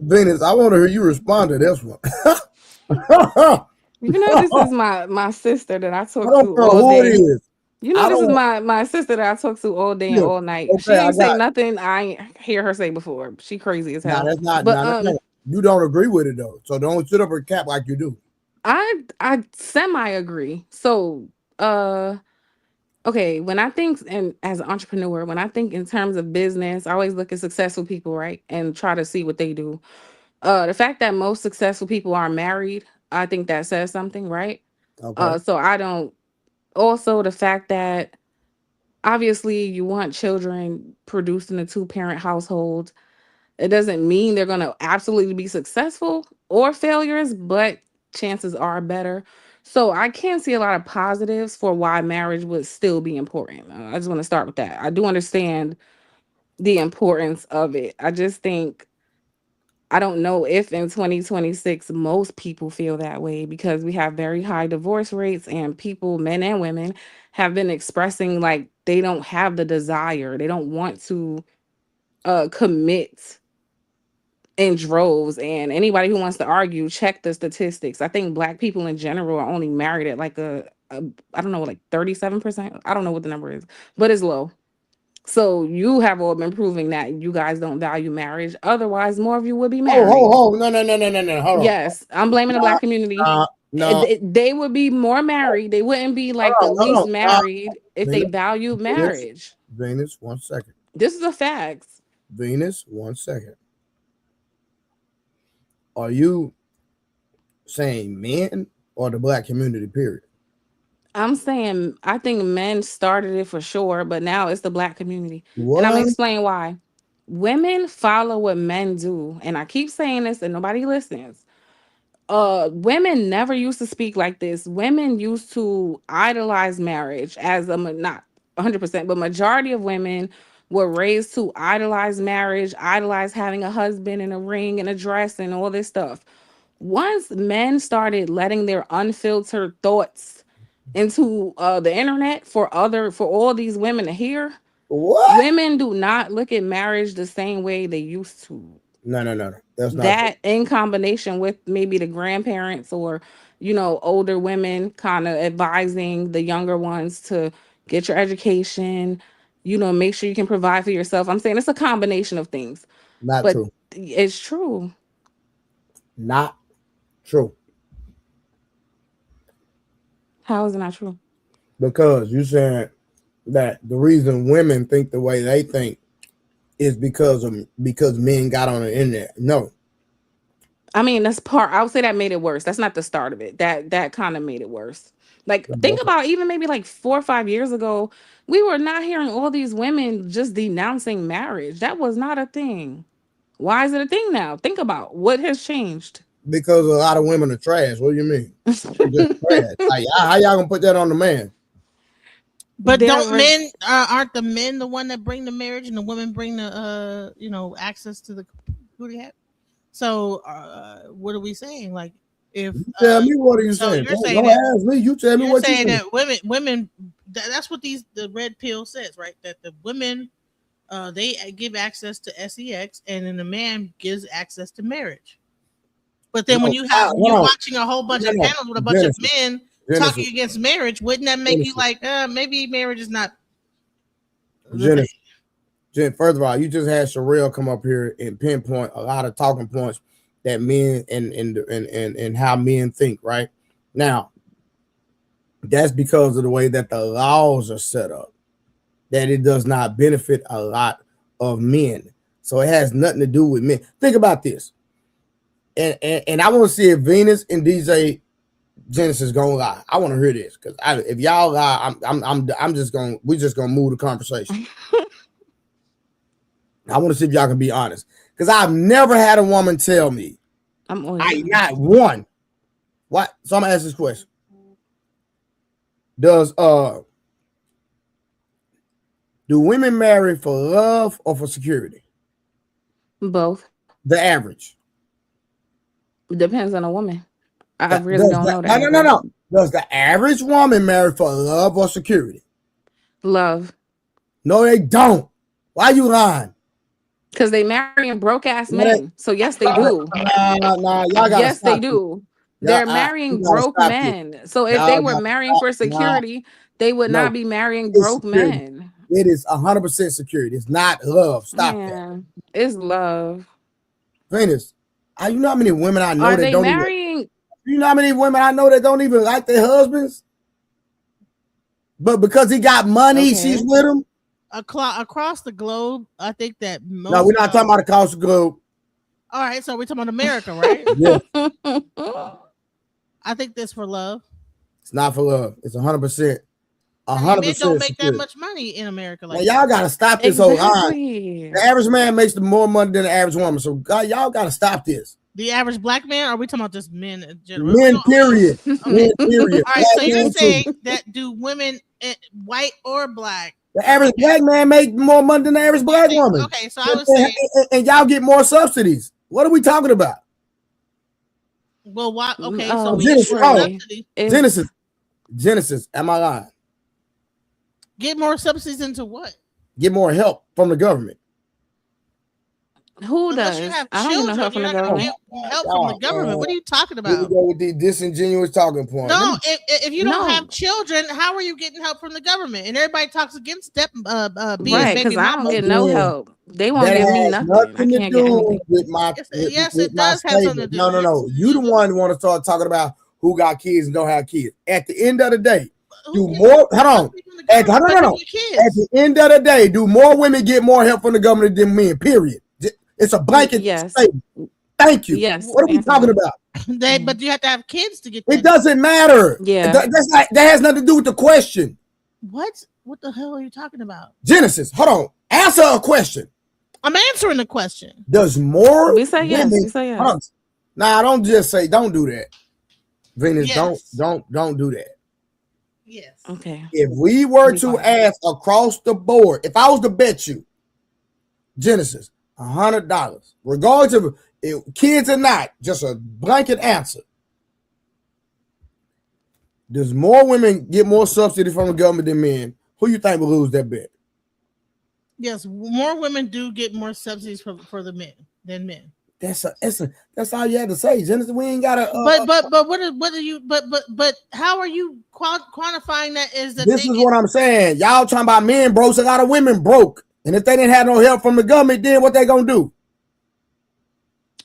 Venus, I want to hear you respond to this one. You know, this is my sister that I I talk don't to know all who it day. is. You know, I this is don't. my sister that I talk to all day and Yeah. all night. She Okay, I ain't say got. nothing I ain't hear her say before. She crazy as Now hell. that's not. But Now that's not. You don't agree with it though, so don't sit up and cap like you do. I semi agree. So uh okay, when I think and as an entrepreneur, when I think in terms of business, I always look at successful people, right? And try to see what they do. The fact that most successful people are married, I think that says something, right? Okay. So I don't also the fact that obviously you want children produced in a two-parent household. It doesn't mean they're going to absolutely be successful or failures, but chances are better. So I can see a lot of positives for why marriage would still be important. I just want to start with that. I do understand the importance of it. I just think I don't know if in 2026 most people feel that way because we have very high divorce rates and people, men and women, have been expressing like they don't have the desire. They don't want to commit in droves. And anybody who wants to argue, check the statistics. I think black people in general are only married at like a I don't know, like 37%. I don't know what the number is, but it's low. So you have all been proving that you guys don't value marriage. Otherwise, more of you would be married. No, no, no, no, no, no. Hold on. Yes, I'm blaming the Nah, black community. no. They would be more married. They wouldn't be Hold like the on, hold least on. married if they Venus, valued Venus, marriage. Venus. 1 second. This is a fact. Venus. 1 second. Are you saying men or the black community? Period. I'm saying I think men started it for sure, but now it's the black community. And I'm gonna What? explain why. Women follow what men do. And I keep saying this and nobody listens. Women never used to speak like this. Women used to idolize marriage as not 100%, but majority of women were raised to idolize marriage, idolize having a husband and a ring and a dress and all this stuff. Once men started letting their unfiltered thoughts into the internet for all these women to hear, What? women do not look at marriage the same way they used to. No, no, no, no. That's not true. That in combination with maybe the grandparents or older women kind of advising the younger ones to get your education, make sure you can provide for yourself. I'm saying it's a combination of things, Not but true. it's true. Not true. How is it not true? Because you saying that the reason women think the way they think is because men got on the internet. No. I mean, that's part. I would say that made it worse. That's not the start of it. That kind of made it worse. Like, think about even maybe like 4 or 5 years ago, we were not hearing all these women just denouncing marriage. That was not a thing. Why is it a thing now? Think about what has changed. Because a lot of women are trash. What do you mean? They're just trash. Like, how y'all gonna put that on the man? But There don't were men aren't the men the one that bring the marriage and the women bring the access to the booty hat? So what are we saying? Like if You tell me what are you so saying? you're saying Don't that ask me. You tell me what you think. women that's what the red pill says, right? That the women they give access to sex and then the man gives access to marriage. But then No, when you're hold on. watching a whole bunch No, of no. panels with a bunch of Genesis. men Genesis. talking against marriage, wouldn't that make you Genesis. like maybe marriage is not the thing? Genesis. First of all, you just had Sherelle come up here and pinpoint a lot of talking points that men and how men think. Right now, that's because of the way that the laws are set up. That it does not benefit a lot of men. So it has nothing to do with men. Think about this. And I want to see if Venus and DJ Genesis gonna lie. I want to hear this because if y'all lie, I'm just gonna we just gonna move the conversation. I want to see if y'all can be honest because I've never had a woman tell me I'm always I honest. not one. What? So I'm gonna ask this question: Does do women marry for love or for security? Both. The average. Depends on a woman. I That, really does don't that, know the no, no, no, average. no. Does the average woman marry for love or security? Love. No, they don't. Why you lying? Because they marrying broke ass That ain't- men. So yes, they do. Nah, y'all gotta Yes, they stop this. do. Y'all, They're you marrying gotta broke stop this. men. So if Y'all they were gotta marrying for stop. Nah, security, they would no, not be marrying it's broke security. men. It is 100% security. It's not love. Stop that. Man, it's love. Venus, you know how many women I know Are that they don't even. marrying? You know how many women I know that don't even like their husbands, but because he got money, Okay. she's with him. Across the globe, I think that most. No, we're not talking about across the globe. All right, so we're talking about America, right? Yeah, I think that's for love. it's not for love. It's 100%. I mean, men 100%. don't make that security. much money in America. Now, Like y'all gotta stop this whole line. Exactly. The average man makes more money than the average woman. So y'all gotta stop this. the average black man, or are we talking about just men in general? Men, period. Men, period. All right, so Black you're men, too. saying that do women, white or black? The average black man make more money than the average black woman. Okay, so I would say, and y'all get more subsidies. What are we talking about? well, why? Okay, Oh, so we Genesis, get oh. more subsidies. Genesis, am I lying? Get more subsidies into what? Get more help from the government. Who Unless does? you have I don't get no children, help from you're the not going to government. get help from the government. What are you talking Here we about? go with the disingenuous talking point. No, if you don't No. have children, how are you getting help from the government? And everybody talks against being Right, baby because I don't mama. get no Yeah. help. They won't That give me has nothing. I nothing to can't get do anything. with my Yes, with it my does have something statement. to do. No. You the one who want to start talking about who got kids and don't have kids. At the end of the day, do more. Hold on. At the end of the day, do more women get more help from the government than men? Period. It's a blanket Yes. statement. Thank you. Yes. What are we answer talking that. about? But you have to have kids to get that. It doesn't matter. Yeah. That has nothing to do with the question. What the hell are you talking about? Genesis, hold on. Answer a question. I'm answering the question. Does more We say yes. women? We say yes. Hold on. Nah, don't just say. Don't do that, Venus. Yes. Don't do that. Yes. Okay. If we were Be to quiet. ask across the board, if I was to bet you, Genesis, $100, regardless of kids or not, just a blanket answer. Does more women get more subsidy from the government than men? Who you think will lose that bet? Yes, more women do get more subsidies for the men than men. That's all you had to say, Genesis. We ain't gotta. But what are you? But how are you quantifying that? Is that This is what I'm saying. Y'all talking about men broke, so a lot of women broke, and if they didn't have no help from the government, then what they gonna do?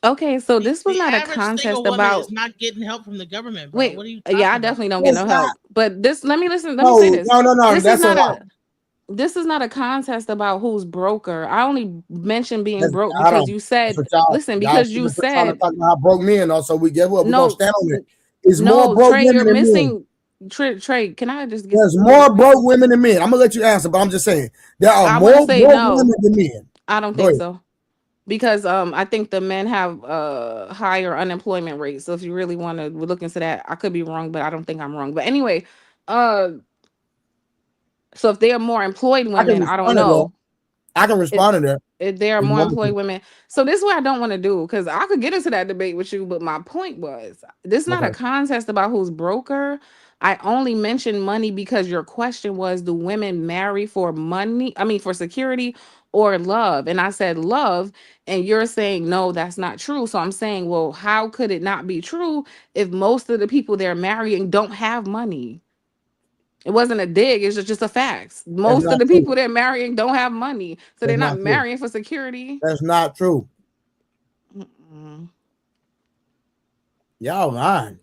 Okay, so this was the not a average contest single woman about. is not getting help from the government. Bro. Wait, what are you? yeah, I talking definitely about? don't get no It's help. not. But this, let me listen. Let No, me say this. no. This That's is not a lie. this is not a contest about who's broker. I only mentioned being That's- broke hold because on. you said, That's what y'all- listen, y'all because you keep trying to said, talk about broke men. Also, we get what we're no, gonna stand on it. It's no, more broke Trey, women you're than men. missing. Trey, can I just get? There's more broke women than men. I'm gonna let you answer, but I'm just saying there are I more wanna say broke no. women than men. I don't Go think ahead. so. Because I think the men have higher unemployment rates. So if you really want to look into that, I could be wrong, but I don't think I'm wrong. But anyway, so if they are more employed I can women, I don't respond to that. know. I can respond to that. If there are It's more wonderful. employed women. So this is what I don't want to do, because I could get into that debate with you, but my point was this is not a Okay. contest about who's broker. I only mentioned money because your question was, do women marry for money? I mean, for security or love? And I said love, and you're saying no, that's not true. So I'm saying, well, how could it not be true if most of the people they're marrying don't have money? It wasn't a dig, it's just a fact. Most of not the true. people they're marrying don't have money. So they're That's not not true. marrying for security. That's not true. Mm-mm. Y'all lying.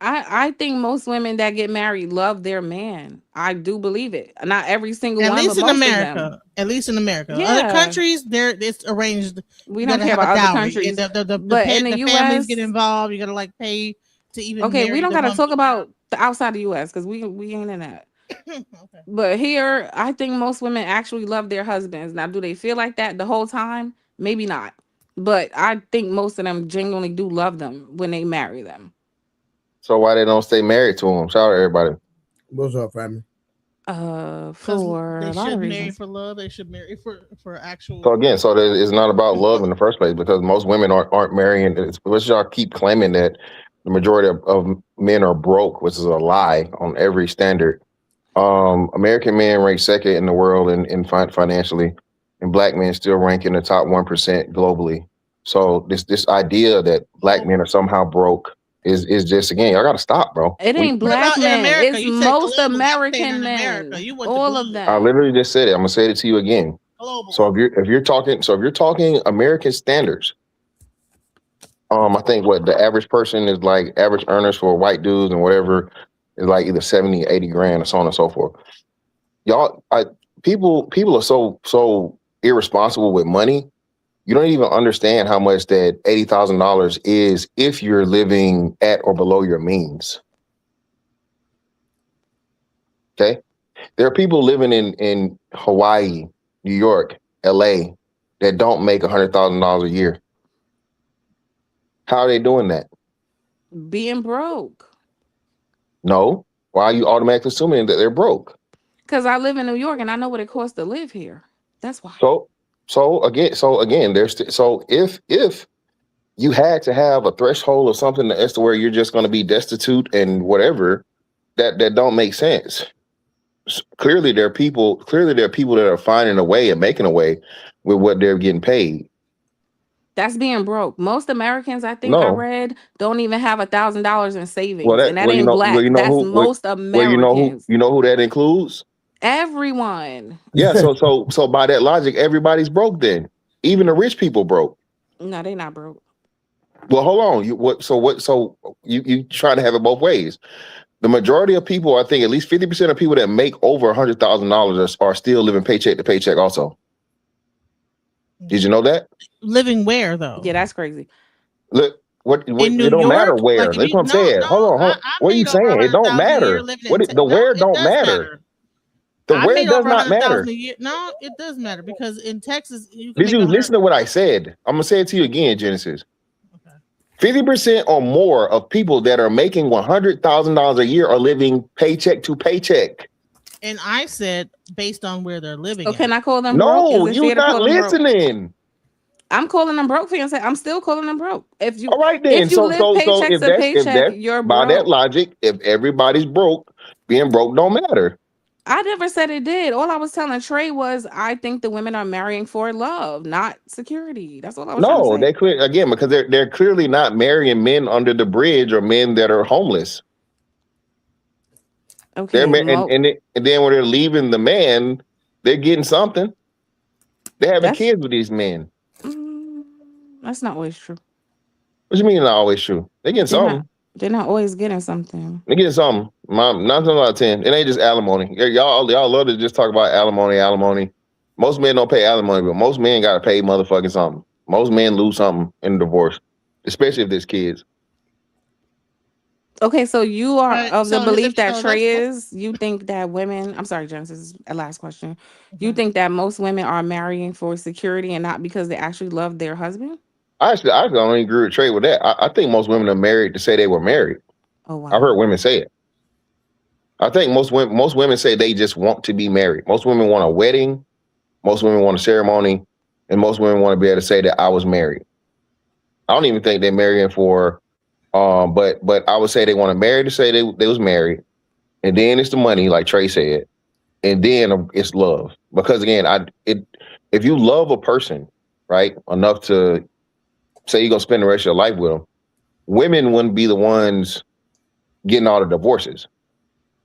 I think most women that get married love their man. I do believe it. Not every single At one, least but in most America. of them. At least in America. Yeah. Other countries, it's arranged. We You don't gotta care have about a other dowry. countries. The But in the families US, get involved. You gotta like pay to even. okay, marry we don't the gotta woman. talk about the outside the US because we ain't in that. Okay. But here, I think most women actually love their husbands. Now, do they feel like that the whole time? Maybe not. But I think most of them genuinely do love them when they marry them. So why they don't stay married to him? Shout out to everybody. What's up, family? For They a lot of should marry reasons. for love. They should marry for actual. So again, it's not about love in the first place because most women aren't marrying. Which y'all keep claiming that the majority of men are broke, which is a lie on every standard. American men rank second in the world in financially. and black men still rank in the top 1% globally. So this idea that black men are somehow broke is just, again, y'all got to stop, bro. It ain't What black about in men. America? It's You said most globally. I'm saying American in men. America. You went to All of global. I them. literally just said it. I'm gonna say it to you again. Global. So if you're talking American standards, I think what the average person is like, average earners for white dudes and whatever is like either 70, 80 grand or so on and so forth. Y'all, people are so irresponsible with money. You don't even understand how much that $80,000 is if you're living at or below your means. Okay, there are people living in Hawaii, New York, LA that don't make $100,000 a year. How are they doing that? Being broke. No. Why are you automatically assuming that they're broke? Because I live in New York and I know what it costs to live here. That's why. So again, if you had to have a threshold or something as to where you're just going to be destitute and whatever, that don't make sense. Clearly there are people that are finding a way and making a way with what they're getting paid. That's being broke. Most Americans, I think I No. read, don't even have $1,000 in savings. Well, And that ain't black. That's most Americans. you know who that includes? Everyone. Yeah, so by that logic, everybody's broke then. Even the rich people broke. No, they not broke. Well, hold on. So you trying to have it both ways. The majority of people, I think at least 50% of people that make over $100,000 are still living paycheck to paycheck also. Did you know that? Living where though? Yeah, that's crazy. Look, In New it don't York? matter where. Like, That's what I'm saying. Hold on. What are you saying? It don't matter. The where don't matter. The where does not matter. No, it does matter because in Texas, you can Did make you 100 listen to what I said? I'm gonna say it to you again, Genesis. Okay. 50% or more of people that are making $100,000 a year are living paycheck to paycheck. And I said based on where they're living. So can I call them No, broke? Is it you're fair to not call them broke? listening. I'm calling them broke, fiance. I'm still calling them broke. If you All right then. if you live paycheck to paycheck, you're by broke. that logic, if everybody's broke, being broke don't matter. I never said it did. All I was telling Trey was I think the women are marrying for love, not security. That's all I was trying to say. No, they clear again because they're clearly not marrying men under the bridge or men that are homeless. Okay. And then when they're leaving the man, they're getting something. They're having kids with these men. That's not always true. What you mean not always true? They're getting something. They're not always getting something. They're getting something. 9 times out of 10. It ain't just alimony. Y'all love to just talk about alimony. Most men don't pay alimony, but most men gotta pay motherfucking something. Most men lose something in a divorce, especially if there's kids. Okay, so you are of the belief that Trey is. You think that women, I'm sorry, Genesis, this is a last question. You think that most women are marrying for security and not because they actually love their husband? I don't agree with Trey with that. I think most women are married to say they were married. Oh wow. I heard women say it. I think most women say they just want to be married. Most women want a wedding. Most women want a ceremony, and most women want to be able to say that I was married. I don't even think they're marrying for, but I would say they want to marry to say they was married, and then it's the money, like Trey said, and then it's love. Because again, if you love a person, right, enough to say you're gonna spend the rest of your life with them, women wouldn't be the ones getting all the divorces.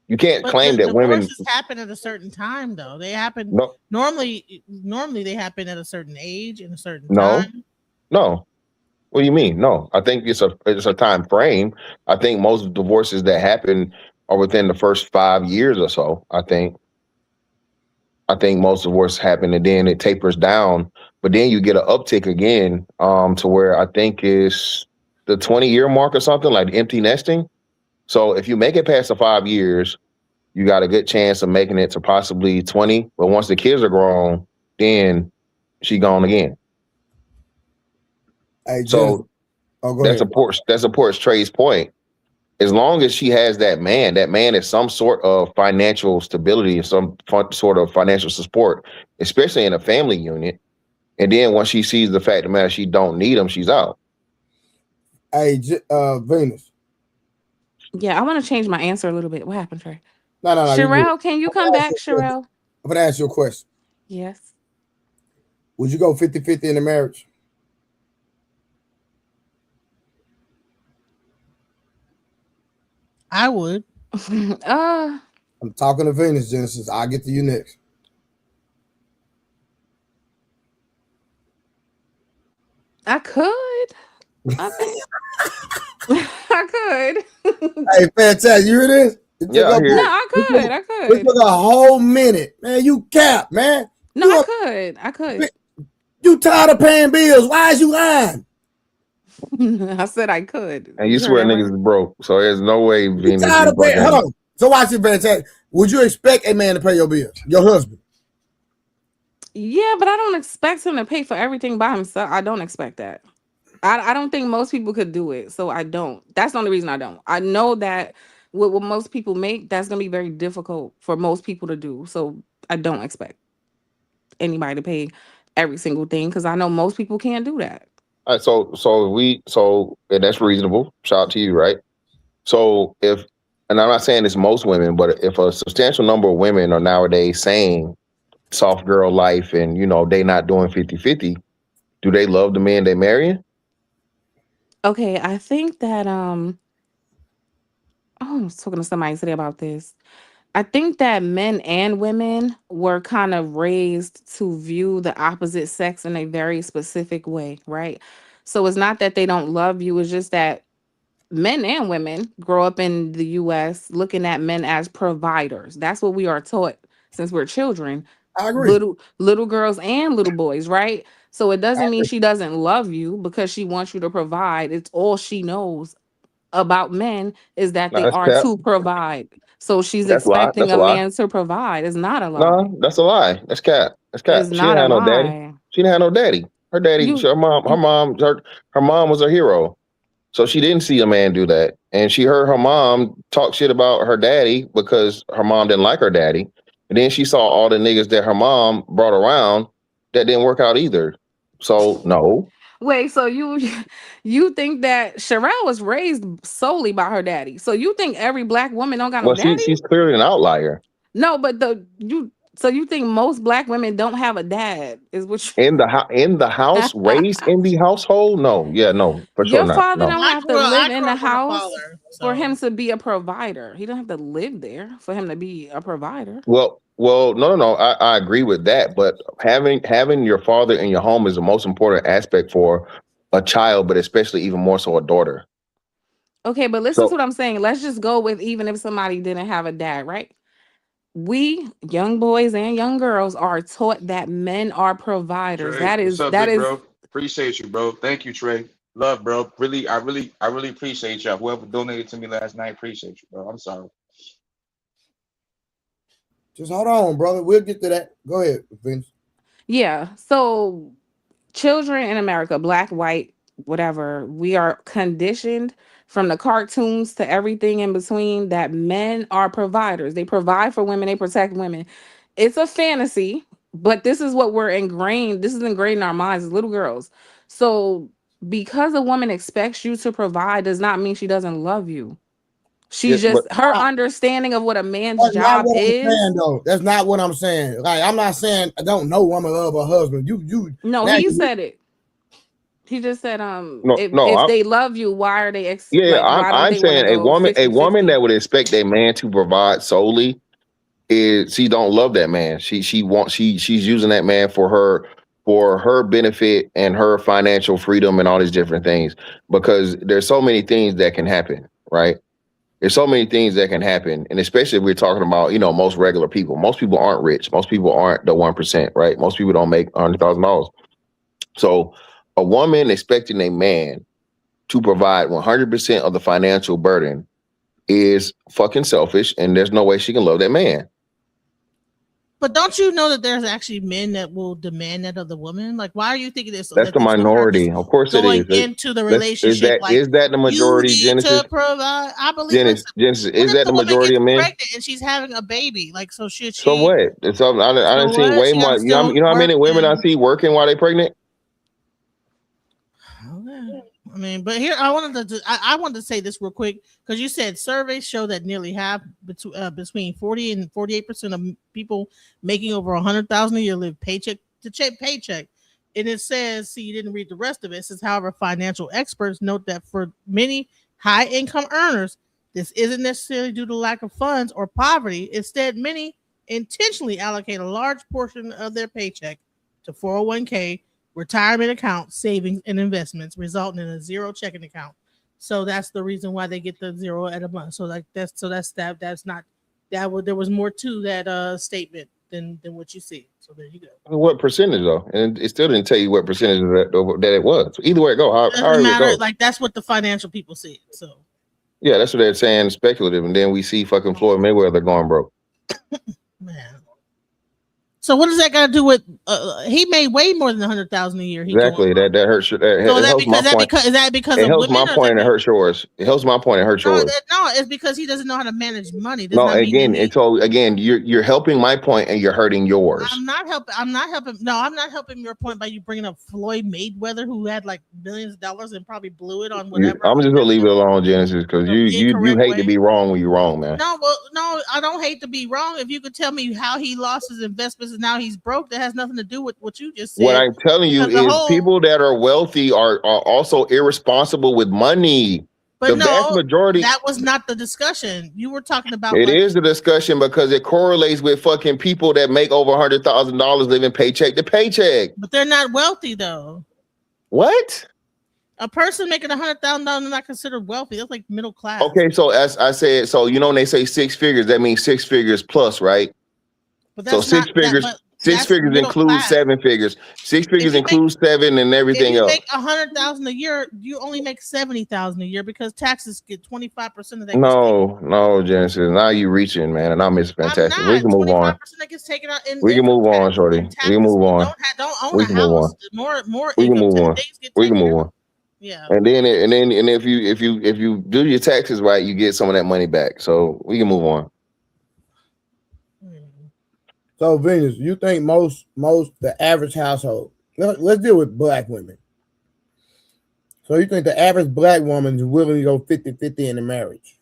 You can't claim that women divorces happen at a certain time, though. They happen normally. They happen at a certain age and a certain time. No. What do you mean? No, I think it's a time frame. I think most divorces that happen are within the first 5 years or so. I think most divorces happen and then it tapers down, but then you get an uptick again to where I think is the 20-year mark or something, like empty nesting. So if you make it past the 5 years, you got a good chance of making it to possibly 20. But once the kids are grown, then she gone again. Hey, so that supports Trey's point. As long as she has that man is some sort of financial stability and some sort of financial support, especially in a family unit. And then once she sees the fact of the matter, she don't need him, she's out. Hey, Venus. Yeah, I want to change my answer a little bit. What happened, Trey? No. Sherelle, can you come back, Sherelle? I'm gonna ask you a question. Yes. Would you go 50-50 in a marriage? I would. uh, I'm talking to Venus, Genesis. I'll get to you next. I could. I think I could. Hey, fantastic. You hear this? Yeah, I hear No, it. I could. I It could. took a whole minute. Man, you cap, man. No, You, I could. I could. you tired of paying bills. Why is you lying? I said I could. And you heard swear that niggas right? is broke, so there's no way You Venus tired is of paying? broke. Hold on. So watch it, fantastic. Would you expect a man to pay your bills? Your husband? Yeah, but I don't expect him to pay for everything by himself. I don't expect that. I don't think most people could do it, so I don't. That's the only reason I don't. I know that what most people make, that's gonna be very difficult for most people to do. So I don't expect anybody to pay every single thing because I know most people can't do that. All right, so and that's reasonable. Shout out to you, right? So if, and I'm not saying it's most women, but if a substantial number of women are nowadays saying soft girl life and they not doing 50-50, do they love the man they marrying? Okay, I think that I was talking to somebody today about this. I think that men and women were kind of raised to view the opposite sex in a very specific way, right? So it's not that they don't love you, it's just that men and women grow up in the US looking at men as providers. That's what we are taught since we're children, I agree. little girls and little boys, right? So it I doesn't mean agree. she doesn't love you because she wants you to provide. It's all she knows about men is that Nah, they that's are cap. to provide. So she's That's a lie. expecting That's a a lie. man to provide. It's not a lie. No, that's a lie. That's cap. That's It's cap. She not didn't a have no daddy. lie. She didn't have no daddy. Her daddy, You her mom was her hero. So she didn't see a man do that. And she heard her mom talk shit about her daddy because her mom didn't like her daddy. And then she saw all the niggas that her mom brought around that didn't work out either. So no. wait, so you think that Sherelle was raised solely by her daddy. So you think every black woman don't got no Well, daddy? she's clearly an outlier. No, but you think most black women don't have a dad is what you In the house, raised in the household? No. Yeah, no, for sure Your not. father No. don't I have to grew up, live I in grew the up with a house father. for him So to be a provider. He don't have to live there for him to be a provider. Well, no. I agree with that, but having your father in your home is the most important aspect for a child, but especially even more so a daughter. Okay, but listen to So what I'm saying. Let's just go with even if somebody didn't have a dad, right? We young boys and young girls are taught that men are providers. Trey, That what's is up, that big is bro? Appreciate you, bro. Thank you, Trey. Love, bro. I really appreciate y'all. Whoever donated to me last night, appreciate you, bro. I'm sorry. Just hold on, brother. We'll get to that. Go ahead, Vince. yeah. So children in America, black, white, whatever, we are conditioned from the cartoons to everything in between that men are providers. They provide for women, they protect women. It's a fantasy, but this is what we're ingrained. This is ingrained in our minds as little girls. So because a woman expects you to provide does not mean she doesn't love you. yeah, She's but just her Ah, understanding of what a man's that's not job what I'm saying, is. though. That's not what I'm saying. Like, I'm not saying I don't know woman love her husband. No, Now he you, said it. He just said, no, if they love you, why are they yeah, like I'm why don't I'm they want to saying go a woman 50-50? that would expect a man to provide solely is she don't love that man. She's using that man for her benefit and her financial freedom and all these different things because there's so many things that can happen, right? There's so many things that can happen, and especially if we're talking about most regular people. Most people aren't rich. Most people aren't the 1%, right? Most people don't make $100,000. So a woman expecting a man to provide 100% of the financial burden is fucking selfish, and there's no way she can love that man. but don't you know that there's actually men that will demand that of the woman? Like, why are you thinking this? That's That the these women are just minority. Of course it going is. into the Is relationship that like is that the you majority, need Genesis? to provide? I believe. Genesis, Listen, Genesis, what is if that the the woman majority gets of men? pregnant and she's having a baby? Like, so should So she? what? I So done seen what? way She got more. to still You know how work many women I and. see working while they pregnant? Okay. I mean, but here I wanted to say this real quick because you said surveys show that nearly half between 40 and 48% of people making over 100,000 a year live paycheck to paycheck. And it says, see, you didn't read the rest of it. It says, however, financial experts note that for many high income earners, this isn't necessarily due to lack of funds or poverty. Instead, many intentionally allocate a large portion of their paycheck to 401k, retirement accounts, savings, and investments, resulting in a zero checking account. So that's the reason why they get the zero at a month. So like that's that. That's not that. There was more to that statement than what you see. So there you go. What percentage though? And it still didn't tell you what percentage of that it was. So either way it go, Doesn't however it matter. goes. Like that's what the financial people said. So Yeah, that's what they're saying, speculative. And then we see fucking Floyd Mayweather going broke. man. So what does that got to do with? He made way more than $100,000 a year. Exactly. That hurts. So is that because it of helps women? my point and it hurts yours. It helps my point and hurts yours. No, it's because he doesn't know how to manage money. No, again, you're helping my point and you're hurting yours. I'm not helping. No, I'm not helping your point by you bringing up Floyd Mayweather, who had like millions of dollars and probably blew it on whatever. I'm just gonna leave it alone, Genesis, because you hate to be wrong when you're wrong, man. No, I don't hate to be wrong. If you could tell me how he lost his investments and now he's broke, that has nothing to do with what you just said. What I'm telling you is people that are wealthy are also irresponsible with money. But vast majority. That was not the discussion. You were talking about. It is the discussion because it correlates with fucking people that make over $100,000 living paycheck to paycheck. But they're not wealthy though. What? A person making $100,000 is not considered wealthy. That's like middle class. Okay, so as I said, so when they say six figures, that means 6 figures plus, right? But that's so 6 figures. Six figures includes 7 figures. 6 figures includes 7 and everything else. If you make $100,000 a year, you only make $70,000 a year because taxes get 25% of that. No, Genesis. Now you reaching, man, and I miss fantastic. We can move on. That gets taken out we can move on, shorty. We can move on. Don't own a house. More. We can move on. We can move on. Yeah. And if you do your taxes right, you get some of that money back. So we can move on. So Venus, you think most the average household, let's deal with black women. So you think the average black woman is willing to go 50-50 in a marriage?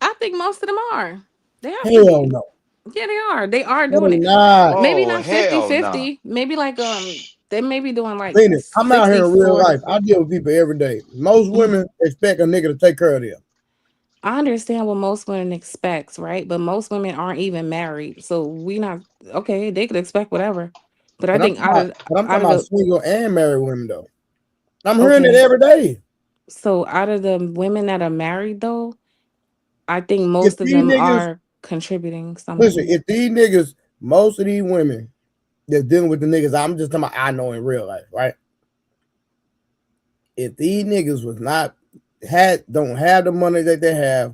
I think most of them are. They are. Hell no. Yeah, they are. They are doing it. Not. Maybe not 50-50. Maybe like they may be doing like Venus, I'm out here in real 40. life. I deal with people every day. Most women expect a nigga to take care of them. I understand what most women expect, right? But most women aren't even married, so we not okay. They could expect whatever, but I think I'm talking about single and married women though. I'm hearing it every day. So out of the women that are married though, I think most of them are contributing something. Listen, if these niggas, most of these women that's dealing with the niggas, I'm just talking about I know in real life, right? If these niggas was not don't have the money that they have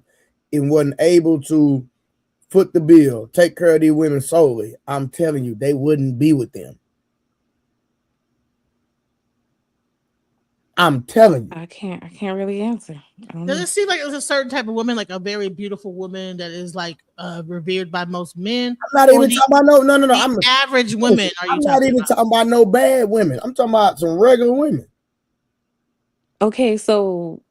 and wasn't able to foot the bill, take care of these women solely, I'm telling you, they wouldn't be with them. I'm telling you. I can't really answer. Does it seem like there's a certain type of woman, like a very beautiful woman that is like revered by most men? I'm not even talking about no. I'm average women. I'm not even talking about no bad women. I'm talking about some regular women. Okay, so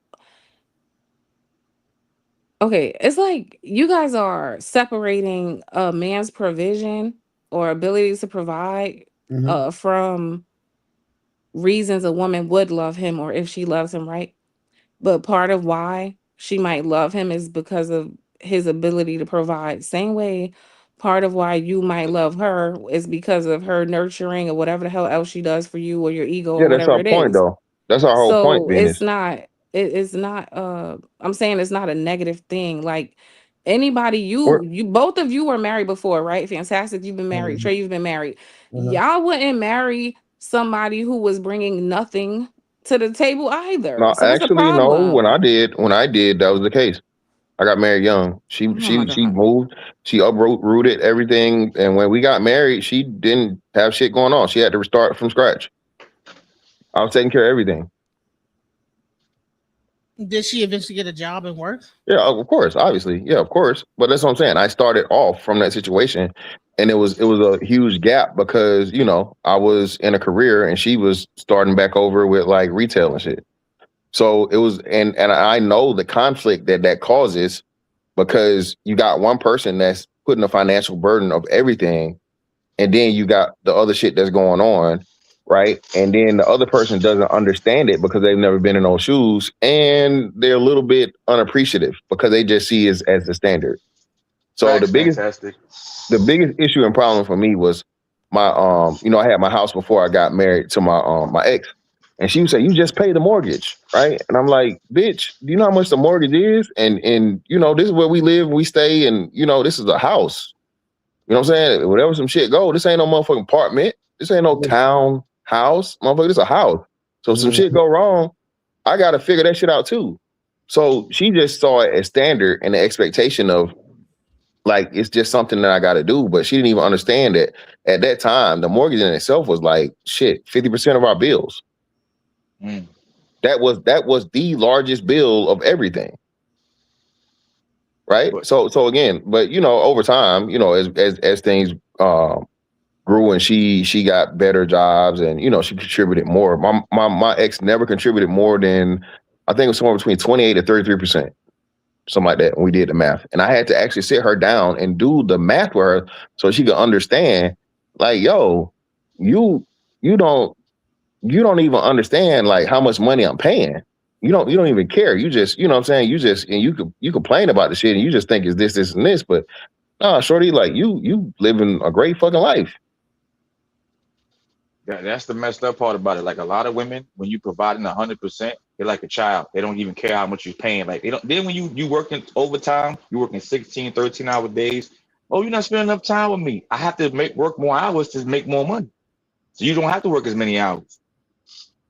it's like you guys are separating a man's provision or ability to provide from reasons a woman would love him or if she loves him, right? But part of why she might love him is because of his ability to provide. Same way, part of why you might love her is because of her nurturing or whatever the hell else she does for you or your ego or whatever it is. That's our point, though. That's our whole point. It's not. It's not. I'm saying it's not a negative thing. Like anybody, you both of you were married before, right? Fantastic. You've been married. Trey, you've been married. Y'all wouldn't marry somebody who was bringing nothing to the table either. No, so actually, no. When I did, that was the case. I got married young. She moved. She uprooted everything, and when we got married, she didn't have shit going on. She had to restart from scratch. I was taking care of everything. Did she eventually get a job and work? Yeah, of course, obviously. Yeah, of course. But that's what I'm saying. I started off from that situation, and it was a huge gap because, I was in a career and she was starting back over with like retail and shit. So it was, and I know the conflict that causes because you got one person that's putting a financial burden of everything, and then you got the other shit that's going on. right? And then the other person doesn't understand it because they've never been in those shoes, and they're a little bit unappreciative because they just see it as the standard. So Facts, the biggest fantastic. issue and problem for me was my I had my house before I got married to my ex, and she would say, "You just pay the mortgage, right?" And I'm like, "Bitch, do you know how much the mortgage is? And this is where we live, we stay, and this is a house. You know what I'm saying? Whatever some shit go, this ain't no motherfucking apartment. This ain't no town house, motherfucker. This is a house. So if some shit go wrong, I got to figure that shit out too." So she just saw it as standard and the expectation of, like, it's just something that I got to do. But she didn't even understand that at that time, the mortgage in itself was like, shit, 50% of our bills. Mm. That was the largest bill of everything. Right. So again, but over time, as things grew and she got better jobs and she contributed more. My ex never contributed more than, I think it was somewhere between 28 to 33%. Something like that when we did the math. And I had to actually sit her down and do the math with her so she could understand, like, yo, you don't even understand like how much money I'm paying. You don't even care. You just, you know what I'm saying? You just, and you complain about the shit and you just think it's this, and this, but nah, shorty, like you living a great fucking life. That's the messed up part about it. Like, a lot of women, when you providing 100%, they're like a child. They don't even care how much you're paying. Like, they don't. Then when you working overtime, you working 16, 13-hour days. Oh, you're not spending enough time with me. I have to work more hours to make more money. So you don't have to work as many hours.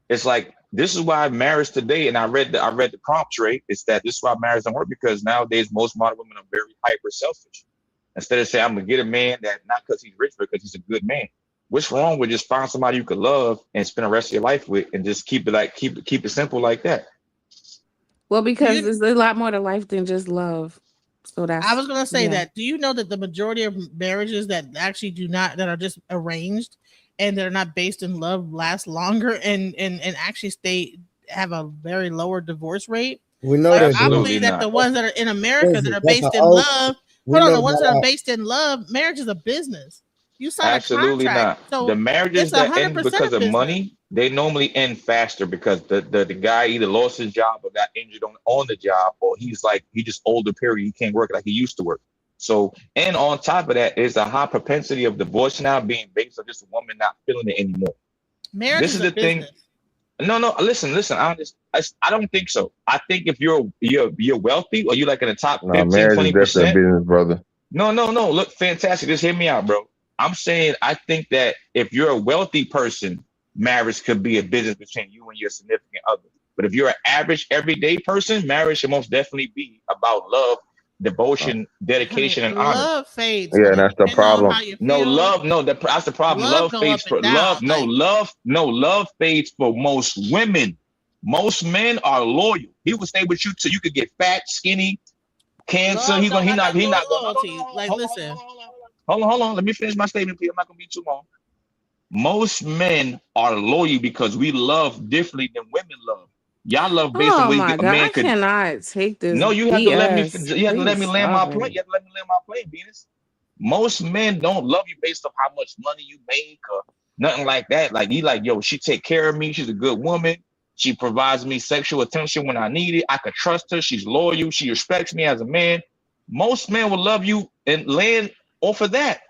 It's like, this is why marriage today, and I read the prompt, Trey, it's that this is why marriage don't work, because nowadays most modern women are very hyper selfish. Instead of saying, I'm gonna get a man that not because he's rich, but because he's a good man. What's wrong with just find somebody you could love and spend the rest of your life with, and just keep it simple like that? Well, because there's a lot more to life than just love. So I was gonna say that. Do you know that the majority of marriages that actually that are just arranged and they're not based in love last longer and actually have a very lower divorce rate? We know that. I believe that the ones that are in America that are based in love, the ones that are based in love, marriage is a business. You sign absolutely a contract. Not. So the marriages that end because of money, they normally end faster because the guy either lost his job or got injured on the job, or he just older period, he can't work like he used to work. So, and on top of that, is a high propensity of divorce now being based on just a woman not feeling it anymore. Marriage this is the business. Thing. No, listen. I don't think so. I think if you're wealthy or you're like in the top 15, 20%. Business, brother. No. Look, fantastic. Just hear me out, bro. I'm saying I think that if you're a wealthy person, marriage could be a business between you and your significant other. But if you're an average, everyday person, marriage should most definitely be about love, devotion, dedication, and honor. Love fades. Yeah, that's the problem. No, love. No, that's the problem. Love fades for love. Love fades for most women. Most men are loyal. He will stay with you till you could get fat, skinny, cancer. He not loyalty. Like, listen. Hold on. Let me finish my statement, please. I'm not gonna be too long. Most men are loyal because we love differently than women love. Y'all love based on what a man could. I cannot take this. No, you have to let me. You have to let me land my plane. You have to let me land my plane, Venus. Most men don't love you based on how much money you make or nothing like that. Like, yo, she take care of me. She's a good woman. She provides me sexual attention when I need it. I could trust her. She's loyal. She respects me as a man. Most men will love you and land off of that.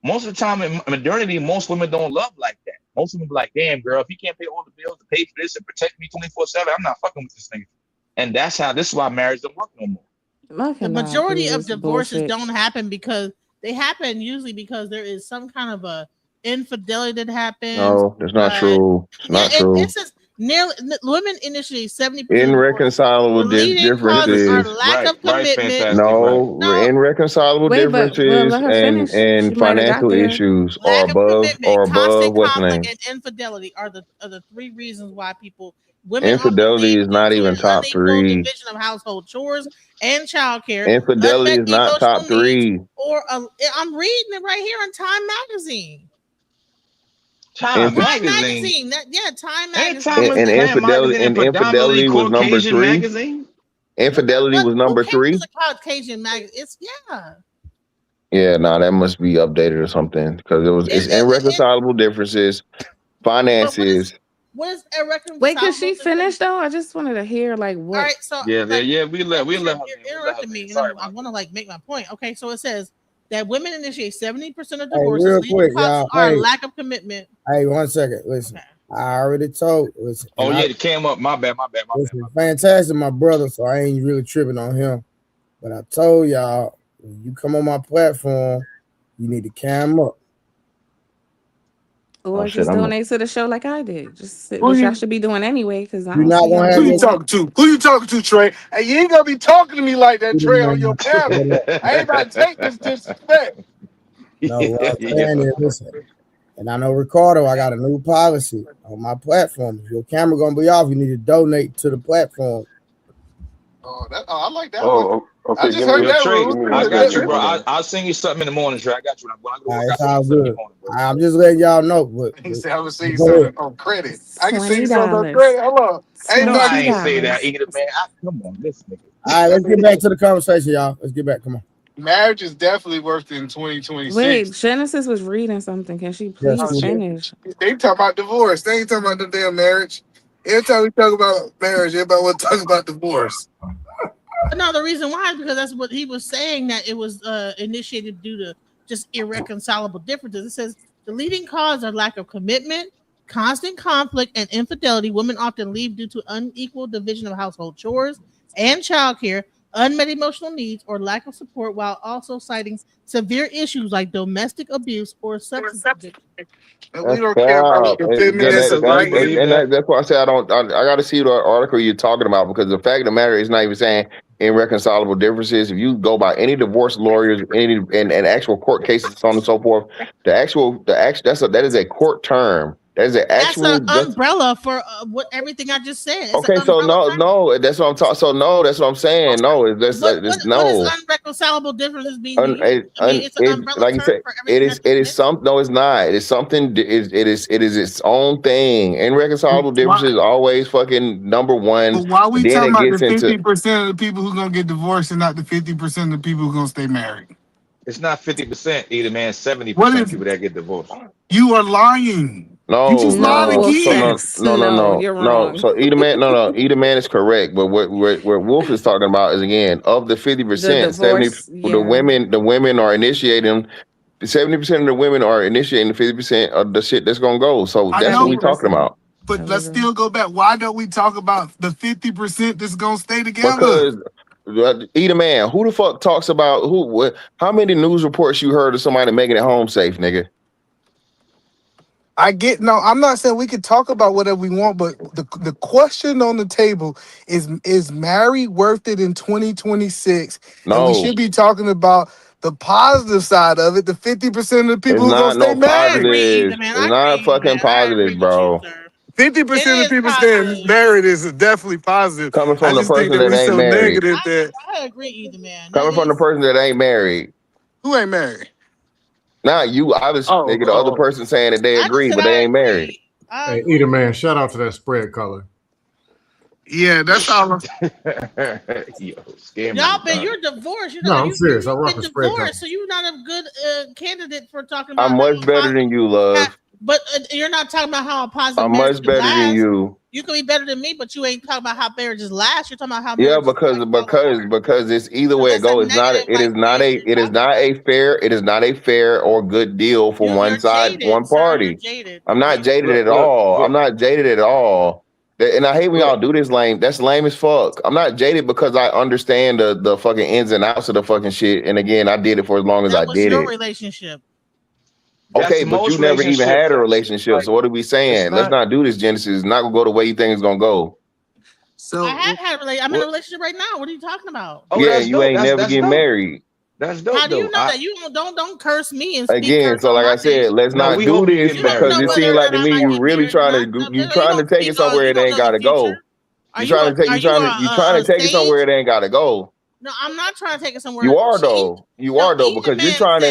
Most of the time in modernity, most women don't love like that. Most women be like, damn, girl, if you can't pay all the bills to pay for this and protect me 24/7, I'm not fucking with this thing. And this is why marriage don't work no more. The majority of divorces don't happen because they happen usually because there is some kind of a infidelity that happens. No, that's not true. It's not true. This is nearly women initially 70% irreconcilable differences. Lack of commitment. No, irreconcilable differences and financial issues are above what's named. And infidelity are the three reasons why infidelity is not even top 3. Division of household chores and childcare. Infidelity is not top 3. I'm reading it right here in Time Magazine. Time Magazine. Time Magazine. And infidelity was number 3. Magazine? Infidelity was number 3. It's a Caucasian magazine. Yeah, that must be updated or something because it's irreconcilable differences. finances. What is irreconcilable? Wait, could she finish though? I just wanted to hear like what. All right, so Yeah, like, yeah, we let her. interrupted me, and Sorry, I want to like make my point. Okay, so it says that women initiate 70% of Hey, divorces. real Leading quick, causes y'all. are Hey. lack of commitment. Hey, 1 second. Listen, Okay. I already told. Listen, Oh and yeah, I- it came up. My bad. listen, fantastic, my brother. So I ain't really tripping on him. But I told y'all, when you come on my platform, you need to cam up. Or Oh, shit, just I'm- donate to the show like I did. Just Who which you- I should be doing anyway, because I You're don't not see gonna how have Who it you is. talking to? Who you talking to, Trey? Hey, you ain't gonna be talking to me like that, Trey, on your panel. I ain't about to take this disrespect. No, what I'm Yeah. saying is, listen, and I know Ricardo, I got a new policy on my platform. If your camera gonna be off, you need to donate to the platform. Oh, I like that one. Oh, I okay. just Give heard me that Trey, rule. I got you, bro. Hold on. I'll send you something in the morning, Trey. I got you. When I go to work, Nah, I it's got all something in the good. morning, bro. I'm just letting y'all know. But He said, I would see go ahead. something on credit. I can see $20. something on credit. Hold on. Ain't No, I ain't say $20. that either, man. Come on, this nigga. All right, let's get back to the conversation, y'all. Let's get back. Come on. Marriage is definitely worth it in 2026. Wait, Genesis was reading something. Can she please Yes, she- finish? They talk about divorce. They ain't talking about the damn marriage. Every time we talk about marriage, everybody want to talk about divorce. No, the reason why is because that's what he was saying, that it was initiated due to just irreconcilable differences. It says the leading cause are lack of commitment, constant conflict, and infidelity. Women often leave due to unequal division of household chores and childcare, unmet emotional needs, or lack of support, while also citing severe issues like domestic abuse or substance addiction. And we don't care about the commitment. That's that- right. that- that's why I say I got to see the article you're talking about, because the fact of the matter is not even saying irreconcilable differences. If you go by any divorce lawyers, and actual court cases, so on and so forth, that is a court term. That is an actual. That's an umbrella for what everything I just said. It's Okay, an so umbrella term. no, that's what I'm talking. So no, that's what I'm saying. No, What is no. unreconcilable differences being used? It's an umbrella Like you term said, for everything. it is some. No, it's not. It is something. It is its own thing. Irreconcilable differences is always fucking number one. But why we Then talking it about gets the into 50% of the people who gonna get divorced and not the 50% of the people who gonna stay married? It's not 50% either, man. 70% What of is- people that get divorced. You are lying. no, You just lied No, again. no, you're wrong. So either man is correct. But what Wolf is talking about is, again, of the 50%, 70 divorce, yeah. the women are initiating. 70% of the women are initiating the 50% of the shit that's gonna go. So I that's know. what we're talking about. But let's still go back. Why don't we talk about the 50% that's gonna stay together? Because either man, who the fuck talks about how many news reports you heard of somebody making it home safe, nigga? I'm not saying we could talk about whatever we want, but the question on the table is married worth it in 2026? And we No, should be talking about the positive side of it, the 50% of the people it's who not gonna stay no married. positives. It's not fucking positives, bro. 50% of people staying married is definitely positive. Coming from I the just think person that that we ain't so married. negative that I agree, either man. Coming from the person that ain't married. who ain't married? Not you, obviously, Oh, nigga. The other person saying that they I just agree, said but I they ain't agree. married. I Hey, agree. either man, shout out to that spread color. Yeah, that's all. Yo, scam. Y'all, man, you're divorced. No, I'm serious. I You've rock been the spread color. divorced, so you're not a good candidate for talking about. I'm much better than you, love. But you're not talking about how a positive I'm marriage much better lasts. than you. You can be better than me, but you ain't talking about how marriages last. You're talking about how Yeah, marriages because it's either way it that's a goes. negative, It is not a fair or good deal for one you're side, jaded, one sir. party. You're jaded. I'm not jaded at Look, all. look. I'm not jaded at all. And I hate when y'all do this lame. That's lame as fuck. I'm not jaded because I understand the fucking ins and outs of the fucking shit. And again, I did it for as long as I That was did your it. relationship. Okay, but you never even had a relationship. Like, So what are we saying? Let's not do this, Genesis. It's not gonna go the way you think it's gonna go. So I have had a relationship. I'm in a relationship right now. What are you talking about? Oh, Yeah, that's you dope. ain't never That's get dope. married. That's dope. How do you though. know that? You don't curse me and speak Again, curse so on like my I said, name. let's No, not we do hope you this get married. because it whether seems or like to not I me might you get really married or trying not. to You you trying to don't take it speak on- somewhere you it don't ain't know the gotta go. future. You trying to take it somewhere it ain't gotta go. No, I'm not trying to take it somewhere. You are though. You are though, because you're trying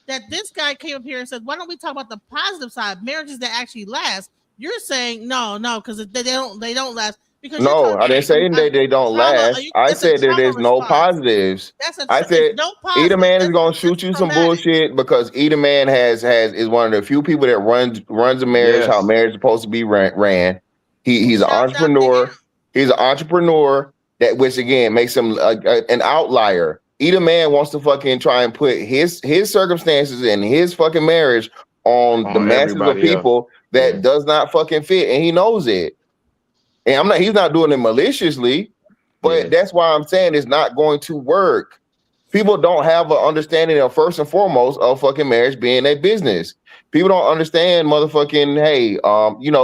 that this guy came up here and said, why don't we talk about the positive side, marriages that actually last? You're saying no, because they don't last Because you're No, I didn't say contradicting. that they don't Trauma, last. I that's a said that trauma there's no response. positives. That's a I it's said no Either positive. Man is That's gonna shoot you some traumatic. bullshit because Either Man is one of the few people that runs a marriage how Yes. marriage is supposed to be ran. He's an Shouts out to entrepreneur. him. He's an entrepreneur that, which again makes him an outlier. Either Man wants to fucking try and put his circumstances and his fucking marriage on the On masses of everybody else. people that Yeah. does not fucking fit, and he knows it. And he's not doing it maliciously, but Yeah. that's why I'm saying it's not going to work. People don't have an understanding of, first and foremost, of fucking marriage being a business. People don't understand motherfucking, hey,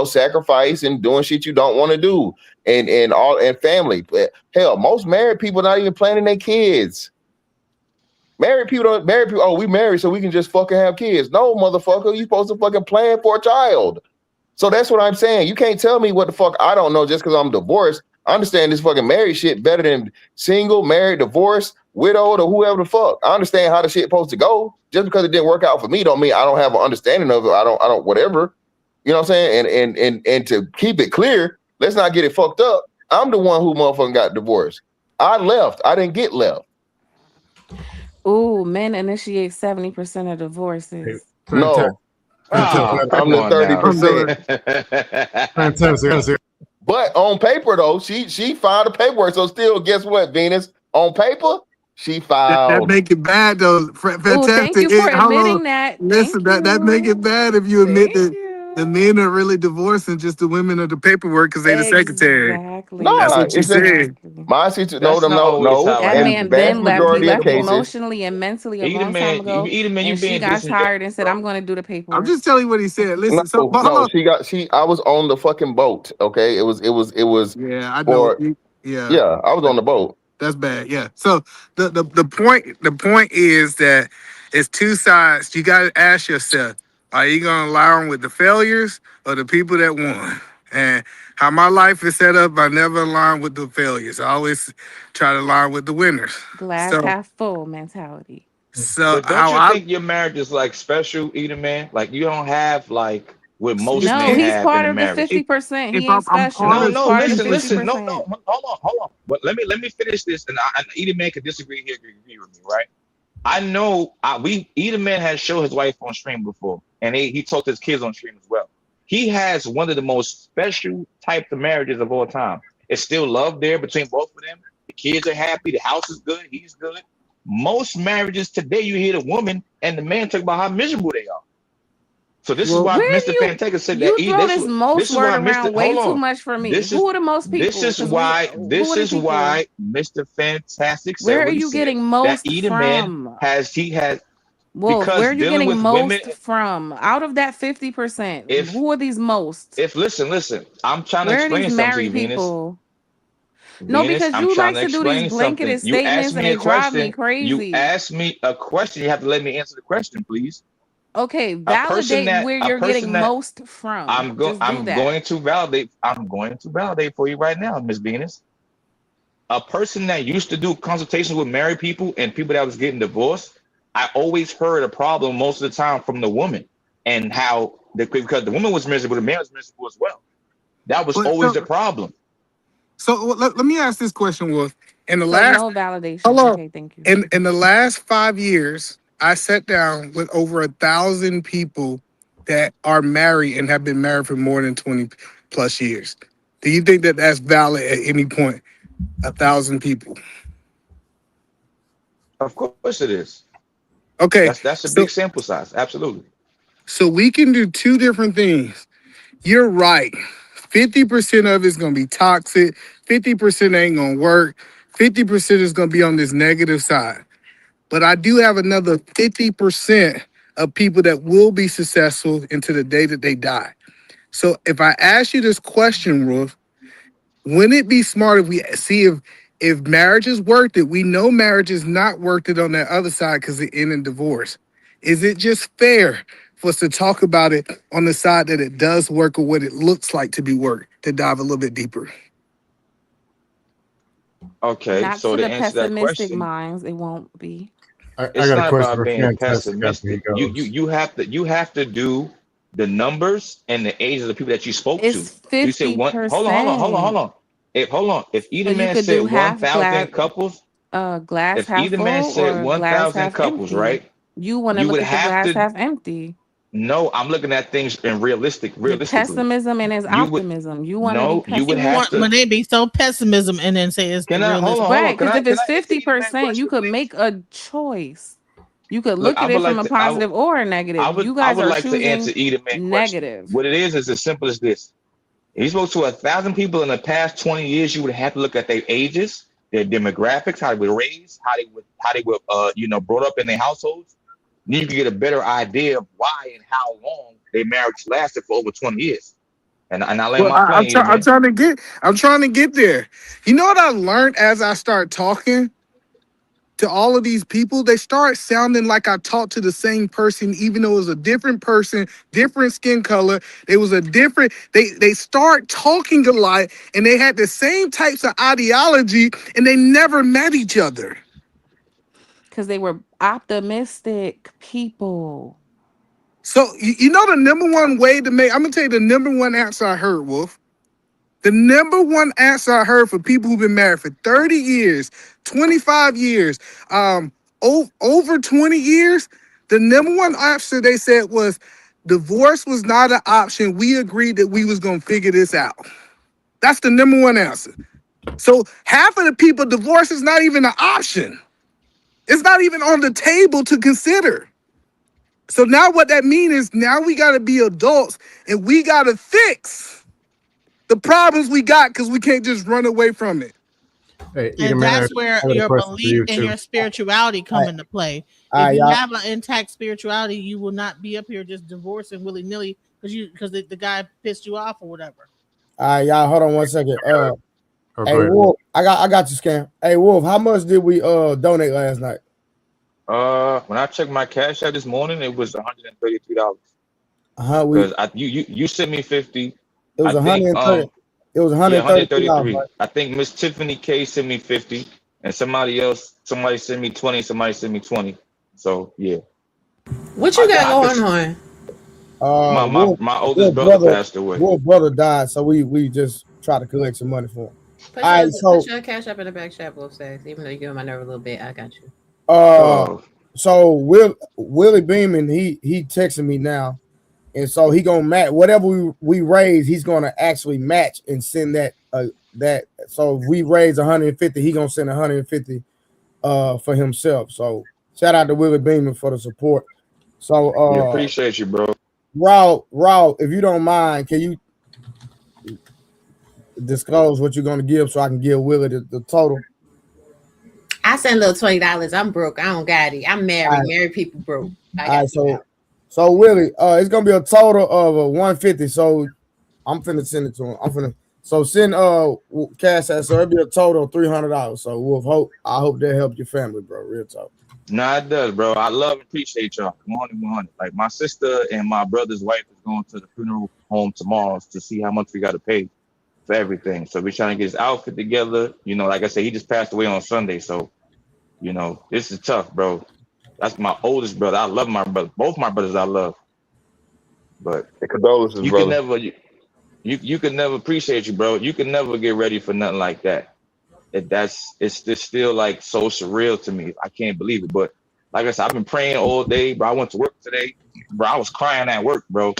sacrifice and doing shit you don't want to do, and family. But hell, most married people not even planning their kids. Married people, oh, we married so we can just fucking have kids. No, motherfucker, you supposed to fucking plan for a child. So that's what I'm saying. You can't tell me what the fuck I don't know just because I'm divorced. I understand this fucking married shit better than single, married, divorced, widowed, or whoever the fuck. I understand how the shit supposed to go. Just because it didn't work out for me don't mean I don't have an understanding of it. I don't whatever. You know what I'm saying? And to keep it clear, let's not get it fucked up. I'm the one who motherfucking got divorced. I left. I didn't get left. Ooh, men initiate 70% of divorces. No. Oh, I'm come the on 30%. Fantastic. But on paper, though, she filed the paperwork. So still, guess what, Venus? On paper, she That filed. make it bad though. Fantastic. Ooh, thank you for Hold on. admitting that. Listen, Thank that make you. it bad if you admit Thank that you. the men are really divorcing just the women of the paperwork because they the secretary. Exactly. No, That's what you it's just said. my situation. That's not always how it That And man vast then left. He majority of left cases, emotionally and mentally a Either long man, time ago. you And she being got disingenuous. tired and said, I'm going to do the I'm paperwork. just telling you what he said. Listen, so but hold on. I was on the fucking boat. Okay, it was. Yeah, I know. Yeah, I was on the boat. That's bad. Yeah. So the point is that it's two sides. You got to ask yourself: are you gonna align with the failures or the people that won? And how my life is set up, I never align with the failures. I always try to align with the winners. Glass half full mentality. So But don't you think your marriage is like special, Either Man? Like you don't have like what most No, men he's have part in a of the marriage. 50%. He if ain't I'm special. part He's of No, part of the listen. 50%. No, hold on. But let me finish this, and Either Man could disagree here, agree with me, right? I know Either Man has showed his wife on stream before, and he talked to his kids on stream as well. He has one of the most special types of marriages of all time. It's still love there between both of them. The kids are happy. The house is good. He's good. Most marriages today, you hear the woman and the man talk about how miserable they are. So this is why Mr. Fantaker said that you throw this most word around way too much for me. Who are the most people? This is why Mr. Fantastic said where are you getting most from? Well, where are you getting most from? Out of that 50%, who are these most? Listen, I'm trying to explain something to you, Venus. No, because you like to do these blanketed statements and they drive me crazy. You asked me a question. You have to let me answer the question, please. Okay, validate where you're getting most from. I'm going to validate for you right now, Miss Venus. A person that used to do consultations with married people and people that was getting divorced, I always heard a problem most of the time from the woman, and how because the woman was miserable, the man was miserable as well. That was always the problem. So let me ask this question, Wolf. In the last no validation. Okay, thank you. In the last 5 years, I sat down with over 1,000 people that are married and have been married for more than 20 plus years. Do you think that that's valid at any point? 1,000 people. Of course it is. Okay. That's a big sample size. Absolutely. So we can do two different things. You're right. 50% of it's going to be toxic. 50% ain't going to work. 50% is going to be on this negative side. But I do have another 50% of people that will be successful into the day that they die. So if I ask you this question, Ruth, wouldn't it be smart if we see if marriage is worth it? We know marriage is not worth it on that other side because it ended in divorce. Is it just fair for us to talk about it on the side that it does work or what it looks like to be worked, to dive a little bit deeper? Okay, not so to to the answer that pessimistic question, minds, it won't be. It's not about being pessimistic. You have to do the numbers and the ages of the people that you spoke it's to. 50%. You said one. Hold on. if either So you man could do said half 1,000 couples, glass if half either man full said or glass 1,000 half couples, empty. right? You want to You would look at the have glass to. half empty. No, I'm looking at things in Your realistically. pessimism and his You would optimism. You want to be no, you would You have want pessimistic. to. when they be so pessimism and then say it's the Can I hold on, realistic. hold on? Right, Can because I if can it's I answer either man 50%, you question, could please? make a choice. You could Look, look I at would it from like a to. positive or a negative. You I guys would are like to answer choosing either man question. negative. What it is as simple as this. If you spoke to 1,000 people in the past 20 years, you would have to look at their ages, their demographics, how they were raised, how they were brought up in their households. Then you can get a better idea of why and how long their marriage lasted for over 20 years. And I land Well, my plane, either I'm man. trying to get there. You know what I learned as I start talking to all of these people? They start sounding like I talked to the same person, even though it was a different person, different skin color. It was a different. They start talking alike, and they had the same types of ideology, and they never met each other. Because they were optimistic people. So you know the number one way to make. I'm gonna tell you the number one answer I heard, Wolf. The number one answer I heard for people who've been married for 30 years, 25 years, over 20 years, the number one answer they said was divorce was not an option. We agreed that we was gonna figure this out. That's the number one answer. So half of the people, divorce is not even an option. It's not even on the table to consider. So now what that means is now we gotta be adults and we gotta fix the problems we got because we can't just run away from it. Hey, And man, that's where I got a your question for belief you and too. your spirituality come into play. All right, If you y'all. have an intact spirituality, you will not be up here just divorcing willy nilly because the guy pissed you off or whatever. All right, y'all. Hold on one second. Oh, Hey go ahead. Wolf, I got you, Scam. Hey Wolf, how much did we donate last night? When I checked my cash out this morning, it was $133. We Because you sent me 50. it was I think 130. It was yeah, $133, 133. right? I think Miss Tiffany K sent me 50, and somebody sent me 20, somebody sent me 20. So yeah. What you I got could- going on? My oldest brother passed away. Wolf brother died, so we just try to collect some money for him. Put your cash up in the back chat, Wolf says. Even though you give him my nerve a little bit, I got you. So Willie Beeman, he texted me now, and so he gonna match whatever we raise. He's gonna actually match and send that. So if we raise 150, he gonna send 150 for himself. So shout out to Willie Beeman for the support. So yeah, appreciate you, bro. Raw, if you don't mind, can you disclose what you're gonna give so I can give Willie the total? I sent a little $20. I'm broke. I don't got it. I'm married. All right. Married people broke. All right, so Willie, it's gonna be a total of 150. So I'm finna send it to him. So send cash out. So it'll be a total of $300. So I hope that helped your family, bro. Real talk. Nah, it does, bro. I love and appreciate y'all. 100. Like my sister and my brother's wife is going to the funeral home tomorrow to see how much we got to pay for everything. So we're trying to get his outfit together. Like I said, he just passed away on Sunday. So, this is tough, bro. That's my oldest brother. I love my brother. Both my brothers I love. But condolences, you brother. can never you can never appreciate you, bro. You can never get ready for nothing like that. It's just still like so surreal to me. I can't believe it. But like I said, I've been praying all day, bro. I went to work today, bro. I was crying at work, bro.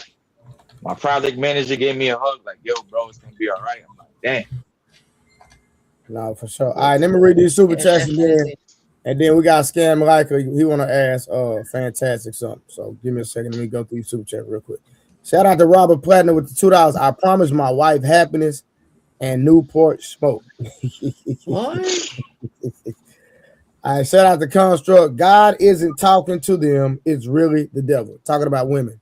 My project manager gave me a hug, like, yo, bro, it's gonna be all right. I'm like, damn. No, for sure. All right, let me read these super chats and then we got Scam Micah. He want to ask fantastic something. So give me a second. Let me go through your super chat real quick. Shout out to Robert Platinum with the $2. I promised my wife happiness and Newport smoke. What? All right, shout out to Construct. God isn't talking to them. It's really the devil. Talking about women.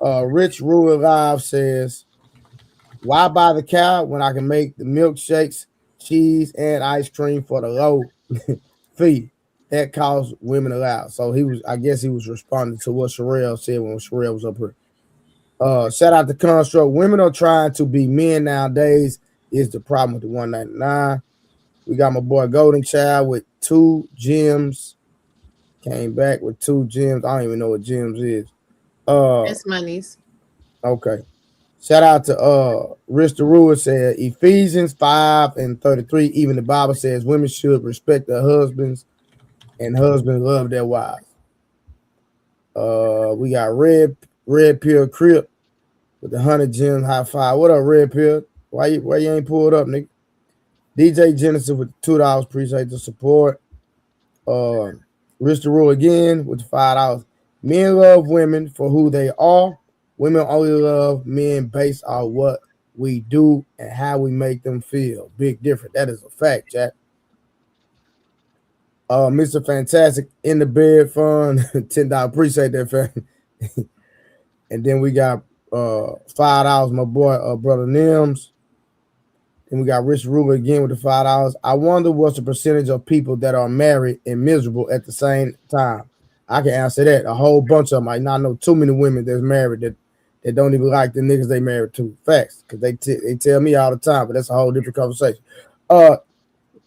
Rich Rule Live says, why buy the cow when I can make the milkshakes, cheese, and ice cream for the low fee that costs women a lot? So I guess he was responding to what Sherelle said when Sherelle was up here. Shout out to Construct. Women are trying to be men nowadays is the problem with the 199. We got my boy Golden Child with 2 gems. Came back with 2 gems. I don't even know what gems is. It's monies. Okay. Shout out to Rich Rua said Ephesians 5:33. Even the Bible says women should respect their husbands and husbands love their wives. We got Red Pill Crip with the 100 gems high five. What up, Red Pill? Why you ain't pulled up, nigga? DJ Genesis with $2. Appreciate the support. Rich Rule again with $5. Men love women for who they are. Women only love men based on what we do and how we make them feel. Big difference. That is a fact, Jack. Mr. Fantastic in the bed fund, $10. Appreciate that, fam. And then we got $5, my boy, brother Nims. And we got Rich Rule again with the $5. I wonder what's the percentage of people that are married and miserable at the same time. I can answer that. A whole bunch of them. I not know too many women that's married that don't even like the niggas they married to. Facts, because they tell me all the time, but that's a whole different conversation.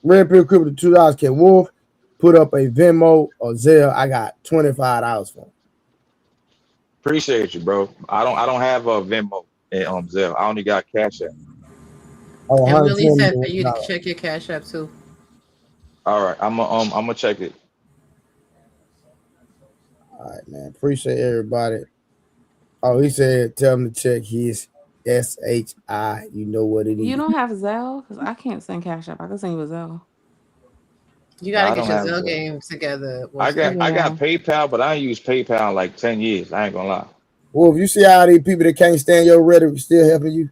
Red Pill Crip with the $2. Ken Wolf put up a Venmo or Zelle. I got $25 for him. Appreciate you, bro. I don't have a Venmo and Zelle. I only got Cash App. Oh, And Willie said for $120. you to check your Cash App too. All right, I'm gonna check it. All right, man. Appreciate everybody. Oh, he said tell him to check his SHI. You know what it is. You don't have Zelle? Because I can't send Cash App. I can send you a Zelle. You gotta I get don't your have Zelle Zelle. game together. I got Yeah. PayPal, but I ain't used PayPal in like 10 years. I ain't gonna lie. Well, if you see all these people that can't stand your rhetoric still helping you.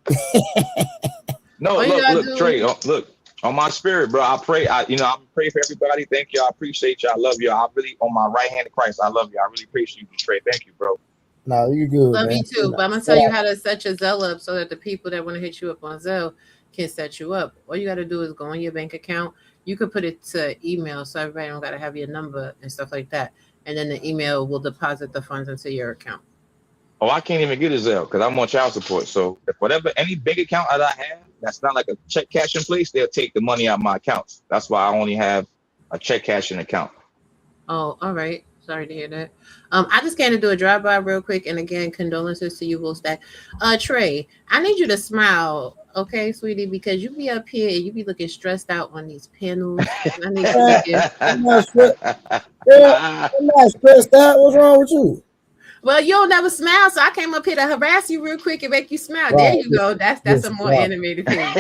No, All you gotta look, do- Trey. Look, on my spirit, bro. I pray. I pray for everybody. Thank you. I appreciate you. I love you. I really, on my right hand of Christ, I love you. I really appreciate you, Trey. Thank you, bro. No, you good, Love man. you too, but I'm gonna tell you how to set your Zelle up so that the people that want to hit you up on Zelle can set you up. All you got to do is go on your bank account. You could put it to email, so everybody don't got to have your number and stuff like that. And then the email will deposit the funds into your account. Oh, I can't even get a Zelle because I'm on child support. So if any bank account that I have that's not like a check cashing place, they'll take the money out of my accounts. That's why I only have a check cashing account. Oh, all right. Sorry to hear that. I just came to do a drive-by real quick, and again, condolences to you, Wolfstack. Trey, I need you to smile, okay, sweetie, because you be up here and you be looking stressed out on these panels. And I need you to get... I'm not stressed out. What's wrong with you? Well, you don't never smile, so I came up here to harass you real quick and make you smile. There you go. That's a more animated thing.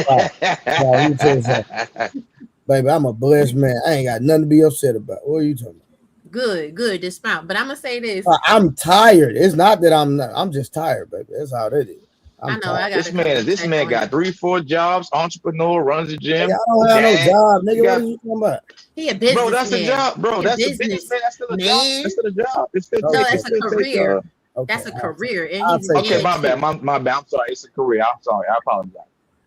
Baby, I'm a blessed man. I ain't got nothing to be upset about. What are you talking about? Good. Just smile. But I'm gonna say this. I'm tired. It's not that I'm not. I'm just tired, baby. That's how that is. I know. I got this man got 3-4 jobs. Entrepreneur, runs a gym. I don't have no job, nigga. What are you talking about? He a business. Bro, that's man. a job, bro. That's a business. That's still a job. That's still a job. That's a career. Okay, that's a career. And okay, my bad. My bad. I'm sorry. It's a career. I'm sorry. I apologize.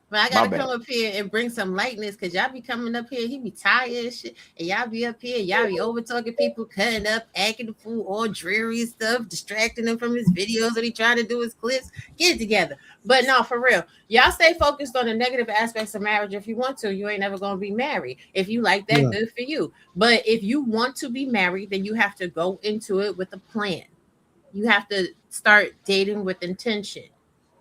But I gotta come up here and bring some lightness because y'all be coming up here. He be tired and shit. And y'all be up here. Y'all be over talking people, cutting up, acting the fool, all dreary stuff, distracting him from his videos that he trying to do his clips. Get it together. But no, for real. Y'all stay focused on the negative aspects of marriage if you want to. You ain't never gonna be married. If you like that, good for you. But if you want to be married, then you have to go into it with a plan. You have to start dating with intention.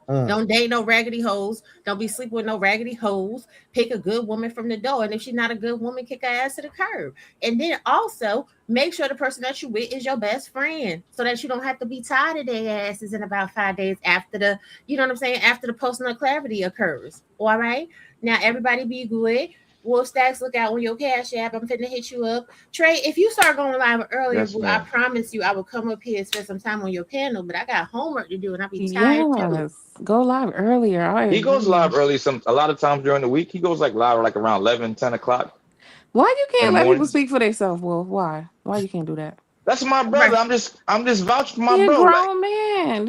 Don't date no raggedy hoes. Don't be sleeping with no raggedy hoes. Pick a good woman from the door. And if she's not a good woman, kick her ass to the curb. And then also make sure the person that you with is your best friend so that you don't have to be tired of their asses in about 5 days after the, you know what I'm saying, after the post-nut clarity occurs. All right. Now everybody be good. Wolfstacks, look out on your Cash App. I'm finna hit you up. Trey, if you start going live earlier, I promise you I will come up here and spend some time on your panel, but I got homework to do and I'll be tired too. Go live earlier. He goes live early a lot of times during the week. He goes like live like around 11, 10 o'clock. Why you can't let people speak for themselves, Wolf? Why you can't do that? That's my brother. Right. I'm just vouching for my he bro. A grown man.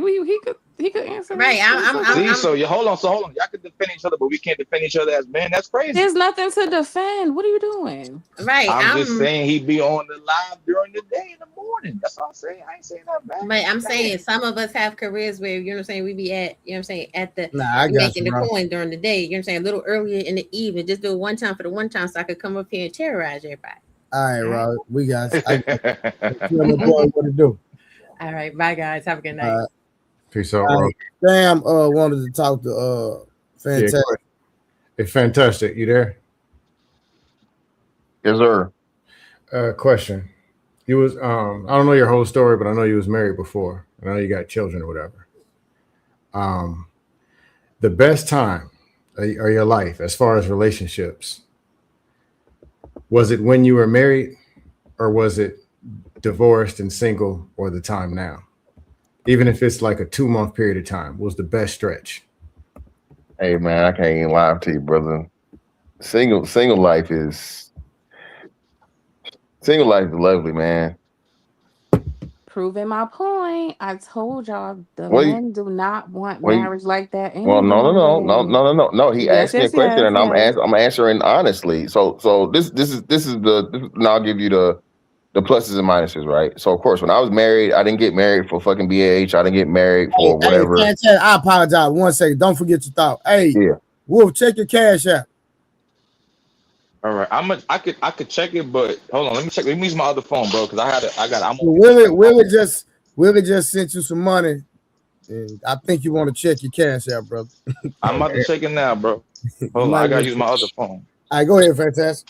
He could answer. Right. Hold on. Y'all can defend each other, but we can't defend each other as men. That's crazy. There's nothing to defend. What are you doing? Right. I'm just saying he be on the live during the day in the morning. That's all I'm saying. I ain't saying that bad. But I'm saying some of us have careers where, you know what I'm saying, we be at, you know what I'm saying, at the making the coin during the day. You know what I'm saying? A little earlier in the evening. Just do it one time for the one time so I could come up here and terrorize everybody. All right, Robert. We got what to do. All right. Bye, guys. Have a good night. Peace out, bro. Sam wanted to talk to Yeah, Fantastic. go ahead. Hey, Fantastic, you there? Yes, sir. Question. You was I don't know your whole story, but I know you was married before. I know you got children or whatever. The best time of your life as far as relationships, was it when you were married, or was it divorced and single, or the time now? Even if it's like a 2-month period of time, was the best stretch? Hey man, I can't even lie to you, brother. Single life is lovely, man. Proving my point. I told y'all the Well, men do not want well, marriage like that well, anymore. no. He Yes, asked me a yes, question, yes, and yes. I'm answering honestly. So this is and I'll give you the pluses and minuses, right? So of course, when I was married, I didn't get married for fucking BAH. I didn't get married for whatever. Hey, Fantastic, I apologize. 1 second. Don't forget your thought. Hey, Yeah. Wolf, check your cash app. All right, I could check it, but hold on, let me check. Let me use my other phone, bro, because I'm Willie just sent you some money, and I think you want to check your cash app, brother. I'm about to check it now, bro. Hold on, I gotta use my other phone. All right, go ahead, Fantastic.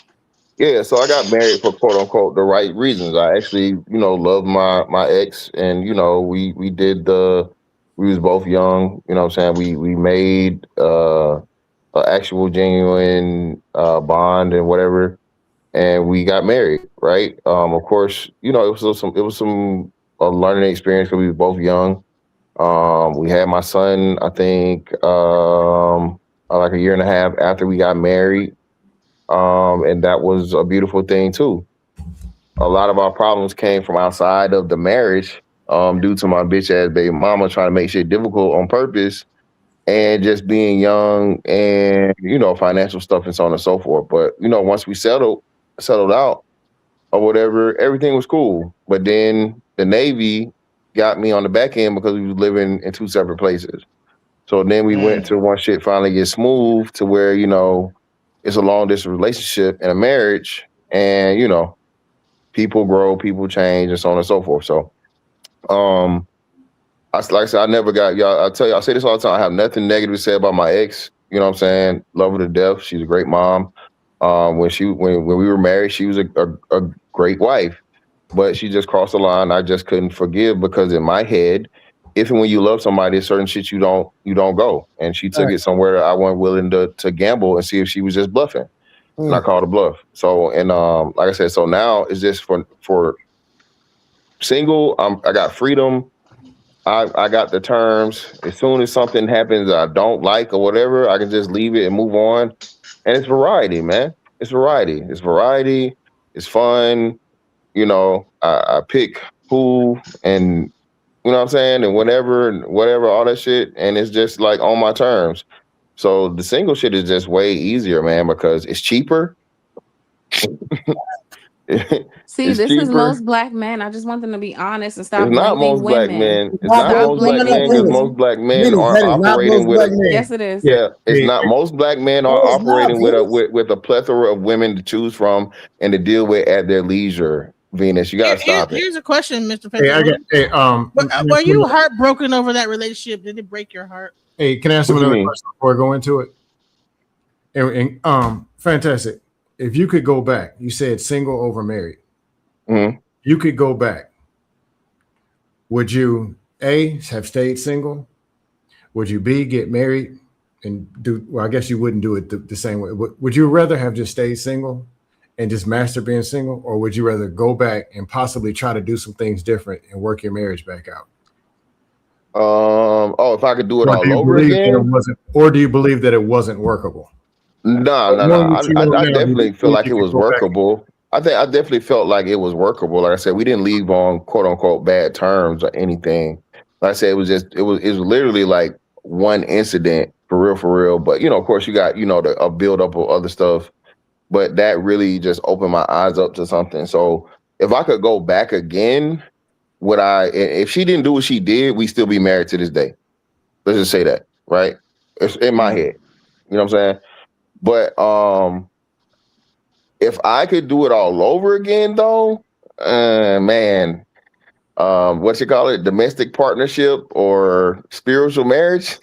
Yeah, so I got married for quote unquote the right reasons. I actually, love my ex, and we was both young, what I'm saying? We made an actual genuine bond and whatever, and we got married, right? Of course, it was some a learning experience because we were both young. We had my son, I think, like a year and a half after we got married. And that was a beautiful thing too. A lot of our problems came from outside of the marriage, due to my bitch ass baby mama trying to make shit difficult on purpose, and just being young, and financial stuff and so on and so forth. But once we settled out or whatever, everything was cool. But then the Navy got me on the back end because we was living in 2 separate places. So then we went to one shit finally get smooth to where it's a long distance relationship and a marriage, and people grow, people change, and so on and so forth. So, like I said, I never got y'all. I say this all the time. I have nothing negative to say about my ex. You know what I'm saying? Love her to death. She's a great mom. When we were married, she was a great wife, but she just crossed the line. I just couldn't forgive because in my head, if and when you love somebody, there's certain shit you don't go. And she took it somewhere that I wasn't willing to gamble and see if she was just bluffing. And I called a bluff. So, and like I said, so now it's just for single. I got freedom. I got the terms. As soon as something happens that I don't like or whatever, I can just leave it and move on. And it's variety, man. It's variety. It's fun. I pick who and you know what I'm saying, and whatever, all that shit, and it's just like on my terms. So the single shit is just way easier, man, because it's cheaper. See, It's this is cheaper. most black men. I just want them to be honest and stop It's not blaming most black women. men. It's Stop not most black blaming men because women. most black men Minnie, aren't that is not operating most with black a men. Yes, it is. yeah. It's not most black men are No, it's not, operating Venus. with a plethora of women to choose from and to deal with at their leisure. Venus, you gotta stop it. Here's a question, Mr. Hey, I Fantastic. got. Were you heartbroken over that relationship? Did it break your heart? Hey, can I ask him What you another mean? question before I go into it? And Fantastic. If you could go back, you said single over married. Mhm. You could go back. Would you A, have stayed single? Would you B, get married and do? Well, I guess you wouldn't do it the same way. Would you rather have just stayed single and just master being single, or would you rather go back and possibly try to do some things different and work your marriage back out? If I could do it Or all do you over believe that it again? wasn't? Or do you believe that it wasn't workable? No. I definitely feel like it was workable. I definitely felt like it was workable. Like I said, we didn't leave on quote unquote bad terms or anything. Like I said, it was literally like one incident for real. But of course, you got a build up of other stuff. But that really just opened my eyes up to something. So if I could go back again, would I? If she didn't do what she did, we still be married to this day. Let's just say that, right? It's in my head. You know what I'm saying? But if I could do it all over again, though, man, what you call it, domestic partnership or spiritual marriage.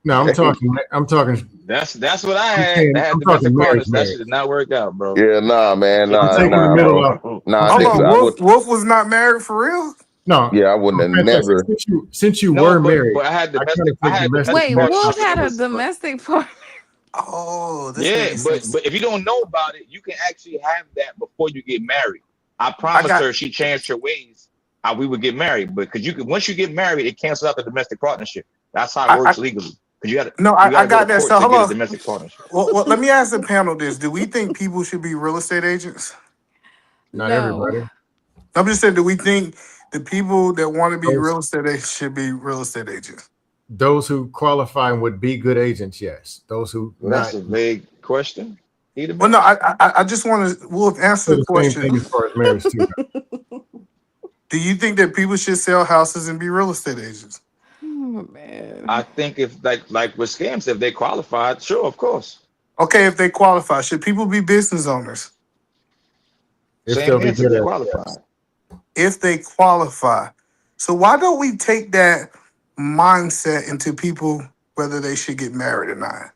No, I'm talking. That's what I I'm had. saying, I had I'm talking domestic marriage, partners. That shit did not work out, bro. Yeah, nah, man, I'm taking the nah, middle bro. out. Nah, I'm Hold taking, on, I would. Wolf was not married for real? no, Yeah, I wouldn't have Fantastic. never. Since you No, were married, but I had I kind domestic. of I think had domestic domestic Wait, marriage. Wolf partnership. had a But domestic partner. Oh, this yeah, makes but sense. but if you don't know about it, you can actually have that before you get married. I I promised got her she changed her ways. We would get married, but because you can once you get married, it cancels out the domestic partnership. That's how it I works legally. Because no, you got I to go to got that. court So to hold get a on. domestic partnership. Well, let me ask the panel this: do we think people should be real estate agents? Not No. everybody. I'm just saying, do we think the people that want to be Those, real estate agents should be real estate agents? those who qualify and would be good agents, yes. Those who Well, that's not a vague question. Either Well, man. no, I just want to Wolf answer say the the same question. thing as far as marriage too. Do you think that people should sell houses and be real estate agents? Oh man. I think if like with scams, if they qualified, sure, of course. Okay, if they qualify, should people be business owners If Same they'll be answer if good they at it, qualified. yes. if they qualify? So why don't we take that mindset into people whether they should get married or not?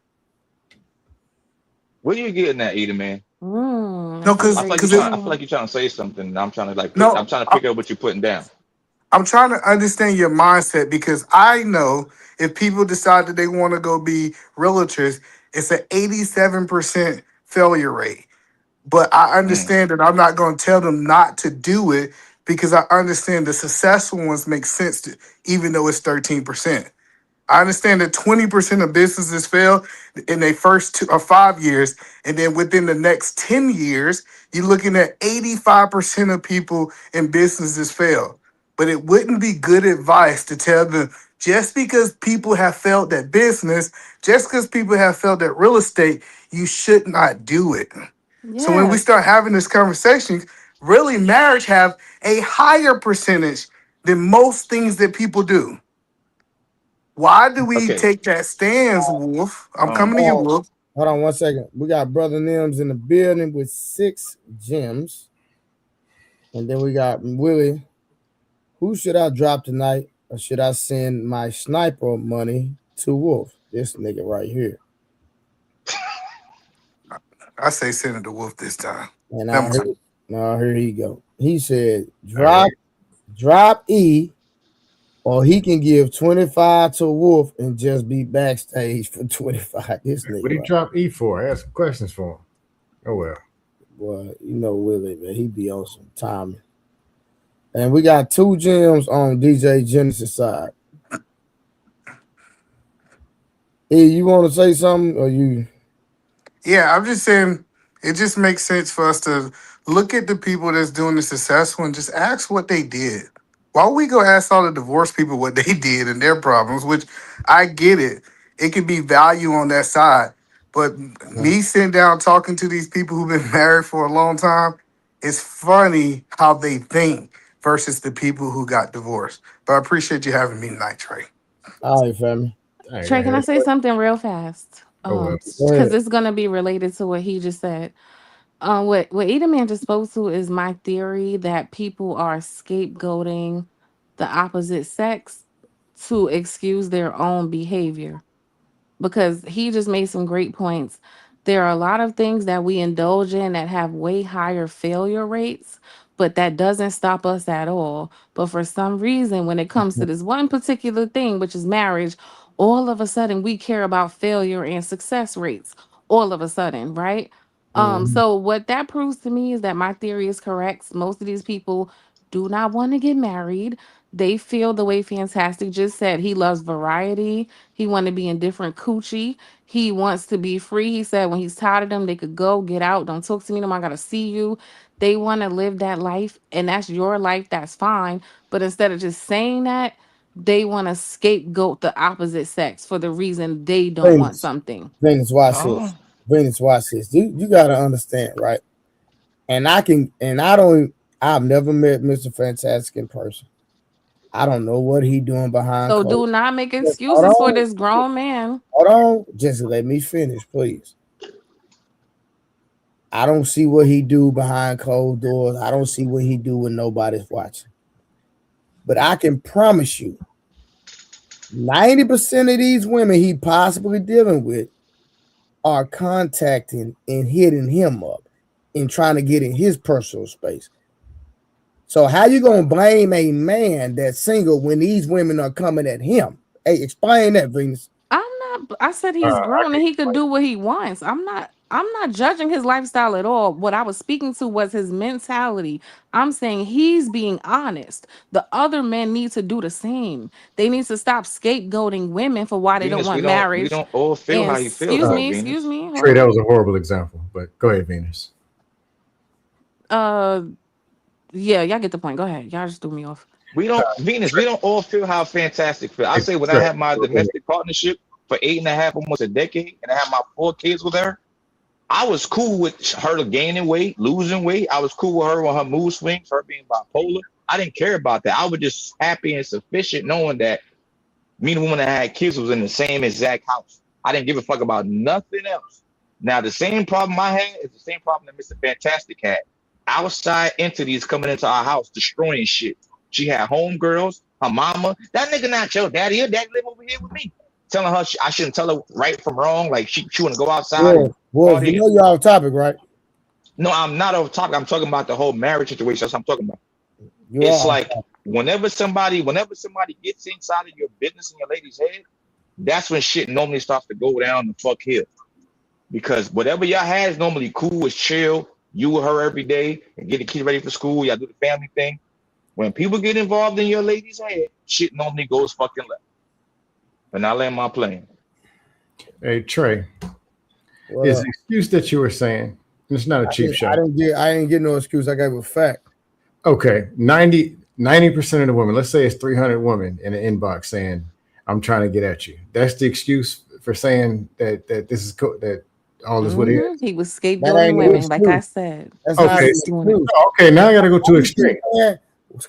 Where you getting at, Either man? No, That's a because I feel like great you're because trying. I feel point. like you're trying to say something. And I'm trying to I'm no, trying to pick up what you're putting down. I'm trying to understand your mindset because I know if people decide that they want to go be realtors, it's an 87% failure rate. But I Mm. understand that I'm not going to tell them not to do it because I understand the successful ones make sense to, even though it's 13%. I understand that 20% of businesses fail in their first 2 or 5 years, and then within the next 10 years, you're looking at 85% of people in businesses fail. But it wouldn't be good advice to tell them just because people have failed at business, just because people have failed at real estate, you should not do it. So when we start Yes. having this conversation, really marriage have a higher percentage than most things that people do. Why do we Okay. take that stance, Wolf? I'm coming to you, Um. Wolf. Hold on 1 second. We got Brother Nims in the building with 6 gems. And then we got Willie. Who should I drop tonight? Or should I send my sniper money to Wolf? This nigga right here. I say Senator Wolf this time. And Never mind. now here he go. He said, drop E, or he can give 25 to Wolf and just be backstage for 25. This nigga. What do you right. drop E for? I ask some questions for him. Oh well. Well, you know Willie, man, he be on some timing. And we got 2 gems on DJ Genesis side. E, you want to say something, or you? Yeah, I'm just saying it just makes sense for us to look at the people that's doing the successful and just ask what they did. Why would we go ask all the divorced people what they did and their problems, which I get it. It could be value on that side. But me sitting down talking to these people who've been married for a long time, it's funny how they think versus the people who got divorced. But I appreciate you having me tonight, Trey. All right, family. I ain't Trey, can I had say it. something real fast? Oh well. Go Because ahead. it's gonna be related to what he just said. What Edelman just spoke to is my theory that people are scapegoating the opposite sex to excuse their own behavior. Because he just made some great points. There are a lot of things that we indulge in that have way higher failure rates, but that doesn't stop us at all. But for some reason, when it comes to this one particular thing, which is marriage, all of a sudden we care about failure and success rates. All of a sudden, right? Mhm. So what that proves to me is that my theory is correct. Most of these people do not want to get married. They feel the way Fantastic just said. He loves variety. He want to be in different coochie. He wants to be free. He said when he's tired of them, they could go, get out. Don't talk to me no more. I gotta see you. They want to live that life, and that's your life. That's fine. But instead of just saying that, they want to scapegoat the opposite sex for the reason they don't want Venus, something. Venus, watch Oh. this. Venus, watch this. You gotta understand, right? And I've never met Mr. Fantastic in person. I don't know what he doing behind So closed. do not make Just hold excuses for on. this grown man. Hold on. Just let me finish, please. I don't see what he do behind closed doors. I don't see what he do when nobody's watching. But I can promise you, 90% of these women he possibly dealing with are contacting and hitting him up and trying to get in his personal space. So how you gonna blame a man that's single when these women are coming at him? Hey, explain that, Venus. I said he's grown and he could do what he wants. I'm not judging his lifestyle at all. What I was speaking to was his mentality. I'm saying he's being honest. The other men need to do the same. They need to stop scapegoating women for why they don't Venus, want we marriage. don't all feel And how you feel. Though, Venus. excuse me. hold Trey, that on. was a horrible example, but go ahead, Venus. Yeah, y'all get the point. Go ahead. Y'all just threw me off. Venus, we don't all feel how fantastic feel. I say when I had my domestic partnership for 8.5, almost a decade, and I had my 4 kids with her, I was cool with her gaining weight, losing weight. I was cool with her on her mood swings, her being bipolar. I didn't care about that. I was just happy and sufficient knowing that me and the woman that had kids was in the same exact house. I didn't give a fuck about nothing else. Now, the same problem I had is the same problem that Mr. Fantastic had. Outside entities coming into our house, destroying shit. She had homegirls, her mama. That nigga not your daddy. Your daddy live over here with me. Telling her I shouldn't tell her right from wrong. Like she want to go outside. Well, you know you're off topic, right? No, I'm not off topic. I'm talking about the whole marriage situation. That's what I'm talking about. It's like whenever somebody gets inside of your business in your lady's head, that's when shit normally starts to go down the fuck hill. Because whatever y'all had is normally cool, is chill. You with her every day and get the kids ready for school. Y'all do the family thing. When people get involved in your lady's head, shit normally goes fucking left. And I land my plane. Hey, Trey, is the excuse that you were saying, it's not a cheap shot. I didn't get no excuse. I gave a fact. Okay, 90% of the women, let's say it's 300 women in the inbox saying, I'm trying to get at you. That's the excuse for saying that this is that all is what it is. He was scapegoating women, like I said. That's okay. Okay, now I gotta go to extreme. Now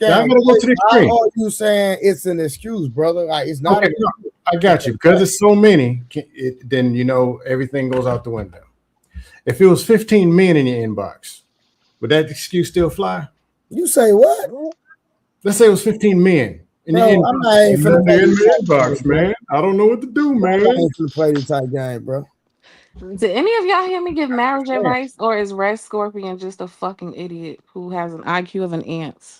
I gotta go to the extreme. How are you saying it's an excuse, brother? Like it's not. Okay, no, I got you because there's so many. Then you know everything goes out the window. If it was 15 men in your inbox, would that excuse still fly? You say what? Let's say it was 15 men in your inbox. I'm not even finna play the inbox, man. I don't know what to do, man. I ain't finna play this type game, bro. Did any of y'all hear me give marriage advice, or is Red Scorpion just a fucking idiot who has an IQ of an ant?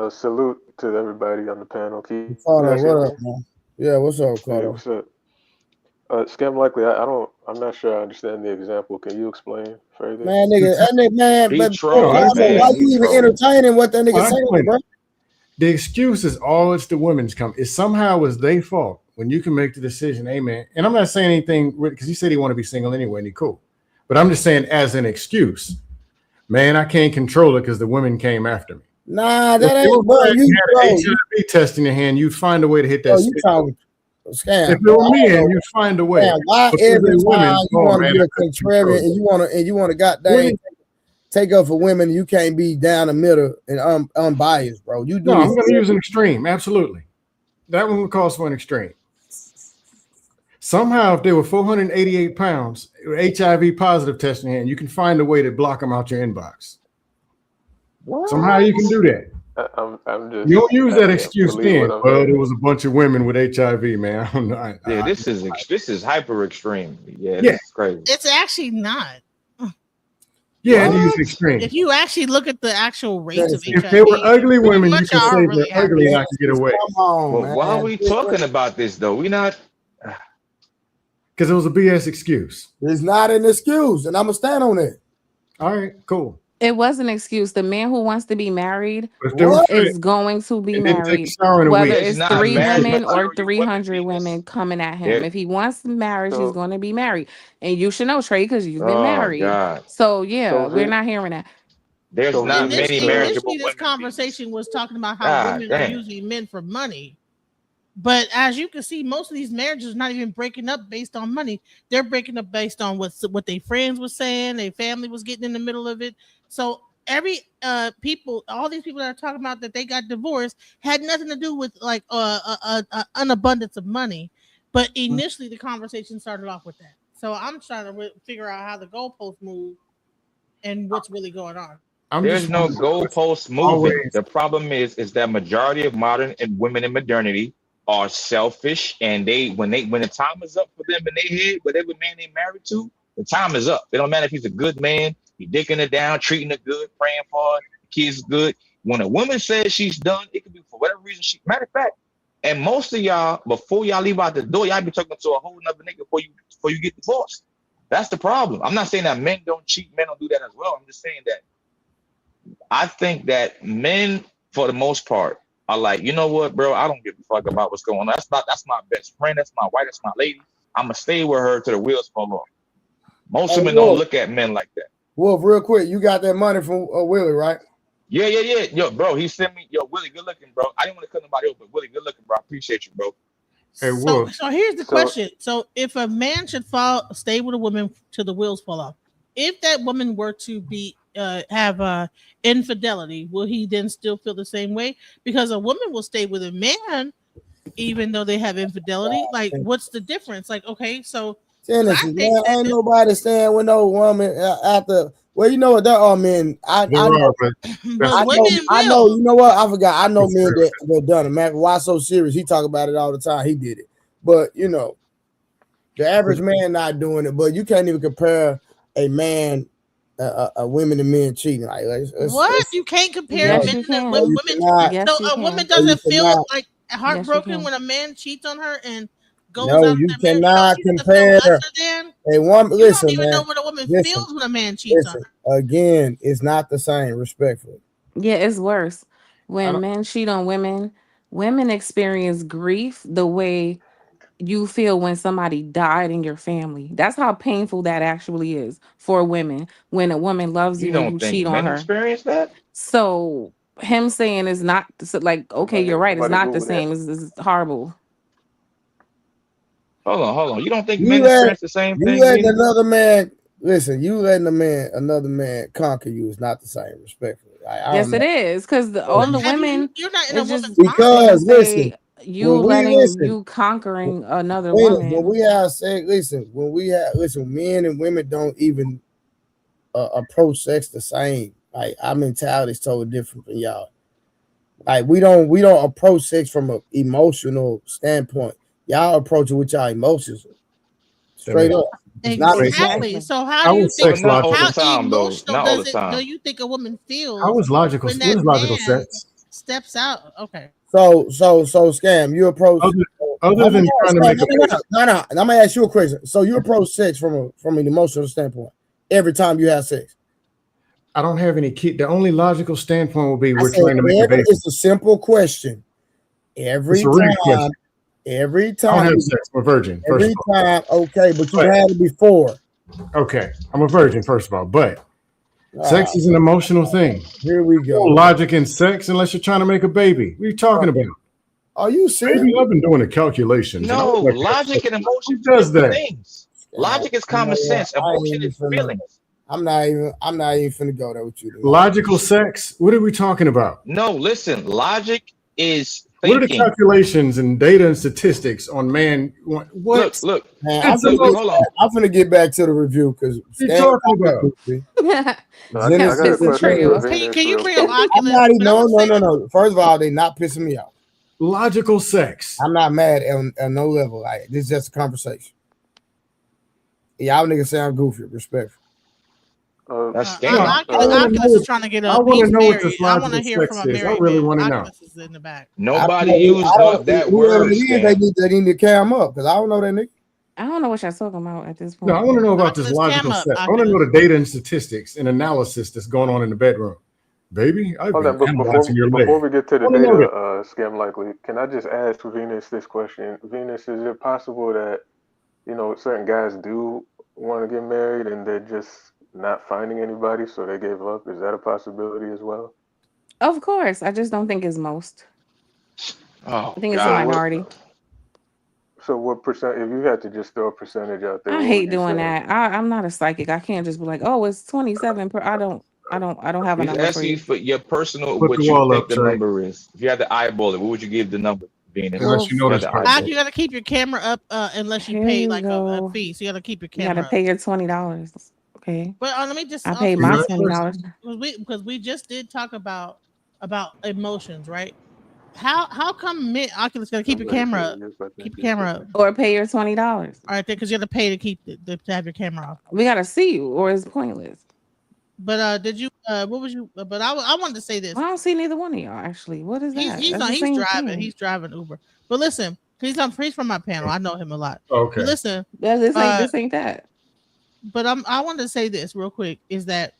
Salute to everybody on the panel. What up, man? Yeah, what's up, Carter? What's up? Scam likely. I'm not sure I understand the example. Can you explain further? Man, man. Why you even entertaining what that nigga saying, bro? The excuse is all it's the women's come. It's somehow it's their fault when you can make the decision, hey man. And I'm not saying anything because he said he want to be single anyway, and he cool. But I'm just saying as an excuse, man, I can't control it because the women came after me. Nah, that ain't, bro. You had an HIV test in your hand, you'd find a way to hit that. You talking scam? If it were men, you'd find a way. Man, why every time you want to be a contrarian and you want to goddamn take up for women, you can't be down the middle and unbiased, bro. You do. No, I'm going to use an extreme. Absolutely, that one would cause for an extreme. Somehow, if they were 488 pounds, HIV positive test in your hand, you can find a way to block them out your inbox. What? Somehow you can do that. I'm just. You don't use that excuse then. Well, there was a bunch of women with HIV, man. I don't know. This is hyper extreme. Yeah, this is crazy. It's actually not. Yeah, it is extreme. If you actually look at the actual rates of HIV, if they were ugly women, you can say they're ugly and I can get away. Come on, well, why are we talking about this though? We not. Because it was a BS excuse. It's not an excuse, and I'm gonna stand on it. All right, cool. It was an excuse. The man who wants to be married is going to be married, whether it's 3 women or 300 women coming at him. If he wants marriage, he's going to be married. And you should know, Trey, because you've been married. God. So, we're not hearing that. There's not many marriageable women. This conversation was talking about how women are using men for money. But as you can see, most of these marriages are not even breaking up based on money. They're breaking up based on what their friends were saying, their family was getting in the middle of it. So all these people that are talking about that they got divorced had nothing to do with like an abundance of money. But initially the conversation started off with that. So I'm trying to figure out how the goalposts move and what's really going on. There's just no wondering, goalpost moving. always The problem is that majority of modern and women in modernity are selfish, and when the time is up for them in their head, whatever man they married to, the time is up. It don't matter if he's a good man, he dicking her down, treating her good, praying for her, the kids good. When a woman says she's done, it could be for whatever reason. Matter of fact, and most of y'all, before y'all leave out the door, y'all be talking to a whole nother nigga before you get divorced. That's the problem. I'm not saying that men don't cheat, men don't do that as well. I'm just saying that I think that men, for the most part, are like, you know what, bro? I don't give a fuck about what's going on. That's my best friend. That's my wife. That's my lady. I'm gonna stay with her till the wheels fall off. Most Hey, women don't Wolf. look at men like that. Wolf, real quick, you got that money from Willie, right? Yeah. Yo, bro, he sent me, Willie, good looking, bro. I didn't want to cut nobody over, but Willie, good looking, bro. I appreciate you, bro. Hey, So, Wolf. so here's the question. So if a man should stay with a woman till the wheels fall off, if that woman were to be have infidelity, will he then still feel the same way? Because a woman will stay with a man even though they have infidelity. Like, what's the difference? Like, okay, so Tennessee, man, ain't nobody staying with no woman after. Well, you know what? There are men. I know. I know. You know what? I forgot. I know men that done it. Man, why so serious? He talk about it all the time. He did it, but you know, the average man not doing it. But you can't even compare a man, a women and men cheating. Like, you can't compare Yes, men you can. and women. Yes, So you a can. woman doesn't feel like Yes, heartbroken you when a man cheats on her and goes no, out you there. cannot compare a woman. You Listen, don't even man. know what a woman feels when a man cheats on her. Again, it's not the same. Respectfully. Yeah, it's worse. When men cheat on women, women experience grief the way you feel when somebody died in your family. That's how painful that actually is for women when a woman loves you You and don't you think cheat on men her. experience that? So him saying is not like, okay, you're right, it's not the same. It's horrible. Hold on. You don't think You men experience the same thing? letting another man listen. You letting another man conquer you is not the same. Respectfully, I Yes, don't it know. is because on the women, You're not in a it's just woman's because say listen, you you conquering another woman. when we have sex, men and women don't even approach sex the same. Like our mentality is totally different from y'all. Like we don't approach sex from an emotional standpoint. Y'all approach it with y'all emotions. Straight up. It's not the same. Exactly. So how do you think? Not all the How time, though. emotional Not all the time. do you think a woman feels? How is logical? when What is that logical man sex? steps out? Okay. So scam. You approach Other than trying to make a no. I'm gonna ask you a question. So you approach sex from an emotional standpoint every time you have sex. I don't have any kid. The only logical standpoint will be we're said trying to make a baby. It's a simple question. Every It's a rude time. question. Every I don't time. have sex. I'm a virgin. First Every of all. time. Okay, but you had it before. Okay, I'm a virgin. First of all, but sex is an emotional thing. Here we go. No logic in sex unless you're trying to make a baby. What are you talking about? Are you serious? Maybe I've been doing the calculations. No, logic and emotion. Who does that? Things. Logic is common sense. Emotion is feelings. I'm not even finna go there with you. Logical sex? What are we talking about? No, listen. Logic is thinking. What are the calculations and data and statistics on man? What? Look. Man, I'm finna get back to the review because what are you talking about? I got a question for Venus. Can you bring up Oculus? I'm not even, no. First of all, they not pissing me off. Logical sex. I'm not mad at no level. Like this is just a conversation. Y'all niggas sound goofy, respectful. That's Oculus is trying to get up. I want to He's know what married. this I want to logical hear sex from a is. I married really man. want to know. Oculus is in the back. Nobody used that Whoever word. it is, they need to cam up because I don't know that nigga. I don't know what y'all talking about at this point. No, I want to know about this Oculus logical cam up, sex. I want to know the data and statistics and analysis that's going on in the bedroom. Baby, I've Hold been on, analyzing your leg. before we get to the I wanna know data, Scam Likely, can I just ask Venus this question? Venus, is it possible that, certain guys do want to get married and they're just not finding anybody, so they gave up? Is that a possibility as well? Of course, I just don't think it's most. Oh, I think it's a minority. So what percent, if you had to just throw a percentage out there? I what hate would you doing say? that. I'm not a psychic. I can't just be like, oh, it's 27 per. I don't have a He's number for asking you. you for your personal, Put what the you wall think up, the Trey. number is. If you had to eyeball it, what would you give the number, Venus? Unless you know this part. You got to keep your camera up unless you Here pay you like a go. fee. So you got to keep your You camera gotta pay your $20. Okay. But let me just I paid You're my not $20. because we just did talk about emotions, right? How come men? Oculus gotta keep your camera up. Keep your camera up. Or pay your $20. All right, because you have to pay to keep to have your camera off. We gotta see you, or it's pointless. But did you? What was you? But I wanted to say this. I don't see neither one of y'all actually. What is that? He's That's the he's same driving. thing. He's driving Uber. But listen, he's from my panel. I know him a lot. Okay. But listen, This ain't that. but I wanted to say this real quick is that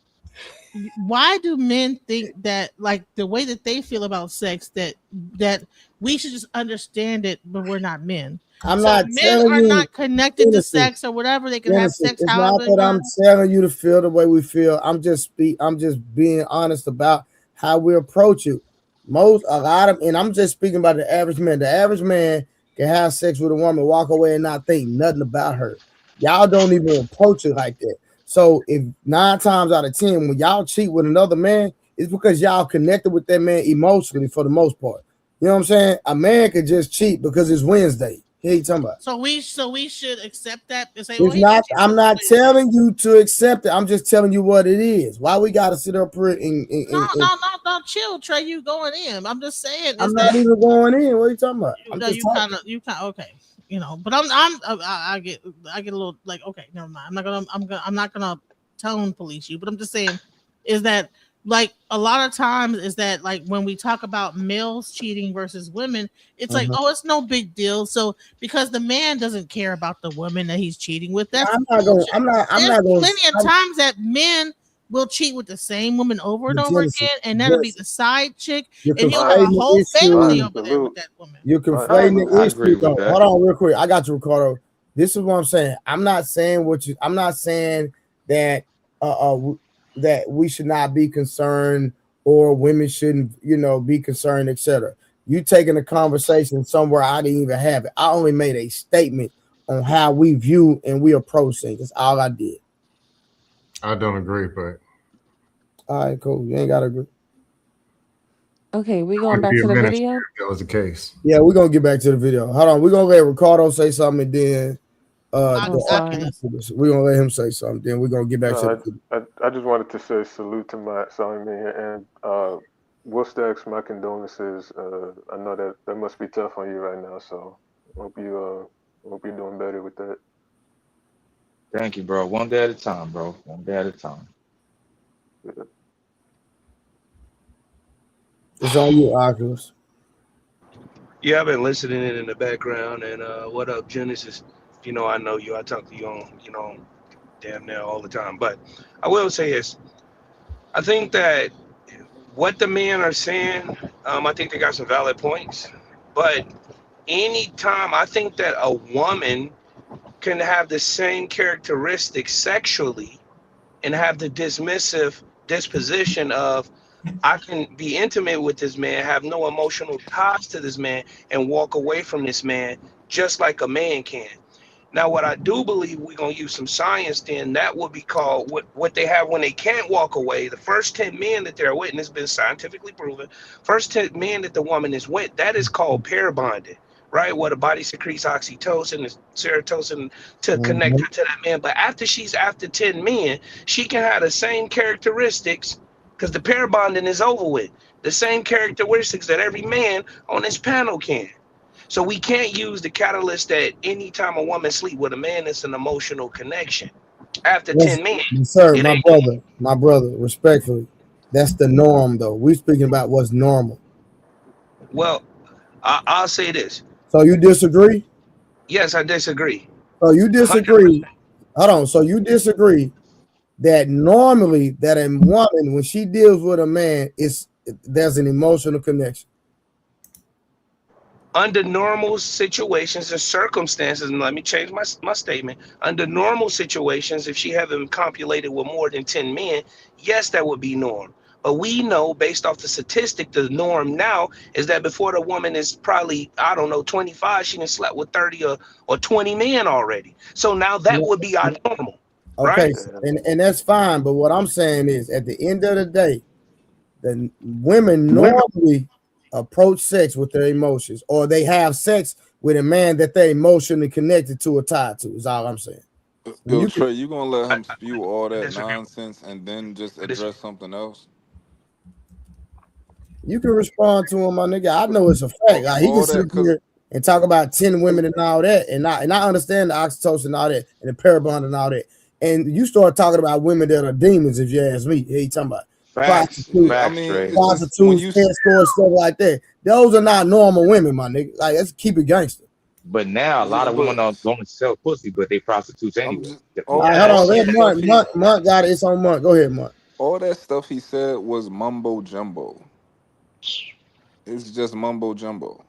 why do men think that like the way that they feel about sex that we should just understand it, but we're not men. I'm So not men telling are you, not connected to Genesis, sex or whatever. They can have Genesis, sex it's however not they that I'm want. telling you to feel the way we feel. I'm just being honest about how we approach it. And I'm just speaking about the average man. The average man can have sex with a woman, walk away, and not think nothing about her. Y'all don't even approach it like that. So if 9 times out of 10, when y'all cheat with another man, it's because y'all connected with that man emotionally for the most part. You know what I'm saying? A man could just cheat because it's Wednesday. Here you talking about. So we should accept that and say, It's not. I'm not telling you to accept it. I'm just telling you what it is. Why we gotta sit up here and no, chill, Trey. You going in? I'm just saying. I'm not even going in. What are you talking about? You kind of okay. You know, but I get a little like okay, never mind. I'm not gonna tone police you, but I'm just saying is that like a lot of times is that like when we talk about males cheating versus women, it's like oh, it's no big deal. So because the man doesn't care about the woman that he's cheating with, that's I'm not going. Plenty of times that men will cheat with the same woman over and over again, and that'll be the side chick, and he'll have a whole family over there with that woman. You're conflating the issue. with that. Hold on, real quick. I got you, Ricardo. This is what I'm saying. I'm not saying that that we should not be concerned or women shouldn't, be concerned, etc. You taking a conversation somewhere I didn't even have it. I only made a statement on how we view and we approach things. That's all I did. I don't agree, but all right, cool. You ain't gotta agree. Okay, we going back to the video. That was the case. Yeah, we're gonna get back to the video. Hold on, we're gonna let Ricardo say something, and then we're gonna let him say something. Then we're gonna get back to the video. I just wanted to say salute to my Simon and Will Stacks, my condolences. I know that must be tough on you right now, so hope you're doing better with that. Thank you, bro. One day at a time, bro. One day at a time. Yeah. It's on you, Oculus. Yeah, I've been listening in the background. And what up, Genesis? I know you. I talk to you on, damn near all the time. But I will say this. I think that what the men are saying, I think they got some valid points. But anytime, I think that a woman can have the same characteristics sexually and have the dismissive disposition of I can be intimate with this man, have no emotional ties to this man, and walk away from this man just like a man can. Now, what I do believe we're going to use some science, then that would be called what they have when they can't walk away. The first 10 men that they're with, and it's been scientifically proven, first 10 men that the woman is with, that is called pair bonding, right? Where the body secretes oxytocin and serotonin to connect her to that man. But after 10 men, she can have the same characteristics because the pair bonding is over with. The same characteristics that every man on this panel can. So we can't use the catalyst that anytime a woman sleep with a man, it's an emotional connection. After 10 men. Sir, my brother, respectfully, that's the norm though. We're speaking about what's normal. Well, I'll say this. So you disagree? Yes, I disagree. So you disagree. 100%. Hold on. So you disagree that normally that a woman, when she deals with a man, there's an emotional connection. Under normal situations and circumstances, and let me change my statement. Under normal situations, if she haven't copulated with more than 10 men, yes, that would be norm. But we know, based off the statistic, the norm now is that before the woman is probably, 25, she done slept with 30 or 20 men already. So now that would be our normal. Okay, right? and that's fine. But what I'm saying is, at the end of the day, the women normally approach sex with their emotions, or they have sex with a man that they're emotionally connected to or tied to, is all I'm saying. When Yo, you can, Trey, you gonna let him spew all I that disagree. nonsense and then just I disagree. address something else? you can respond to him, my nigga. I know it's a fact. Like he can All sit that, up cause here and talk about 10 women and all that, and I understand the oxytocin and all that, and the parabon and all that. And you start talking about women that are demons, if you ask me. Hey, you talking about Facts, prostitutes, I facts, mean, Trey. it's when you escorts, stuff like that. Those are not normal women, my nigga. Like, let's keep it gangster. But now a lot yeah, of women but are going to sell pussy, but they prostitutes I'm anyway. just If you All right, all hold on. ask that Let them. stuff Monk got it. It's on Monk. Go ahead, Monk. all that stuff he said was mumbo jumbo. It's just mumbo jumbo.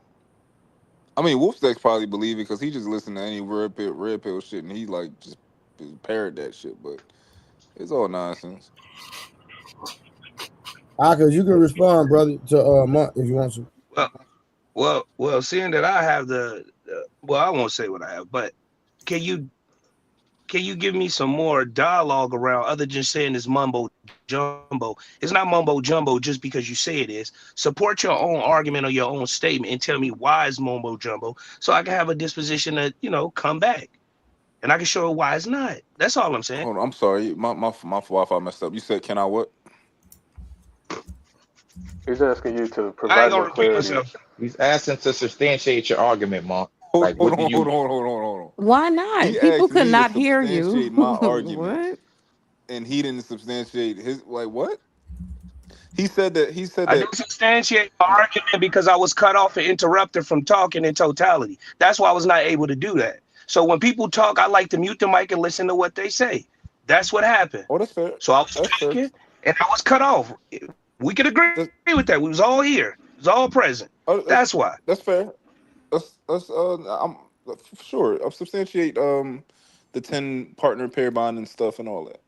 I mean, Wolfstex probably believe it because he just listened to any red pill shit, and he like just parrot that shit. But it's all nonsense. Cause you can respond, brother, to Monk if you want to. Well. Seeing that I have well, I won't say what I have, but can you give me some more dialogue around other than just saying it's mumbo jumbo? It's not mumbo jumbo just because you say it is. Support your own argument or your own statement and tell me why it's mumbo jumbo, so I can have a disposition to come back and I can show why it's not. That's all I'm saying. Hold on, I'm sorry, my Wi-Fi messed up. You said, "Can I what?" He's asking you to I ain't provide gonna more repeat clarity. myself. He's asking to substantiate your argument, Mark. Hold, Like, hold what do on, you? hold on, hold on, hold on. Why not? He People asked could me to not hear you. substantiate my argument, What? and he didn't substantiate his. Like what? He said that. He said I that. didn't substantiate my argument because I was cut off and interrupted from talking in totality. That's why I was not able to do that. So when people talk, I like to mute the mic and listen to what they say. That's what happened. Oh, that's fair. So I was That's fair. speaking and I was cut off. We could agree That's, with that. We was all here. We was all present. that's That's why. that's fair. That's I'm sure. I'll substantiate the 10 partner pair bond and stuff and all that.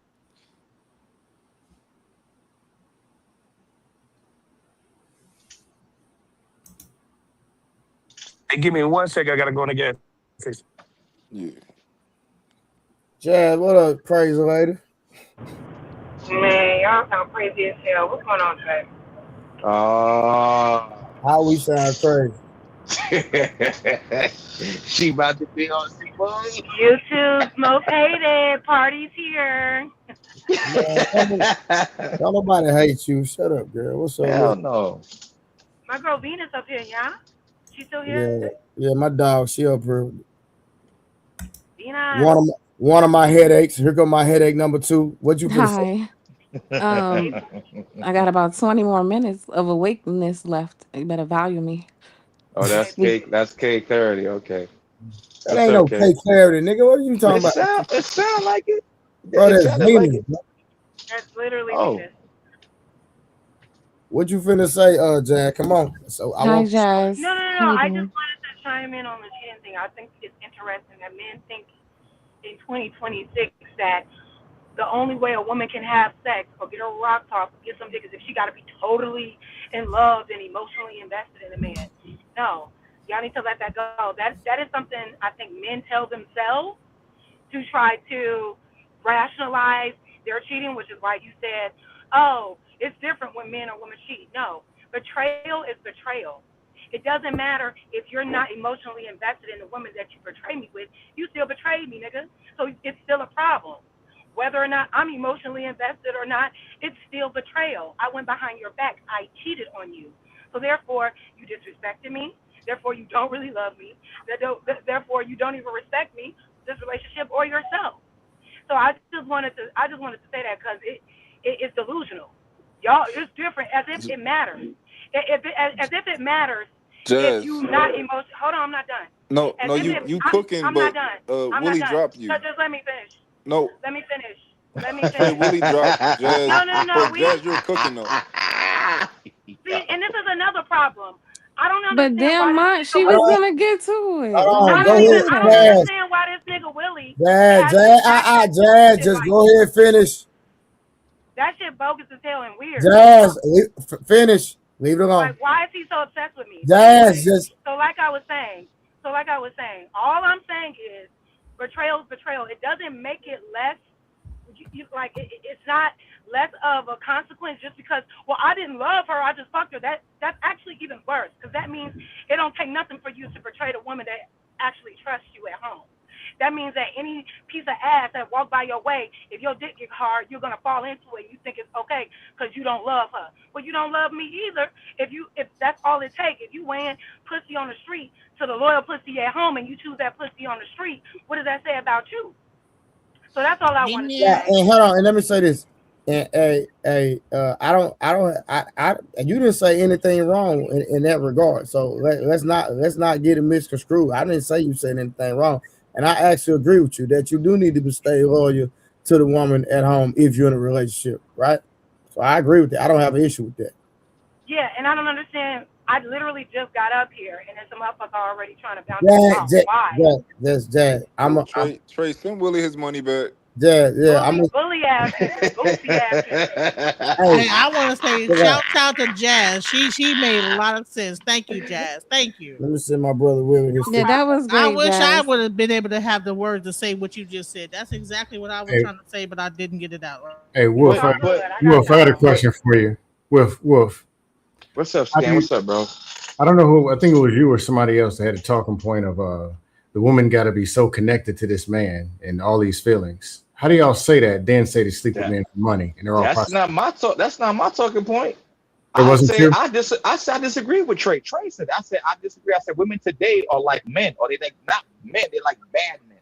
Hey, give me 1 second. I gotta go in again. Yeah. Jazz, what up, crazy lady? Man, y'all sound crazy as hell. What's going on today? How we sound crazy? She about to be on C-Boy. YouTube's most hated. Party's here. Man, don't nobody hate you. Shut up, girl. What's up? Hell no. My girl Venus up here, y'all. She still here? Yeah, my dog, she up here. Venus. One of my headaches. Here go my headache number 2. What you gonna say? Hi. I got about 20 more minutes of awakeness left. You better value me. Oh, that's cake. That's K30. Okay. That ain't no K clarity, nigga. What are you talking about? It sound like it. Bro, that's Venus. That's literally Venus. What you finna say, Jack? Come on. So Hi, Jazz. No. How you I doing? just wanted to chime in on the cheating thing. I think it's interesting that men think in 2026 that the only way a woman can have sex or get her rock off, get some dick, is if she got to be totally in love and emotionally invested in a man. No, y'all need to let that go. That is something I think men tell themselves to try to rationalize their cheating, which is why you said, oh, it's different when men or women cheat. No, betrayal is betrayal. It doesn't matter if you're not emotionally invested in the woman that you betray me with. You still betrayed me, nigga. So it's still a problem. Whether or not I'm emotionally invested or not, it's still betrayal. I went behind your back. I cheated on you. So therefore, you disrespected me. Therefore, you don't really love me. Therefore, you don't even respect me, this relationship, or yourself. So I just wanted to say that because it's delusional. Y'all, it's different as if it matters. As if it matters. Jazz. If you not emotional. Hold on, I'm not done. No, you cooking, I'm but not done. I'm Willie not done. dropped you. So just let me finish. No. Let me finish. Trey, Willie dropped Jazz. No. But Jazz, you're cooking though. See, and this is another problem. I don't But understand damn, why she was gonna get to it. Hold on, I don't understand why this nigga Willie. Jazz, just go ahead and finish. That shit bogus as hell and weird. Jazz, finish. Leave it alone. Like, why is he so obsessed with me? Jazz, just. So like I was saying, all I'm saying is betrayal is betrayal. It doesn't make it less. It's not less of a consequence just because, well, I didn't love her, I just fucked her. That's actually even worse, because that means it don't take nothing for you to betray the woman that actually trusts you at home. That means that any piece of ass that walk by your way, if your dick get hard, you're gonna fall into it. You think it's okay because you don't love her. Well, you don't love me either. If that's all it takes. If you weighing pussy on the street to the loyal pussy at home and you choose that pussy on the street, what does that say about you? So that's all I want to say. Yeah, and hold on, and let me say this. And you didn't say anything wrong in that regard. So let's not get it misconstrued. I didn't say you said anything wrong, and I actually agree with you that you do need to stay loyal to the woman at home if you're in a relationship, right? So I agree with that. I don't have an issue with that. Yeah, and I don't understand. I literally just got up here, and there's some motherfucker already trying to bounce me off. Why? That's Jazz. Trey, send Willie his money back. Yeah. Bully ass, goofy ass. Hey, I want to say shout out to Jazz. She made a lot of sense. Thank you, Jazz. Thank you. Let me send my brother Willie his. Yeah, that was great. I wish Jazz. I would have been able to have the words to say what you just said. That's exactly what I was trying to say, but I didn't get it out. Hey, Wolf, I had a question for you. Wolf. What's up, Stan? What's up, bro? I don't know who. I think it was you or somebody else that had a talking point of the woman got to be so connected to this man and all these feelings. How do y'all say that? Then say they sleep with men for money, and they're all. That's not my talk. That's not my talking point. It wasn't you? I disagree with Trey. Trey said. I disagree. I said women today are like men, or they like not men. They're like bad men.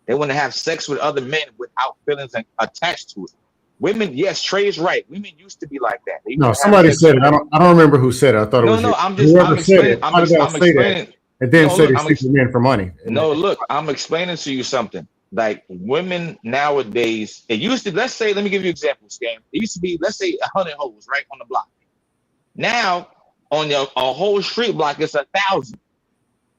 They want to have sex with other men without feelings attached to it. Women, yes, Trey is right. Women used to be like that. No, somebody said it. I don't remember who said it. I thought it was. I'm explaining. And then say they sleep with men for money. No, look, I'm explaining to you something. Like women nowadays, it used to, let me give you an example, Scam. It used to be, let's say 100 hoes, right, on the block. Now, on a whole street block, it's 1,000.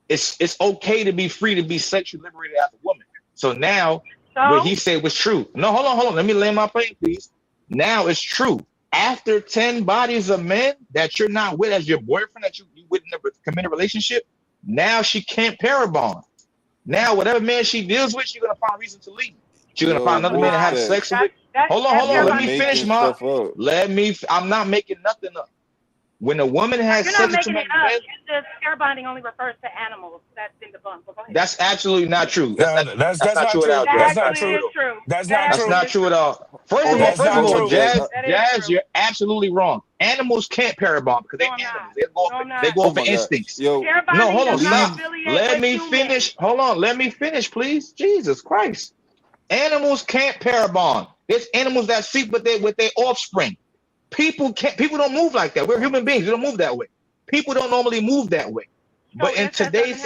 It's okay to be free to be sexually liberated as a woman. So now, what he said was true. No, hold on. Let me land my plane, please. Now it's true. After 10 bodies of men that you're not with as your boyfriend, that you wouldn't never commit a relationship, now she can't pair bond. Now, whatever man she deals with, she's gonna find a reason to leave. She's gonna find another man to have sex with. Hold on. Let me finish, Mark. I'm not making nothing up. When a woman has sex with a man, it's just pair bonding only refers to animals. That's in the book. That's absolutely not true. That's not true at all. That's not true. That's not true at all. First of all, Jazz, you're absolutely wrong. Animals can't pair bond because they're animals. They go off of instincts. No, hold on. Stop. Let me finish. Hold on. Let me finish, please. Jesus Christ. Animals can't pair bond. There's animals that sleep with their offspring. People don't move like that. We're human beings. We don't move that way. People don't normally move that way. But in today's,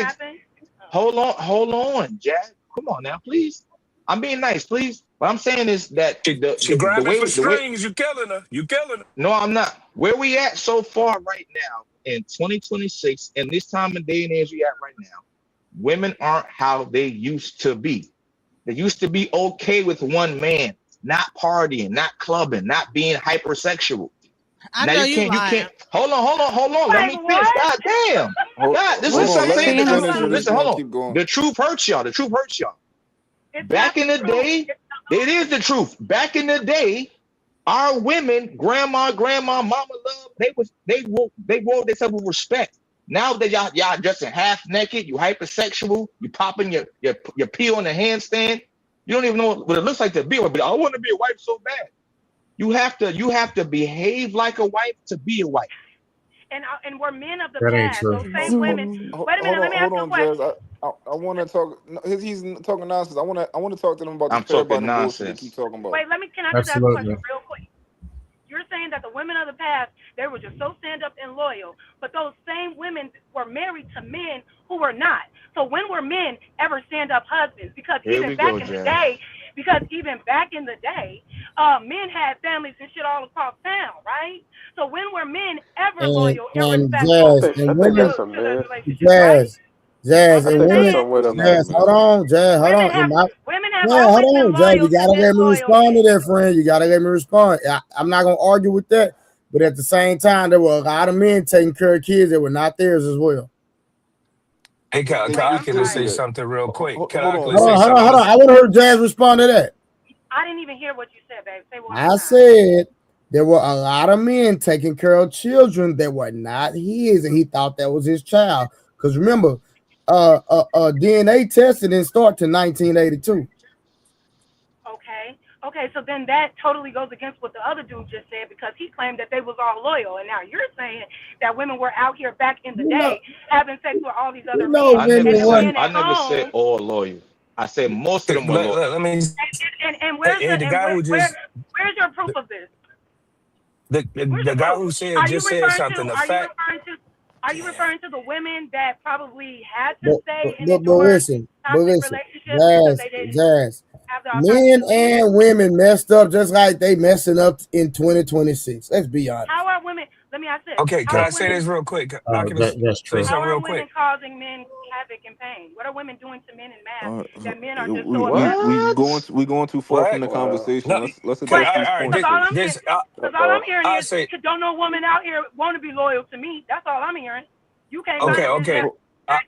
hold on, Jazz. Come on now, please. I'm being nice, please. What I'm saying is that she grabbing for strings. You killing her. You killing her. No, I'm not. Where we at so far right now in 2026, and this time and day and age we at right now, women aren't how they used to be. They used to be okay with one man. Not partying, not clubbing, not being hypersexual. Now you can't. Hold on. Let me finish. God damn. God, this is something. Listen, hold on. The truth hurts y'all. Back in the day, it is the truth. Back in the day, our women, grandma, mama, love, they wore themselves with respect. Now that y'all dressing half naked, you hypersexual, you popping your pee on the handstand. You don't even know what it looks like to be a wife, but I want to be a wife so bad. You have to behave like a wife to be a wife. And we're men of the that past. Ain't true. Those same women. Wait a minute, let me ask you a question. I want to talk. He's talking nonsense. I want to talk to them about the talking nonsense. Keep talking about. Wait, can I just ask a question real quick? You're saying that the women of the past, they were just so stand up and loyal, but those same women were married to men who were not. So when were men ever stand up husbands? Because even back in the day, men had families and shit all across town, right? So when were men ever loyal? Jazz, hold on. Women have hold on, Jazz. You gotta let me respond to that, friend. You gotta let me respond. I'm not gonna argue with that, but at the same time, there were a lot of men taking care of kids that were not theirs as well. Hey, can I say something real quick? Hold on. I want to hear Jazz respond to that. I didn't even hear what you said, babe. Say what I said there were a lot of men taking care of children that were not his, and he thought that was his child. Because remember, DNA testing didn't start to 1982. Okay, so then that totally goes against what the other dude just said, because he claimed that they was all loyal, and now you're saying that women were out here back in the day having sex with all these other men. I never said all loyal. I said most of them were loyal. Let me. And where's the guy who just where's your proof of this? The guy who said just said something. Are you referring to the women that probably had to stay in But the listen, relationships because they didn't Jazz. have the Men and women messed up just like they messing up in 2026. Let's be honest. How are women? Let me ask this. Okay, can I say this real quick? That's true. How are women causing men havoc and pain? What are women doing to men in mass that men are just so we going too far from the conversation. Let's address these points. Because all I'm hearing is don't no woman out here want to be loyal to me. That's all I'm hearing. You can't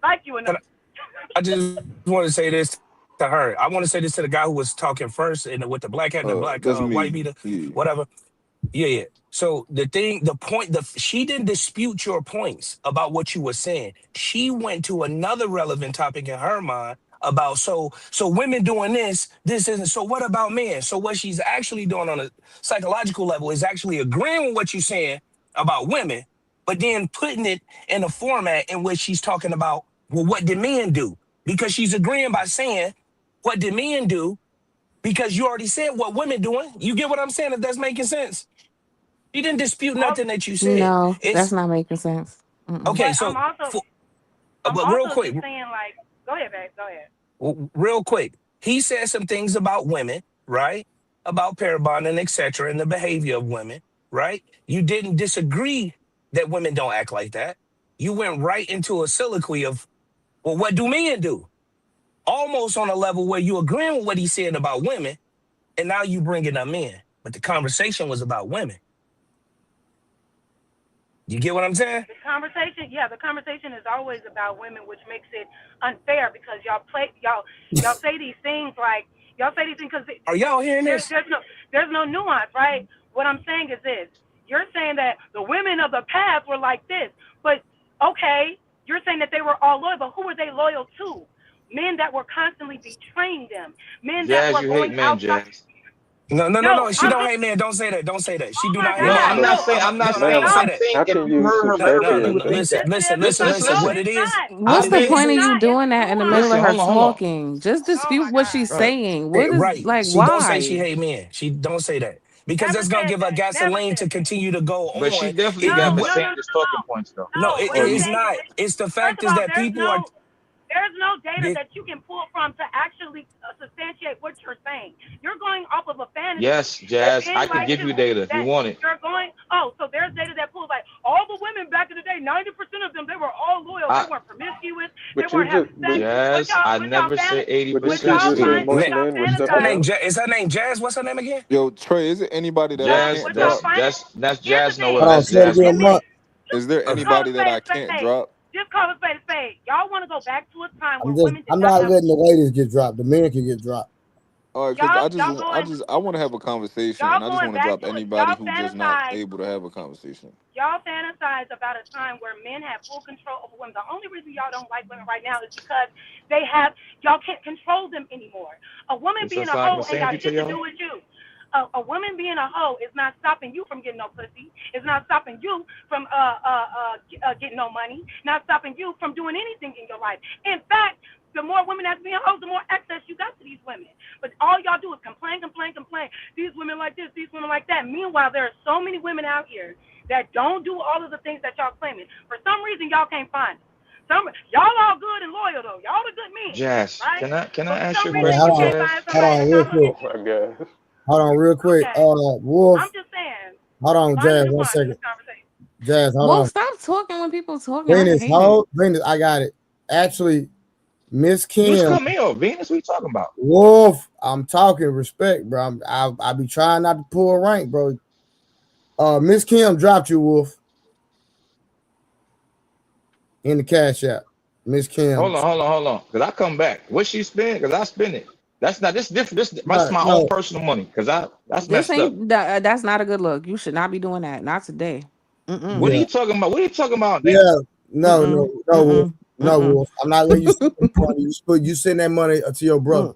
like you enough. I just want to say this to her. I want to say this to the guy who was talking first and with the black hat and the black white beater, whatever. Yeah. So she didn't dispute your points about what you were saying. She went to another relevant topic in her mind about so women doing this isn't. So what about men? So what she's actually doing on a psychological level is actually agreeing with what you're saying about women, but then putting it in a format in which she's talking about, well, what did men do? Because she's agreeing by saying, what did men do? Because you already said what women doing. You get what I'm saying? If that's making sense. She didn't dispute nothing that you said. No, that's not making sense. Okay, but so I'm but also real quick, saying, like, go ahead, babe. Go ahead. Real quick, he said some things about women, right? About pair bonding, etc., and the behavior of women, right? You didn't disagree that women don't act like that. You went right into a soliloquy of, well, what do men do? Almost on a level where you agreeing with what he said about women, and now you bringing up men. But the conversation was about women. You get what I'm saying? The conversation is always about women, which makes it unfair because y'all say these things because are y'all hearing this? There's no nuance, right? What I'm saying is this: you're saying that the women of the past were like this, but okay, you're saying that they were all loyal, but who were they loyal to? Men that were constantly betraying them. Men that were going outside. No. She don't hate men. Don't say that. Don't say that. She do not hate men. No, I'm not saying. I'm not saying. How can you Listen. What it is? What's the point of you doing that in the middle of her talking? Just dispute what she's saying. What is like? She Why? don't say she hate men. She don't say that because that's gonna give her gasoline to continue to go on. But she definitely got the same talking points though. No, it's not. It's the fact is that people are. There's no data that you can pull from to actually substantiate what you're saying. You're going off of a fantasy. Yes, Jazz, I can give you data if you want it. So there's data that pulls like all the women back in the day, 90% of them, they were all loyal. They weren't promiscuous. They weren't having sex. Jazz, I never said 80%. Is her name Jazz? What's her name again? Yo, Trey, is it anybody that I can't drop? That's Jazz Noah. That's Jazz. Is there anybody that I can't drop? Just call it spade a spade. Y'all want to go back to a time where women I'm not letting the ladies get dropped. The men can get dropped. All right, because I want to have a conversation, and I just want to drop anybody who's just not able to have a conversation. Y'all fantasize about a time where men have full control over women. The only reason y'all don't like women right now is because y'all can't control them anymore. A woman being a hoe ain't got shit to do with you. A woman being a hoe is not stopping you from getting no pussy. It's not stopping you from getting no money. Not stopping you from doing anything in your life. In fact, the more women that's being hoes, the more access you got to these women. But all y'all do is complain. These women like this, these women like that. Meanwhile, there are so many women out here that don't do all of the things that y'all claiming. For some reason, y'all can't find them. Y'all all good and loyal though. Y'all the good men. Jazz, right? Can I ask you a question? Hold on real quick. Wolf. I'm just saying. Hold on, Jazz. 1 second. Jazz, hold on. Wolf, stop talking when people talking. Venus, I got it. Actually, Miss Kim. Who's Camille? Venus, what you talking about? Wolf, I'm talking respect, bro. I be trying not to pull a rank, bro. Miss Kim dropped you, Wolf. In the Cash App. Miss Kim. Hold on. Because I come back. What she spend? Because I spend it. That's not this different. That's my own personal money. Because that's messed up. That's not a good look. You should not be doing that. Not today. What are you talking about? What are you talking about? Yeah. No. No, Wolf, I'm not letting you spend money. You send that money to your brother.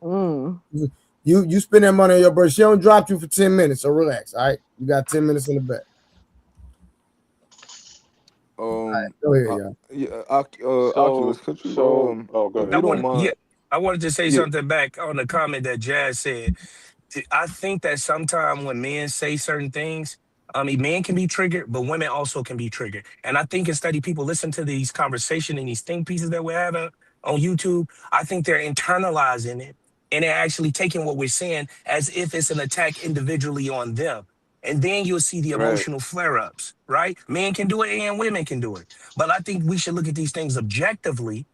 You spend that money on your brother. She don't drop you for 10 minutes, so relax. All right, you got 10 minutes in the back. Right, go ahead, Oculus, could you go if ahead. you don't mind? I wanted to say something back on the comment that Jazz said. I think that sometimes when men say certain things, men can be triggered, but women also can be triggered. And I think instead of people listen to these conversations and these think pieces that we're having on YouTube, I think they're internalizing it and they're actually taking what we're saying as if it's an attack individually on them. And then you'll see the emotional flare-ups, right? Men can do it and women can do it. But I think we should look at these things objectively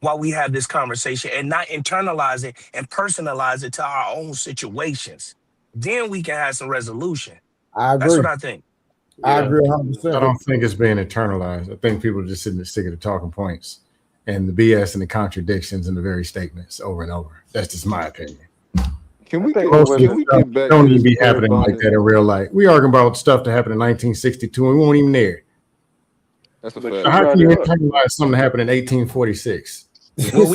while we have this conversation and not internalize it and personalize it to our own situations. Then we can have some resolution. I agree. That's what I think. I agree 100%. I don't think it's being internalized. I think people are just sitting there sick of the talking points and the BS and the contradictions and the very statements over and over. That's just my opinion. Can we get back don't to even this be happening like that in real life. We arguing about stuff that happened in 1962 and we weren't even there. That's a So fact. how can you internalize something that happened in 1846? Well,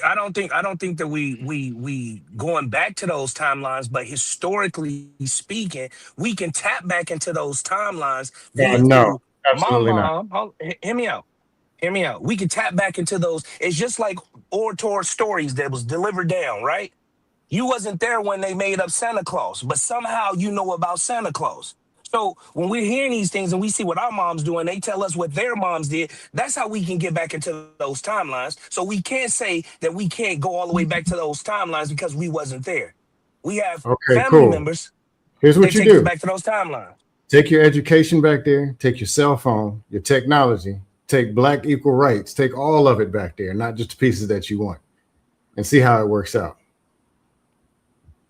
I don't think that we going back to those timelines, but historically speaking, we can tap back into those timelines. No, absolutely not. Hear me out. Hear me out. We can tap back into those. It's just like orator stories that was delivered down, right? You wasn't there when they made up Santa Claus, but somehow you know about Santa Claus. So when we're hearing these things and we see what our moms do and they tell us what their moms did, that's how we can get back into those timelines. So we can't say that we can't go all the way back to those timelines because we wasn't there. We have family members. Here's what that you take us do. back to those timelines. Take your education back there. Take your cell phone, your technology. Take Black equal rights. Take all of it back there, not just the pieces that you want, and see how it works out.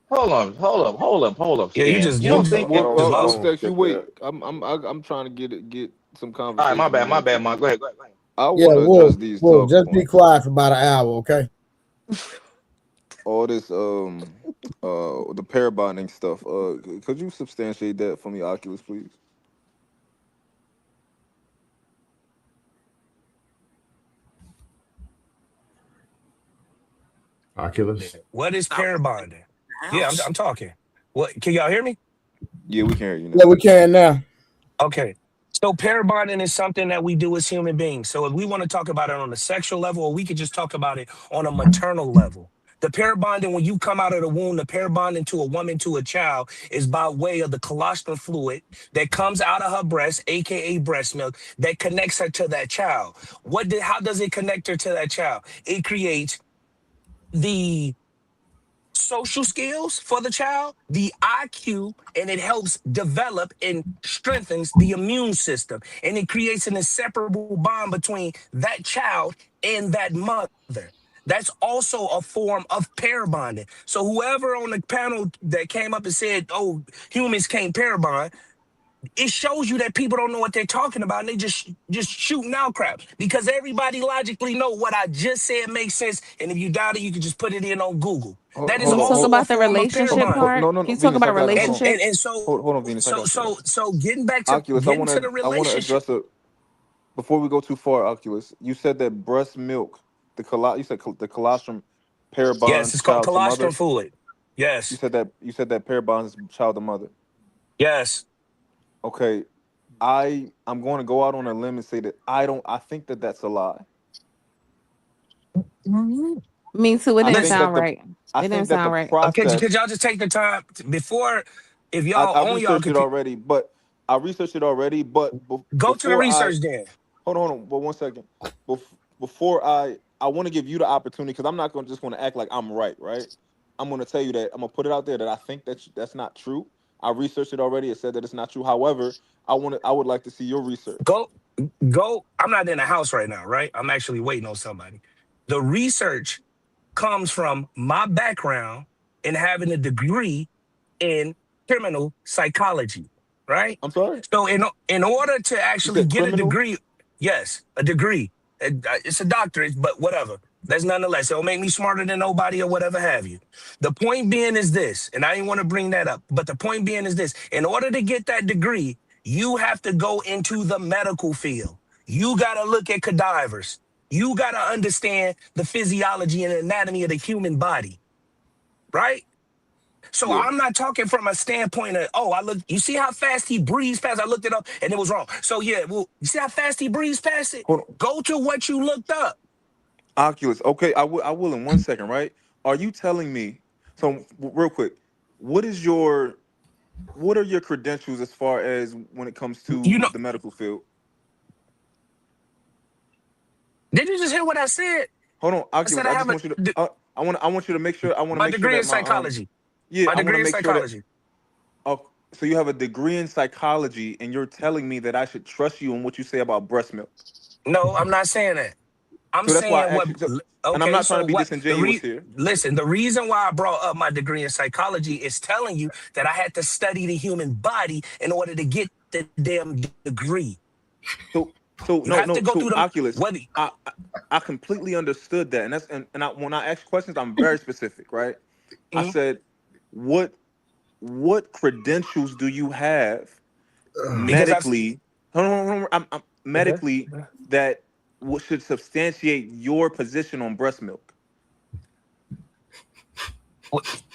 Hold up. Yeah, you just you don't think you wait. I'm trying to get some conversation. All right, my bad, Mark. Go ahead. I want to address these Wolf, talk just be points. quiet for about an hour, okay? All this the pair bonding stuff. Could you substantiate that for me, Oculus, please? Oculus. What is pair bonding? Yeah, I'm talking. What, can y'all hear me? Yeah, we can hear you now. Yeah, we can now. Okay. So pair bonding is something that we do as human beings. So if we want to talk about it on a sexual level, or we could just talk about it on a maternal level. The pair bonding, when you come out of the womb, the pair bonding to a woman to a child is by way of the colostrum fluid that comes out of her breast, aka breast milk, that connects her to that child. How does it connect her to that child? It creates the social skills for the child, the IQ, and it helps develop and strengthens the immune system. And it creates an inseparable bond between that child and that mother. That's also a form of pair bonding. So whoever on the panel that came up and said, oh, humans can't pair bond, it shows you that people don't know what they're talking about and they just shooting out crap because everybody logically know what I just said makes sense. And if you doubt it, you can just put it in on Google. That is also talk about a the form of pair relationship bonding. part. No, Can you talk Venus, about relationship? And so, hold on, Venus. So getting back to Oculus, getting to the I want to relationship. address it before we go too far. Oculus, you said that breast milk, the colostrum pair bonds Yes, it's called child to mother. colostrum fluid. Yes. You said that pair bonds child to mother. Yes. Okay, I'm going to go out on a limb and say that I think that that's a lie. Me too. It didn't sound right. It didn't sound right. Could y'all just take the time before, if y'all I on y'all researched it already, but go to the research then. Hold on, but 1 second. Before I want to give you the opportunity, because I'm not going to act like I'm right. I'm going to tell you that I'm going to put it out there that I think that's not true. I researched it already. It said that it's not true. However, I would like to see your research. Go. I'm not in the house right now, right? I'm actually waiting on somebody. The research comes from my background in having a degree in criminal psychology, right? I'm sorry? So in order to actually get a degree, yes, a degree. It's a doctorate, but whatever. That's nonetheless. It'll make me smarter than nobody or whatever have you. The point being is this, and I didn't want to bring that up, but the point being is this. In order to get that degree, you have to go into the medical field. You got to look at cadavers. You got to understand the physiology and anatomy of the human body, right? So Yeah. I'm not talking from a standpoint of, oh, you see how fast he breezed past? I looked it up and it was wrong. So yeah, well, you see how fast he breezed past it? Hold on. Go to what you looked up. Oculus. Okay, I will in 1 second, right? Are you telling me, so real quick, what are your credentials as far as when it comes You to know, the medical field? did you just hear what I said? Hold on, I Oculus. said I I have just want you to. I want you to make sure. I want to my make sure degree that in psychology. Yeah, My I want to degree in make sure that. psychology. Oh, so you have a degree in psychology, and you're telling me that I should trust you on what you say about breast milk. No, I'm not saying that. I'm So that's why I saying asked what. you. And I'm Okay, not trying so to be what? disingenuous here. Listen. The reason why I brought up my degree in psychology is telling you that I had to study the human body in order to get the damn degree. So You have to go So through them. Oculus, I completely understood that, and that's and when I ask questions, I'm very specific, right? I said, what credentials do you have Because I've medically? Hold on, hold on, I'm okay. medically that should substantiate your position on breast milk.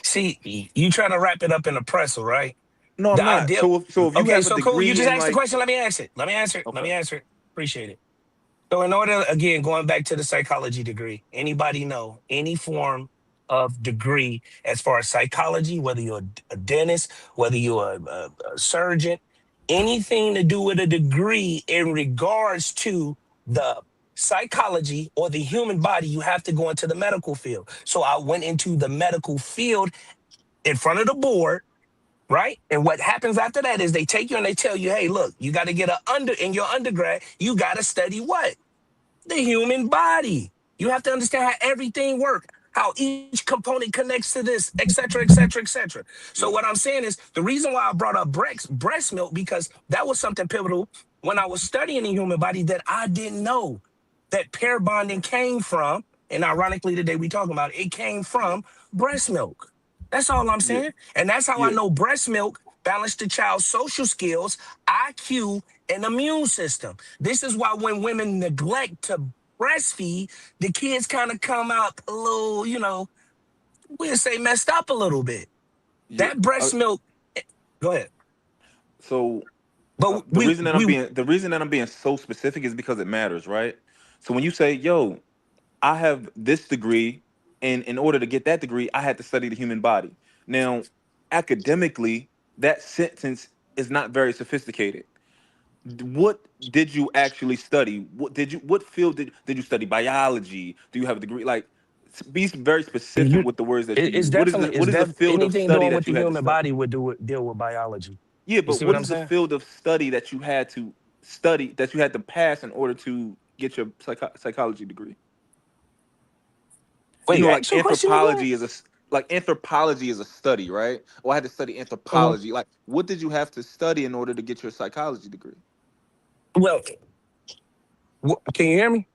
See, you trying to wrap it up in a pretzel, right? No, I'm The not. idea. So if you Okay, have a so cool. You degree just in asked the like, question. Let me answer it. Let me answer it. Let okay, me answer it. Appreciate it. So in order, again, going back to the psychology degree, anybody know any form of degree as far as psychology, whether you're a dentist, whether you're a surgeon, anything to do with a degree in regards to the psychology or the human body, you have to go into the medical field. So I went into the medical field in front of the board, right? And what happens after that is they take you and they tell you, hey, look, you got to get in your undergrad, you got to study what? The human body. You have to understand how everything works, how each component connects to this, et cetera, et cetera, et cetera. So yeah, what I'm saying is the reason why I brought up breast milk, because that was something pivotal when I was studying the human body that I didn't know that pair bonding came from. And ironically, today we talking about it came from breast milk. That's all I'm yeah, saying. And that's how I yeah. know breast milk balanced the child's social skills, IQ, and immune system. This is why when women neglect to breastfeed, the kids kind of come out a little, we'll say messed up a little bit. Yeah. That breast milk, go ahead. So But the reason that I'm being so specific is because it matters, right? So when you say, "Yo, I have this degree, and in order to get that degree, I had to study the human body." Now, academically, that sentence is not very sophisticated. What did you actually study? What field did you study? Biology? Do you have a degree? Like, be very specific You, with the words that you it's use. definitely, What is the field of anything study doing with that the you had to human study? body would deal with biology. Yeah, You but see what what I'm is the saying? field of study that you had to study, that you had to pass in order to get your psychology degree? Wait, Like ask your question again. anthropology is a study, right? Or I had to study anthropology. Like, what did you have to study in order to get your psychology degree? Well, can you hear me?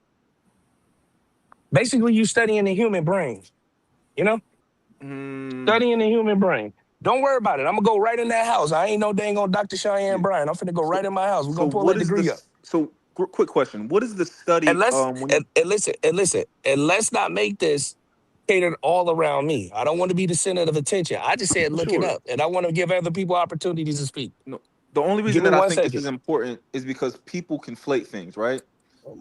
Basically, you studying the human brain, you know? Mm, Studying the human brain. Don't worry about it. I'm gonna go right in that house. I ain't no dang on Dr. yeah. Cheyenne Bryan. I'm finna go right So, in my house. We're so gonna pull what that is degree up. this? So, quick question: what is the And study? let's When you and let's not make this catered all around me. I don't want to be the center of attention. I just said for look it sure. up, and I want to give other people opportunities to speak. No, the only Give reason me that I one think this second. is important is because people conflate things, right?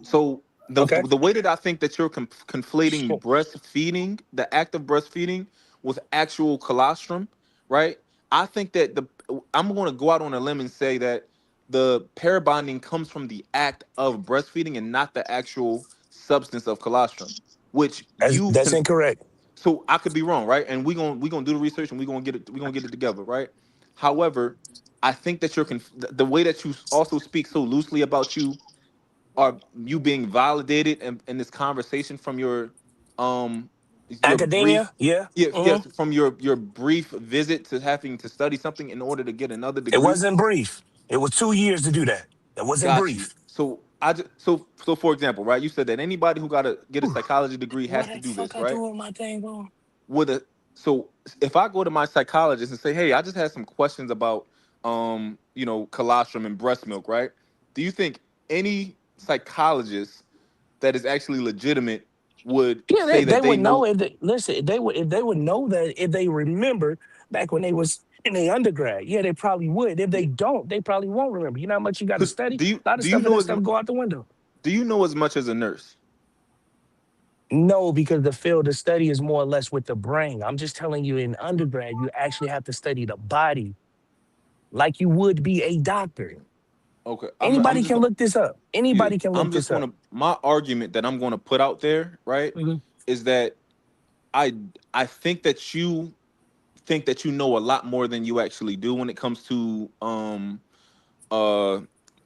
So Okay. the way that I think that you're conflating breastfeeding, the act of breastfeeding, with actual colostrum, right? I think that I'm going to go out on a limb and say that the pair bonding comes from the act of breastfeeding and not the actual substance of colostrum, which That's incorrect. so I could be wrong, right? And we gonna do the research and we gonna get it together, right? However, I think that the way that you also speak so loosely about are you being validated in this conversation from um your brief Academia, yeah. yes, from your brief visit to having to study something in order to get another It degree. wasn't brief. It was 2 years to do that. It wasn't Got you. brief. So I just so for example, right? You said that anybody who got to get a psychology degree What has to the do fuck this, I right? do with my thing, bro? With a so if I go to my psychologist and say, "Hey, I just had some questions about colostrum and breast milk," right? Do you think any psychologist that is actually legitimate would Yeah, say they that they would know know. if they listen. If they would know that if they remember back when they was in the undergrad. Yeah, they probably would. If they don't, they probably won't remember. You know how much you got to study? Do you A lot of do you stuff in know that as stuff go out the window. do you know as much as a nurse? No, because the field of study is more or less with the brain. I'm just telling you, in undergrad, you actually have to study the body like you would be a doctor. Okay, Anybody can look this up. Anybody can look this up. My argument that I'm gonna put out there, right, is that I think that you know a lot more than you actually do when it comes to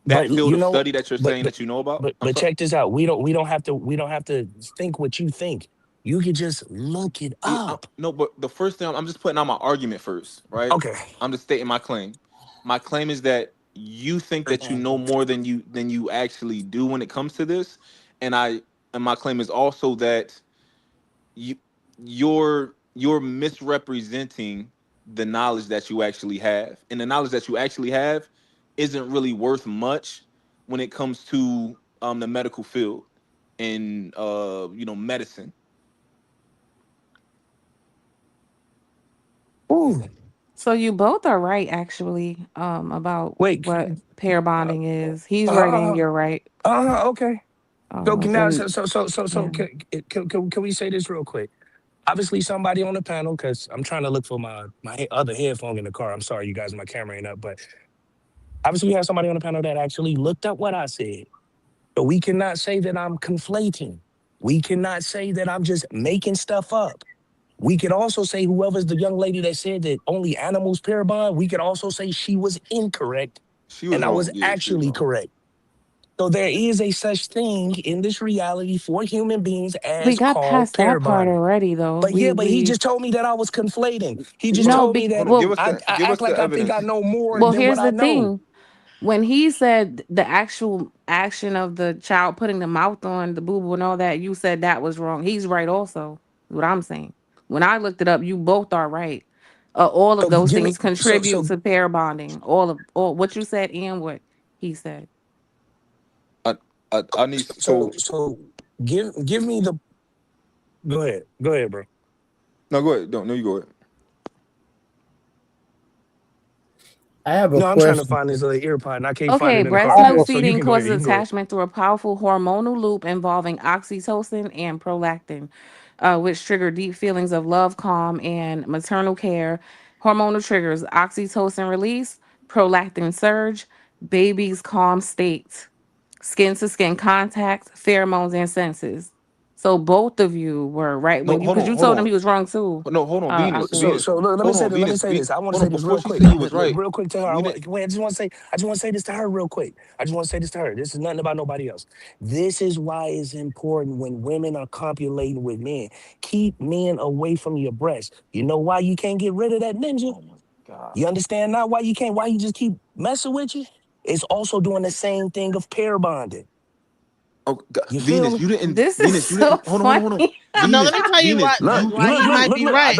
that field of study that you're saying that you know about. But check this out. We don't have to think what you think. You can just look it up. No, but the first thing I'm just putting out my argument first, right? Okay. I'm just stating my claim. My claim is that you think that you know more than you actually do when it comes to this, and my claim is also that you're misrepresenting the knowledge that you actually have, and the knowledge that you actually have isn't really worth much when it comes to the medical field and medicine. Ooh. So you both are right, actually, about what pair bonding is. He's right and you're right. Okay. So now, and- so can we say this real quick? Obviously, somebody on the panel, because I'm trying to look for my other headphone in the car. I'm sorry, you guys, my camera ain't up, but obviously we have somebody on the panel that actually looked up what I said. But we cannot say that I'm conflating. We cannot say that I'm just making stuff up. We could also say whoever's the young lady that said that only animals pair bond, we could also say she was incorrect and I was actually correct. So there is a such thing in this reality for human beings as we got called past pair that part bonding. already, though. But he just told me that I was conflating. He just No, told me that well, I act like I think I know more well, than here's what I the know. thing. When he said the actual action of the child putting the mouth on the boo-boo and all that, you said that was wrong. He's right also, what I'm saying. When I looked it up, you both are right. All of those things contribute to pair bonding. All what you said and what he said. I need so give me the. Go ahead, bro. No, go ahead. No, you go ahead. I have a question. I'm trying to find this other earpod and I can't find it in the breast car. milk feeding causes attachment through a powerful hormonal loop involving oxytocin and prolactin, which trigger deep feelings of love, calm, and maternal care. Hormonal triggers: oxytocin release, prolactin surge, baby's calm state, skin-to-skin contact, pheromones, and senses. So both of you were right when because you told him he was wrong too. No, hold on, Venus. So let me say this. I want to say this real quick. Real quick to her. I just want to say this to her real quick. I just want to say this to her. This is nothing about nobody else. This is why it's important when women are copulating with men. Keep men away from your breast. You know why you can't get rid of that ninja? Oh my God. You understand now why you can't? Why you just keep messing with you? It's also doing the same thing of pair bonding. Oh, God. Venus, you didn't. This Venus, is so hold on. funny. No, let me tell you why he might be right.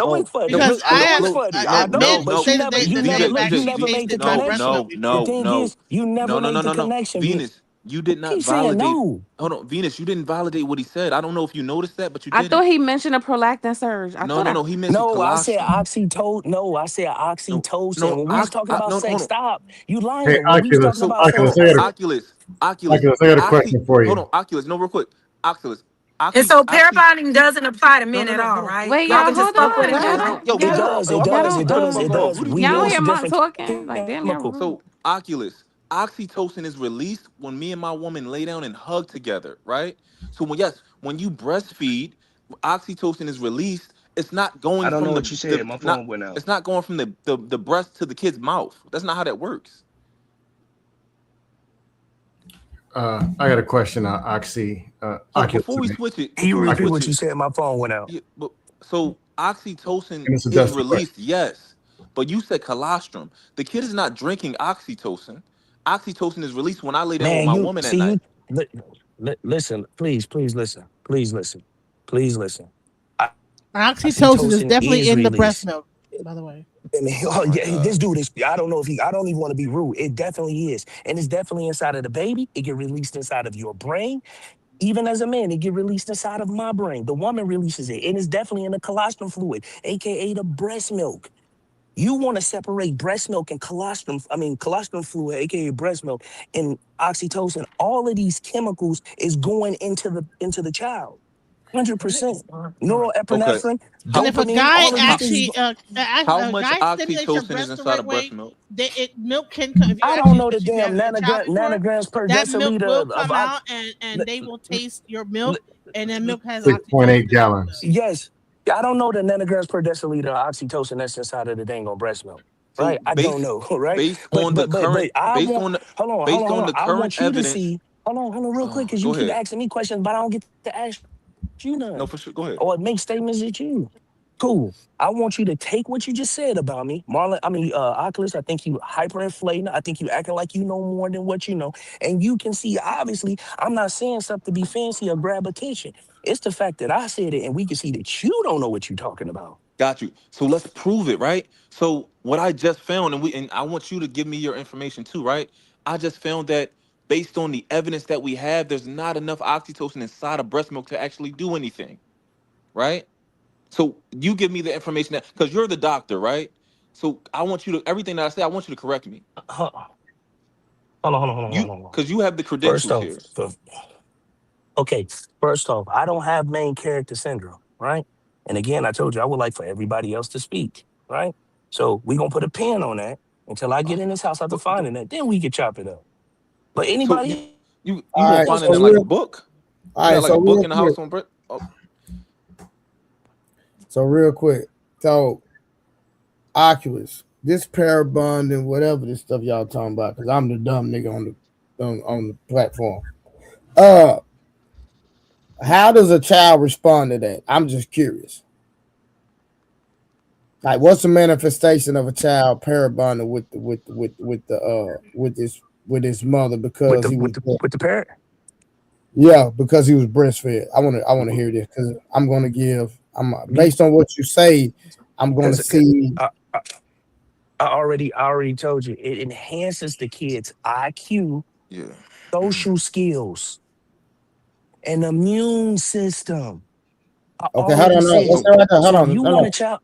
Because men say that you never made the connection. No. You never made the connection. Venus, you did not validate. No. Hold on, Venus, you didn't validate what he said. I don't know if you noticed that, but you didn't. I thought he mentioned a prolactin surge. No, he mentioned colostrum. I said oxytocin. No, I said oxytocin. No, when we was talking about sex, stop. You lying. Hey, Oculus, Oculus. I got a question for you. Hold on, Oculus. No, real quick. Oculus. And so pair bonding doesn't apply to men at all, right? Wait, y'all y'all can just fuck with each other. It does. Y'all hear mom talking? Like, damn, so Oculus, oxytocin is released when me and my woman lay down and hug together, right? So when you breastfeed, oxytocin is released. It's not going. I don't know what you said. My phone went out. It's not going from the breast to the kid's mouth. That's not how that works. I got a question on Oxy. Before we switch it, you repeat what you said. My phone went out. Yeah, so oxytocin is released, yes, but you said colostrum. The kid is not drinking oxytocin. Oxytocin is released when I lay down with my woman at night. Listen, please listen. Oxytocin is definitely in the breast milk, by the way. This dude is. I don't know if I don't even want to be rude. It definitely is, and it's definitely inside of the baby. It get released inside of your brain. Even as a man, it get released inside of my brain. The woman releases it, and it's definitely in the colostrum fluid, aka the breast milk. You want to separate breast milk and colostrum fluid, aka breast milk, and oxytocin. All of these chemicals is going into the child. 100%. Norepinephrine, And if a dopamine, guy all of these things. actually, How a much guy stimulates your oxytocin breast is the inside right of breast way, milk? milk can come. If you I don't actually, know the especially if you damn have a child before, nanograms per that milk will deciliter come out, and they will taste your milk, and then milk has 6.8 oxytocin. gallons. Yes. I don't know the nanograms per deciliter of oxytocin that's inside of the dang on breast milk. Right? I don't know, right? Based But on the I based want on the hold on. based on the I current want you to evidence. see. Hold on, real quick, because you Go keep ahead. asking me questions, but I don't get to ask you none. No, for sure. Go ahead. Or make statements at you. Cool. I want you to take what you just said about me, Marlon. Oculus. I think you hyperinflating. I think you acting like you know more than what you know. And you can see, obviously, I'm not saying something to be fancy or grab attention. It's the fact that I said it, and we can see that you don't know what you're talking about. Got you. So let's prove it, right? So what I just found, and I want you to give me your information too, right? I just found that based on the evidence that we have, there's not enough oxytocin inside of breast milk to actually do anything, right? So you give me the information that, because you're the doctor, right? So I want you to, everything that I say, I want you to correct me. Hold on. Because you have the credentials here. First off, I don't have main character syndrome, right? And again, I told you I would like for everybody else to speak, right? So we're gonna put a pin on that until I get in this house after finding that. Then we can chop it up. But anybody, you gonna find it in like a book? All right, like a book in the house on bread. So real quick, so Oculus, this pair bond and whatever this stuff y'all talking about, because I'm the dumb nigga on the platform. How does a child respond to that? I'm just curious. Like, what's the manifestation of a child pair bonding with his mother because with the parent? Yeah, because he was breastfed. I want to hear this because I'm going to give. Based on what you say, I'm going to see. I already told you it enhances the kid's IQ, social skills, and immune system. Okay, hold on. You want a child?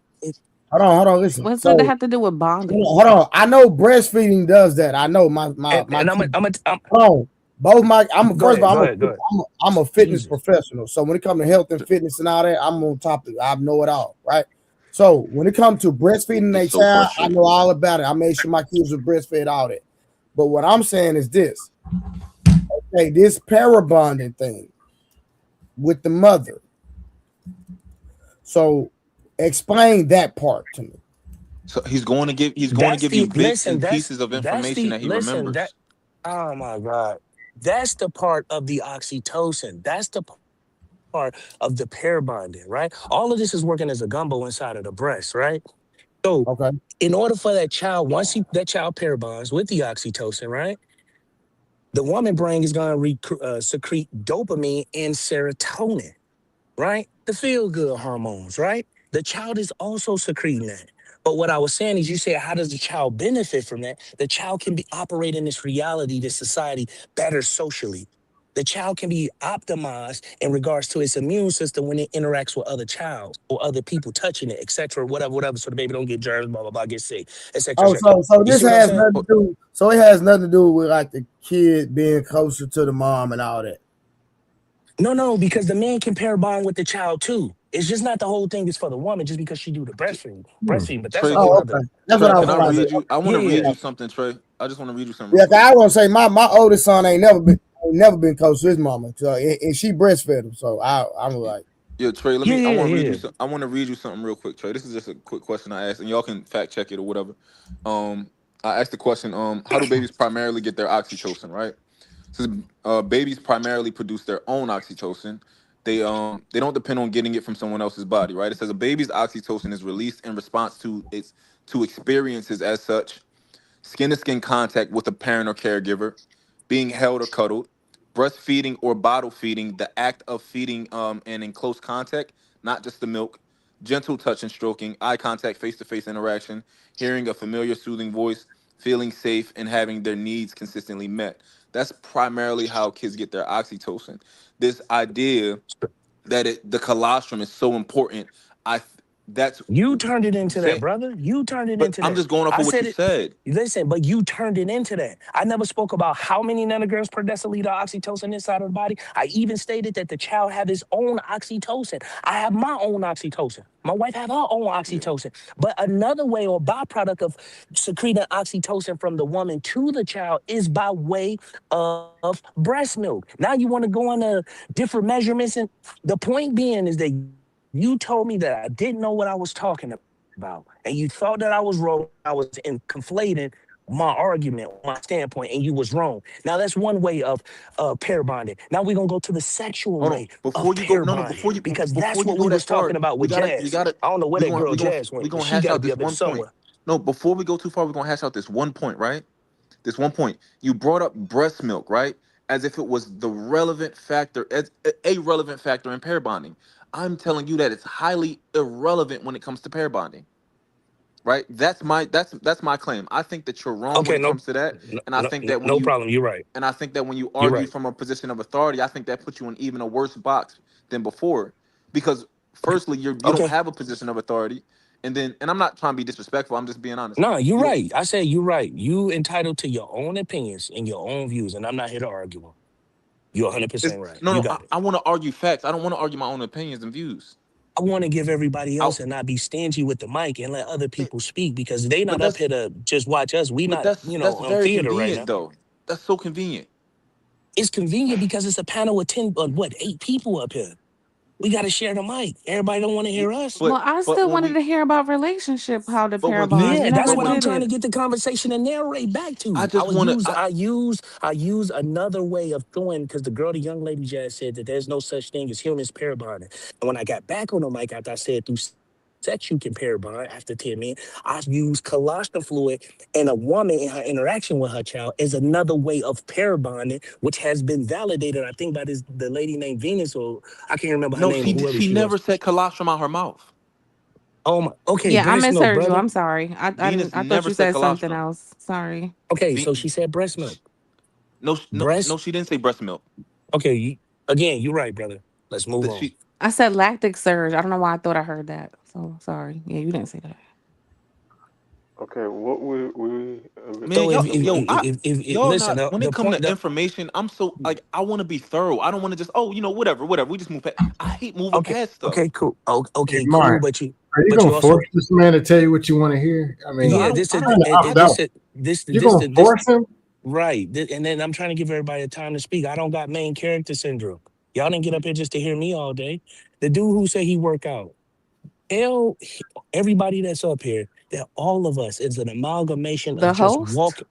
Hold on. Listen. What's that have to do with bonding? Hold on. I know breastfeeding does that. I know my. I'm hold on. Both my. Go ahead. I'm a fitness professional. So when it comes to health and fitness and all that, I'm on top of it. I know it all, right? So when it comes to breastfeeding a child, I know all about it. I made sure my kids were breastfed, all that. But what I'm saying is this. Okay, this parabonding thing with the mother. So explain that part to me. So he's going to give you bits and pieces of information that he remembers. Oh my God. That's the part of the oxytocin. That's the part of the pair bonding, right? All of this is working as a gumbo inside of the breast, right? So in order for that child, that child pair bonds with the oxytocin, right? The woman brain is going to secrete dopamine and serotonin, right? The feel-good hormones, right? The child is also secreting that. But what I was saying is, you said, how does the child benefit from that? The child can operate in this reality, this society, better socially. The child can be optimized in regards to its immune system when it interacts with other child or other people touching it, etc., whatever, so the baby don't get germs, blah, blah, blah, get sick, etc. So this has nothing to do. So it has nothing to do with like the kid being closer to the mom and all that. No, because the man can pair bond with the child too. It's just not the whole thing is for the woman just because she do the breastfeeding. But that's Trey, a whole other. That's what I was Can I read you? I want to read you something, Trey. I just want to read you something. Yeah, I want to say my oldest son ain't never been close to his mama, so and she breastfed him. So I'm like, yeah, Trey. I want to read you. I want to read you something real quick, Trey. This is just a quick question I asked, and y'all can fact check it or whatever. I asked the question, how do babies primarily get their oxytocin? Right. Since babies primarily produce their own oxytocin, they don't depend on getting it from someone else's body, right? It says a baby's oxytocin is released in response to experiences as such: skin-to-skin contact with a parent or caregiver, being held or cuddled, breastfeeding or bottle feeding, the act of feeding and in close contact, not just the milk, gentle touch and stroking, eye contact, face-to-face interaction, hearing a familiar soothing voice, feeling safe, and having their needs consistently met. That's primarily how kids get their oxytocin. This idea that the colostrum is so important. That's You turned it into that, saying, brother. You turned it but into I'm that. just going off I of what said you it. said. Listen, but you turned it into that. I never spoke about how many nanograms per deciliter oxytocin inside of the body. I even stated that the child have his own oxytocin. I have my own oxytocin. My wife have her own oxytocin. But another way or byproduct of secreting oxytocin from the woman to the child is by way of breast milk. Now you want to go into different measurements, and the point being is that you told me that I didn't know what I was talking about, and you thought that I was wrong. I was conflating my argument, my standpoint, and you was wrong. Now that's one way of pair bonding. Now we're gonna go to the sexual Hold on, way before of you go, pair no, bonding, because before that's you what go we that was far, talking about we with gotta, Jazz. I don't know where we're that gonna, girl we're gonna, Jazz we're went, but gonna she hash got to out be this up there one point. somewhere. No, before we go too far, we're gonna hash out this one point, right? This one point. You brought up breast milk, right? As if it was the relevant factor, as a relevant factor in pair bonding. I'm telling you that it's highly irrelevant when it comes to pair bonding. Right? That's my claim. I think that you're wrong when Okay, it comes to that. And I think that when no you problem. You're right. and I think that when you You're argue right. from a position of authority, I think that puts you in even a worse box than before. Because firstly, you don't Okay. have a position of authority. And I'm not trying to be disrespectful, I'm just being honest. No, you're You don't right. I said you're right. You entitled to your own opinions and your own views, and I'm not here to argue them. You're 100% right. no, You no, got it. I want to argue facts. I don't want to argue my own opinions and views. I want to give everybody I, else and not be stingy with the mic and let other people speak, because they but not up here to just watch us. We but not, that's on very theater right convenient now. though. That's so convenient. It's convenient because it's a panel of 10, 8 people up here. We got to share the mic. Everybody don't want to hear us. Well, I But still when wanted we to hear about relationship, how to but pair when bond. You Yeah, that's never what I'm did trying to it. get the conversation and narrate back to. I just want to I use another way of doing, because the young lady just said that there's no such thing as humans pair bonding. And when I got back on the mic after I said through sex you can pair bond after 10 minutes, I use colostrum fluid and a woman in her interaction with her child is another way of pair bonding, which has been validated, I think, by the lady named Venus, or I can't remember her No, name, or whoever she she was. never said colostrum out her mouth. Oh my, okay, Yeah, I breast milk, misheard you. brother. I'm sorry. I Venus didn't. I thought never you said said something colostrum. else. Sorry. Okay, so she said breast milk. No, Breast. she didn't say breast milk. Okay, again, you're right, brother. Let's move on. I said lactic surge. I don't know why I thought I heard that. So sorry. Yeah, you didn't say that. Okay, what would we? Man, So y'all listen, not when the it come point to information, I'm so like I want to be thorough. I don't want to just whatever. We just move past. I hate moving past stuff. Okay, cool. Okay, Hey, cool. Mark, But you are you also gonna force this man to tell you what you want to hear? I mean, yeah, he's trying to opt out. You're gonna force him? Right. And then I'm trying to give everybody a time to speak. I don't got main character syndrome. Y'all didn't get up here just to hear me all day. The dude who said he work out, tell everybody that's up here that all of us is an amalgamation The of just host? walk.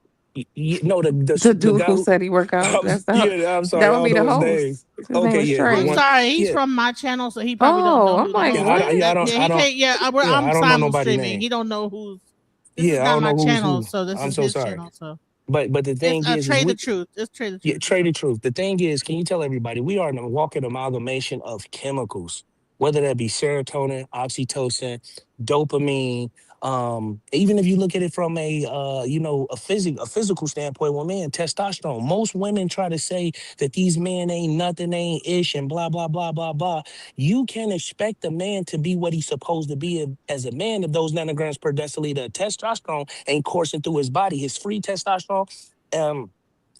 No, the dude guy who said he work out. That's the I'm sorry. that I would don't be the know his name. host. His name Okay, is yeah. Trey. I'm sorry, he's yeah. from my channel, so he probably don't know. Oh, Who I'm the like, host what? is. I don't. Yeah, he can't. Yeah, I I'm don't know simul nobody streaming. name. He don't know who's. This Yeah, is I not don't my know who's channel, who. so this I'm is so his sorry. channel. So But the thing it's is Trey the we, Truth. It's Trey the Truth. yeah, Trey the Truth. The thing is, can you tell everybody we are a walking amalgamation of chemicals, whether that be serotonin, oxytocin, dopamine. Even if you look at it from a physical standpoint, well, man, testosterone. Most women try to say that these men ain't nothing, they ain't ish, and blah blah blah blah blah. You can expect a man to be what he's supposed to be as a man if those nanograms per deciliter of testosterone ain't coursing through his body. His free testosterone.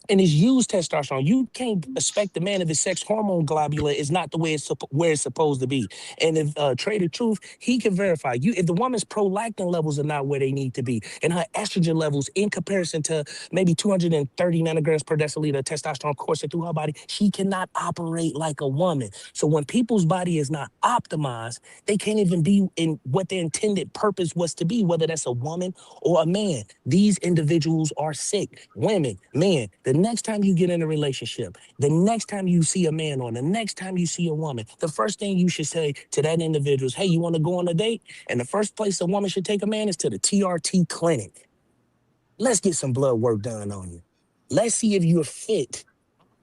And his used testosterone. You can't expect the man if his sex hormone globula is not the way where it's supposed to be. And if Trey the Truth, he can verify you. If the woman's prolactin levels are not where they need to be, and her estrogen levels in comparison to maybe 230 nanograms per deciliter of testosterone coursing through her body, she cannot operate like a woman. So when people's body is not optimized, they can't even be in what their intended purpose was to be, whether that's a woman or a man. These individuals are sick. Women, men. The next time you get in a relationship, the next time you see a man or the next time you see a woman, the first thing you should say to that individual is, hey, you want to go on a date? And the first place a woman should take a man is to the TRT clinic. Let's get some blood work done on you. Let's see if you're fit,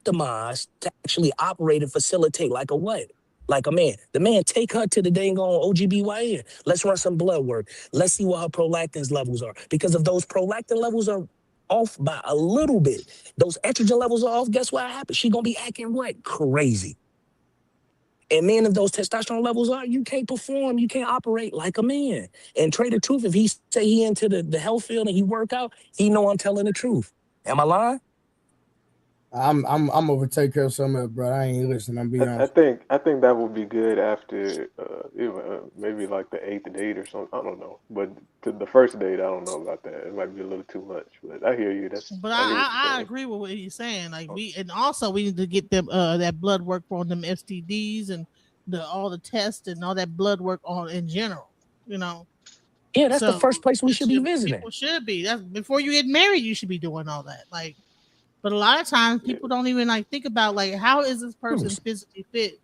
optimized to actually operate and facilitate like a what? Like a man. The man, take her to the dang on OGBYN. Let's run some blood work. Let's see what her prolactin levels are. Because if those prolactin levels are off by a little bit, those estrogen levels are off, guess what happens? She gonna be acting what? Crazy. And man, if those testosterone levels are, you can't perform, you can't operate like a man. And Trader Truth, if he say he into the health field and he work out, he know I'm telling the truth. Am I lying? I'm over take care of some of it, bro. I ain't listening. I'm being honest. I think that would be good after maybe like the 8th date or something. I don't know, but to the first date, I don't know about that. It might be a little too much, but I hear you. But I agree with what he's saying. Like we need to get them that blood work on them STDs and all the tests and all that blood work on in general. You know. Yeah, that's the first place we should be visiting. People should be. That's before you get married. You should be doing all that. Like. But a lot of times people don't even like think about like how is this person physically fit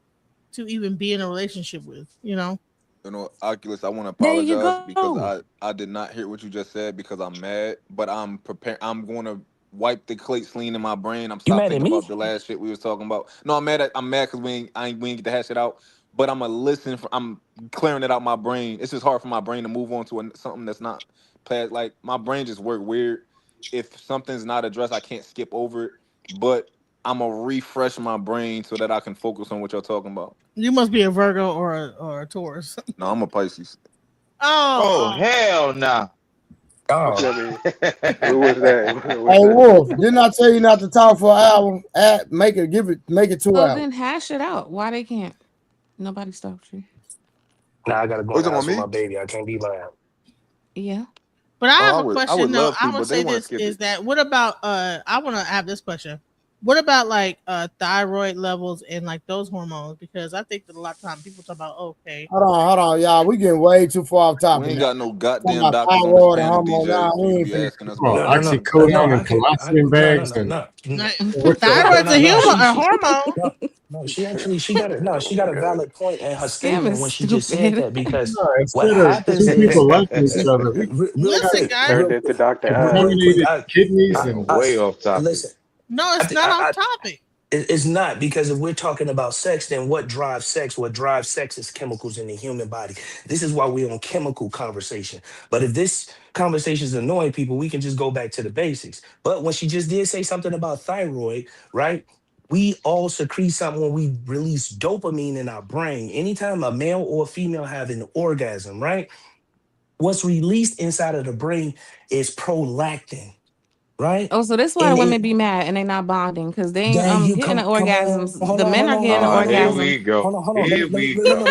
to even be in a relationship with, you know? You know, Oculus, I want to apologize because I did not hear what you just said because I'm mad, but I'm prepared. I'm going to wipe the slate clean in my brain. I'm stopping thinking about the last shit we was talking about. No, I'm mad because we ain't get to hash it out. But I'm gonna listen. I'm clearing it out my brain. It's just hard for my brain to move on to something that's not past. Like my brain just work weird. If something's not addressed, I can't skip over it. But I'm gonna refresh my brain so that I can focus on what you're talking about. You must be a Virgo or a Taurus. No, I'm a Pisces. Oh hell nah. Oh. Who was that? Hey Wolf, didn't I tell you not to talk for an hour? Make it 2 hours. Then hash it out. Why they can't? Nobody stopped you. Now I gotta go to my baby. I can't be loud. Yeah. But I have a question though. I would say this is that what about I want to have this question. What about like thyroid levels and like those hormones? Because I think that a lot of times people talk about okay. Hold on, y'all. We getting way too far off topic. We ain't got no goddamn doctors on this panel, DJ. Oxycodone and colostrum bags. Thyroid's a hormone. No, she got a valid point in her statement when she just said that because what happens is people like each other. Listen, guys. Turned into Dr. Kidneys and way off topic. Listen. No, it's not on topic. It's not, because if we're talking about sex, then what drives sex? What drives sex is chemicals in the human body. This is why we're on chemical conversation. But if this conversation is annoying people, we can just go back to the basics. But when she just did say something about thyroid, right? We all secrete something when we release dopamine in our brain. Anytime a male or a female have an orgasm, right? What's released inside of the brain is prolactin. Right. Oh, so that's why women be mad and they not bonding because they ain't getting the orgasms. The men are getting the orgasms. Here we go. Hold on. Let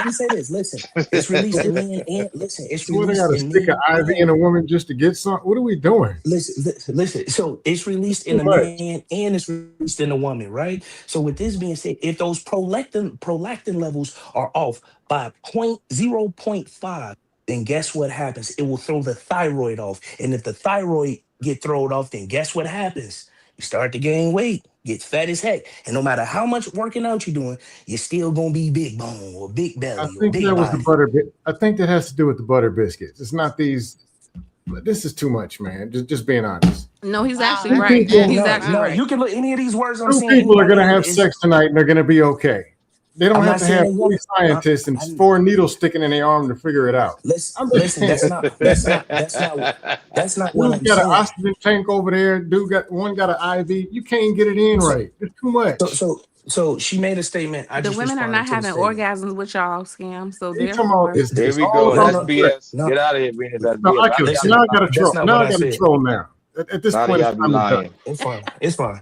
me say this. Listen, it's released in men and listen. It's released. They got to stick an IV in a woman just to get some. What are we doing? Listen. So it's released in a man and it's released in a woman, right? So with this being said, if those prolactin levels are off by 0.5, then guess what happens? It will throw the thyroid off, and if the thyroid get thrown off, then guess what happens? You start to gain weight, get fat as heck, and no matter how much working out you're doing, you're still gonna be big bone or big belly. I think that was the butter. I think that has to do with the butter biscuits. It's not these. This is too much, man. Just being honest. No, he's actually right. He's actually right. You can look any of these words I'm saying. People are gonna have sex tonight and they're gonna be okay. They don't have to have 3 scientists and 4 needles sticking in their arm to figure it out. Listen, that's not what I'm saying. Got an oxygen tank over there. Dude got an IV. You can't get it in right. It's too much. So she made a statement. The women are not having orgasms with y'all scam. So there we go. That's BS. Get out of here, Venus. That's BS. Now I got to troll. Now I got to troll now. At this point, it's fine.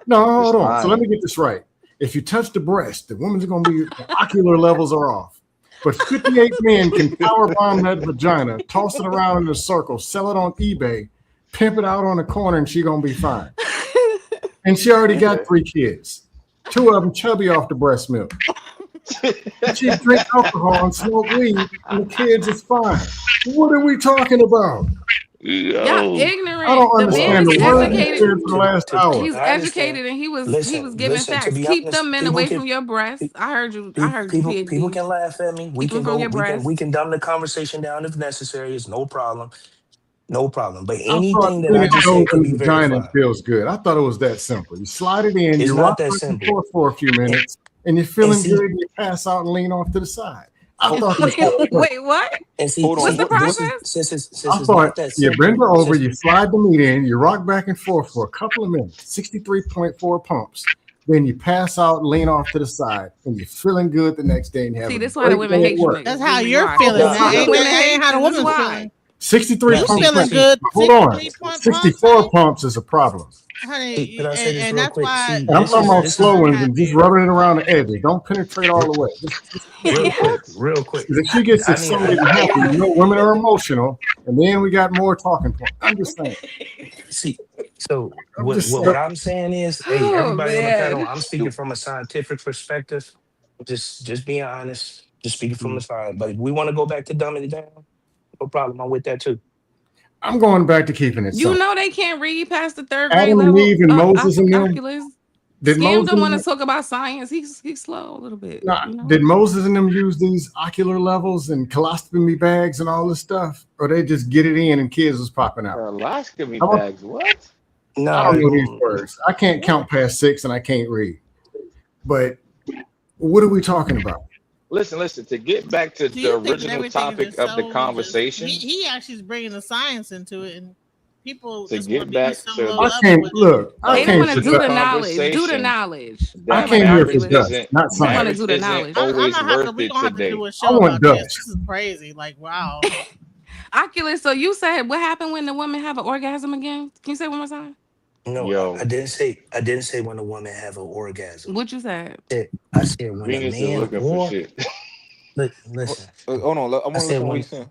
No, hold on. So let me get this right. If you touch the breast, the woman's going to be, the ocular levels are off. But 58 men can power bomb that vagina, toss it around in a circle, sell it on eBay, pimp it out on the corner, and she going to be fine. And she already got 3 kids. 2 of them chubby off the breast milk. She drink alcohol and smoke weed, and the kids is fine. What are we talking about? Y'all ignorant. I don't understand the word he said for the last hour. He's educated and he was giving facts. Keep them men away from your breasts. I heard you. People can laugh at me. We can dumb the conversation down if necessary. It's no problem. No problem. But anything that I just say can be verified. Feels good. I thought it was that simple. You slide it in. You rock back and forth for a few minutes, and you're feeling good. And you pass out and lean off to the side. I thought this was Wait, what? And see, Hold What's on. the This is process? since I it's thought not that you bend simple, her over, since you slide the meat in, you rock back and forth for a couple of minutes, 63.4 pumps. Then you pass out, lean off to the side, and you're feeling good the next day and you have See, a this why the great women day at hate you work. niggas. That's We how be you're rocking. feeling. no, That's why That the women ain't hate how the you. This woman's why. feeling. 63 no, You pumps. feeling see, good. Hold on. 63 pumps, 64 pumps is a problem. honey, could I say this and real that's quick? why See, And I'm the talking this about women is slow aren't ones and just happy. rubbing it around the edges. Don't penetrate all the way. Just real quick, What? real quick. if she gets I need, excited and happy, women are emotional, and then we got more talking points. I'm just saying. see. So I'm just saying. what I'm saying is, hey, Oh everybody on the panel, man. I'm speaking from a scientific perspective. Just being honest, just speaking from the side. But if we want to go back to dumbing it down, no problem. I'm with that too. I'm going back to keeping it You simple. know they can't read past the third grade Adam and level Eve and Moses and them. Oculus. Did Scam don't want Moses? to talk about science. He's slow a little bit. Nah, You know? did Moses and them use these ocular levels and colostomy bags and all this stuff, or they just get it in and kids was popping out? Colostomy I bags. What? No, don't know these words. I can't count past 6 and I can't read. But what are we talking about? Listen. To get back to Do the you think that original everything is topic just of the so conversation, he actually is bringing the science into it, and people to just want to get be back some to low I level came, with it. look, I They don't came want to for do the dust. knowledge. Do the conversation knowledge. I that came here for marriage dust, isn't not You want to science. do marriage the isn't knowledge. I'm always gonna have to. worth We it gonna have to today. do a I show want about this. dust. This is crazy. Like, wow. Oculus. So you said what happened when the woman have an orgasm again? Can you say one more time? no, I Yo, didn't say when a woman have an orgasm. What you said? I said when a Venus is man looking for or shit. listen. Hold on. I want I to said listen to what when he's saying.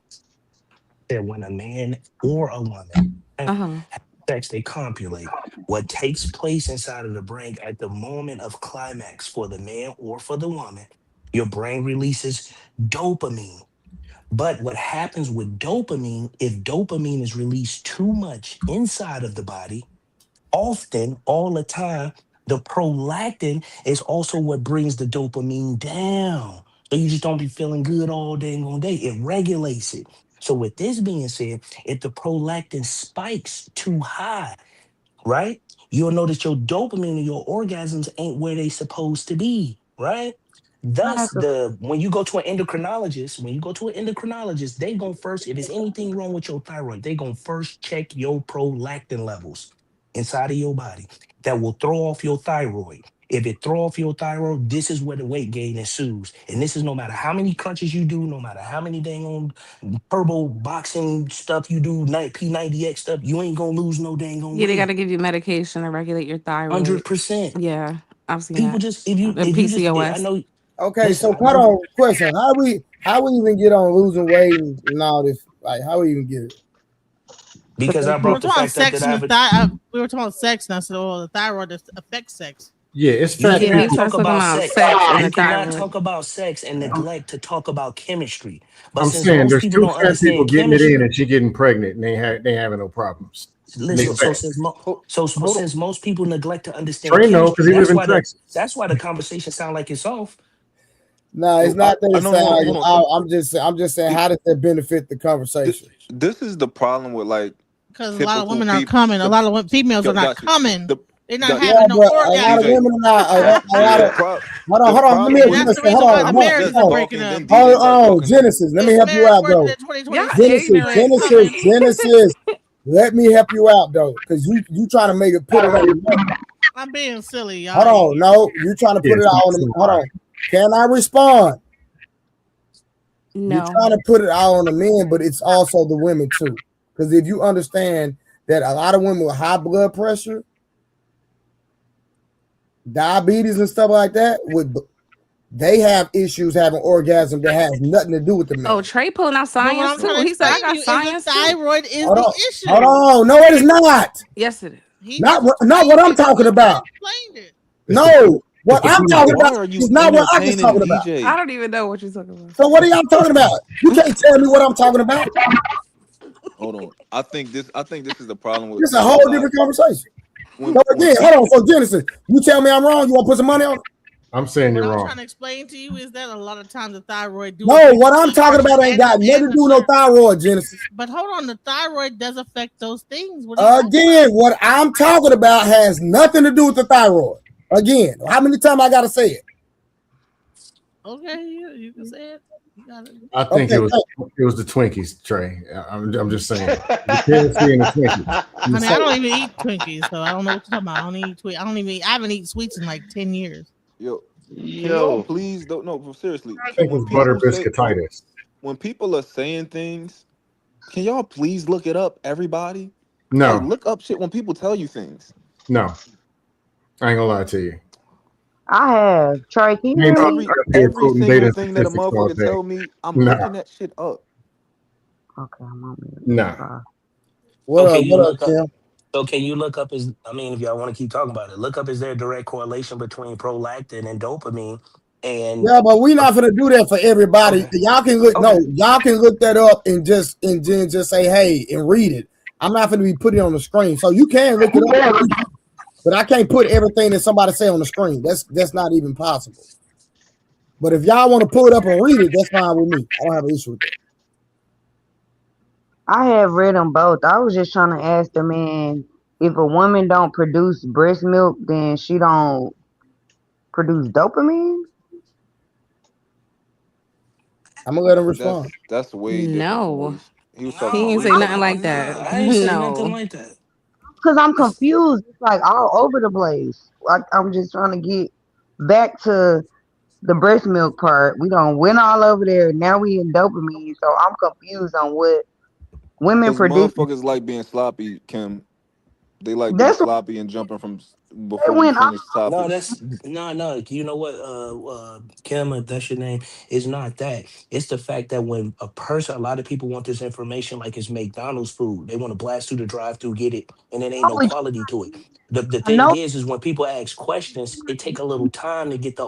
when a man or a woman Uh-huh. have sex, they copulate. What takes place inside of the brain at the moment of climax for the man or for the woman, your brain releases dopamine. But what happens with dopamine, if dopamine is released too much inside of the body, often, all the time, the prolactin is also what brings the dopamine down. So you just don't be feeling good all day It regulates it. So with this being said, if the prolactin spikes too high, right? You'll notice your dopamine and your orgasms ain't where they supposed to be, right? Thus, when you go to an endocrinologist, they gonna first, if there's anything wrong with your thyroid, they gonna first check your prolactin levels inside of your body. That will throw off your thyroid. If it throw off your thyroid, this is where the weight gain ensues. And this is no matter how many crunches you do, no matter how many dang on turbo boxing stuff you do, P90X stuff, you ain't gonna lose no dang on Yeah, they got weight. to give you medication to regulate your thyroid. 100%. Yeah, I've seen People that. just if you The if you just I PCOS. know. Okay, Listen, so cut on question. How we even get on losing weight and all this? Like, how we even get it? because I We were brought the talking about fact up sex that I and have the we were talking about sex, and I said, "Oh, the thyroid affects sex." Yeah, it's you fat Yeah, he people. starts talk talking about about sex. sex and the You cannot thyroid. talk about sex and neglect to talk about chemistry. But I'm since saying most there's people 2 don't fat people understand getting it in chemistry, and she getting pregnant and they having no problems. And they listen. fat. Hold on. Since most people neglect to understand Trey know chemistry, because he live in Texas. that's why the conversation sound like it's off. No, it's not that I it know. sounds No, like hold on. I'm just saying, how does that benefit the conversation? This is the problem with like Because a lot of typical women are people. coming. A lot of females are not Got you. coming. They're not Yeah, having no but a lot of orgasm. DJ. women are not. A lot The of hold on. Let me And problem that's with the listen. reason Hold why on. the I'm marriages just are Hold breaking talking, up. then on. DJ start Hold on. talking. Genesis. Let me It's help you marriage out worse though. than Y'all 2026. They ain't ignorant. coming. Genesis. Let me help you out though, because you trying to make it put it on the women. I'm being silly, y'all. Hold on. No, you trying to put it all on the. Hold on. Can I respond? You're No. trying to put it all on the men, but it's also the women too. Because if you understand that a lot of women with high blood pressure, diabetes and stuff like that, they have issues having orgasm that has nothing to do with the man. Oh, Trey pulling out But what science I'm trying too. to He said I explain to got you is science the too. thyroid is Hold the on. issue. Hold on. No, it is not. Yes, it is. He Not just what I'm talking about. explained it. No, what the I'm peanut talking butter. about is not what I was talking about. I don't even know what you're talking about. So what are y'all talking about? You can't tell me what I'm talking about. Hold on. I think this is the problem with This is a a whole lot different conversation. when So again, hold on. So Genesis, you tell me I'm wrong. You want to put some money on it? I'm saying What you're I'm wrong. trying to explain to you is that a lot of times the thyroid do. No, affect what the I'm blood talking pressure about ain't got nothing to do with no thyroid, Genesis. But hold on, the thyroid does affect those things. What are you talking Again, what I'm talking about has nothing to do with the thyroid. Again, how many times I gotta say it? Okay, you can say it. I think it was the Twinkies, Trey. I'm just saying. The KFC and the Twinkies. Honey, I don't even eat Twinkies, so I don't know what you're talking about. I don't eat Twinkies. I haven't eaten sweets in like 10 years. Can y'all please don't no seriously. I think it's butter biscuititis. When people are saying things, can y'all please look it up, everybody? No. Like, look up shit when people tell you things. No. I ain't gonna lie to you. I have. Trey, can you read? Every single thing that a motherfucker tell me, I'm looking that shit up. Okay, I'm on mute. Nah. What Okay, up, you what up, look up. Tim? So can you look up if y'all want to keep talking about it, look up is there a direct correlation between prolactin and dopamine? And Yeah, but we're not gonna do that for everybody. Okay. Y'all can look. Okay. No, y'all can look that up and just say hey and read it. I'm not gonna be putting it on the screen, so you can look it up. But I can't put everything that somebody say on the screen. That's not even possible. But if y'all want to pull it up and read it, that's fine with me. I don't have an issue with that. I have read them both. I was just trying to ask the man, if a woman don't produce breast milk, then she don't produce dopamine? I'm gonna let him respond. That's way different. No, He was he talking ain't say nothing like that. I ain't say nothing No. like that. Because I'm confused. It's like all over the place. Like I'm just trying to get back to the breast milk part. We don't went all over there. Now we in dopamine. So I'm confused on what women Because produce. motherfuckers like being sloppy, Kim. They like being That's sloppy and jumping from before we went finish all. No, topics. that's no. You know what, Kim, if that's your name, it's not that. It's the fact that when a lot of people want this information like it's McDonald's food. They want to blast through the drive-through, get it, and it ain't no quality to it. The I thing know is when people ask questions, it take a little time to get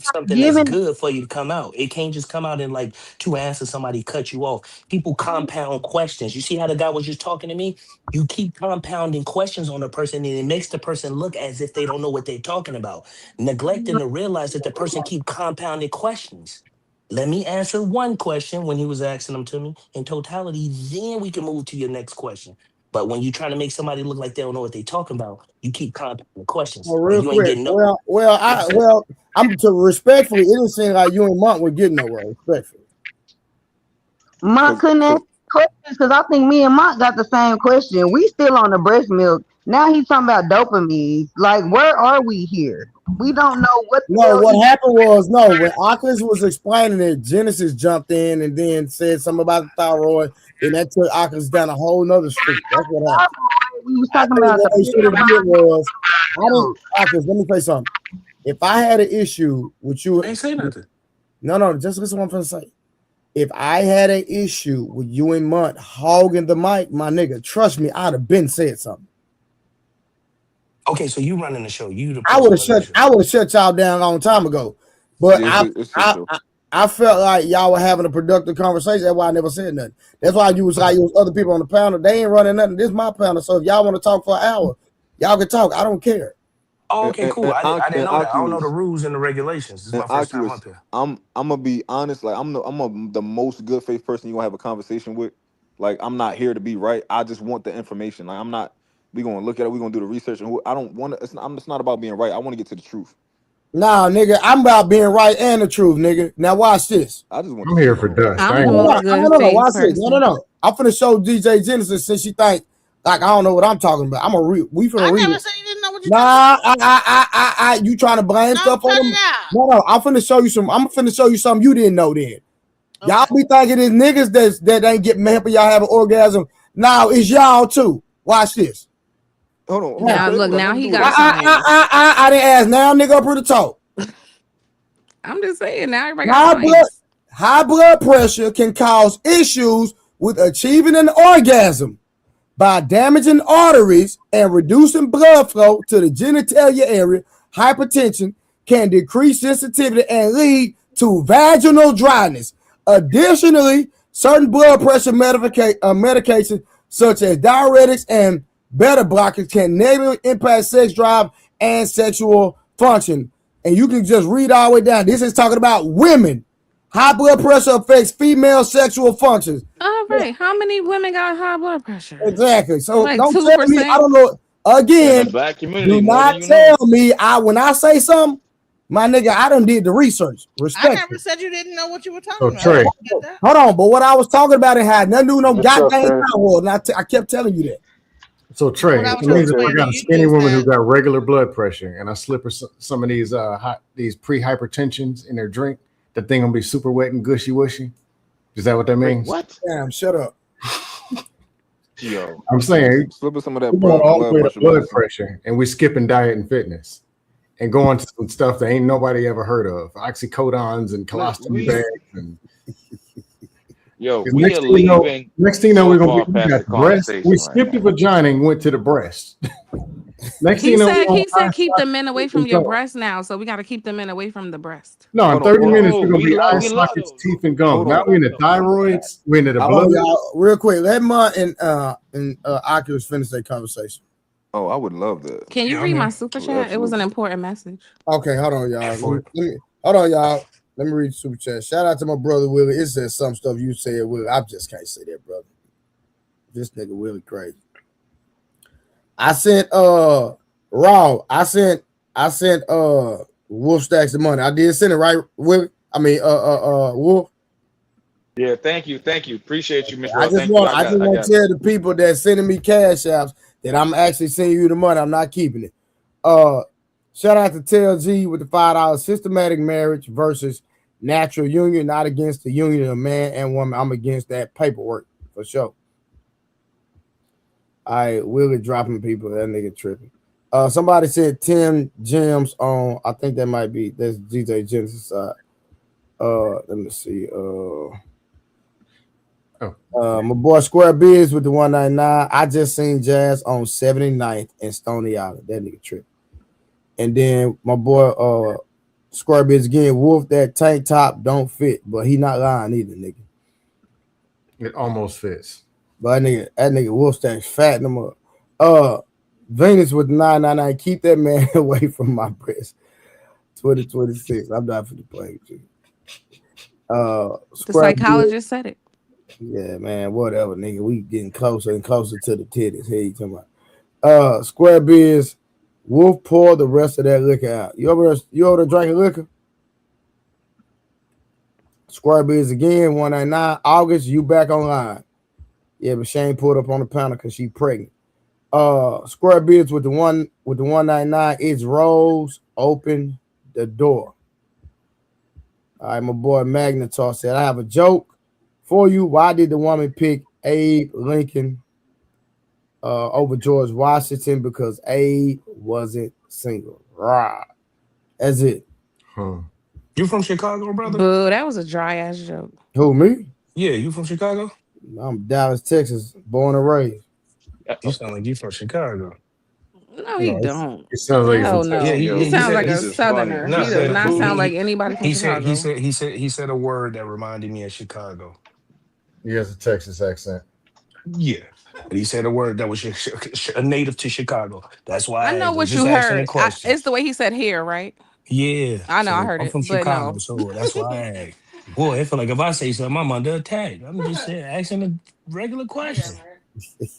something that's giving good for you to come out. It can't just come out in like 2 answers. Somebody cut you off. People compound questions. You see how the guy was just talking to me? You keep compounding questions on a person, and it makes the person look as if they don't know what they're talking about, neglecting to realize that the person keep compounding questions. Let me answer one question when he was asking them to me in totality, then we can move to your next question. But when you're trying to make somebody look like they don't know what they're talking about, you keep compounding questions. Well, Or real you ain't quick. getting no. I'm to respectfully. It didn't seem like you and Monk were getting nowhere. Respectfully. Monk couldn't ask questions because I think me and Monk got the same question. We still on the breast milk. Now he's talking about dopamine. Like, where are we here? We don't know what. No, what happened was when Oculus was explaining it, Genesis jumped in and then said something about the thyroid, and that took Oculus down a whole nother street. That's what happened. We was talking about what they should have did was, Oculus, let me say something. If I had an issue with you, I ain't say nothing. No, just listen to what I'm going to say. If I had an issue with you and Munt hogging the mic, my nigga, trust me, I'd have been said something. Okay, so you running the show. I would have shut y'all down a long time ago. But I felt like y'all were having a productive conversation. That's why I never said nothing. That's why you was like you was other people on the panel. They ain't running nothing. This is my panel. So if y'all want to talk for an hour, y'all can talk. I don't care. Oh, okay, cool. I didn't know that. I don't know the rules and the regulations. This is my first time up here. I'm gonna be honest. Like I'm the most good faith person you gonna have a conversation with. Like I'm not here to be right. I just want the information. Like I'm not. We gonna look at it. We gonna do the research. And I don't want to. It's not about being right. I want to get to the truth. Nah, nigga, I'm about being right and the truth, nigga. Now watch this. I'm here for dust. No, watch this. No. I'm finna show DJ Genesis since she think like I don't know what I'm talking about. We finna read it. Nah, you trying to blame stuff on them? No, I'm finna show you something you didn't know then. Okay. Y'all be thinking it's niggas that ain't getting mad, but y'all have an orgasm. Now it's y'all too. Watch this. Hold on. Now look, now he got I didn't ask. Now nigga up here to talk. I'm just saying now everybody got high blood pressure can cause issues with achieving an orgasm by damaging arteries and reducing blood flow to the genitalia area. Hypertension can decrease sensitivity and lead to vaginal dryness. Additionally, certain blood pressure medications such as diuretics and beta blockers can negatively impact sex drive and sexual function. And you can just read all the way down. This is talking about women. High blood pressure affects female sexual functions. All right. How many women got high blood pressure? Exactly. So like don't 2%? tell me I don't know. Again, Black community, do not tell me when I say something, My nigga, I done did the research. I Respect. never said you didn't know what you were talking about. Trey, Hold on, but what I was talking about it had nothing to do with no What's up, goddamn Trey? power. And I kept telling you that. so Trey, What I it was trying to means if I explain got to a you skinny is woman who that got regular blood pressure, and I slip her some of these these pre-hypertensions in their drink, the thing gonna be super wet and gushy washy. Is that what that Wait, means? what? Damn, shut up. Yo, I'm saying Slip her some of that we're going all the blood way to pressure blood medicine. pressure, and we skipping diet and fitness, and going to some stuff that ain't nobody ever heard of, oxycodons and look, colostomy bags, and yo, 'cause we next are thing you know, leaving we're so gonna far be, we past the got breast. We conversation right skipped the now. vagina and went to the breast. Next thing He you know, we're said on he said eye keep the sockets men away and from your gum. breast now, so we got to keep the men away from the breast. No, in Hold on, 30 hold on, minutes, No, we're gonna be eye we love sockets, those. teeth, and gums. hold Now on. we're in the thyroids, we're into the Hold blood. on, y'all. Real quick. Let Mutt and Oculus finish their conversation. Oh, I would love that. Can you Yeah, read I'm my here. super chat? It was an Absolutely. important message. Okay, hold on, y'all. For it. Hold on, y'all. Let me read the super chat. Shout out to my brother Willie. It says some stuff you said, Willie. I just can't say that, brother. This nigga Willie crazy. I sent Raw. I sent Wolf Stacks the money. I did send it, right, Willie? I mean Wolf. Yeah, thank you. Appreciate you, Miss I Roy. just Thank you. want I to got tell the people that sending me cash apps that I'm actually sending you the money. I'm not keeping it. Shout out to TLG with the $5. Systematic marriage versus natural union, not against the union of man and woman. I'm against that paperwork for sure. All right, Willie dropping people. That nigga tripping. Somebody said 10 gems on. I think that might be that's DJ Genesis side. Let me see. My boy Square Biz with the 199. I just seen Jazz on 79th and Stony Island. That nigga tripping. And then my boy Square Biz again. Wolf, that tank top don't fit, but he not lying either, nigga. It almost fits. But that nigga Wolf Stack's fatting him up. Venus with 999. Keep that man away from my breast. 2026. I'm not for the play with you. The psychologist said it. Yeah, man, whatever, nigga. We getting closer and closer to the titties. Here you talking about. Square Biz, Wolf pour the rest of that liquor out. You over there drinking liquor? Square Biz again, 199. August, you back online. Yeah, but Shane pulled up on the panel because she pregnant. Square Biz with the 199. It's Rose. Open the door. All right, my boy Magnetar said, I have a joke for you. Why did the woman pick Abe Lincoln over George Washington? Because Abe wasn't single. Right. That's it. You from Chicago, brother? Boo, that was a dry ass joke. Who, me? Yeah, you from Chicago? I'm Dallas, Texas, born and raised. You sound like you from Chicago. No, he don't. It sounds like Hell no. Yeah, he sounds like a southerner. No, he does not sound like anybody from Chicago. He said a word that reminded me of Chicago. He has a Texas accent. Yeah. But he said a word that was a native to Chicago. That's why I know asked. what Just you asking heard. a question. It's the way he said here, right? Yeah. I know, I heard I'm it, from but Chicago, no. so that's why I asked. Boy, I feel like if I say something, I'm under attack. I'm just asking a regular question.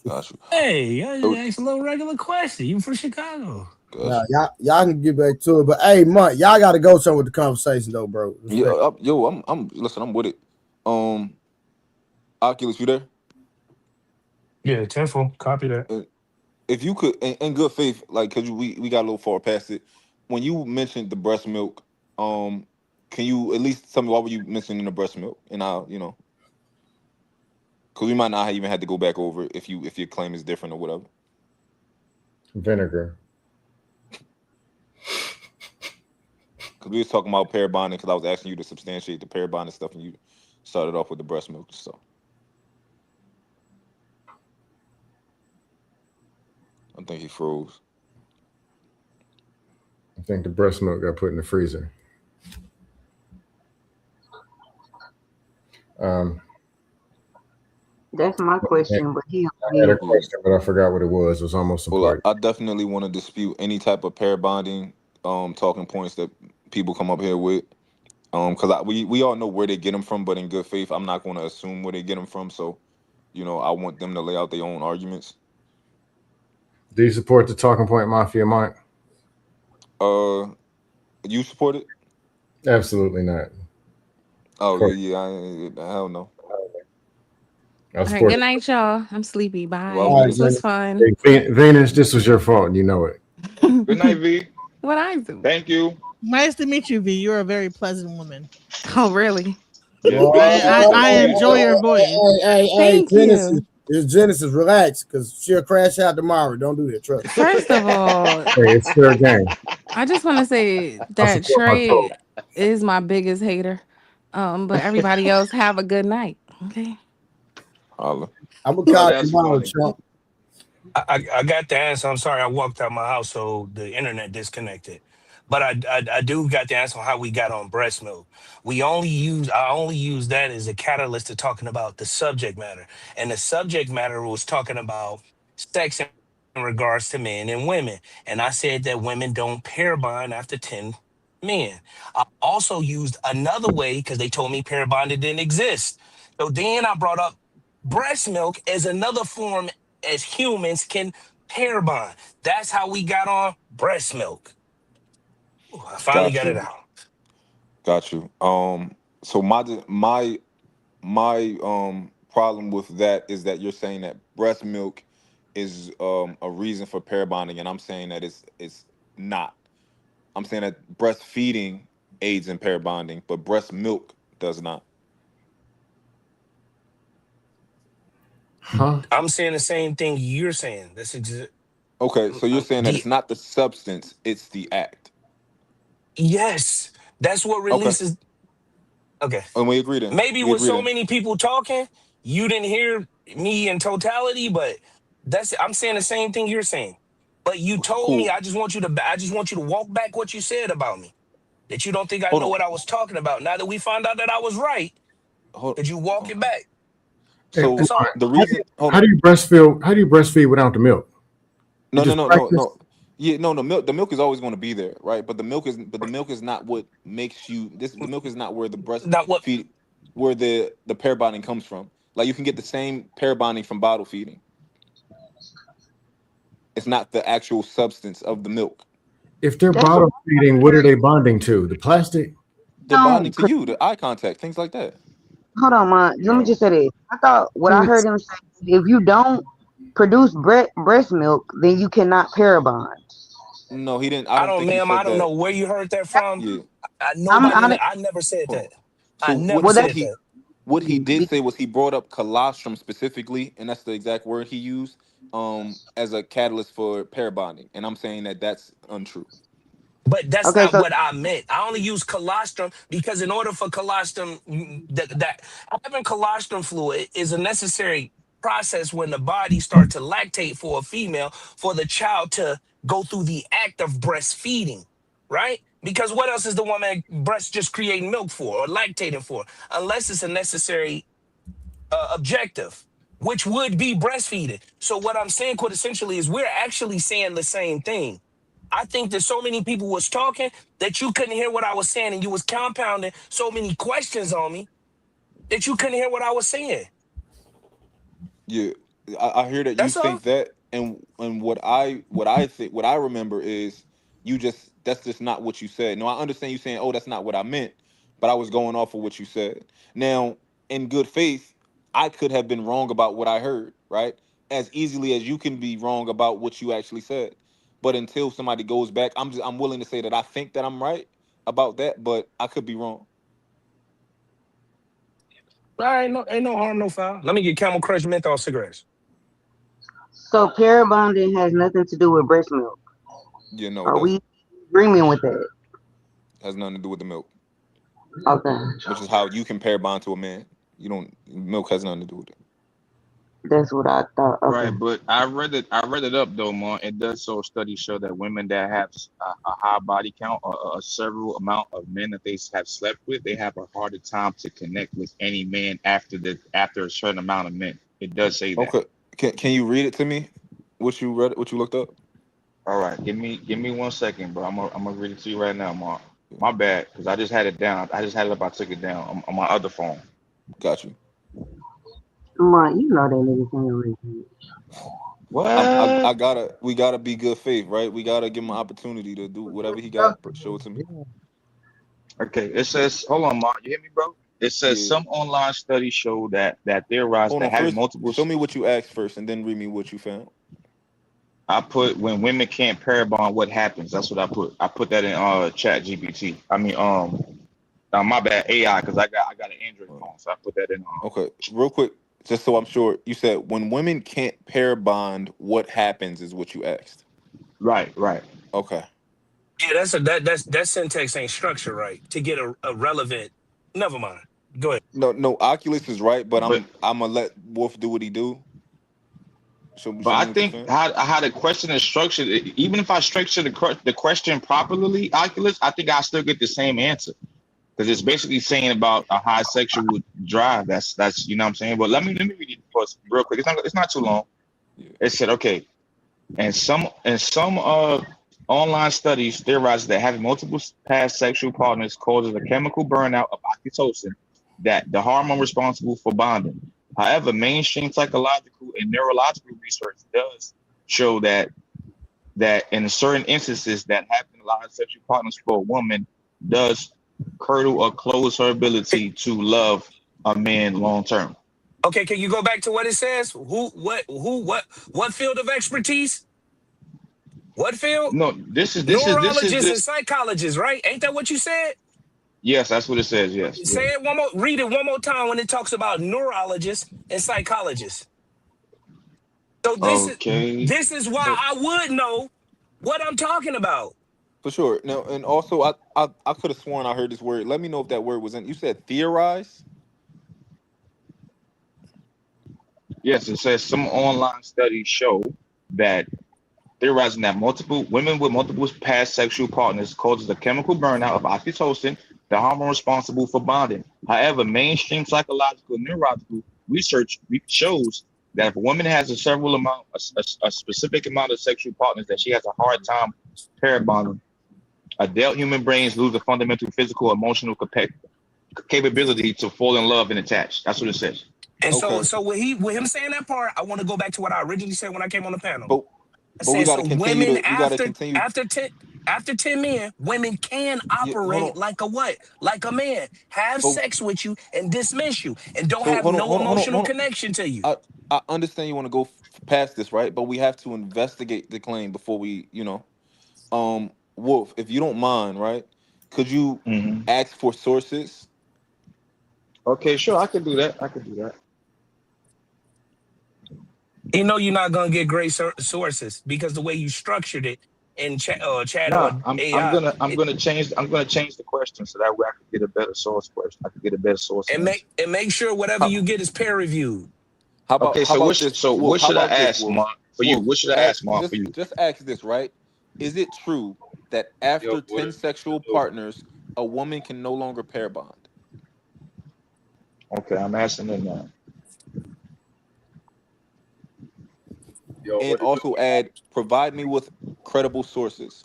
Gotcha. Hey, I just asked a little regular question. You from Chicago? Nah, y'all can get back to it. But hey, Mutt, y'all got to go somewhere with the conversation though, bro. Yeah, I'm with it. Oculus, you there? Yeah, tenfold. Copy that. If you could, in good faith, like, cause we got a little far past it. When you mentioned the breast milk, can you at least tell me why were you mentioning the breast milk? And I'll, cause we might not even have to go back over it if your claim is different or whatever. Vinegar. Cause we was talking about pair bonding, cause I was asking you to substantiate the pair bonding stuff, and you started off with the breast milk stuff. I think he froze. I think the breast milk got put in the freezer. That's my question, but he. I had a question, but I forgot what it was. It was almost Well, I definitely want to dispute any type of pair bonding talking points that people come up here with. Because we all know where they get them from, but in good faith, I'm not going to assume where they get them from. So, I want them to lay out their own arguments. Do you support the talking point mafia, Mike? You support it? Absolutely not. Oh yeah, hell no. All right, good night, y'all. I'm sleepy. Well, Bye. All right, This was Venus. fun. Hey, Venus, this was your fault, and you know it. Good night, V. What I do? Thank you. Nice to meet you, V. You're a very pleasant woman. Oh, really? Yes, V. I enjoy your voice. Hey, Thank Genesis. you. It's Genesis. Relax, because she'll crash out tomorrow. Don't do that. Trust. First of all, Hey, it's fair game. I just want to say I that support my Trey folks. is my biggest hater. But everybody else have a good night. Okay. I'm gonna call you tomorrow, Trump. I got the answer. I'm sorry, I walked out my house, so the internet disconnected. But I do got the answer on how we got on breast milk. I only use that as a catalyst to talking about the subject matter, and the subject matter was talking about sex in regards to men and women, and I said that women don't pair bond after 10 men. I also used another way because they told me pair bonding didn't exist. So then I brought up breast milk as another form as humans can pair bond. That's how we got on breast milk. Ooh, I finally got it out. Got you. So my problem with that is that you're saying that breast milk is a reason for pair bonding, and I'm saying that it's not. I'm saying that breastfeeding aids in pair bonding, but breast milk does not. Huh? I'm saying the same thing you're saying. That's Okay, so you're saying that it's not the substance, it's the act. Yes, that's what releases. Okay. And we agree then. Maybe We with agree so then. many people talking, you didn't hear me in totality, but I'm saying the same thing you're saying. But you told me I just want you to walk back what you said about me. That you don't think I know what I was talking about. Now that we found out that I was right, could you walk it back? So That's all. the reason How do you breastfeed? How do you breastfeed without the milk? No. practice? Yeah, no, the milk is always going to be there, right? But the milk is not what makes you the milk is not where the breastfeed where the pair bonding comes from. Like you can get the same pair bonding from bottle feeding. It's not the actual substance of the milk. If they're bottle feeding, what are they bonding to? The plastic? They're bonding to you, the eye contact, things like that. Hold on, man. Let me just say this. I thought what I heard him say, if you don't produce breast milk, then you cannot pair bond. No, he didn't. I don't know where you heard that from. Yeah. I never said that. So I never said that. What he did say was he brought up colostrum specifically, and that's the exact word he used, as a catalyst for pair bonding. And I'm saying that that's untrue. But that's not what I meant. I only use colostrum because in order for colostrum, that having colostrum fluid is a necessary process when the body starts to lactate for a female for the child to go through the act of breastfeeding, right? Because what else is the woman breast just creating milk for or lactating for? Unless it's a necessary objective, which would be breastfeeding. So what I'm saying quintessentially is we're actually saying the same thing. I think that so many people was talking that you couldn't hear what I was saying, and you was compounding so many questions on me that you couldn't hear what I was saying. Yeah, I hear that That's you think that, and what I think, what I remember is that's just not what you said. No, I understand you saying, oh, that's not what I meant, but I was going off of what you said. Now, in good faith, I could have been wrong about what I heard, right? As easily as you can be wrong about what you actually said. But until somebody goes back, I'm willing to say that I think that I'm right about that, but I could be wrong. All right, ain't no harm, no foul. Let me get Camel Crush menthol cigarettes. So pair bonding has nothing to do with breast milk. Yeah, no. Are we agreeing with that? Has nothing to do with the milk. Okay. Which is how you can pair bond to a man. Milk has nothing to do with it. That's what I thought. Okay. Right, but I read it up though, Mon. It does studies show that women that have a high body count or a several amount of men that they have slept with, they have a harder time to connect with any man after a certain amount of men. It does say that. Okay, can you read it to me? What you looked up? All right, give me 1 second, bro. I'm gonna read it to you right now, Mon. My bad, because I just had it down. I just had it up. I took it down on my other phone. Got you. Come on, you know that nigga can't read. What? we gotta be good faith, right? We gotta give him an opportunity to do whatever he got. Show it to me. Okay, it says, hold on, Mark. You hear me, bro? It says Yeah. some online studies show that theorize Hold that on. having First, multiple. show me what you asked first, and then read me what you found. I put when women can't pair bond, what happens? That's what I put. I put that in Chat GPT. I mean, my bad, AI, because I got an Android phone, so I put that in. Okay, real quick, just so I'm sure, you said when women can't pair bond, what happens is what you asked. Right. Okay. Yeah, that syntax ain't structured right to get a relevant. Never mind. Go ahead. No, Oculus is right, but I'm gonna let Wolf do what he do. But I think how the question is structured, even if I structure the question properly, Oculus, I think I still get the same answer, because it's basically saying about a high sexual drive. That's you know what I'm saying. But let me read it first real quick. It's not too long. Yeah. It said, okay, and some online studies theorize that having multiple past sexual partners causes a chemical burnout of oxytocin, that the hormone responsible for bonding. However, mainstream psychological and neurological research does show that in certain instances that having a lot of sexual partners for a woman does curdle or close her ability to love a man long term. Okay, can you go back to what it says? What field of expertise? What field? No, this is neurologists and psychologists, right? Ain't that what you said? Yes, that's what it says. Yes. Say it one more. Read it one more time when it talks about neurologists and psychologists. So this is why I would know what I'm talking about. For sure. Now, and also, I could have sworn I heard this word. Let me know if that word was in. You said theorize? Yes, it says some online studies show that theorizing that women with multiple past sexual partners causes a chemical burnout of oxytocin, the hormone responsible for bonding. However, mainstream psychological and neurological research shows that if a woman has a specific amount of sexual partners, that she has a hard time pair bonding. Adult human brains lose the fundamental physical, emotional capability to fall in love and attach. That's what it says. And so with him saying that part, I want to go back to what I originally said when I came on the panel. But we gotta continue after 10 men, women can operate like a what? Like a man. Have sex with you and dismiss you and don't have no emotional connection to you. I understand you want to go past this, right? But we have to investigate the claim before we, Wolf, if you don't mind, right? Could you ask for sources? Okay, sure. I can do that. You know you're not gonna get great sources because the way you structured it in chat or AI. I'm gonna change the question so that way I can get a better source question. I can get a better source. And make sure whatever you get is peer reviewed. What should I ask, Mark? For you, what should I ask, Mark? For you, just ask this, right? Is it true that after 10 sexual partners, a woman can no longer pair bond? Okay, I'm asking them now. And also add, provide me with credible sources.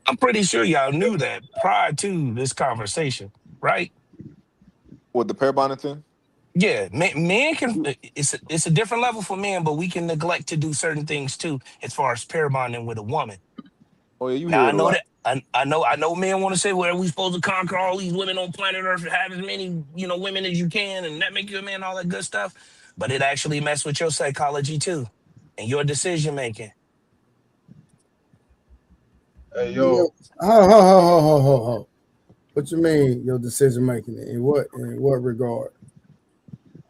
I'm pretty sure y'all knew that prior to this conversation, right? What, the pair bonding thing? Yeah, men can. It's a different level for men, but we can neglect to do certain things too, as far as pair bonding with a woman. Oh yeah, you now, hear I know that. I know men want to say, well, are we supposed to conquer all these women on planet Earth, have as many, women as you can, and that make you a man, all that good stuff. But it actually messes with your psychology too, and your decision making. Hey, yo. Ho. What you mean your decision making? In what regard?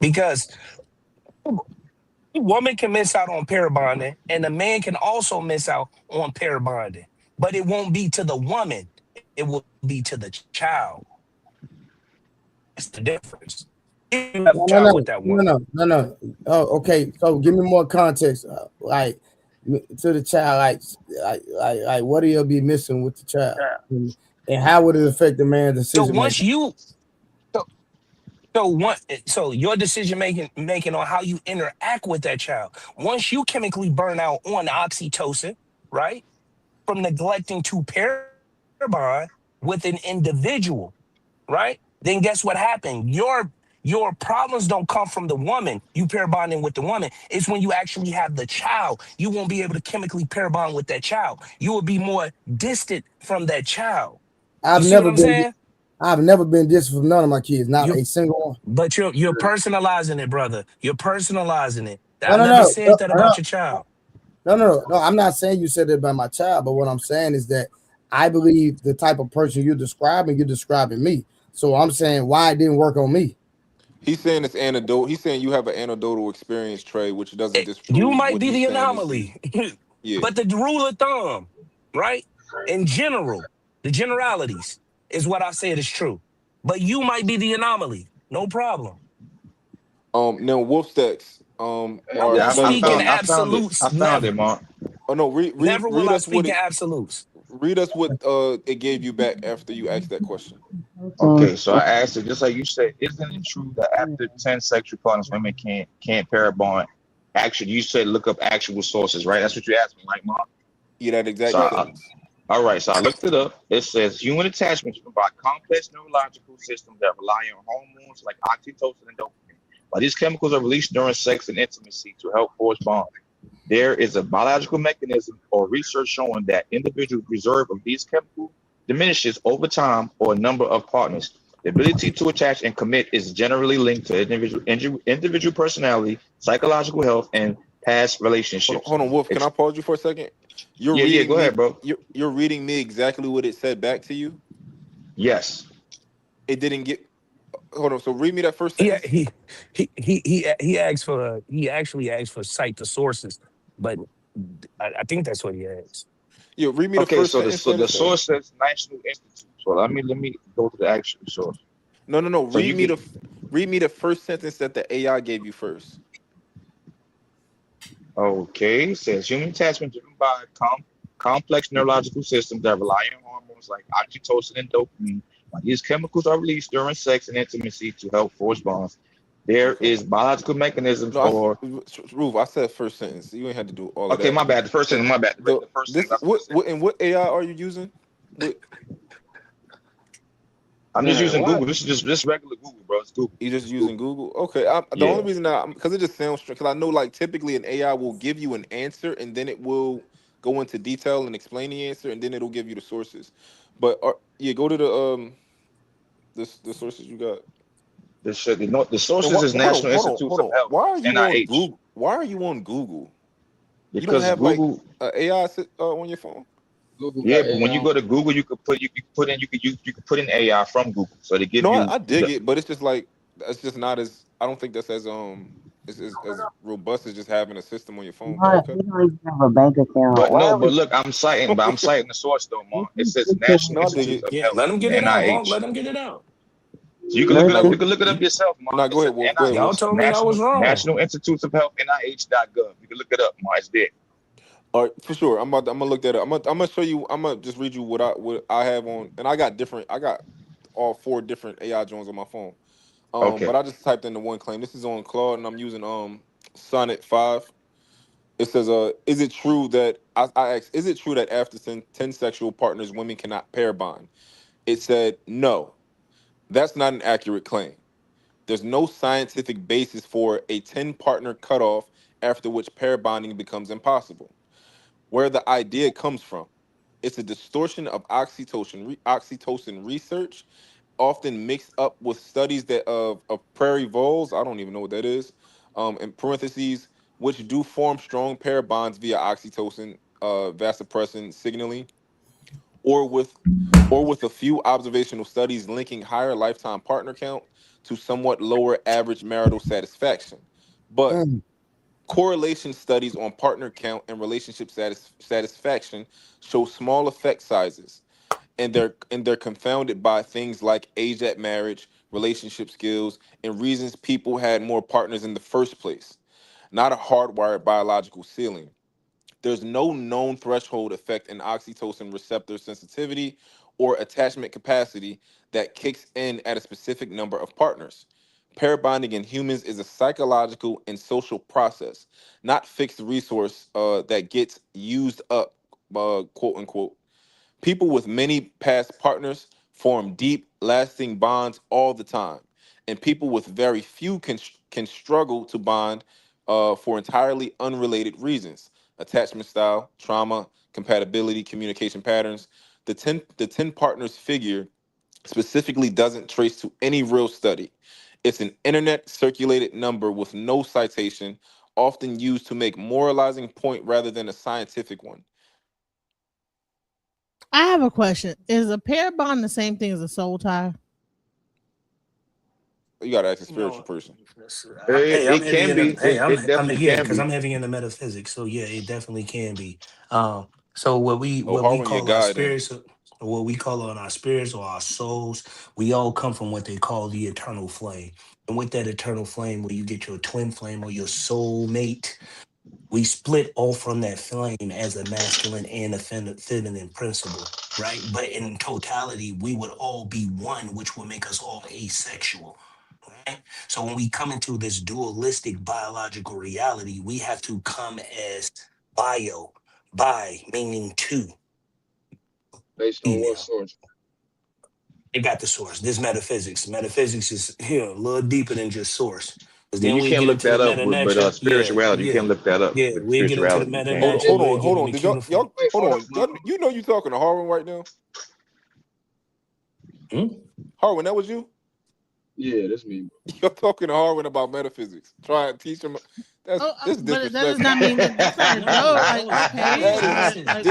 Because a woman can miss out on pair bonding, and a man can also miss out on pair bonding. But it won't be to the woman; it will be to the child. That's the difference. No. Oh, okay. So give me more context. Like to the child, like what do you be missing with the child, and how would it affect the man's decision? So your decision making on how you interact with that child. Once you chemically burn out on oxytocin, right, from neglecting to pair bond, with an individual, right? Then guess what happened? Your problems don't come from the woman. You pair bonding with the woman. It's when you actually have the child. You won't be able to chemically pair bond with that child. You will be more distant from that child. You see what I'm saying? I've never been distant from none of my kids, not a single one. But you're personalizing it, brother. You're personalizing it. No, I no, never no, said that about your child. No. I'm not saying you said it about my child, but what I'm saying is that I believe the type of person you're describing me. So I'm saying why it didn't work on me. He's saying it's anecdotal. He's saying you have an anecdotal experience, Trey, which doesn't disprove. You might what be he's the saying anomaly. Yeah. But the rule of thumb, right? In general, the generalities is what I said is true. But you might be the anomaly. No problem. Now Wolfstacks. I'm not speaking absolutes. I found it, Mark. Oh no, Never will I us what speak in absolutes. Read us what it gave you back after you asked that question. Okay, so I asked it just like you said. Isn't it true that after 10 sexual partners, women can't pair bond? Actually, you said look up actual sources, right? That's what you asked me, right, Mark? Yeah, that exact sentence. All right, so I looked it up. It says human attachments provide complex neurological systems that rely on hormones like oxytocin and dopamine. While these chemicals are released during sex and intimacy to help forge bonds, there is a biological mechanism or research showing that individual reserve of these chemicals diminishes over time or a number of partners. The ability to attach and commit is generally linked to individual personality, psychological health, and past relationships. Hold on, Wolf. Can I pause you for a second? Go ahead, bro. You're reading me exactly what it said back to you. Yes. It didn't get. Hold on. So read me that first sentence. He asked for. He actually asked for cite the sources, but I think that's what he asked. Yeah, read me the first sentence. So the source says National Institute. So let me go to the actual source. No. So read me the first sentence that the AI gave you first. Okay, it says human attachment driven by complex neurological systems that rely on hormones like oxytocin and dopamine. While these chemicals are released during sex and intimacy to help forge bonds, there is biological mechanisms for. Roof, I said first sentence. You ain't had to do all of that. Okay, my bad. The first sentence, my bad. The first sentence. What AI are you using? I'm just using Google. This is just regular Google, bro. It's Google. You're just using Google? Okay. The only reason because it just sounds strange, because I know like typically an AI will give you an answer and then it will go into detail and explain the answer and then it'll give you the sources. But go to the sources you got. The sources is National Institute of Health. Why are you NIH. on Google? Why are you on Google? Because you don't have Google like AI on your phone. Yeah, but when you go to Google, you could put in AI from Google, so they give you. I dig it, but it's just like it's just not as. I don't think that's as as robust as just having a system on your phone. You don't even have a bank account. But look, I'm citing the source though, Mark. It says National Institute of Health. Let him get it out, Mark. NIH. Let him get it out. So you can look it up. You can look it up yourself, Mark. No, go ahead. Wolf. Y'all told me I was wrong. National Institutes of Health, NIH.gov. You can look it up, Mark. It's there. All right, for sure. I'm gonna look that up. I'm gonna show you. I'm gonna just read you what I have on, and I got all 4 different AI joins on my phone. Okay. But I just typed in the one claim. This is on Claude, and I'm using Sonnet 5. It says, is it true that I asked, is it true that after 10 sexual partners, women cannot pair bond? It said no. That's not an accurate claim. There's no scientific basis for a 10 partner cutoff after which pair bonding becomes impossible. Where the idea comes from, it's a distortion of oxytocin research, often mixed up with studies that of prairie voles. I don't even know what that is. In parentheses, which do form strong pair bonds via oxytocin, vasopressin signaling, or with a few observational studies linking higher lifetime partner count to somewhat lower average marital satisfaction. But correlation studies on partner count and relationship satisfaction show small effect sizes, and they're confounded by things like age at marriage, relationship skills, and reasons people had more partners in the first place, not a hardwired biological ceiling. There's no known threshold effect in oxytocin receptor sensitivity or attachment capacity that kicks in at a specific number of partners. Pair bonding in humans is a psychological and social process, not fixed resource that gets used up, quote unquote. People with many past partners form deep, lasting bonds all the time, and people with very few can struggle to bond for entirely unrelated reasons: attachment style, trauma, compatibility, communication patterns. The 10 partners figure specifically doesn't trace to any real study. It's an internet circulated number with no citation, often used to make moralizing point rather than a scientific one. I have a question. Is a pair bond the same thing as a soul tie? You gotta ask a spiritual person. Hey, I'm It heavy can in the. be. Hey, It definitely yeah, can because be. I'm heavy in the metaphysics. So yeah, it definitely can be. So what we Oh, what we Harwin, your call our guy then. spirits, or what we call on our spirits or our souls, we all come from what they call the eternal flame. And with that eternal flame, where you get your twin flame or your soul mate, we split off from that flame as a masculine and a feminine principle, right? But in totality, we would all be one, which would make us all asexual. Right? So when we come into this dualistic biological reality, we have to come as bi, meaning two, Based on what female. source? It got the source. This metaphysics. Metaphysics is here a little deeper than just source. Because Yeah, then you we can't get look into the that up meta with, but nature. Yeah, spirituality, you yeah, can't look that up yeah. with We get into the spirituality. You meta can't. nature. Hold We on, get hold on. into Did y'all Wait, hold hold on? up. You know you talking to Harwin right now? Harwin, that was you? Yeah, that's me. You're talking to Harwin about metaphysics. Try and teach him. This But that does disrespectful. not mean that's not a joke. Like, okay, That is like,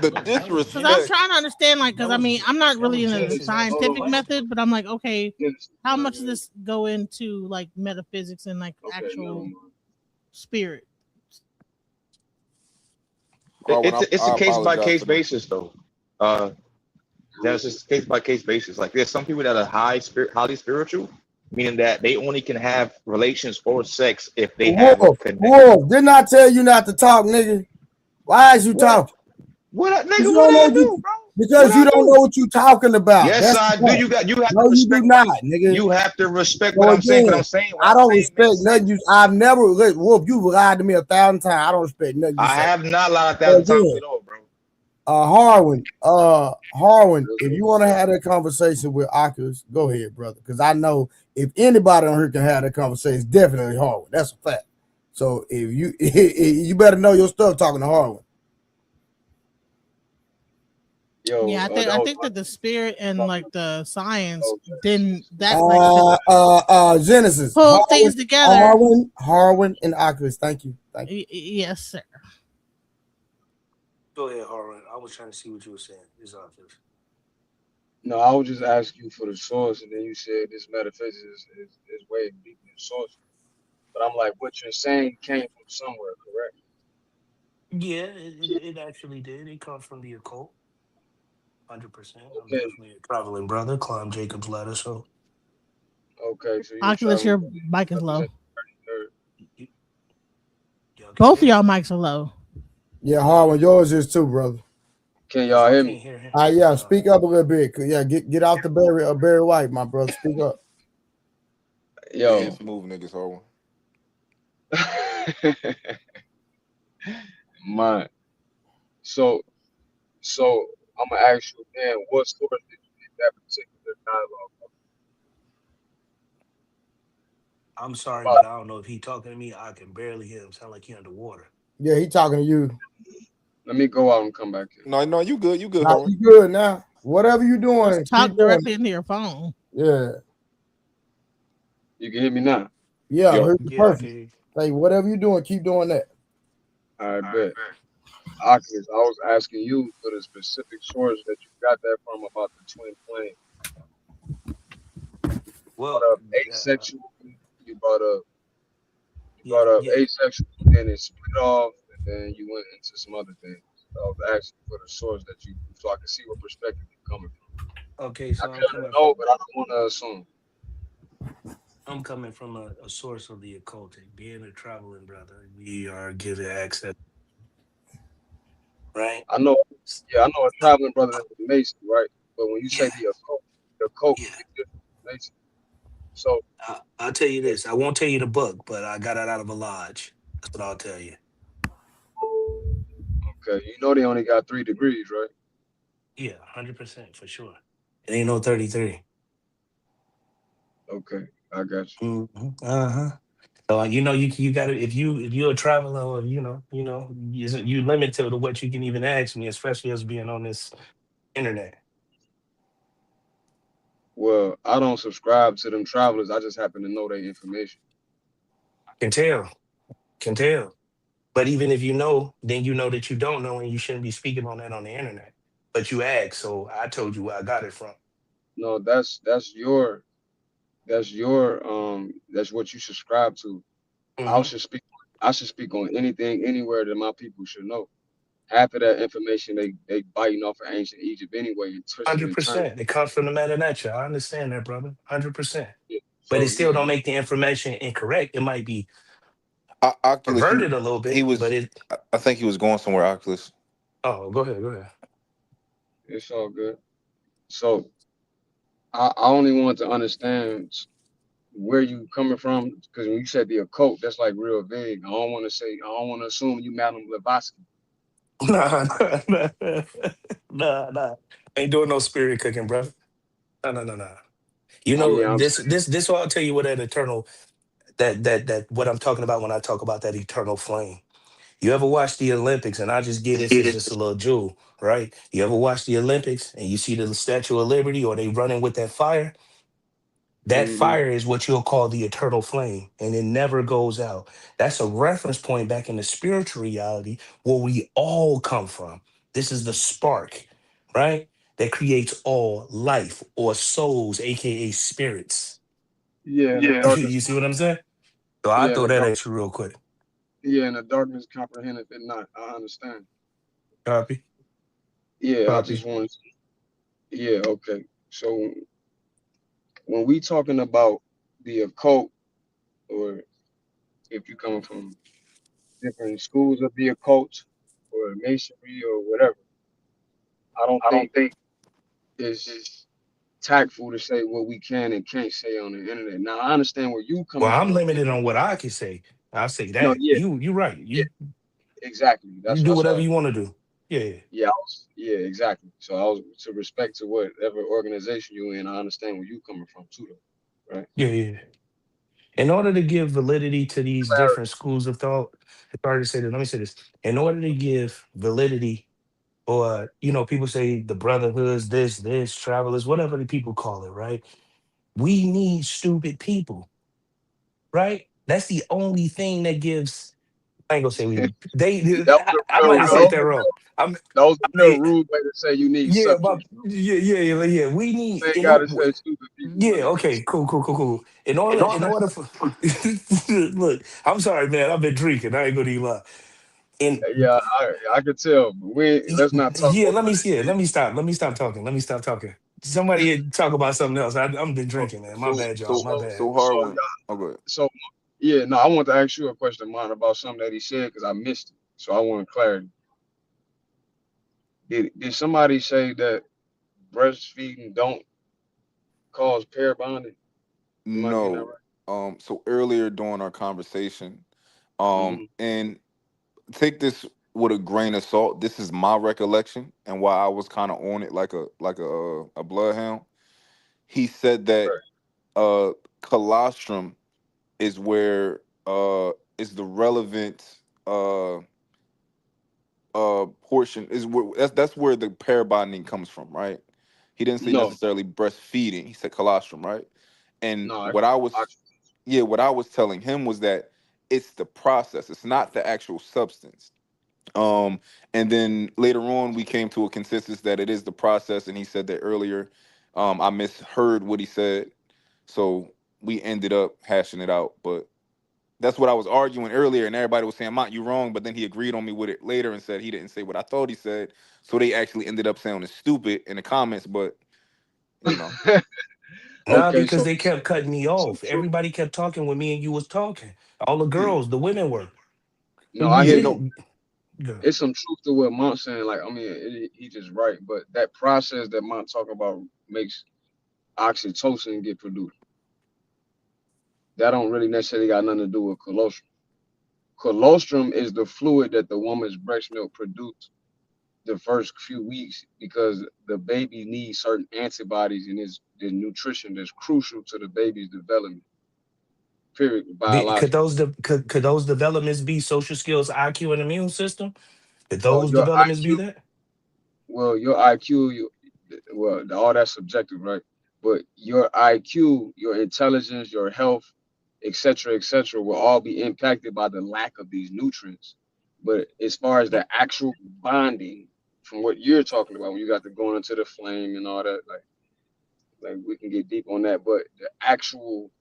the because I'm disrespect. trying to understand, like, because I mean, I'm not really into the Genesis, hold scientific on. method, but I'm like, okay, Genesis, how much does this go into like metaphysics and like okay, never actual mind. spirit? Harwin, It's I a case by apologize case to them. basis though. That's just case by case basis. Like there's some people that are highly spiritual, meaning that they only can have relations or sex if they have a connection. Wolf, didn't I tell you not to talk, nigga? Why is you talking? What You nigga? don't What know I do, bro? because What you I don't do? know what you talking about. Yes, That's the I do. point. You have No, to you do respect not, nigga. You have to respect So what I'm saying. What again, I'm saying. I don't respect nothing you. I've never look, Wolf. You lied to me 1,000 times. I don't respect nothing you I say. have not lied So 1,000 times again, at all, bro. Harwin, if you want to have that conversation with Oculus, go ahead, brother. Because I know if anybody on here can have that conversation, it's definitely Harwin. That's a fact. So if you you better know your stuff talking to Harwin. Yo, Yeah, that I was think that the spirit and like the science oh, didn't that like Genesis. pull things together. Harwin and Oculus. Thank you. Thank you. Yes, sir. Go ahead, Harwin. I was trying to see what you were saying. It's obvious. No, I was just asking you for the source, and then you said this metaphysics is way deeper than source. But I'm like, what you're saying came from somewhere, correct? Yeah, it actually did. It comes from the occult. 100%. I'm Okay, definitely a traveling brother. Climb Jacob's ladder. So okay. So you're Oculus, traveling. your mic is low. y'all can Both of hear y'all mics are low. Yeah, Harwin, yours is too, brother. Can y'all hear me? hear him. Yeah, speak up a little bit. Yeah, get off the Barry White, my brother. Speak up. Yo, Yeah, smooth niggas, Harwin. mine. So I'm gonna ask you again, what source did you get that particular dialogue from? I'm sorry, About but I don't know if he talking to me. I can barely hear him. Sound like he underwater. Yeah, he talking to you. Let me go out and come back in. No, you good. You good, Nah, Harwin. you good now. Whatever you doing, Just talk keep doing directly it. into your phone. Yeah. You can hear me now. Yeah, Yep. heard you Yeah, perfect. okay. Like whatever you doing, keep doing that. I bet. Oculus, I was asking you for the specific source that you got that from about the twin flame. Well, Brought up asexual. You brought up yeah. asexual, then it split off, and then you went into some other things. I was asking for the source that you, so I can see what perspective you're coming from. Okay, so I kind of know, but I don't want to assume. I'm coming from a source of the occultic. Being a traveling brother, we are given access. Right? I know a traveling brother is a Mason, right? But when you say the occult is different from Mason. So I'll tell you this. I won't tell you the book, but I got it out of a lodge. That's what I'll tell you. okay, you know they only got 3 degrees, right? Yeah, 100% for sure. It ain't no 33. Okay, I got you. Uh-huh. So you got to, if you're a traveler, or you limited to what you can even ask me, especially us being on this internet. Well, I don't subscribe to them travelers. I just happen to know their information. Can tell. But even if you know, then you know that you don't know, and you shouldn't be speaking on that on the internet. But you asked, so I told you where I got it from. No, that's your that's what you subscribe to. Mm-hmm. I should speak on anything anywhere that my people should know. Half of that information they biting off of ancient Egypt anyway and twisting and turning. 100%. It comes from the Meta Nature. I understand that, brother. 100%. Yeah. But it So still yeah, don't make the information incorrect. It might be Oculus, perverted a little bit, but it. I think he was going somewhere, Oculus. Oh, go ahead. it's all good. So I only want to understand where you coming from, because when you said the occult, that's like real vague. I don't want to assume you Madam Blavatsky. Nah. Ain't doing no spirit cooking, brother. No. You I know, mean, I'm this will I'll tell you what that eternal, that what I'm talking about when I talk about that eternal flame. You ever watch the Olympics? And I just get this as just a little jewel, right? You ever watch the Olympics and you see the Statue of Liberty, or they running with that fire? That mm-hmm. fire is what you'll call the eternal flame, and it never goes out. That's a reference point back in the spiritual reality where we all come from. This is the spark, right? That creates all life or souls, aka spirits. Yeah, and the darkness. You see what I'm saying? So I'll Yeah, throw that at you real quick. Yeah, and the darkness comprehendeth it not. I understand. Copy. Yeah, I just want to. Yeah, okay. So when we talking about the occult, or if you're coming from different schools of the occult or masonry or whatever, I don't think it's tactful to say what we can and can't say on the internet. Now I understand where you Well, coming I'm from. limited on what I can say. I'll say No, that. yeah, You're right. yeah, You exactly. you That's do all. whatever you want to do. Yeah. Yeah, exactly. So I was to respect to whatever organization you in. I understand where you coming from too, though, right? Yeah. In order to give validity to these different schools of thought, it's hard to say this. Let me say this. In order to give validity, or people say the brotherhoods, this, travelers, whatever the people call it, right? We need stupid people, right? That's the only thing that gives. I ain't gonna say we. They. That was I a might real, have said that wrong. that was a I real mean, rude way to say you need yeah, subjects. yeah. We need. You ain't gotta say stupid people, Yeah. man. Okay. Cool. In order for. Look, I'm sorry, man. I've been drinking. I ain't gonna even lie. And Yeah, I could tell. But let's not talk yeah, about that. let me stop. Let me stop talking. Somebody talk about something else. I'm been drinking, man. My bad, y'all. My bad. So Harwin. Oh, go ahead. So yeah, no, I want to ask you a question, man, about something that he said because I missed it. So I want clarity. Did somebody say that breastfeeding don't cause pair bonding? Am I getting that No. So earlier during our conversation, right? and take this with a grain of salt. This is my recollection and why I was kind of on it like a bloodhound. He said that colostrum is where is the relevant portion is where that's where the pair bonding comes from, right? He didn't say No, necessarily breastfeeding. He said colostrum, right? And no, what I was telling him was that it's the process. It's not the actual substance. And then later on, we came to a consensus that it is the process, and he said that earlier. I misheard what he said, so we ended up hashing it out. But that's what I was arguing earlier, and everybody was saying, "Mont, you wrong." But then he agreed on me with it later and said he didn't say what I thought he said. So they actually ended up sounding stupid in the comments. But you know, Nah, okay, because so they kept cutting me some off. truth. Everybody kept talking when me and you was talking. All the girls, the women were. No, I You hear you. didn't. Yeah. It's some truth to what Mont's saying. Like, I mean, he just right, but that process that Mont talk about makes oxytocin get produced. That don't really necessarily got nothing to do with colostrum. Colostrum is the fluid that the woman's breast milk produces. the first few weeks because the baby needs certain antibodies and the nutrition that's crucial to the baby's development. Period. Could Biologically. could those developments be social skills, IQ, and immune system? Could Well, those your developments be IQ, that? well, your IQ, all that's subjective, right? But your IQ, your intelligence, your health, etc., will all be impacted by the lack of these nutrients. But as far as the actual bonding, from what you're talking about, when you got to going into the flame and all that, like we can get deep on that. But the actual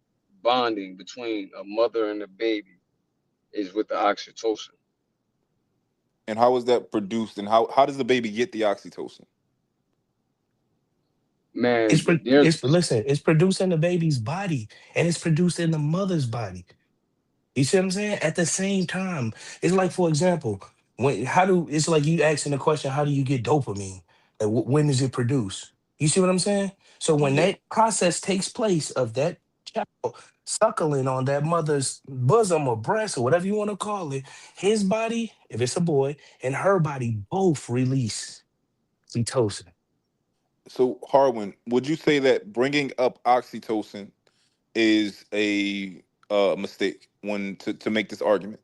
bonding between a mother and a baby is with the oxytocin. And how is that produced? And how does the baby get the oxytocin? Man, It's produced in the baby's body and it's produced in the mother's body. You see what I'm saying? At the same time, it's like, for example, it's like you asking the question, how do you get dopamine? Like, when is it produced? You see what I'm saying? So when Yeah. that process takes place of that child suckling on that mother's bosom or breast or whatever you want to call it, his body, if it's a boy, and her body both release oxytocin. So, Harwin, would you say that bringing up oxytocin is a mistake to make this argument?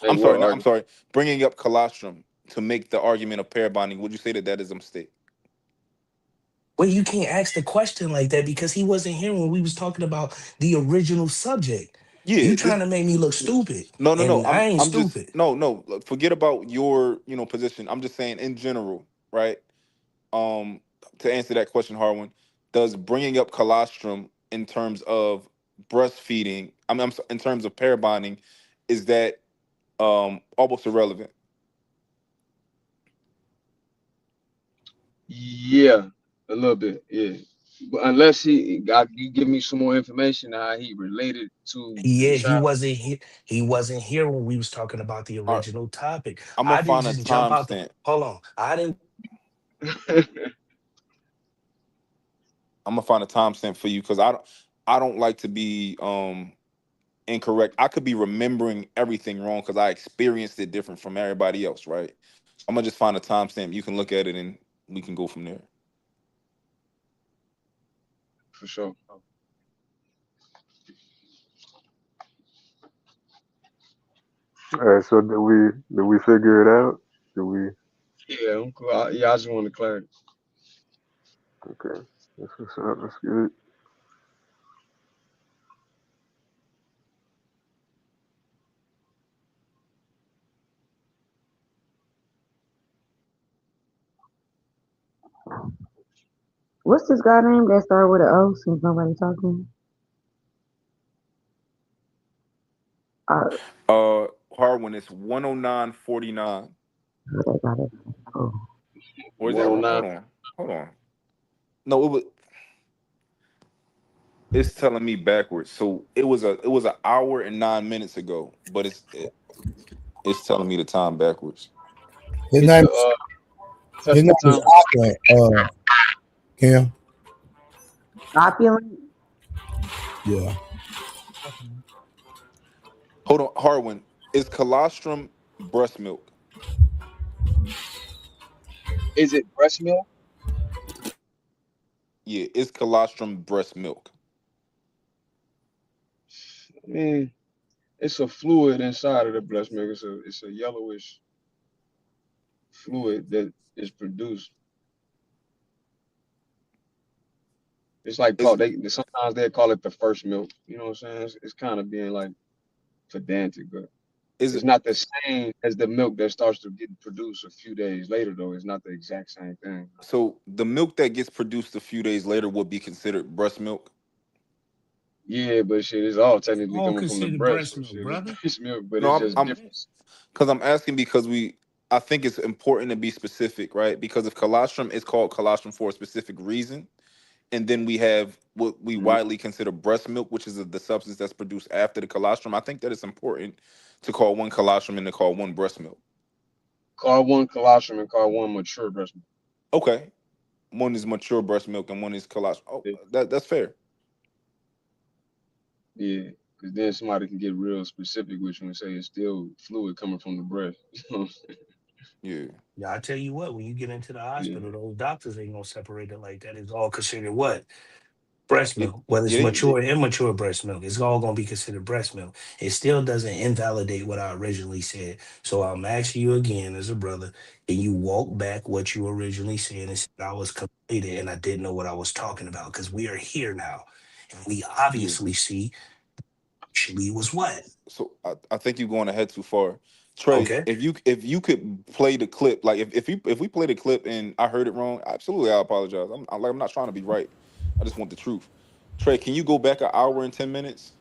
Hey, I'm sorry, what no, I'm argument? sorry. Bringing up colostrum to make the argument of pair bonding, would you say that is a mistake? Well, you can't ask the question like that because he wasn't here when we was talking about the original subject. Yeah, You trying to make me look stupid, no. and I ain't I'm just stupid. no. Forget about your position. I'm just saying in general, right? To answer that question, Harwin, does bringing up colostrum in terms of breastfeeding, in terms of pair bonding, is that almost irrelevant? Yeah, a little bit. Yeah, but unless you give me some more information how he related to the Yeah, he child. wasn't here. He wasn't here when we was talking about the All right, original topic. I'm gonna I didn't find a just jump out the. timestamp. Hold on, I didn't. I'm gonna find a timestamp for you because I don't like to be incorrect. I could be remembering everything wrong because I experienced it different from everybody else, right? I'm gonna just find a timestamp. You can look at it and we can go from there. For sure. All right, so did we figure it out? Did we? Yeah, I'm cool. Yeah, I just want to clarify. Okay, that's what's up. That's good. What's this guy name that started with an O since nobody talking? Harwin, it's 109.49. They got it. Oh. Or is that wrong? 109. Hold on. No, it's telling me backwards. So it was an hour and 9 minutes ago, but it's telling me the time backwards. His It's name, the his test name the is time. Auckland. Kim. Opulent? Yeah. Hold on, Harwin. Is colostrum breast milk? Is it breast milk? Yeah, is colostrum breast milk? I mean, it's a fluid inside of the breast milk. It's a yellowish fluid that is produced. It's like Is sometimes they call it the first milk. You know what I'm saying? It's kind of being like pedantic, but is it's it not the same as the milk that starts to get produced a few days later, though. It's not the exact same thing. so the milk that gets produced a few days later would be considered breast milk? Yeah, but shit, it's all technically All coming from the considered breast. breast So milk, shit, brother. it's breast milk, but it's No, just I'm different. because I'm asking because I think it's important to be specific, right? Because if colostrum is called colostrum for a specific reason, and then we have what we Mhm. widely consider breast milk, which is the substance that's produced after the colostrum. I think that it's important to call one colostrum and to call one breast milk. Call one colostrum and call one mature breast milk. Okay, one is mature breast milk and one is colostrum. Oh, that's fair. Yeah, because then somebody can get real specific with you and say it's still fluid coming from the breast. You know what I'm saying? Yeah. Yeah, I tell you what, when you get into the Yeah. hospital, those doctors ain't gonna separate it like that. It's all considered what? Breast Yeah. milk, whether it's Yeah. mature or immature breast milk, it's all gonna be considered breast milk. It still doesn't invalidate what I originally said. So I'm asking you again, as a brother, can you walk back what you originally said and said I was completed and I didn't know what I was talking about? Because we are here now, and we Yeah. obviously see actually was what. So I think you're going ahead too far. Trey, Okay. if you could play the clip, like if we play the clip and I heard it wrong, absolutely I apologize. I'm not trying to be right. I just want the truth. Trey, can you go back an hour and 10 minutes?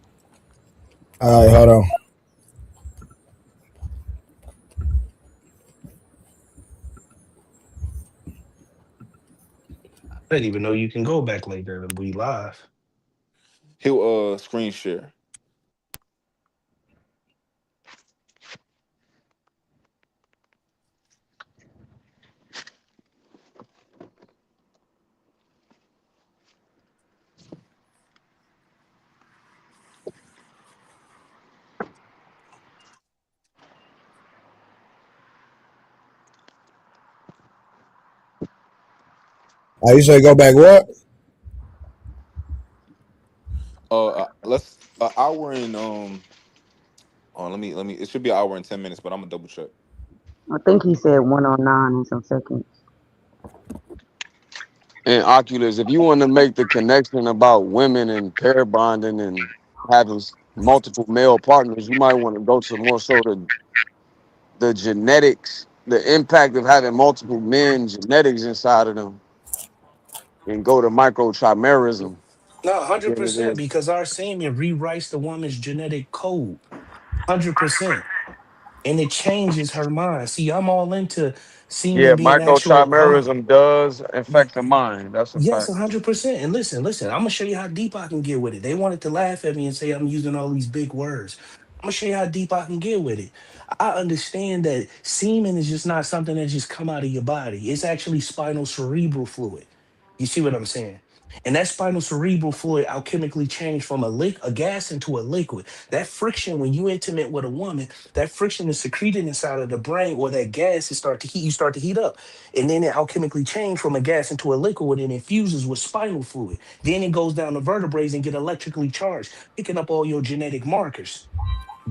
All right, hold on. I didn't even know you can go back later and we live. He'll screen share. You say go back what? Let's an hour and let me it should be an hour and 10 minutes, but I'm gonna double check. I think he said 109 in some seconds. And Oculus, if you want to make the connection about women and pair bonding and having multiple male partners, you might want to go to more so the genetics, the impact of having multiple men genetics inside of them, and go to microchimerism. No, Then it 100%, is. because our semen rewrites the woman's genetic code. 100%. And it changes her mind. See, I'm all into Yeah, semen being actual. microchimerism does affect the mind. That's a Yes, fact. 100%. And listen, I'm gonna show you how deep I can get with it. They wanted to laugh at me and say I'm using all these big words. I'm gonna show you how deep I can get with it. I understand that semen is just not something that just come out of your body. It's actually spinal cerebral fluid. You see what I'm saying? And that spinal cerebral fluid alchemically changed from a gas into a liquid. That friction, when you intimate with a woman, that friction is secreted inside of the brain, or that gas is start to heat. You start to heat up, and then it alchemically change from a gas into a liquid and infuses with spinal fluid. Then it goes down the vertebrae and get electrically charged, picking up all your genetic markers.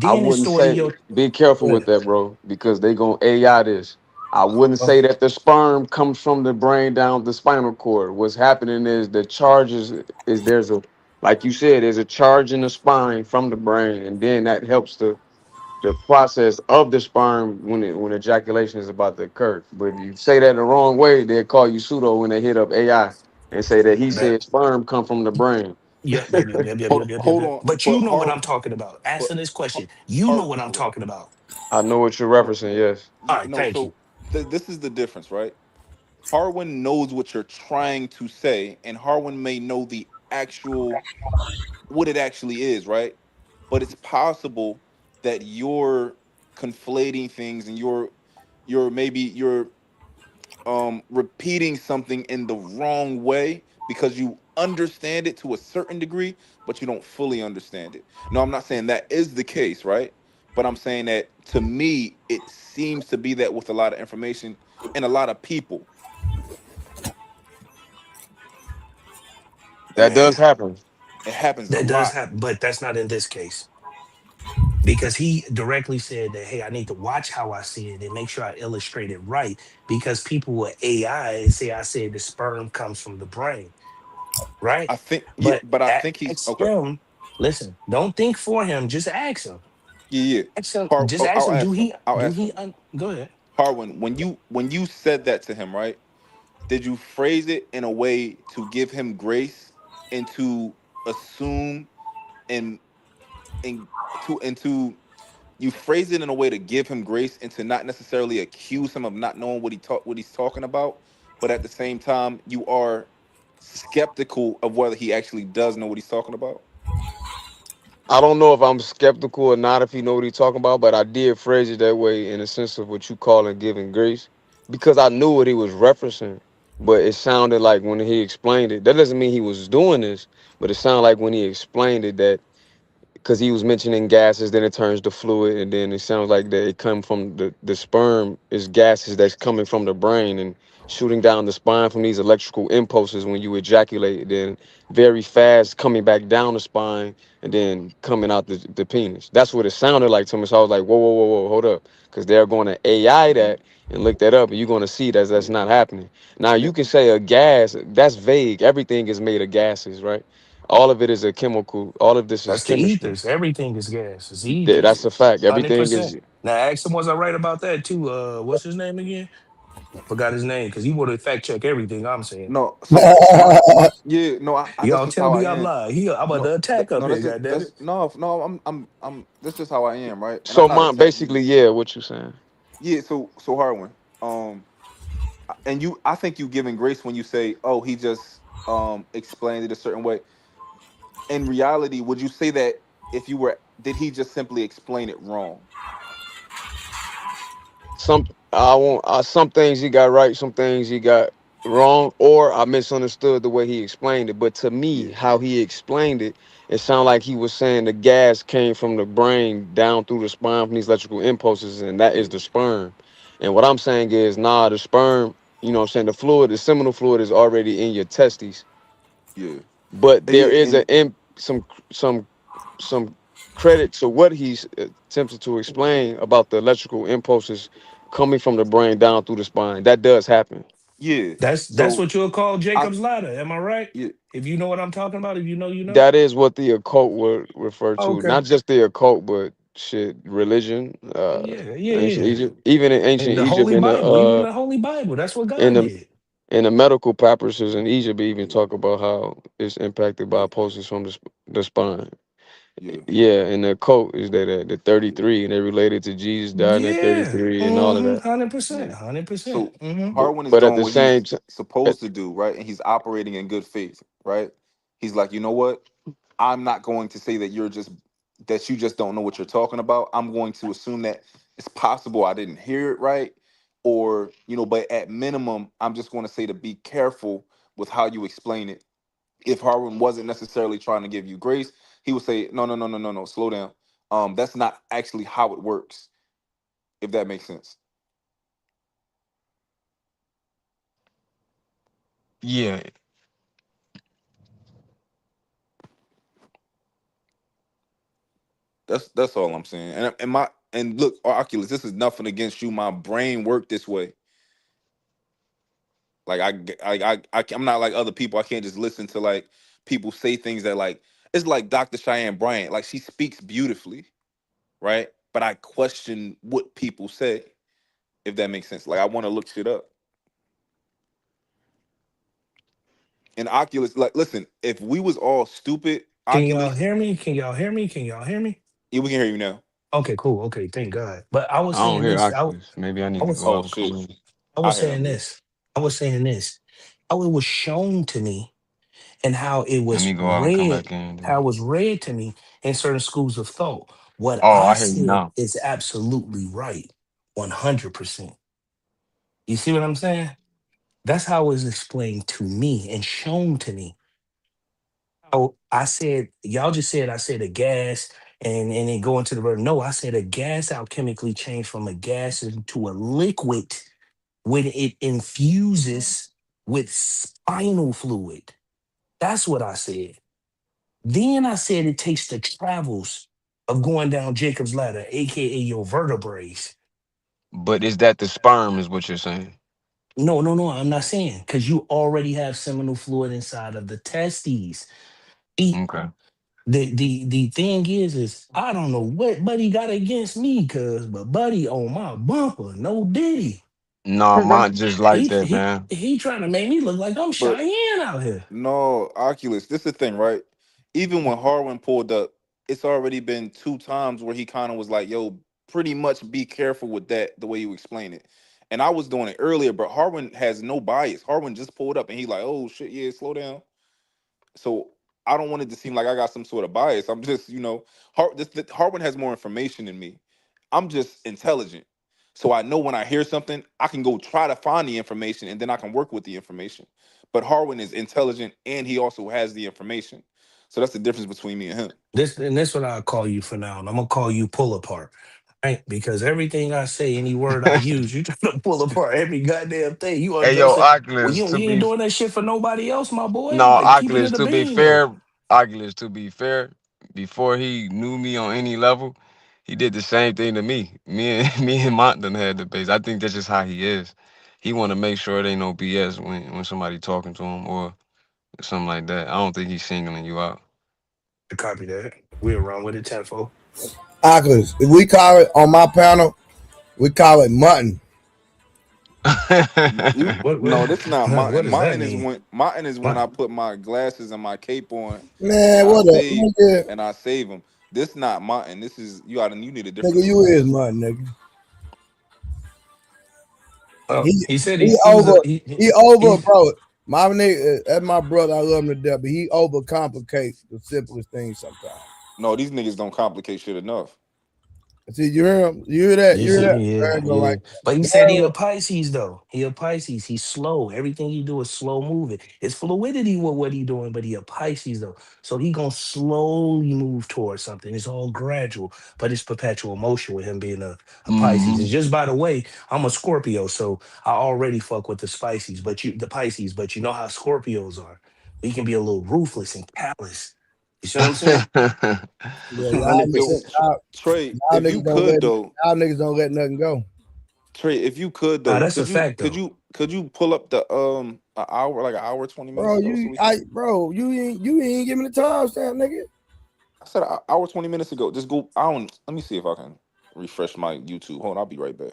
I Then it's wouldn't stored in say your. be careful Go with ahead. that, bro, because they gonna AI this. I wouldn't Oh, say that the sperm comes from the brain down the spinal cord. What's happening is the charges is there's a like you said, there's a charge in the spine from the brain, and then that helps the process of the sperm when ejaculation is about to occur. But if you say that the wrong way, they'll call you pseudo when they hit up AI and say that he that. said sperm come from the brain. Hold on, But you but know what I'm talking about. but Answer this Har- question. You know what I'm talking about. I know what you're referencing, yes. All yeah, right, no, thank you. so this is the difference, right? Harwin knows what you're trying to say, and Harwin may know the actual what it actually is, right? But it's possible that you're conflating things and you're repeating something in the wrong way because you understand it to a certain degree, but you don't fully understand it. No, I'm not saying that is the case, right? But I'm saying that to me, it seems to be that with a lot of information and a lot of people. That does happen. It happens a That does lot. happen, but that's not in this case. Because he directly said that, hey, I need to watch how I see it and make sure I illustrate it right. Because people with AI say I said the sperm comes from the brain, right? I think, yeah, But but I think he's ask okay. him, listen, don't think for him, just ask him. Yeah, yeah. Ask him, just ask I'll him, ask him. I'll do ask he him. go ahead. Harwin, when you said that to him, right? Did you phrase it in a way to give him grace and to assume and and to you phrase it in a way to give him grace and to not necessarily accuse him of not knowing what he's talking about, but at the same time you are skeptical of whether he actually does know what he's talking about? I don't know if I'm skeptical or not if he know what he's talking about, but I did phrase it that way in the sense of what you call and giving grace because I knew what he was referencing. But it sounded like when he explained it, that doesn't mean he was doing this, but it sounded like when he explained it that because he was mentioning gases, then it turns to fluid, and then it sounds like that it come from the sperm is gases that's coming from the brain and shooting down the spine from these electrical impulses when you ejaculate, then very fast coming back down the spine and then coming out the penis. That's what it sounded like to me. So I was like, whoa, whoa, whoa, whoa, hold up, because they're going to AI that and look that up, and you're going to see that's not happening. Now you can say a gas, that's vague. Everything is made of gases, right? All of it is a chemical. All of this is That's the chemistry. ethers. Everything is gas. It's ethers. That's a fact. Everything 100%. is. Now ask him, was I right about that too? What's his name again? Forgot his name because he would have fact check everything I'm saying. No, so yeah, no, that's Y'all just tell how I me I'm am. lying. I'm about to attack up No, here, goddammit. that's just how I am, right? And I'm So not mom, attacking you. basically, yeah, what you saying? Yeah, so Harwin, and I think you giving grace when you say, oh, he just explained it a certain way. In reality, would you say that did he just simply explain it wrong? Some things he got right, some things he got wrong, or I misunderstood the way he explained it. But to me, Yeah, how he explained it, it sounded like he was saying the gas came from the brain down through the spine from these electrical impulses, and that is yeah, the sperm. And what I'm saying is, nah, the sperm, you know what I'm saying, the fluid, the seminal fluid is already in your testes. yeah, But there yeah, is and some credit to what he's attempted to explain about the electrical impulses coming from the brain down through the spine. That does happen. yeah. That's So what you'll call I Jacob's ladder. Am I right? yeah, If you know what I'm talking about, if you know, you know. That is what the occult would refer to. Okay. Not just the occult, but shit, religion, Yeah, yeah, ancient yeah. Egypt, even in In ancient the Egypt, Holy Bible, even in the Holy Bible, that's what in God the did. in the medical practices in Egypt, they even talk about how it's impacted by pulses from the spine. yeah, Yeah, and the occult is that the 33, and they related to Jesus dying at Yeah. 33 and all of that. 100%. yeah. 100%. So But, Harwin is but at doing the what same he's time, supposed to do, right? And he's operating in good faith, right? He's like, you know what? I'm not going to say that you just don't know what you're talking about. I'm going to assume that it's possible I didn't hear it right, or but at minimum, I'm just going to say to be careful with how you explain it. If Harwin wasn't necessarily trying to give you grace, he would say, no, no, no, no, no, no, slow down. That's not actually how it works, if that makes sense. yeah, That's all I'm saying. And look, Oculus, this is nothing against you. My brain worked this way. Like I'm not like other people. I can't just listen to like people say things that like it's like Dr. Cheyenne Bryant. Like she speaks beautifully, right? But I question what people say, if that makes sense. Like I want to look shit up. And Oculus, like, listen, if we was all stupid, Can y'all Oculus, hear me? Can y'all hear me? Can y'all hear me? yeah, we can hear you now. Okay, cool. Okay, thank God. But I was I don't saying hear this. Oculus. Maybe I I need to was go Oh out and come shit, in. I I was hear saying him. this. I was saying this. How it was shown to me and how it Let me was go out and come read, back in. how Then. it was read to me in certain schools of thought. What Oh, I I hear you said now. is absolutely right. 100%. You see what I'm saying? That's how it was explained to me and shown to me. Oh, I said, y'all just said I said a gas and then go into the verb. No, I said a gas alchemically changed from a gas into a liquid when it infuses with spinal fluid. That's what I said. Then I said it takes the travels of going down Jacob's ladder, aka your vertebrae. But is that the sperm? Is what you're saying? No, no, no, I'm not saying because you already have seminal fluid inside of the testes. The Okay. the thing is I don't know what Buddy got against me, but Buddy on my bumper, no Diddy. Nah, Cause that's mine just like He that, he man. he trying to make me look like I'm But Cheyenne out here. no, Oculus, this is the thing, right? Even when Harwin pulled up, it's already been two times where he kind of was like, yo, pretty much be careful with that, the way you explain it. And I was doing it earlier, but Harwin has no bias. Harwin just pulled up and he like, oh shit, yeah, slow down. So I don't want it to seem like I got some sort of bias. I'm just, Harwin has more information than me. I'm just intelligent. So I know when I hear something, I can go try to find the information and then I can work with the information. But Harwin is intelligent and he also has the information. So that's the difference between me and him. This what I'll call you for now. And I'm gonna call you pull apart. Right? Because everything I say, any word I use, you try to pull apart every goddamn thing. You Hey, yo, undressing. Well, Oculus, you ain't doing that shit for nobody else, my boy. no, Like, keep it Oculus, in the to be bean though. fair, Oculus, to be fair, before he knew me on any level, he did the same thing to me. Me and Mont done had debates. I think that's just how he is. He want to make sure it ain't no BS when somebody talking to him or something like that. I don't think he's singling you out. To copy that. We'll run with it tenfold. Oculus, if we call it on my panel, we call it mutton. No, this is not mutton. What does that Mutton is when I put my glasses and my cape on. Man, what up, nigga? And I save them. This not mutton. This is you need a different. Nigga, you is mutton, nigga. He said he over, bro. My nigga, that's my brother. I love him to death, but he overcomplicates the simplest things sometimes. No, these niggas don't complicate shit enough. See, you hear him? You hear that? You hear that? Yeah. Like, but he said he a Pisces though. He a Pisces. He's slow. Everything he do is slow moving. It's fluidity with what he doing, but he a Pisces though. So he gonna slowly move towards something. It's all gradual, but it's perpetual motion with him being a Pisces. And just by the way, I'm a Scorpio, so I already fuck with the Pisces, but you know how Scorpios are. We can be a little ruthless and callous. You see what I'm saying? Trey, if you could though, y'all niggas don't let nothing go. Trey, if you could though, that's a fact. Could you pull up the an hour 20 minutes? Bro, you ain't give me the time stamp, nigga. I said an hour 20 minutes ago. Just go. Let me see if I can refresh my YouTube. Hold on, I'll be right back.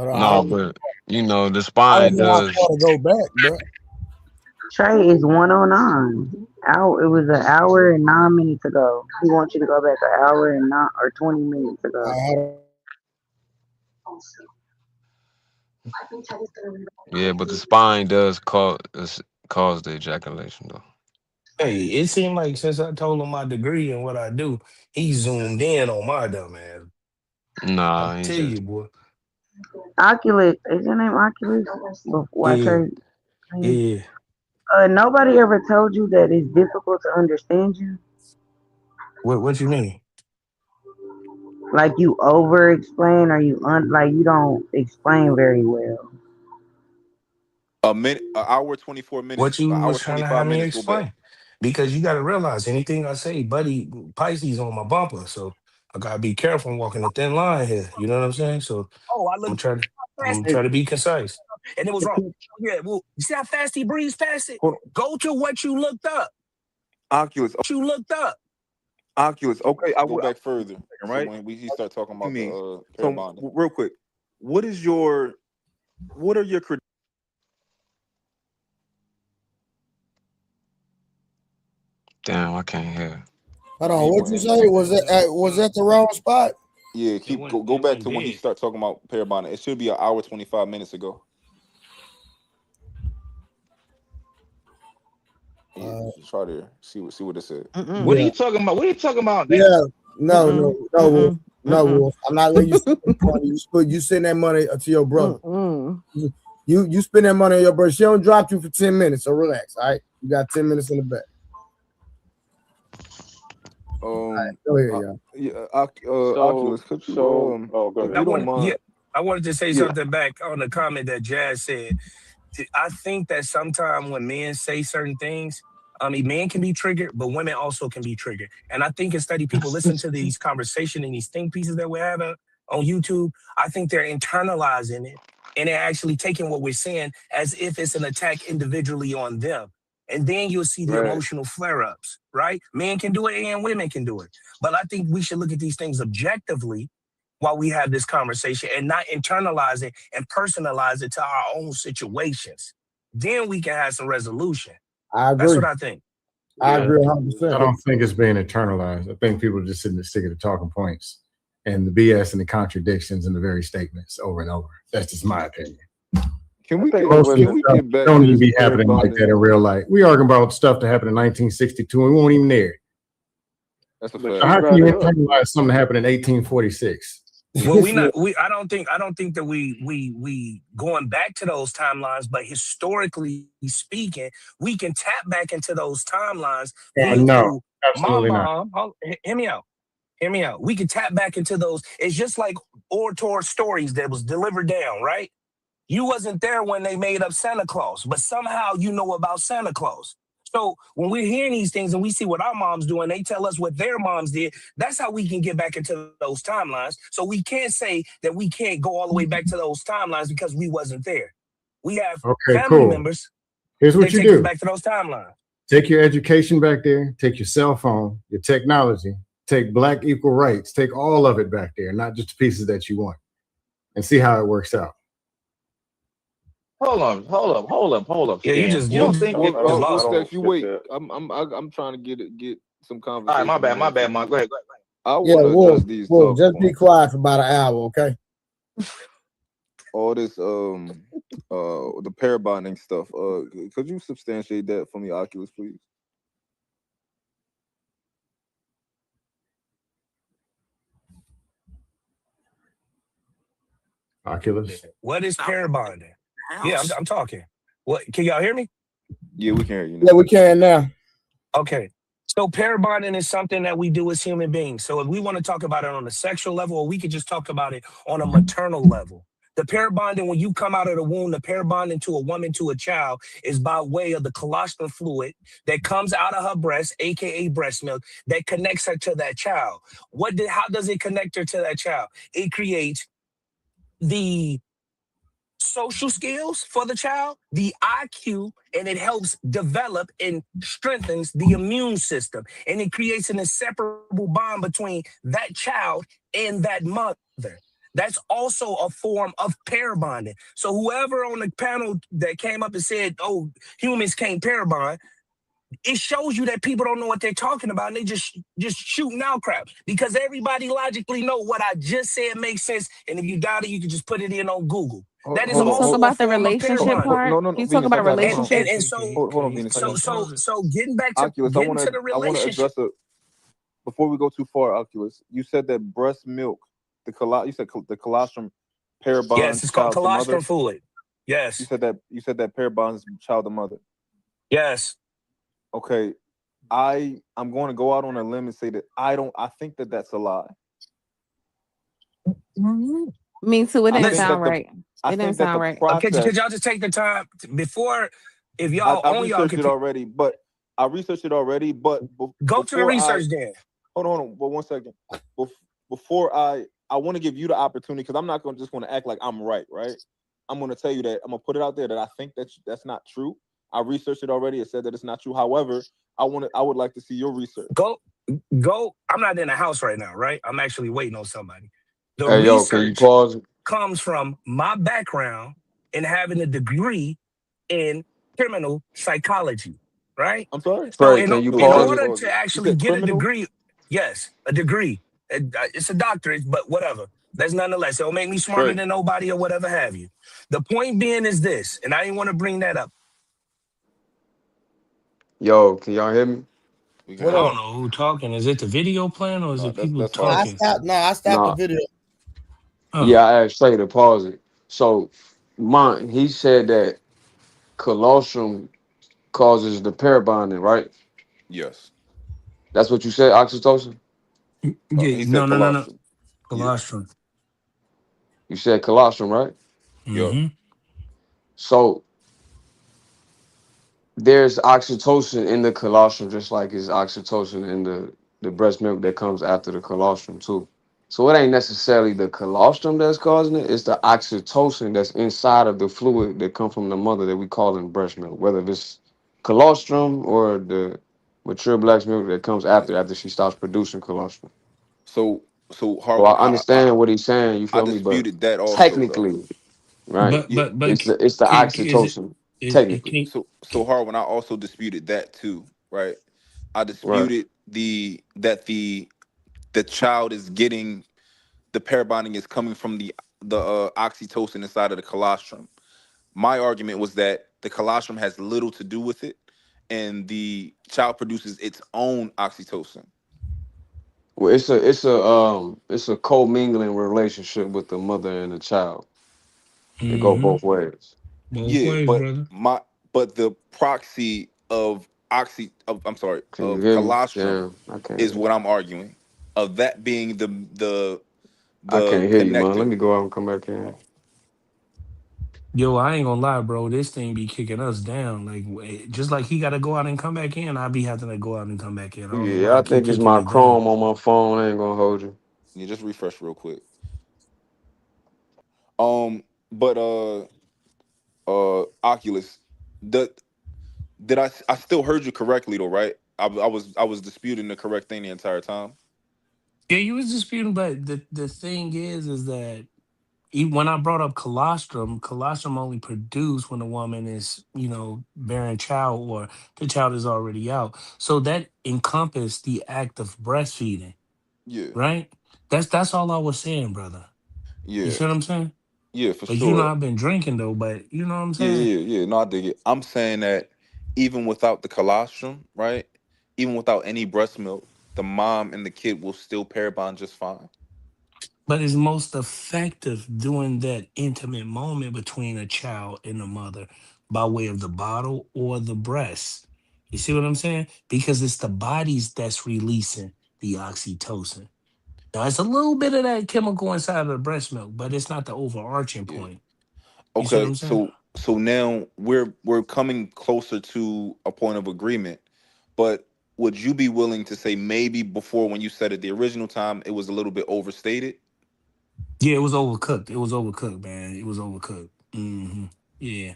No, but you know the spine does. Go back, bro. Trey is 109. It was an hour and 9 minutes ago. He wants you to go back an hour and 9 or 20 minutes ago. Yeah, but the spine does cause the ejaculation though. Hey, it seemed like since I told him my degree and what I do, he zoomed in on my dumb ass. Nah, I tell you, boy. Oculus, is your name Oculus? Yeah. Nobody ever told you that it's difficult to understand you? What you mean? Like you over explain or you don't explain very well. An hour 24 minutes. What you was trying to have me minutes, explain? Because you got to realize anything I say, buddy, Pisces on my bumper, so I gotta be careful walking a thin line here. You know what I'm saying? So I'm trying to be concise. And it was wrong. Yeah, well, you see how fast he breezed past it? Go to what you looked up. Oculus. What you looked up. Oculus. Okay, I'll go back further. Right? So when he start talking about so real quick, what are your Damn, I can't hear. Hold on, what'd you say? Was that the wrong spot? Yeah, go back to when he start talking about pair bonding. It should be an hour 25 minutes ago. Try to see what it said. What are you talking about? What are you talking about? Yeah, no, Wolf. I'm not letting you. You send that money to your brother. You spend that money on your brother. She don't drop you for 10 minutes, so relax. All right, you got 10 minutes in the back. Right, go ahead, Oculus, could you? Go ahead. I wanted to say something back on the comment that Jazz said. I think that sometimes when men say certain things, men can be triggered, but women also can be triggered. And I think instead of people listen to these conversations and these think pieces that we're having on YouTube, I think they're internalizing it and they're actually taking what we're saying as if it's an attack individually on them. And then you'll see the emotional flare-ups, right? Men can do it and women can do it. But I think we should look at these things objectively while we have this conversation and not internalize it and personalize it to our own situations. Then we can have some resolution. I agree. That's what I think. I agree 100%. I don't think it's being internalized. I think people are just sitting there sticking to talking points and the BS and the contradictions and the very statements over and over. That's just my opinion. Can we get back? Don't even be happening like that in real life. We arguing about stuff that happened in 1962 and we won't even there. That's a fact. So how can you internalize something that happened in 1846? Well, I don't think that we going back to those timelines, but historically speaking, we can tap back into those timelines No, through my absolutely not. mom. Hear me out. Hear me out. We can tap back into those. It's just like orator stories that was delivered down, right? You wasn't there when they made up Santa Claus, but somehow you know about Santa Claus. So when we're hearing these things and we see what our moms do and they tell us what their moms did, that's how we can get back into those timelines. So we can't say that we can't go all the way back to those timelines because we wasn't there. We have family members Here's what that you take us do. back to those timelines. Take your education back there, take your cell phone, your technology, take Black equal rights, take all of it back there, not just the pieces that you want, and see how it works out. Hold up. Yeah, you don't think it Well, lost. Steph, you wait. I'm trying to get some All conversation. right, my bad, Mark. Go ahead. I Yeah, want to Wolf, address these Wolf, talking just be points. quiet for about an hour, okay? All this the pair bonding stuff. Could you substantiate that for me, Oculus, please? Oculus. What is pair bonding? Yeah, I'm talking. What, can y'all hear me? Yeah, we can hear you now. Yeah, we can now. Okay. So pair bonding is something that we do as human beings. So if we want to talk about it on a sexual level, or we could just talk about it on a maternal level. The pair bonding, when you come out of the womb, the pair bonding to a woman to a child is by way of the colostrum fluid that comes out of her breast, aka breast milk, that connects her to that child. How does it connect her to that child? It creates the social skills for the child, the IQ, and it helps develop and strengthens the immune system. And it creates an inseparable bond between that child and that mother. That's also a form of pair bonding. So whoever on the panel that came up and said, oh, humans can't pair bond, it shows you that people don't know what they're talking about and they just shooting out crap because everybody logically know what I just said makes sense. And if you doubt it, you can just put it in on Google. That is Can you talk also a about the form of pair relationship bonding. part? No, Can you talk Venus, I about got it. relationships? And so, Hold on, Venus. so getting back to Oculus, I want to address it before we go too far. Oculus, you said that breast milk, the colostrum pair bonds. Yes, it's called child to colostrum mother. fluid. Yes. You said that pair bonds child to mother. Yes. Okay, I'm going to go out on a limb and say that I think that that's a lie. Me too. It didn't sound right. It didn't sound right. Could y'all just take the time before, if y'all I on y'all researched it already, but go to the research then. Hold on, but 1 second. Before I want to give you the opportunity, because I'm not going to act like I'm right. I'm going to tell you that I'm going to put it out there that I think that's not true. I researched it already. It said that it's not true. However, I would like to see your research. Go. I'm not in the house right now, right? I'm actually waiting on somebody. The Hey, can you research pause? comes from my background in having a degree in criminal psychology, right? I'm sorry. So Fred, can you in pause order it? to actually get a degree, yes, a degree. It's a doctorate, but whatever. That's nonetheless. It'll make me smarter than nobody or whatever have you. The point being is this, and I didn't want to bring that up. Yo, can y'all hear me? I don't know who talking. Is it the video playing or is it people talking? I stopped Nah. the video. Yeah, I asked Trey to pause it. So, he said that colostrum causes the pair bonding, right? Yes. That's what you said, oxytocin? Yeah, no. Colostrum. You said colostrum, right? Mm-hmm. So, there's oxytocin in the colostrum, just like there's oxytocin in the breast milk that comes after the colostrum, too. So it ain't necessarily the colostrum that's causing it. It's the oxytocin that's inside of the fluid that come from the mother that we call in breast milk, whether it's colostrum or the mature black milk that comes after she stops producing colostrum. So I understand what he's saying. You I feel me? But disputed that also, technically, right? But it's the oxytocin. Technically, so Harwin, I also disputed that too, right? I disputed that the child is getting the pair bonding is coming from the oxytocin inside of the colostrum. My argument was that the colostrum has little to do with it, and the child produces its own oxytocin. Well, it's a co-mingling relationship with the mother and the child. It go Mm-hmm. both ways. Both Yeah, ways, brother. but the proxy of I'm sorry, Can you of hear me? colostrum Damn, I can't. is what I'm arguing. Of that being I the can't hear you, man. Let connector. me go out and come back in. Yo, I ain't gonna lie, bro. This thing be kicking us down. Like, just like he got to go out and come back in, I be having to go out and come back in. I don't know why Yeah, I I keep think it's kicking my it down. Chrome on my phone. I ain't gonna hold you. You just refresh real quick. But Oculus, the did I still heard you correctly though, right? I was disputing the correct thing the entire time. Yeah, you was disputing, but the thing is that when I brought up colostrum only produced when a woman is, bearing child or the child is already out. So that encompassed the act of breastfeeding, Yeah, right? That's all I was saying, brother. You yeah, see what I'm saying? yeah, for But sure. I've been drinking though, but you know what I'm Yeah, saying? yeah, yeah. No, I dig it. I'm saying that even without the colostrum, right? Even without any breast milk, the mom and the kid will still pair bond just fine. But it's most effective during that intimate moment between a child and a mother by way of the bottle or the breast. You see what I'm saying? Because it's the bodies that's releasing the oxytocin. Now, it's a little bit of that chemical inside of the breast milk, but it's not the overarching Yeah. point. You see what Okay, I'm saying? so now we're coming closer to a point of agreement. But would you be willing to say maybe before when you said it the original time it was a little bit overstated? Yeah, it was overcooked. It was overcooked, man. It was overcooked. Yeah.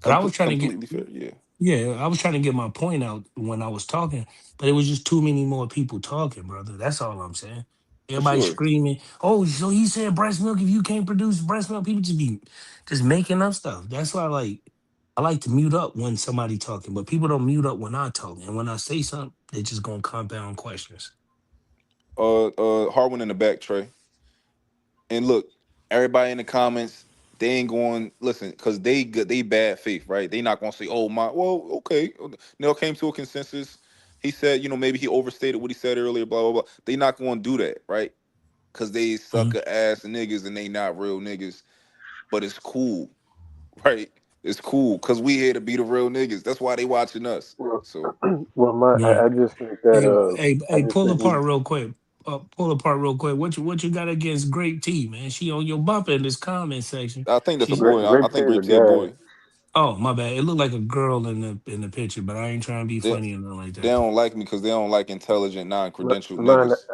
But I was trying to get. Completely fair. Yeah, Yeah, I was trying to get my point out when I was talking, but it was just too many more people talking, brother. That's all I'm saying. for Everybody sure. screaming, "Oh, so he said breast milk? If you can't produce breast milk, people just making up stuff." That's why I like to mute up when somebody talking, but people don't mute up when I talk. And when I say something, they just gonna compound questions. Harwin in the back, Trey. And look, everybody in the comments, they ain't going listen because they bad faith, right? They not gonna say, "Oh my, well, okay." Neil came to a consensus. He said, maybe he overstated what he said earlier. Blah blah blah. They not gonna do that, right? Because they sucker ass niggas and they not real niggas. But it's cool, right? It's cool because we here to be the real niggas. That's why they watching us. Well, So Yeah. I just think that I Hey, just pull think we apart real quick. Pull apart real quick. What you got against Grape Tea, man? She on your bumper in this comment section. I think that's a She's boy. I grape tea think is a Grape Tea a guy. boy. Oh, my bad. It looked like a girl in the picture, but I ain't trying to be They, funny or nothing like they that. don't like me because they don't like intelligent, non-credentialed Mine, niggas.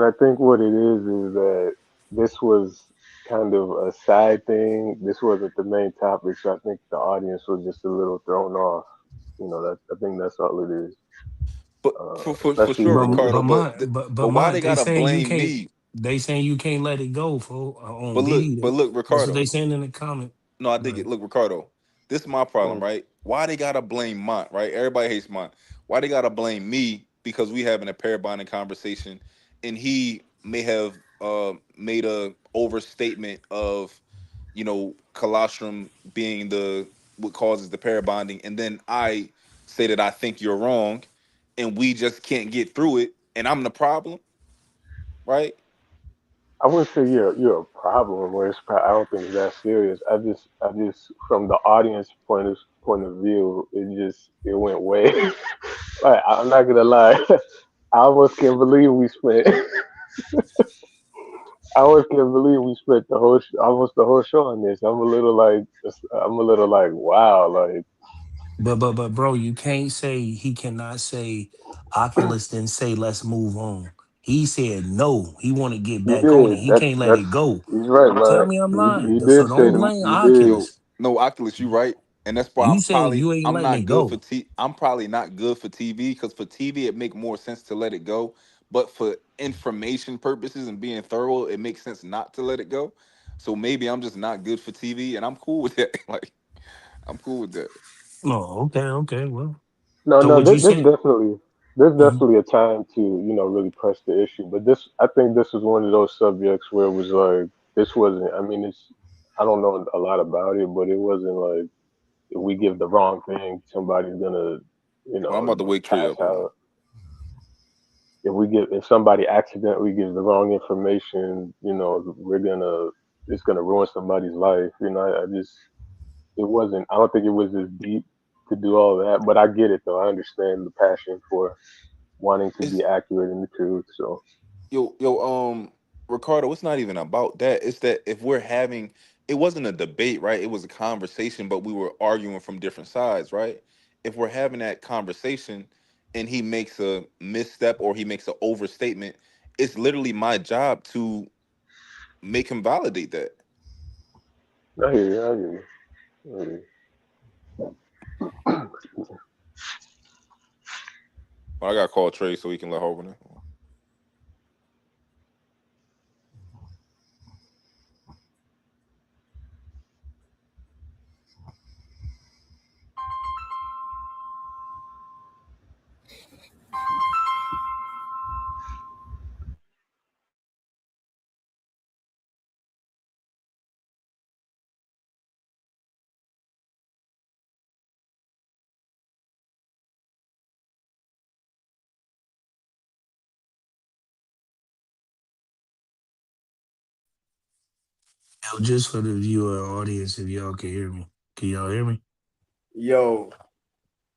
I think what it is that this was kind of a side thing. This wasn't the main topic, so I think the audience was just a little thrown off. That I think that's all it is. But for Especially sure, when But you Ricardo. but But my but but but why my they they gotta saying you blame can't. me? They saying you can't let it go for on But BD. look, That's what they Ricardo. saying in the comment. No, I dig Right. it. Look, Ricardo. This is my problem, mm, right? Why they gotta blame Mont, right? Everybody hates Mont. Why they gotta blame me because we having a pair bonding conversation, and he may have made a overstatement of colostrum being the what causes the pair bonding, and then I say that I think you're wrong, and we just can't get through it, and I'm the problem, right? I wouldn't say you're a problem, where I don't think it's that serious. I just from the audience point of view, it went way. Like, I'm not gonna lie, I almost can't believe we spent. I almost can't believe we spent almost the whole show on this. I'm a little like wow, like But bro, you can't say he cannot say Oculus didn't say let's move on. He said no. He want to get he back on it. did. He can't let That's it go. he's right, Tell man. me I'm He lying. So did say don't that. blame He did. Yo, Oculus. no, Oculus, you right, and that's why You said you ain't I'm letting it not good for go. T. I'm probably not good for TV because for TV it make more sense to let it go, but for information purposes and being thorough, it makes sense not to let it go. So maybe I'm just not good for TV, and I'm cool with that. Like I'm cool with that. Oh, okay. Well, No, so no, what you there's said? Mhm. definitely a time to really press the issue. But I think this was one of those subjects where it was like this wasn't. I mean, I don't know a lot about it, but it wasn't like if we give the wrong thing, somebody's gonna Well, I'm about to wake Trey pass up. Hold on. out. if somebody accidentally gives the wrong information, it's gonna ruin somebody's life. I just it wasn't. I don't think it was as deep to do all that, but I get it though. I understand the passion for wanting to be It's accurate in the truth. So Ricardo, it's not even about that. It's that if we're having, it wasn't a debate, right? It was a conversation, but we were arguing from different sides, right? If we're having that conversation and he makes a misstep or he makes an overstatement, it's literally my job to make him validate that. I hear you. I hear you. I hear you. Well, I got to call Trey so he can let her open it. Yo, just for the viewer audience, if y'all can hear me, can y'all hear me? Yo,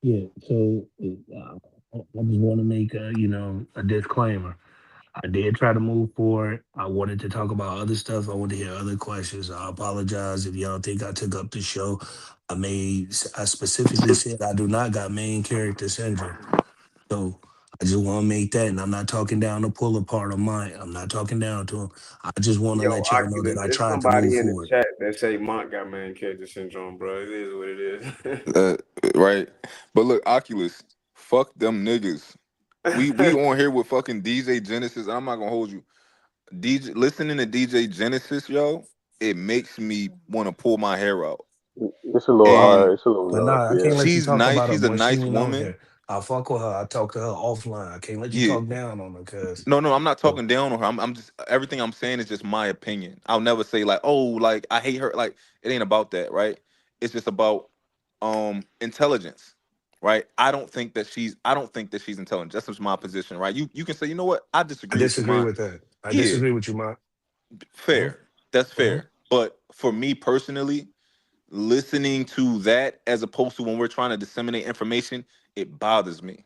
Yeah. So I just want to make a disclaimer. I did try to move forward. I wanted to talk about other stuff. I wanted to hear other questions. I apologize if y'all think I took up the show. I specifically said I do not got main character syndrome. So I just want to make that, and I'm not talking down to pull apart of mine. I'm not talking down to him. I just want to yo, let y'all know that Oculus, I there's tried to move somebody in the forward. chat that say Mont got main character syndrome, bro. It is what it is. Right. But look, Oculus, fuck them niggas. We on here with fucking DJ Genesis. I'm not gonna hold you. Listening to DJ Genesis, yo, it makes me want to pull my hair out. It's a little And hard. It's a little But rough. nah, I can't Yeah. let you she's talk nice. about her, She's a boy. She nice ain't on woman. here. I fuck with her. I talk to her offline. I can't let you Yeah. talk down on her, cuz. No, I'm not So, talking down on her. I'm just everything I'm saying is just my opinion. I'll never say like, oh, like I hate her. Like it ain't about that, right? It's just about intelligence, right? I don't think that she's intelligent. That's just my position, right? You can say, you know what? I I disagree with you, disagree man. with that. I Yeah, disagree with you, Mont. fair. That's Mm-hmm. fair. But for me personally, listening to that as opposed to when we're trying to disseminate information, it bothers me,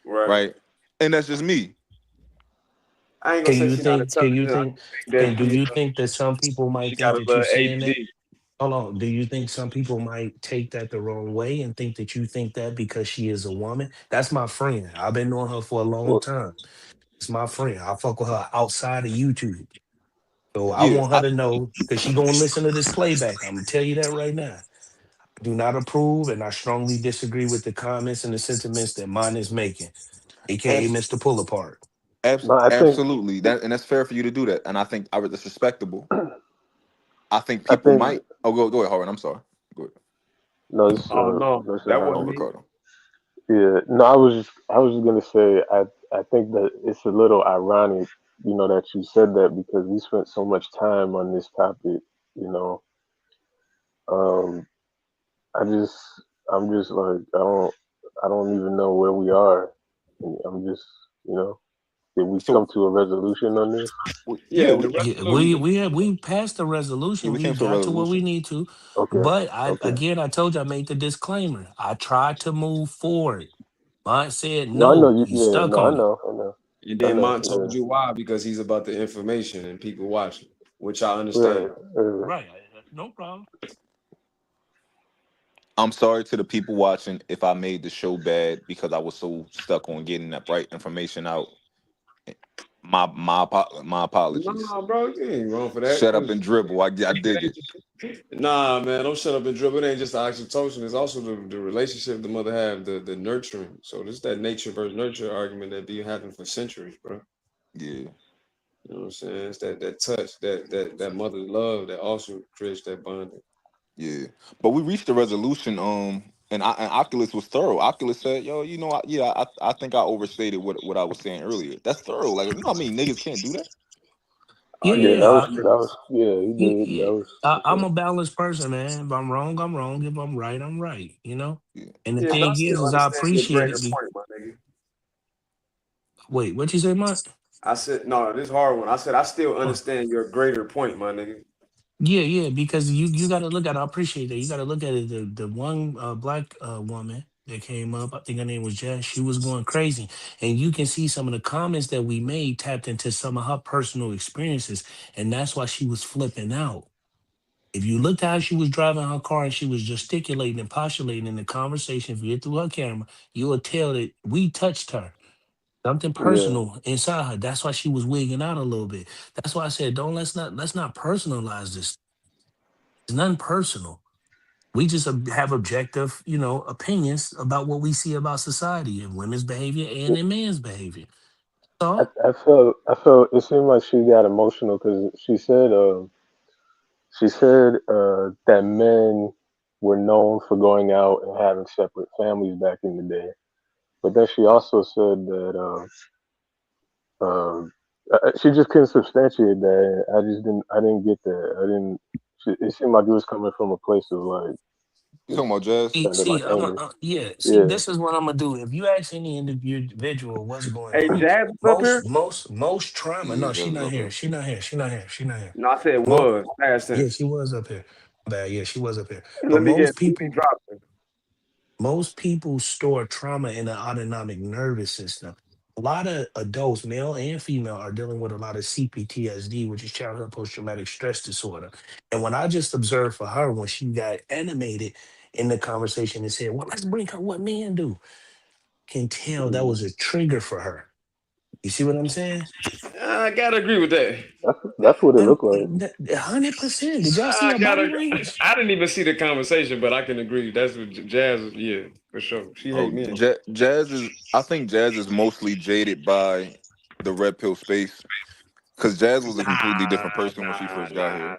Right. right? And that's just me. I ain't gonna Can say you she's not think? Can you intelligent. I think? just think Do that you think that some people she might got think a that you little saying that? ADD. Hold on. Do you think some people might take that the wrong way and think that you think that because she is a woman? That's my friend. I've been knowing her for a long Well, time. It's my friend. I fuck with her outside of YouTube. So I Yeah, want her to know because she gonna listen to this playback. I'm gonna tell you that right now. I do not approve, and I strongly disagree with the comments and the sentiments that mine is making, aka abs- Mr. Pull Apart. no, I think absolutely. That's fair for you to do that, and I think that's respectable. I think I people think might. Oh, go ahead, Howard. I'm sorry. Go ahead. no, it's Oh no, no, it's that Oh, wasn't Howard. me. Ricardo. Yeah, no, I was just gonna say I think that it's a little ironic, that you said that because we spent so much time on this topic, you know. Um, I just I'm just like I don't even know where we are. And I'm just did we So, come to a resolution on this? yeah, Yeah, the Yeah, resolution. we passed the yeah, resolution. we We came to a got to where we resolution. need to. Okay, But okay. I told you I made the disclaimer. I tried to move forward. Mine said No, I know no. you. He's Yeah, stuck no, I on it. know, I know, And I then know. Mont told you why, because he's about the information and people watching, which I Yeah, right, understand. right. Right. No problem. I'm sorry to the people watching if I made the show bad because I was so stuck on getting that right information out. My apologies. Nah, bro, you ain't wrong for that. Shut up 'Cause and dribble. I dig it. nah, man, don't shut up and dribble. It ain't just the oxytocin. It's also the relationship the mother have, the nurturing. So this that nature versus nurture argument that be having for centuries, bro. Yeah, You know what I'm saying? It's that touch, that mother's love that also creates that bonding. yeah. But we reached a resolution. And Oculus was thorough. Oculus said, "Yo, I think I overstated what I was saying earlier. That's thorough. Like, you know what I mean? Niggas can't do that. Oh Yeah, yeah, Yeah, yeah, he did. yeah. That was I'm okay. a balanced person, man. If I'm wrong, I'm wrong. If I'm right, I'm right. Yeah. And the yeah, but I thing still is I understand your appreciate greater it. point, my nigga. Wait, what you say, Mark? I said no. This hard one. I said I still Oh. understand your greater point, my nigga. Yeah, because you got to look at it. I appreciate that. You got to look at it. The one black woman that came up, I think her name was Jess. She was going crazy, and you can see some of the comments that we made tapped into some of her personal experiences, and that's why she was flipping out. If you looked at how she was driving her car and she was gesticulating and postulating in the conversation, if you hit through her camera, you will tell that we touched her. Something Yeah. personal inside her. That's why she was wigging out a little bit. That's why I said, let's not personalize this. It's nothing personal. We just have objective, opinions about what we see about society and women's behavior and in men's behavior. So I felt it seemed like she got emotional because she said that men were known for going out and having separate families back in the day. But then she also said that she just couldn't substantiate that. I didn't get that. I didn't. It seemed like it was coming from a place of like You talking about Jazz? sounded like anger. see, Yeah. this is what I'm gonna do. If you ask any individual what's going Hey, on, Jazz is up here. most trauma. Yeah, No, she Jazz is not up here. here. She not here. She not here. She not here. She not here. No, I said Mo, was past yeah, tense. she was up here. Bad. Yeah, she was up here. But Let me guess. Who he dropping? most people store trauma in the autonomic nervous system. A lot of adults, male and female, are dealing with a lot of CPTSD, which is childhood post-traumatic stress disorder. And when I just observed for her, when she got animated in the conversation and said, "Well, let's bring her what men do," can tell that was a trigger for her. You see what I'm saying? I gotta agree with that. That's what it looked like. 100%. Did y'all see I her gotta. body language? I didn't even see the conversation, but I can agree. That's what Jazz. Yeah, for sure. She hate Oh, men. Jazz is. I think Jazz is mostly jaded by the red pill space because Jazz was a completely different person when she first got here.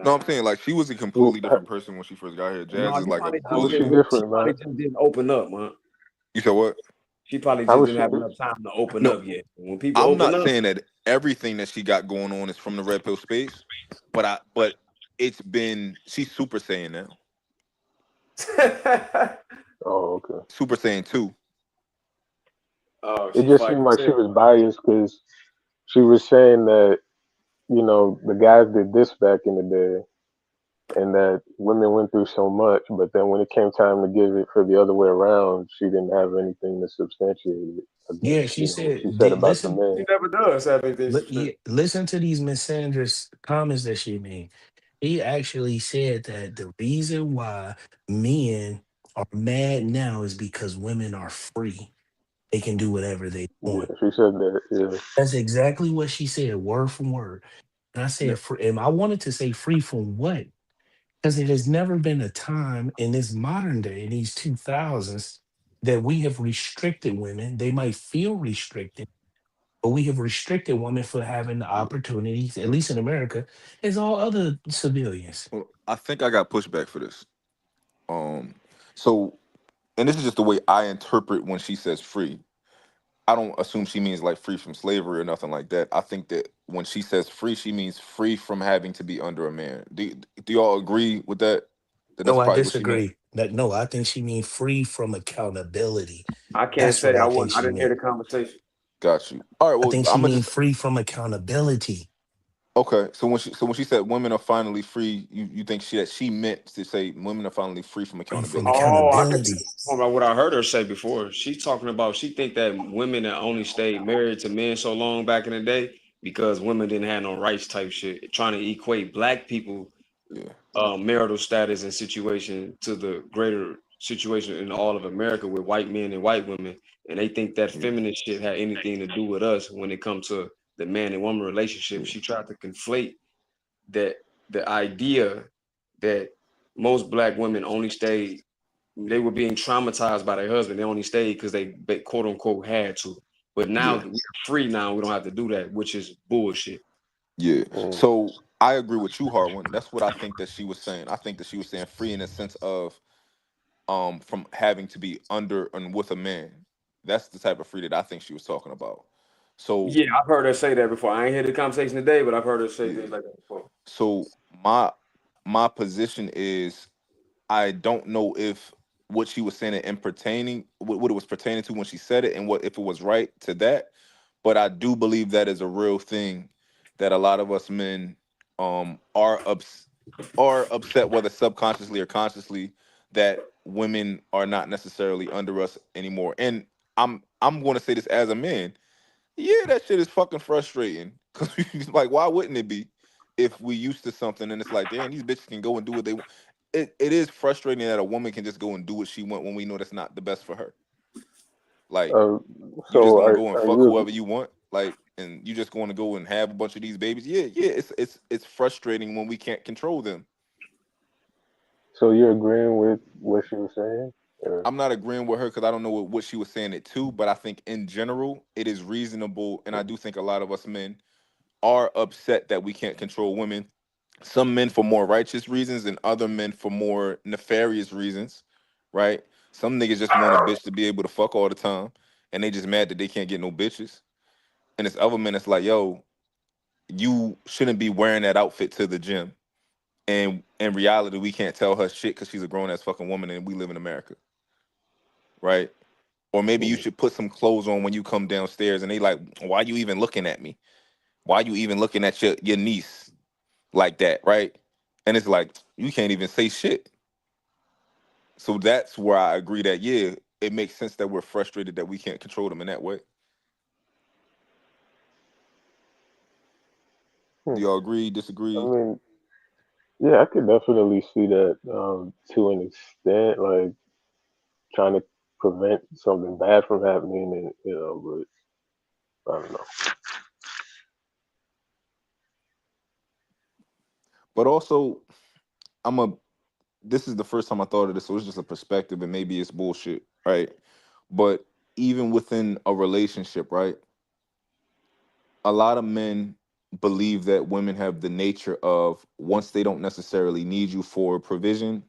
No, I'm saying like she was a completely different person when she first got here. Jazz No, is you like a probably How was just she bully. didn't. She different, probably man? just didn't open up, man. You said what? She probably How just was didn't she? have enough time to open No, up yet. When people I'm open not up, saying that everything that she got going on is from the red pill space, but it's been she's Super Saiyan now. Oh, okay. Super Saiyan 2. oh, It she just fighting seemed like she herself. was biased because she was saying that the guys did this back in the day, and that women went through so much, but then when it came time to give it for the other way around, she didn't have anything to substantiate it Yeah, against, she what she said, said about the listen, She men. never does have anything yeah, substantial. listen to these misandrous comments that she made. He actually said that the reason why men are mad now is because women are free. They can do whatever they Yeah, want. she said that. Yeah. That's exactly what she said, word for word. And I Yeah. said, and I wanted to say free from what? Because it has never been a time in this modern day, in these 2000s, that we have restricted women. They might feel restricted, but we have restricted women for having the opportunities, at least in America, as all other civilians. Well, I think I got pushback for this. So, and this is just the way I interpret when she says free. I don't assume she means like free from slavery or nothing like that. I think that when she says free, she means free from having to be under a man. Do y'all agree with that? That's No, I probably what she meant. disagree. No, I think she means free from accountability. I can't That's what say I I think wasn't. I she didn't hear meant. the conversation. Got you. All right. I Well, think she I'm gonna means just free from accountability. okay. So when she said women are finally free, you think she meant to say women are finally free from Free from accountability. Oh, I can accountability. talk about what I heard her say before. She's talking about she think that women that only stayed married to men so long back in the day because women didn't have no rights type shit. Trying to equate black people Yeah. marital status and situation to the greater situation in all of America with white men and white women, and they think that Yeah. feminist shit had anything to do with us when it comes to the man and woman relationship. Yeah. She tried to conflate that the idea that most black women only stayed, they were being traumatized by their husband. They only stayed because they quote unquote had to. But now Yeah. that we're free now, we don't have to do that, which is bullshit. Yeah. Mm. So I agree with you, Harwin. That's what I think that she was saying. I think that she was saying free in the sense of from having to be under and with a man. That's the type of free that I think she was talking about. So Yeah, I've heard her say that before. I ain't heard the conversation today, but I've heard her say yeah. things like that before. So my position is I don't know if what she was saying and pertaining what it was pertaining to when she said it and what if it was right to that. but I do believe that is a real thing that a lot of us men are upset, whether subconsciously or consciously, that women are not necessarily under us anymore. And I'm going to say this as a man. Yeah, that shit is fucking frustrating. Cause like, why wouldn't it be if we used to something and it's like, damn, these bitches can go and do what they want. It is frustrating that a woman can just go and do what she want when we know that's not the best for her. Like, you just So gonna go and are fuck you whoever you want, like, and you just going to go and have a bunch of these babies. Yeah, it's frustrating when we can't control them. so you're agreeing with what she was saying? Or I'm not agreeing with her because I don't know what she was saying it to, but I think in general it is reasonable, and I do think a lot of us men are upset that we can't control women. Some men for more righteous reasons, and other men for more nefarious reasons, right? Some niggas just want a bitch to be able to fuck all the time, and they just mad that they can't get no bitches. And it's other men that's like, yo, you shouldn't be wearing that outfit to the gym. And in reality, we can't tell her shit because she's a grown ass fucking woman and we live in America, right? Or maybe you should put some clothes on when you come downstairs, and they like, why you even looking at me? Why you even looking at your niece like that, right? And it's like, you can't even say shit. So that's where I agree that, yeah, it makes sense that we're frustrated that we can't control them in that way. Do y'all agree, I disagree? mean, yeah, I could definitely see that to an extent, like trying to prevent something bad from happening, and but I don't know. But also, this is the first time I thought of this, so it's just a perspective, and maybe it's bullshit, right? But even within a relationship, right? A lot of men believe that women have the nature of, once they don't necessarily need you for provision,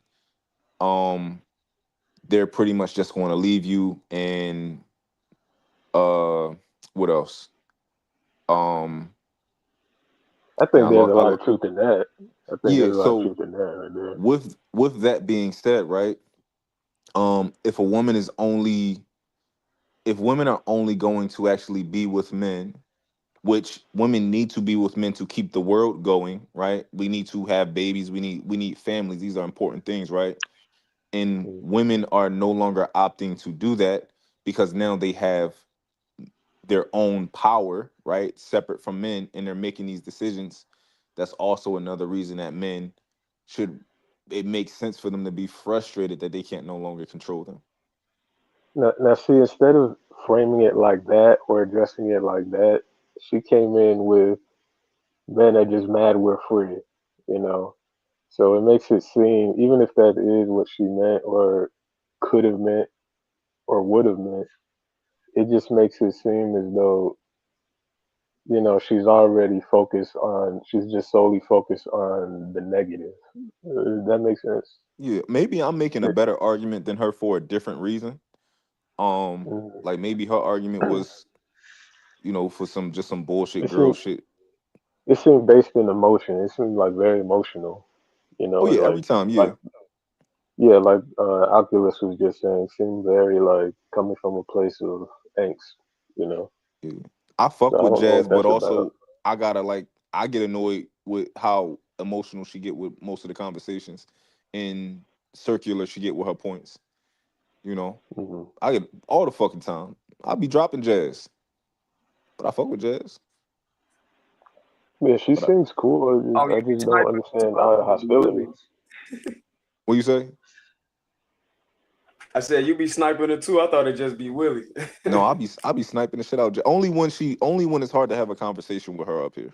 um, they're pretty much just going to leave you. And what else? Um, I think and there's a lot of truth in that. I think yeah. there's a lot of So truth in that right there. with that being said, right? If women are only going to actually be with men, which women need to be with men to keep the world going, right? We need to have babies. We need families. These are important things, right? And women are no longer opting to do that because now they have their own power, right? Separate from men, and they're making these decisions. That's also another reason that men should, it makes sense for them to be frustrated that they can't no longer control them. Now, see, instead of framing it like that or addressing it like that, she came in with men are just mad we're free, you know. So it makes it seem, even if that is what she meant or could have meant or would have meant, it just makes it seem as though, she's just solely focused on the negative. That makes sense. Yeah, maybe I'm making a It, better argument than her for a different reason. mm, Like maybe her argument was, for some bullshit it girl seemed shit. it seemed based in emotion. It seemed like very emotional, Oh and yeah, every time, like yeah. yeah, like Oculus was just saying, seemed very like coming from a place of angst, you know. Yeah. I fuck So I with don't know Jazz, what but that's about. also I get annoyed with how emotional she get with most of the conversations, and circular she get with her points. You know, Hmm. I get all the fucking time. I be dropping Jazz, but I fuck with Jazz. Yeah, she But seems cool. Oh, I you be just don't sniping too. understand I thought it was hostility. Willie. what you say? I said you be sniping it too. I thought it'd just be Willie. No, I be sniping the shit out. Only when it's hard to have a conversation with her up here.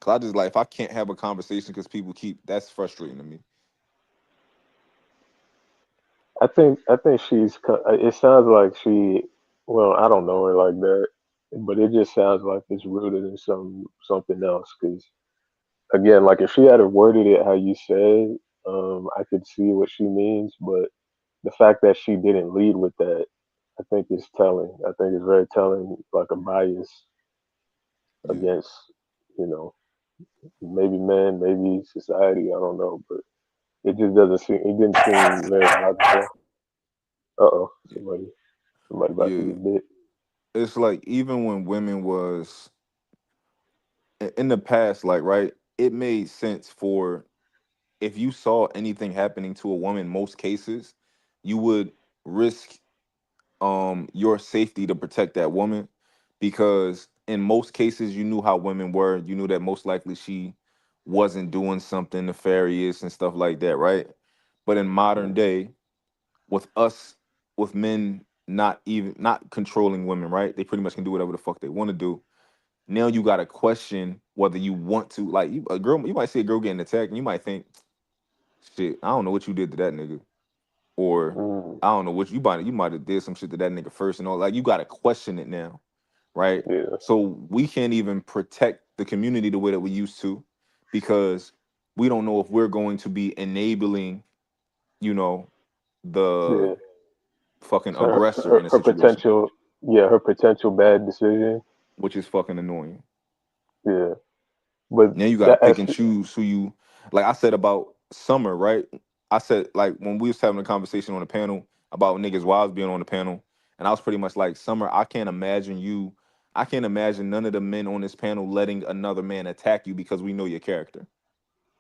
Cause I just like, if I can't have a conversation because people that's frustrating to me. I think it sounds like she. Well, I don't know her like that, but it just sounds like it's rooted in something else. Because again, like if she had worded it how you said, I could see what she means. But the fact that she didn't lead with that, I think is telling. I think it's very telling, like a bias Yeah. against, you know, maybe men, maybe society. I don't know, but it just doesn't seem. It didn't seem very logical. Uh oh, somebody about to Yeah. get bit. it's like even when women was in the past, like right, it made sense for if you saw anything happening to a woman, most cases, you would risk your safety to protect that woman because in most cases you knew how women were. You knew that most likely she wasn't doing something nefarious and stuff like that, right? But in modern day, with us, with men not controlling women, right? They pretty much can do whatever the fuck they want to do. Now you gotta question whether you want to, like, a girl. You might see a girl getting attacked, and you might think, "Shit, I don't know what you did to that nigga," or Mm, "I don't know what you might have did some shit to that nigga first," and all. Like, you gotta question it now, right? yeah, So we can't even protect the community the way that we used to, because we don't know if we're going to be enabling, you know, the yeah. fucking So aggressor in a her situation, potential, yeah, her potential bad decision. which is fucking annoying. Yeah, but Now you got to that pick as and choose who you, like I said about Summer, right? I said, like, when we was having a conversation on the panel about niggas' wives being on the panel, and I was pretty much like, Summer, I can't imagine none of the men on this panel letting another man attack you because we know your character,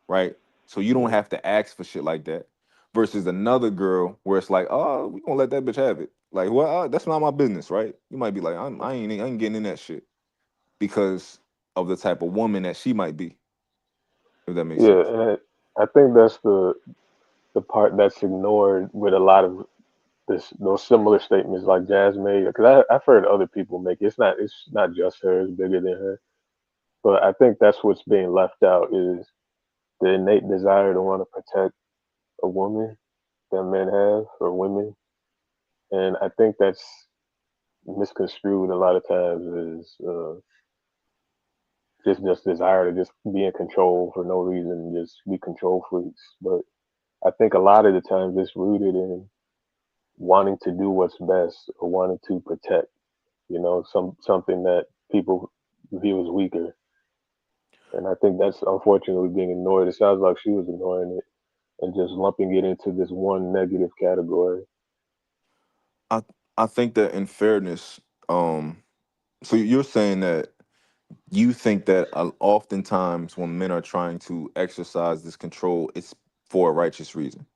right? So you don't yeah, have to ask for shit like that. Versus another girl where it's like, oh, we gonna let that bitch have it. Like, well, that's not my business, right? You might be like, I ain't getting in that shit because of the type of woman that she might be, if that makes yeah, sense. and I think that's the part that's ignored with a lot of those similar statements like Jazz made. Because I've heard other people make it. It's not just her. It's bigger than her. But I think that's what's being left out is the innate desire to want to protect a woman that men have or women, and I think that's misconstrued a lot of times as just desire to just be in control for no reason, just be control freaks. But I think a lot of the times it's rooted in wanting to do what's best or wanting to protect, something that people view as weaker. And I think that's unfortunately being ignored. It sounds like she was ignoring it and just lumping it into this one negative category. I I think that in fairness, um, so you're saying that you think that oftentimes when men are trying to exercise this control, it's for a righteous reason.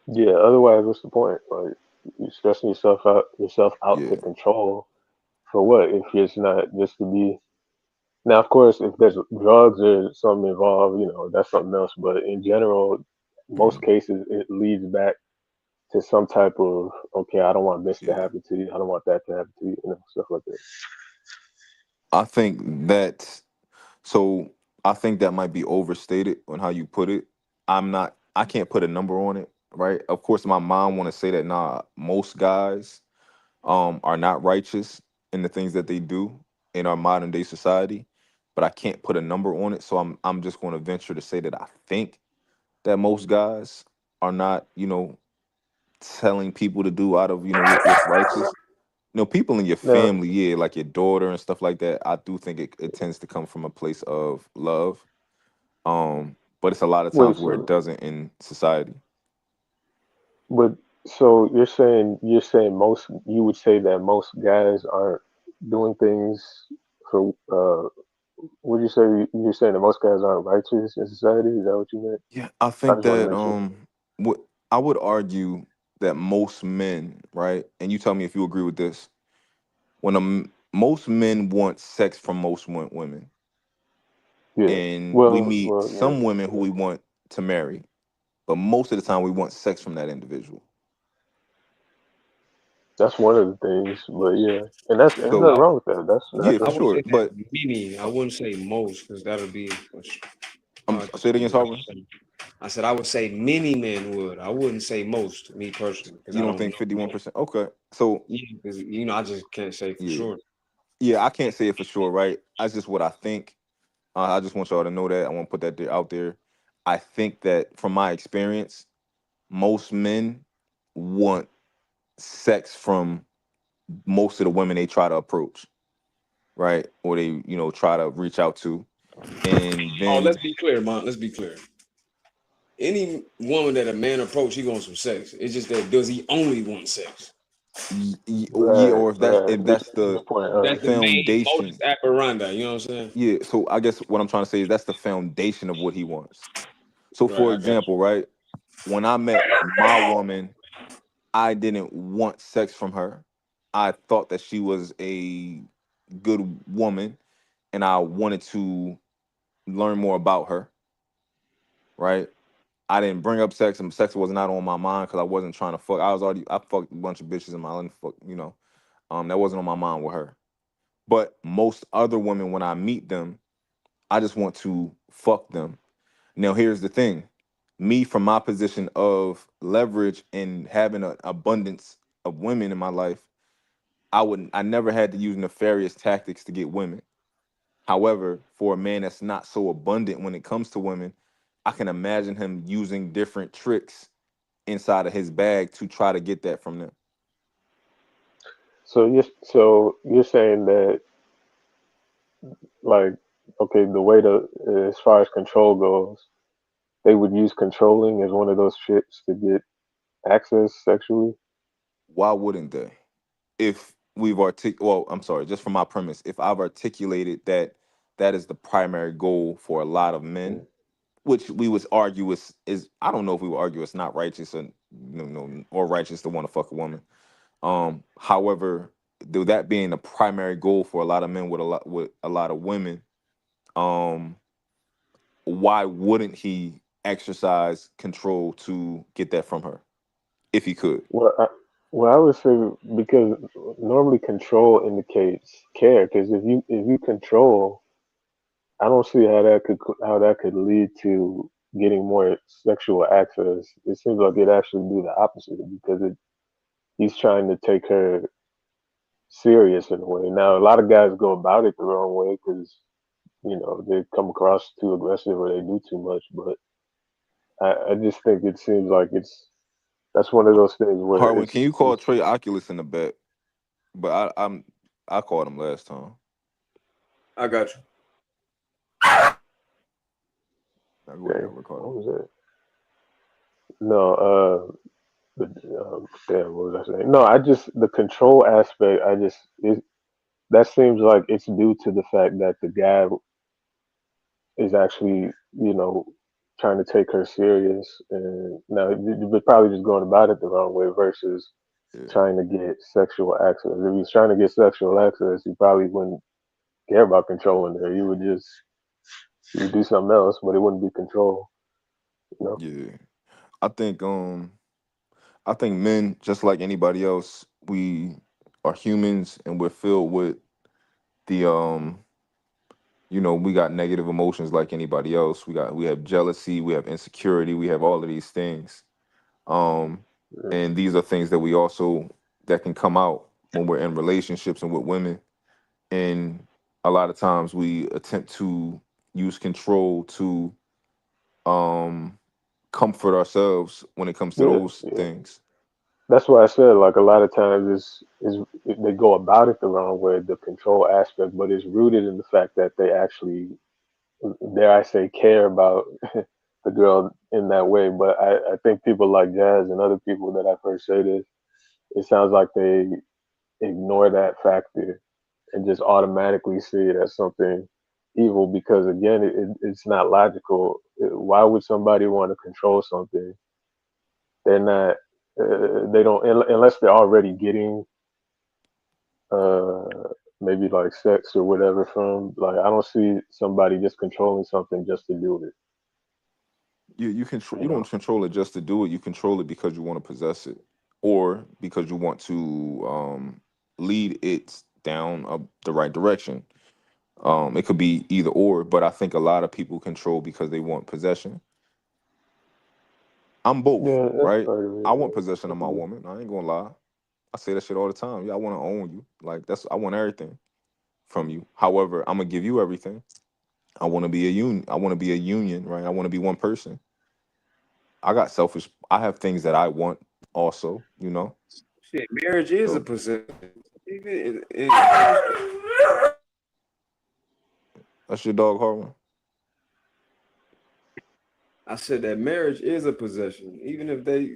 Yeah, otherwise what's the point? Like you stressing yourself out Yeah, to control for what if it's not just to be. Now, of course, if there's drugs or something involved, that's something else. But in general, most mhm, cases, it leads back to some type of, okay, I don't want this to yeah. happen to you. I don't want that to happen to you, stuff like that. I think that so I think that might be overstated on how you put it. I can't put a number on it, right? Of course, my mom want to say that nah, most guys are not righteous in the things that they do in our modern day society, but I can't put a number on it. So I'm just going to venture to say that I think that most guys are not, telling people to do out of what's righteous. People in your Now, family, yeah, like your daughter and stuff like that. I do think it tends to come from a place of love, but it's a lot of wait, times where it so, doesn't in society. but so you're saying you would say that most guys aren't doing things for, would you say you're saying that most guys aren't righteous in society? Is that what you meant? Yeah, I I think just want to that make sure. what I would argue that most men, right, and you tell me if you agree with this, when most men want sex from most women, Yeah. and we meet Well, some women yeah, who yeah. we want to marry, but most of the time we want sex from that individual. That's one of the things, but yeah, and there's So nothing wrong with that. yeah, That's I for would sure. say healthy. that But many. I wouldn't say most because that'll be. I say it again, Harvey. said I would say many men would. I wouldn't say most. Me personally, because You I don't don't think know. 51%? Okay. So Yeah, because I just can't say for yeah. sure. Yeah, I can't say it for sure, right? That's just what I think. I just want y'all to know that. I want to put that there, out there. I think that from my experience, most men want sex from most of the women they try to approach, right? Or they, try to reach out to. And Oh, let's then be clear, man. Let's be clear. Any woman that a man approach, he wants some sex. It's just that does he only want sex? Yeah, or if Right. that's Good the point. That's the main modus foundation. operandi. You know what I'm saying? Yeah, so I guess what I'm trying to say is that's the foundation of what he wants. So Right. for I got example, right, when I met my woman, I didn't want sex from her. I thought that she was a good woman and I wanted to learn more about her, right? I didn't bring up sex and sex was not on my mind because I wasn't trying to fuck. I fucked a bunch of bitches in my life, fuck, that wasn't on my mind with her. But most other women, when I meet them, I just want to fuck them. Now, here's the thing. Me, from my position of leverage and having an abundance of women in my life, I never had to use nefarious tactics to get women. However, for a man that's not so abundant when it comes to women, I can imagine him using different tricks inside of his bag to try to get that from them. So you're saying that, like, okay, the way to as far as control goes, they would use controlling as one of those tricks to get access sexually. Why wouldn't they? If I'm sorry, just from my premise, if I've articulated that that is the primary goal for a lot of men, which we would argue is I don't know if we would argue it's not righteous or or righteous to want to fuck a woman. However, that being the primary goal for a lot of men with a lot of women, um, why wouldn't he exercise control to get that from her if he could? Well, I would say because normally control indicates care. Because if you control, I don't see how that could lead to getting more sexual access. It seems like it actually do the opposite because he's trying to take her serious in a way. Now, a lot of guys go about it the wrong way because they come across too aggressive or they do too much. But I just think it seems like that's one of those things where Harwin, can you call it's Trey Oculus in the bet? But I called him last time. I got you. Now go ahead, Ricardo. what was it? No, damn, what was I saying? No, the control aspect. That seems like it's due to the fact that the guy is actually, trying to take her serious, and now they're probably just going about it the wrong way versus trying to get sexual access. If he's trying to get sexual access, he probably wouldn't care about controlling her. You would do something else, but it wouldn't be control. Yeah, I think men, just like anybody else, we are humans and we're filled with the we got negative emotions like anybody else. We have jealousy, we have insecurity, we have all of these things. And these are things that we also that can come out when we're in relationships and with women. And a lot of times we attempt to use control to comfort ourselves when it comes to Yeah, those yeah. things. That's why I said like a lot of times they go about it the wrong way, the control aspect, but it's rooted in the fact that they actually, dare I say, care about the girl in that way. But I think people like Jazz and other people that I've heard say this, it sounds like they ignore that factor and just automatically see it as something evil because again, it's not logical. Why would somebody want to control something? They're not. They don't unless they're already getting uh maybe like sex or whatever from. Like I don't see somebody just controlling something just to do it. You don't control it just to do it. You control it because you want to possess it, or because you want to lead it down the right direction. It could be either or, but I think a lot of people control because they want possession. I'm both, Yeah, that's right? part of I it. want possession of my Yeah. woman. I ain't gonna lie. I say that shit all the time. Yeah, I want to own you. Like I want everything from you. However, I'm gonna give you everything. I want to be a union. I want to be a union, right? I want to be one person. I have things that I want also, Shit, marriage is a So possession. that's your dog, Harlan. I said that marriage is a possession, even if they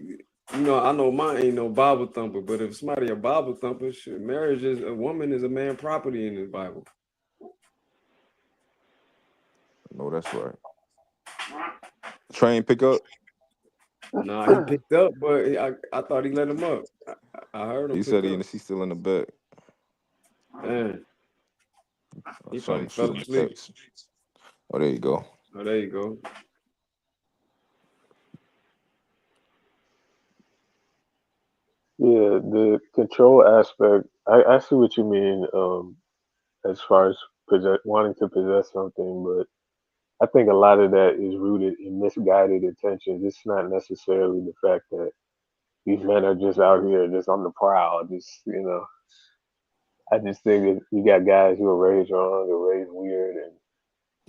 You know, I know mine ain't no Bible thumper, but if somebody a Bible thumper, shit, marriage is a woman is a man property in the Bible. No, that's right. Train pick up. Nah, he picked up, but I thought he let him up. I heard him. He said he's still in the back. Man, he So I'm probably fell shooting the asleep. text. Oh, there you go. Oh, there you go. Yeah, the control aspect. I see what you mean. As far as wanting to possess something, but I think a lot of that is rooted in misguided intentions. It's not necessarily the fact that these men are just out here just on the prowl. I just think that you got guys who are raised wrong or raised weird, and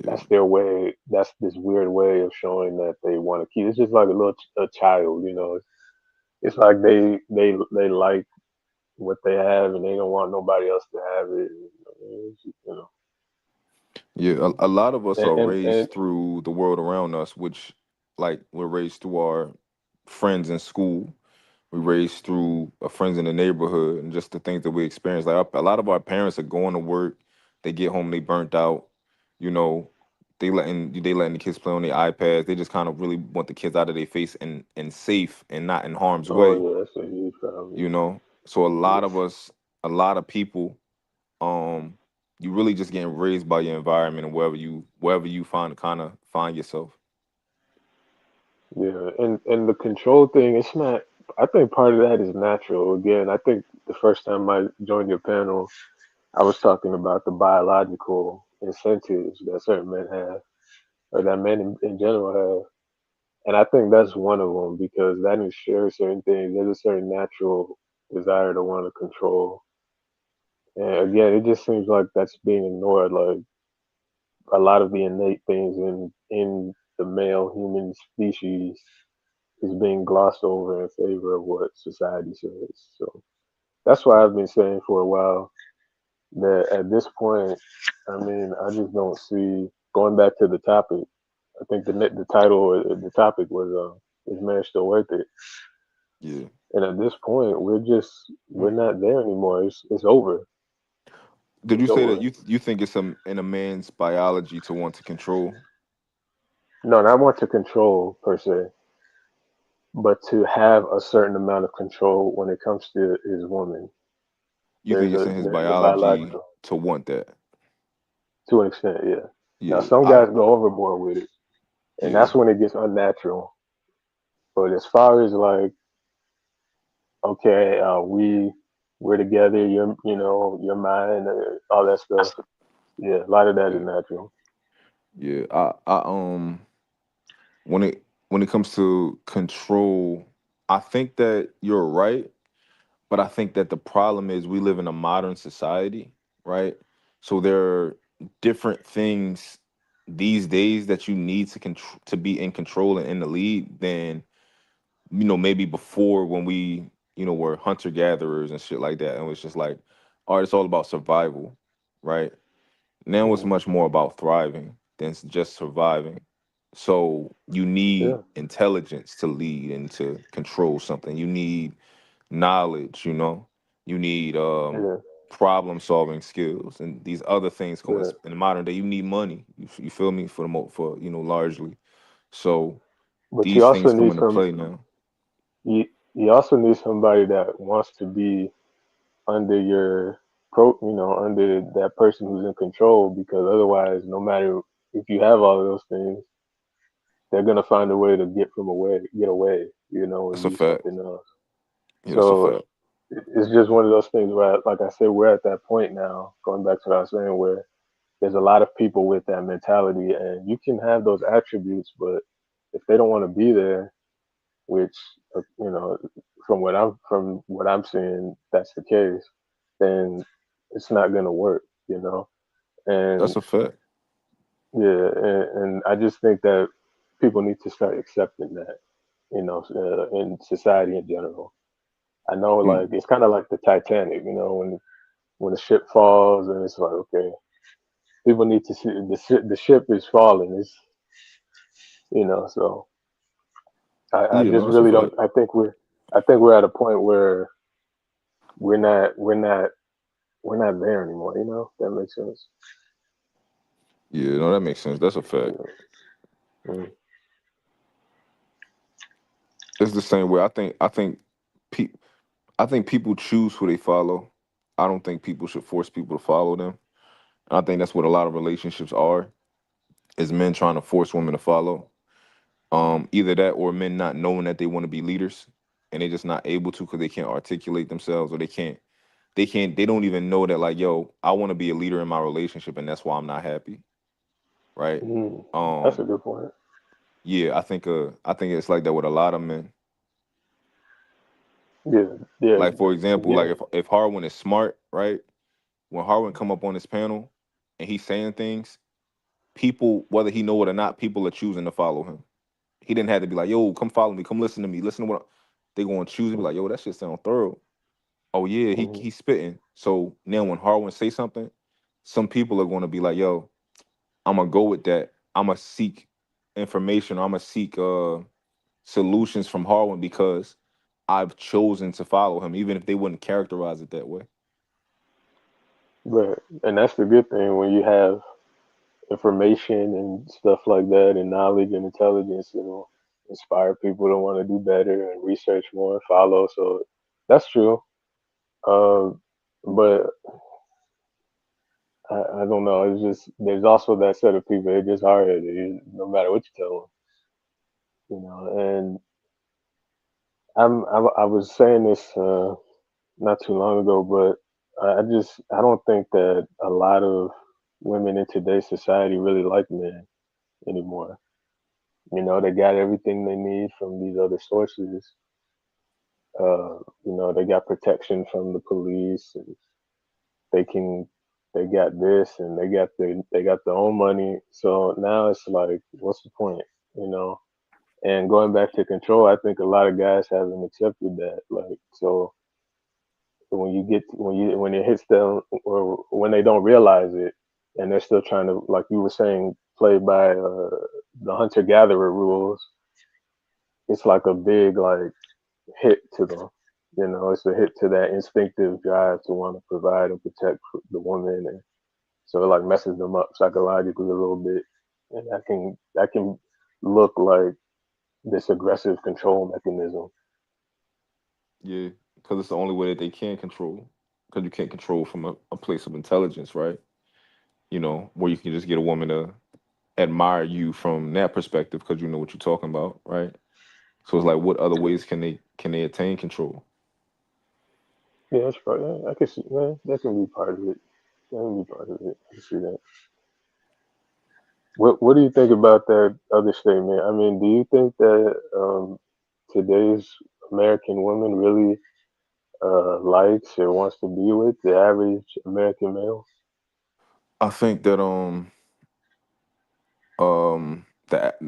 that's their way. That's this weird way of showing that they want to keep. It's just like a child. It's like they like what they have, and they don't want nobody else to have it. Yeah, a lot of us are And raised through the world around us, which, like, we're raised through our friends in school. We're raised through our friends in the neighborhood, and just the things that we experience. Like, a lot of our parents are going to work, they get home, they burnt out. You know, they letting the kids play on their iPads. They just kind of really want the kids out of their face and safe and not in harm's oh way. yeah, that's a huge problem. You know, so a lot of people, you really just getting raised by your environment and wherever you find yourself. Yeah, and the control thing, it's not. I think part of that is natural. Again, I think the first time I joined your panel, I was talking about the biological incentives that certain men have, or that men in general have, and I think that's one of them because that ensures certain things. There's a certain natural desire to want to control, and again, it just seems like that's being ignored. Like a lot of the innate things in the male human species is being glossed over in favor of what society says. So that's why I've been saying for a while that at this point, I mean, I just don't see going back to the topic. I think the title or the topic was "Is marriage still worth it?" Yeah. And at this point, we're not there anymore. It's over. Did you It's say that over. you think it's in a man's biology to want to control? No, not want to control per se, but to have a certain amount of control when it comes to his woman. You think it's in his There's a biology biological to want that? to an extent, yeah. Now Yeah. some guys go overboard with it, and Yeah. that's when it gets unnatural. But as far as like, okay, we're together, you're mine, all that stuff. Yeah, a lot of that is natural. Yeah. When it comes to control, I think that you're right. But I think that the problem is we live in a modern society, right? So there are different things these days that you need to be in control and in the lead than maybe before when we were hunter gatherers and shit like that, and it was just like, all right, it's all about survival, right? Now it's Mm, much more about thriving than just surviving. So you need yeah, intelligence to lead and to control something. You need knowledge, you need yeah, problem solving skills and these other things yeah. in the modern day. You need money. You feel me, for largely. So But you these also things come need into play now. you you also need somebody that wants to be under under that person who's in control, because otherwise, no matter if you have all of those things, they're gonna find a way to get away, and That's a do fact. something else. Yeah, that's a So fact. it's just one of those things where, like I said, we're at that point now. Going back to what I was saying, where there's a lot of people with that mentality, and you can have those attributes, but if they don't want to be there, which from what I'm seeing, that's the case, then it's not gonna work. And That's a fact. yeah, and I just think that people need to start accepting that, in society in general. I know, You, like, it's kind of like the Titanic, when the ship falls, and it's like, okay, people need to see the ship is falling. So I yeah, just no, that's a really don't. fact. I think I think we're at a point where we're not there anymore. You know, if that makes sense. Yeah, no, that makes sense. That's a fact. Mm. It's the same way. Pe- I think people choose who they follow. I don't think people should force people to follow them. And I think that's what a lot of relationships are, is men trying to force women to follow. Either that or men not knowing that they want to be leaders and they just not able to because they can't articulate themselves, or they don't even know that, like, yo, I want to be a leader in my relationship and that's why I'm not happy. Right. That's a good point. Yeah, I think it's like that with a lot of men. Yeah. Like, for example, Yeah. like if Harwin is smart, right? When Harwin come up on this panel and he's saying things, people, whether he know it or not, people are choosing to follow him. He didn't have to be like, yo, come follow me, come listen to me, listen to what they gonna choose to be like, yo, that shit sound thorough. Oh yeah, he's spitting. So now when Harwin say something, some people are gonna be like, yo, I'm gonna go with that. I'm gonna seek information. I'm gonna seek solutions from Harwin because I've chosen to follow him, even if they wouldn't characterize it that way. Right. And that's the good thing when you have information and stuff like that, and knowledge and intelligence, inspire people to want to do better and research more and follow. So that's true. But I don't know. It's just there's also that set of people. They're just hard headed, no matter what you tell them. And I was saying this not too long ago, but I don't think that a lot of women in today's society really like men anymore. They got everything they need from these other sources. They got protection from the police, and they can, they got this, and they got their own money. So now it's like, what's the point? You know. And going back to control, I think a lot of guys haven't accepted that. Like, so when it hits them, or when they don't realize it, and they're still trying to, like you were saying, play by the hunter gatherer rules, it's like a big like hit to them. It's a hit to that instinctive drive to want to provide and protect the woman, and so it like messes them up psychologically a little bit, and that can look like this aggressive control mechanism. Yeah, because it's the only way that they can control. Because you can't control from a place of intelligence, right? Where you can just get a woman to admire you from that perspective because you know what you're talking about, right? So it's like, what other ways can they attain control? Yeah, that's probably. I can see. Yeah, that can be part of it. That can be part of it. I can see that. What do you think about that other statement? I mean, do you think that today's American woman really likes or wants to be with the average American male? I think that that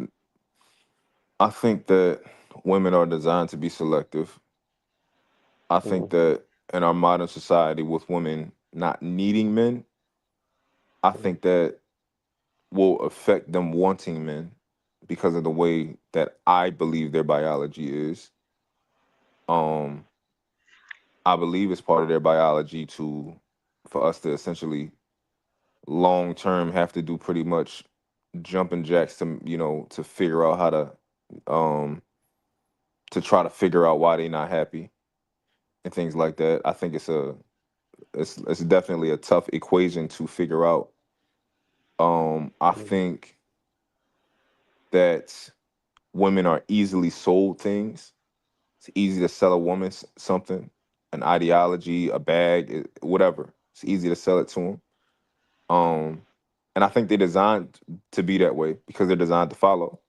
I think that women are designed to be selective. I think that in our modern society, with women not needing men, I think that will affect them wanting men because of the way that I believe their biology is. Um, I believe it's part of their biology for us to essentially long term have to do pretty much jumping jacks to figure out how um to try to figure out why they're not happy and things like that. I think it's definitely a tough equation to figure out. I think that women are easily sold things. It's easy to sell a woman something, an ideology, a bag, whatever. It's easy to sell it to them. And I think they're designed to be that way because they're designed to follow.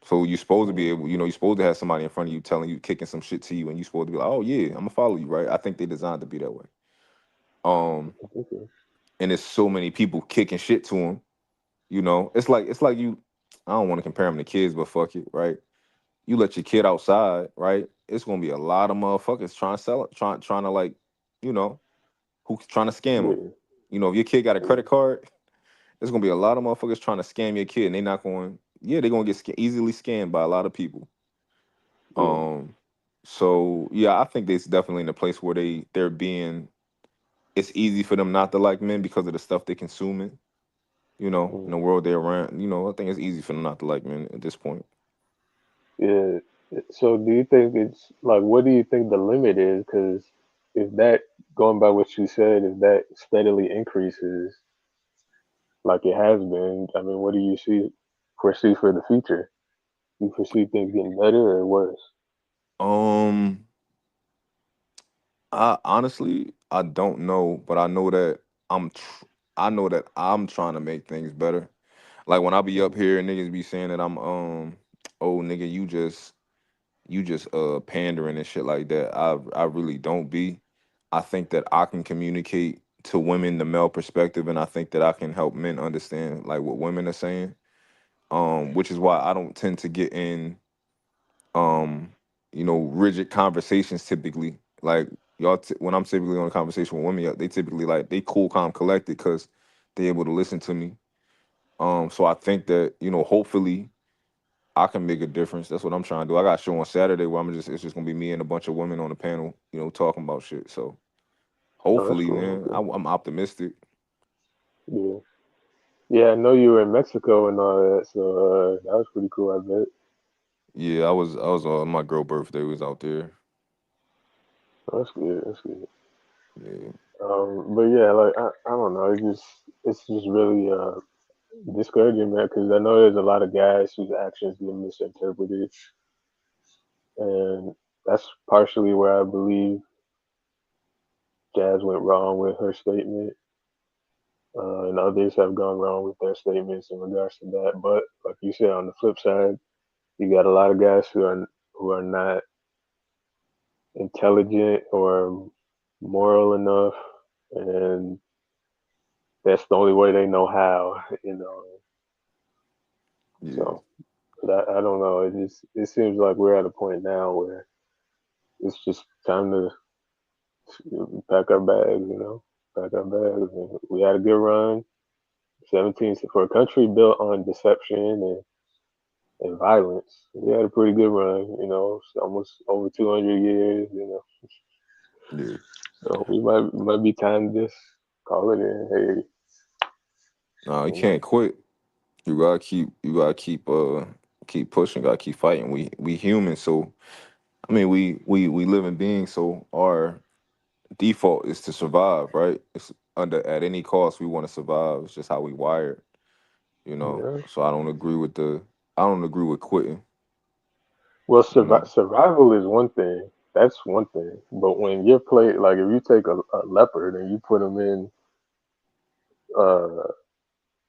So you're supposed to be able, you're supposed to have somebody in front of you telling you, kicking some shit to you, and you're supposed to be like, oh yeah, I'm gonna follow you, right? I think they're designed to be that way. And there's so many people kicking shit to them. It's like you. I don't want to compare them to kids, but fuck it, right? You let your kid outside, right? It's gonna be a lot of motherfuckers trying to sell it, trying to like, who's trying to scam them. If your kid got a credit card, there's gonna be a lot of motherfuckers trying to scam your kid, and they're not going. Yeah, they're gonna get easily scammed by a lot of people. So yeah, I think it's definitely in a place where they're being. It's easy for them not to like men because of the stuff they're consuming. You know, in the world they're around. You know, I think it's easy for them not to like men at this point. Yeah. So do you think it's like, what do you think the limit is? Because if that, going by what you said, if that steadily increases like it has been, I mean, what do you foresee for the future? You foresee things getting better or worse? Um, I honestly I don't know, but I know that I know that I'm trying to make things better. Like when I be up here and niggas be saying that I'm oh nigga you just pandering and shit like that. I really don't be. I think that I can communicate to women the male perspective, and I think that I can help men understand like what women are saying. Which is why I don't tend to get in um rigid conversations typically. Like when I'm typically on a conversation with women, they typically like they cool, calm, collected because they able to listen to me. So I think that hopefully I can make a difference. That's what I'm trying to do. I got a show on Saturday where it's just gonna be me and a bunch of women on the panel, talking about shit. So Oh, that's hopefully, cool. man, Okay. I'm optimistic. Yeah. Yeah, I know you were in Mexico and all that, so that was pretty cool, I bet. Yeah, I was on my girl birthday. Was out there. Oh, that's good. That's good. Yeah. But yeah, like I don't know, it's just really discouraging, man, because I know there's a lot of guys whose actions get misinterpreted, and that's partially where I believe Jazz went wrong with her statement, and others have gone wrong with their statements in regards to that. But like you said, on the flip side, you got a lot of guys who are not intelligent or moral enough, and that's the only way they know how, you know. Yeah. So, but I don't know. It seems like we're at a point now where it's just time to pack our bags, pack our bags. And we had a good run, 17 for a country built on deception and violence. We had a pretty good run, it's almost over 200 years. Yeah. So we might be time to just call it in. Hey, No, you you know. can't quit. You gotta keep pushing. Gotta keep fighting. We human, so I mean we living beings. So our default is to survive, right? It's under at any cost we want to survive. It's just how we wired, Yeah. So I don't agree with quitting. Well, You know. survival is one thing. That's one thing. But when you're like if you take a leopard and uh,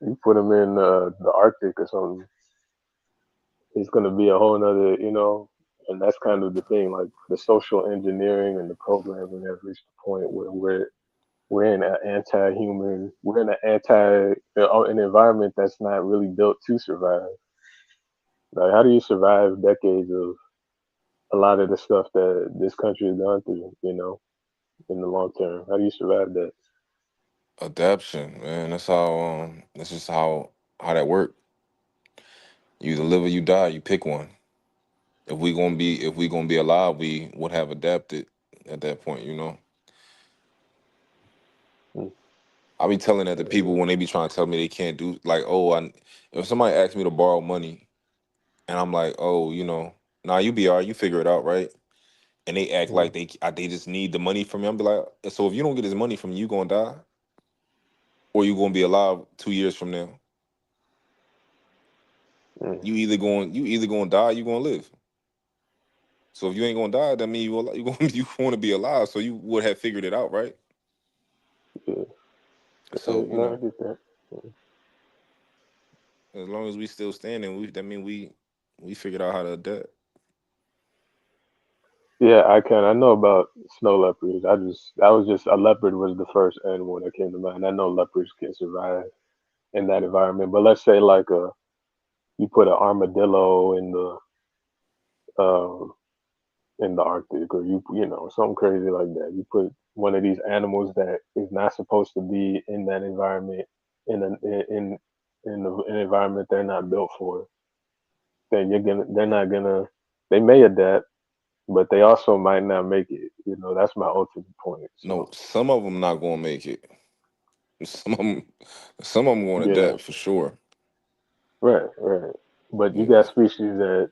you put him in the Arctic or something, it's going to be a whole nother, and that's kind of the thing. Like the social engineering and the programming has reached the point where we're in an anti-human, we're in an environment that's not really built to survive. Like, how do you survive decades of a lot of the stuff that this country has gone through, in the long term? How do you survive that? Adaption, man. That's just how that work. You either live or you die. You pick one. If we gonna be alive, we would have adapted at that point. Hmm. I be telling that to people when they be trying to tell me they can't do like, if somebody asks me to borrow money and I'm like, oh, nah, you be all right, you figure it out, right? And they act Hmm. like they just need the money from me. I'm be like, so if you don't get this money from me, you gonna die, or you gonna be alive 2 years from now? Hmm. You either gonna die, or you gonna live. So if you ain't gonna die, that means you gonna you want to be alive. So you would have figured it out, right? Yeah. So No, I get that. as long as we still standing, that mean we figured out how to adapt. Yeah, I know about snow leopards. That was just a leopard was the first animal that came to mind. I know leopards can survive in that environment, but let's say like you put an armadillo um in the Arctic, or something crazy like that. You put one of these animals that is not supposed to be in that environment in an environment they're not built for. Then they're not gonna. They may adapt, but they also might not make it. You know, that's my ultimate point. So No, some of them not gonna make it. Some of them going to yeah, death for sure. right. But you Yeah, got species that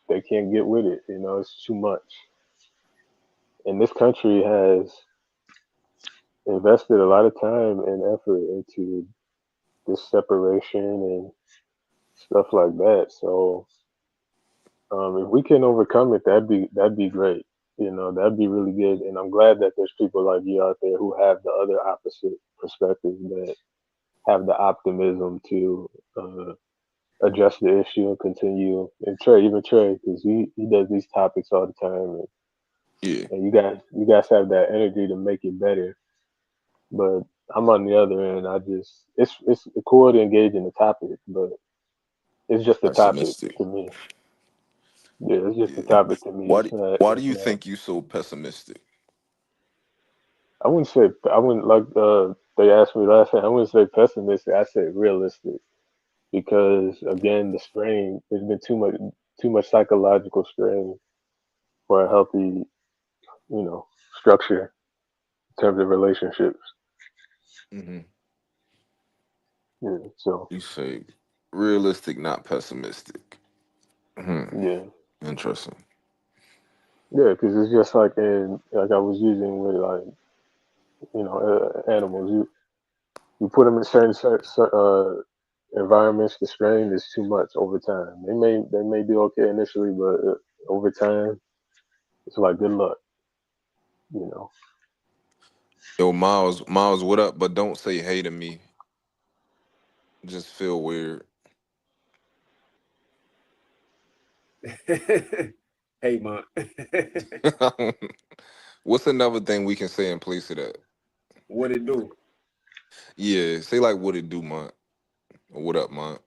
they can't get with it. You know, it's too much. And this country has invested a lot of time and effort into this separation and stuff like that. So if we can overcome it, that'd be great. You know, that'd be really good. And I'm glad that there's people like you out there who have the other opposite perspective, that have the optimism to address the issue and continue. And Trey, because he does these topics all the time, yeah, and you guys have that energy to make it better. But I'm on the other end. It's cool to engage in the topic, but it's just a topic pessimistic. to me. Yeah, it's just a Yeah. topic to me. Why It's do not. Why do It's you not. think you so pessimistic? I wouldn't say. I wouldn't like. They asked me last time. I wouldn't say pessimistic. I said realistic, because again, the strain. There's been too much psychological strain for a healthy, structure in terms of relationships. Hmm. Yeah. So You say realistic, not pessimistic. Hmm. yeah, Interesting. yeah, because it's just like I was using with animals. You put them in certain environments, the strain is too much over time. They may be okay initially, but over time, it's like good luck. You know. Yo, Miles, what up? But don't say hey to me. Just feel weird. Hey, man. What's another thing we can say in place of that? What it do? Yeah, say like what it do, man. Or what up, man?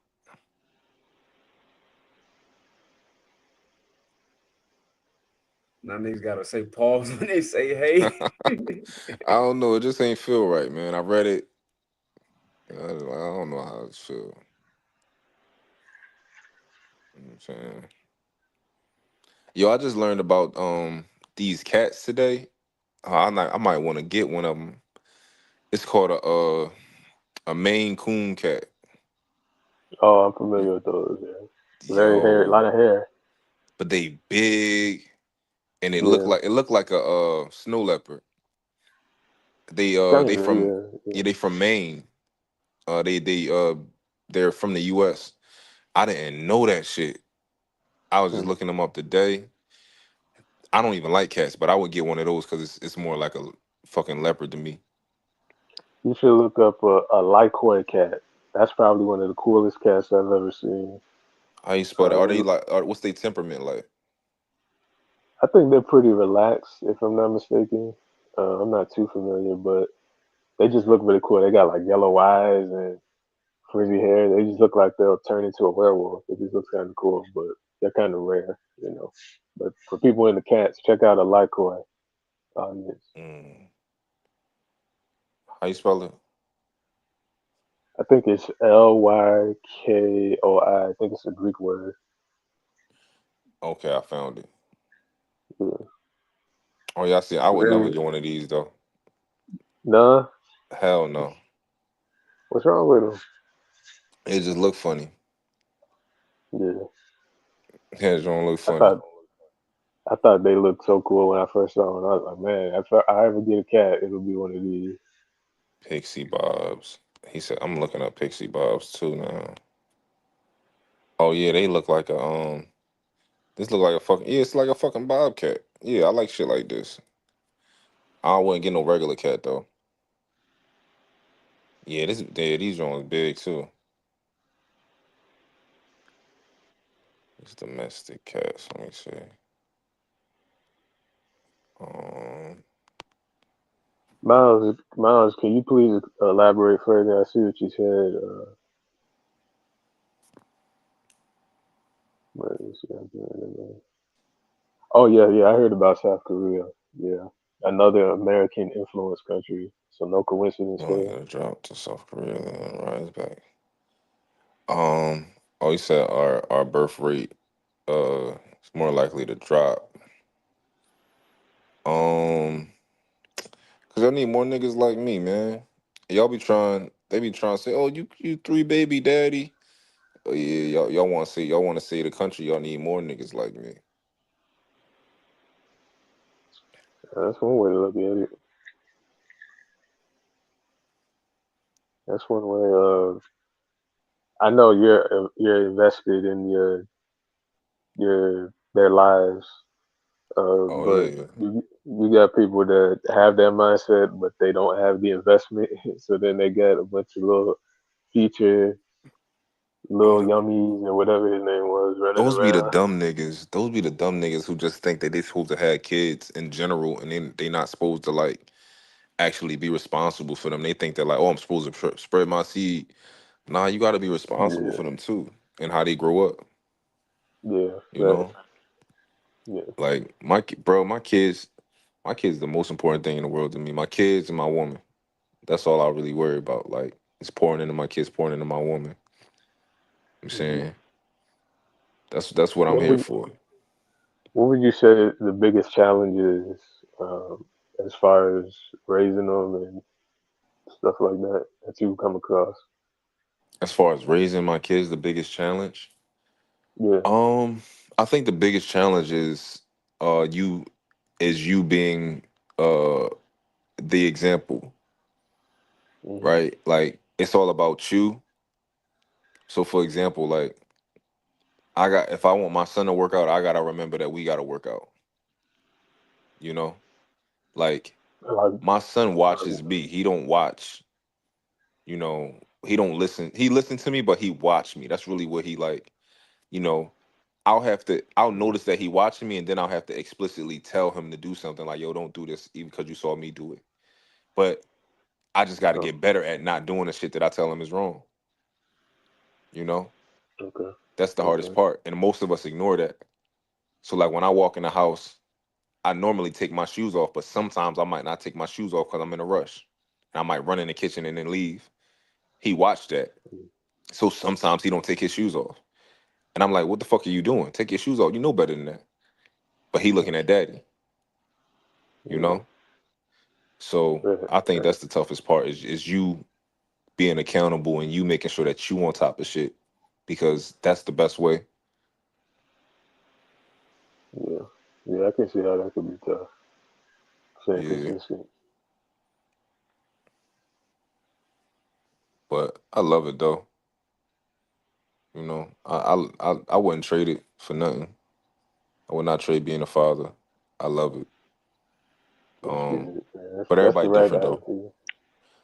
Now niggas gotta say pause when they say hey. I don't know. It just ain't feel right, man. I read it. I don't know how it feel. You know what I'm saying? Yo, I just learned about these cats today. I might want to get one of them. It's called a Maine Coon cat. Oh, I'm familiar with those. Yeah. Very hair, a Yo, lot of hair. but they big and Yeah. it looked like a snow leopard. They Kinda. from Yeah. yeah, they from Maine. They're from the US. I didn't know that shit. I was just Hmm. looking them up today. I don't even like cats, but I would get one of those because it's more like a fucking leopard to me. You should look up a Lycoy cat. That's probably one of the coolest cats I've ever seen. How you spell that? Are They they like? What's their temperament like? I think they're pretty relaxed, if I'm not mistaken. I'm not too familiar, but they just look really cool. They got like yellow eyes and frizzy hair. They just look like they'll turn into a werewolf. It just looks kind of cool, but they're kind of rare. But for people into cats, check out a Lycoy. Yes. Mm. How you spell it? I think it's Lykoi. I think it's a Greek word. Okay, I found it. Yeah. Oh yeah, I see. I would never Really? get one of these though. Nah. Hell no. What's wrong with them? It just look funny. Yeah. Yeah, it don't look I funny. thought I thought they looked so cool when I first saw them. I was like, man, if I ever get a cat, it'll be one of these. Pixie Bobs. He said I'm looking up Pixie Bobs too now. Oh yeah, they look like a this look like a fucking yeah, it's like a fucking bobcat. Yeah, I like shit like this. I wouldn't get no regular cat though. These ones big too. It's domestic cats. Let me see. Um, Miles, can you please elaborate further? I see what you said. Where is it? Oh yeah. I heard about South Korea. Yeah, another American influence country. So no coincidence oh, there. I gotta drop to South Korea then rise back. Oh, he said our birth rate is more likely to drop. Cause I need more niggas like me, man. Y'all be trying. They be trying to say, "Oh, you 3 baby daddy." Oh yeah, y'all want to say the country. Y'all need more niggas like me. That's one way to look at it. That's one way. I know you're invested in their lives, Oh but yeah. you got people that have that mindset, but they don't have the investment. So then they got a bunch of little future little yummies and whatever his name was running Those be the around. dumb niggas. Those be the dumb niggas who just think that they supposed to have kids in general, and then they not supposed to like actually be responsible for them. They think they're like, oh, I'm supposed to spread my seed. Nah, you got to be responsible Yeah, for them too, and how they grow up. yeah, You facts. know, Yeah, like my kids, the most important thing in the world to me. My kids and my woman. That's all I really worry about. Like, it's pouring into my kids, pouring into my woman. I'm hmm. saying that's what I'm What here would for. what would you say the biggest challenge is, as far as raising them and stuff like that that you come across? As far as raising my kids, the biggest challenge. Yeah. Um, I think the biggest challenge is you being uh the example, Hmm. right? Like it's all about you. So for example, like if I want my son to work out, I gotta remember that we gotta work out. You know? Like Like, my son watches me. He don't watch, you know, he don't listen. He listened to me, but he watched me. That's really what he like, you know. I'll notice that he watching me, and then I'll have to explicitly tell him to do something like, yo, don't do this, even because you saw me do it. But I just got to oh, get better at not doing the shit that I tell him is wrong. You know, okay, that's the hardest okay, part, and most of us ignore that. So like when I walk in the house, I normally take my shoes off, but sometimes I might not take my shoes off because I'm in a rush. And I might run in the kitchen and then leave. He watched that, so sometimes he don't take his shoes off, and I'm like, "What the fuck are you doing? Take your shoes off. You know better than that." But he looking at daddy, you yeah, know. So right, I think right. that's the toughest part is you being accountable and you making sure that you on top of shit because that's the best way. Yeah, yeah. I can see how that could be tough. Staying Yeah, consistent. but I love it though. You know, I wouldn't trade it for nothing. I would not trade being a father. I love it. That's Um, good, man. but That's the everybody right different though. attitude.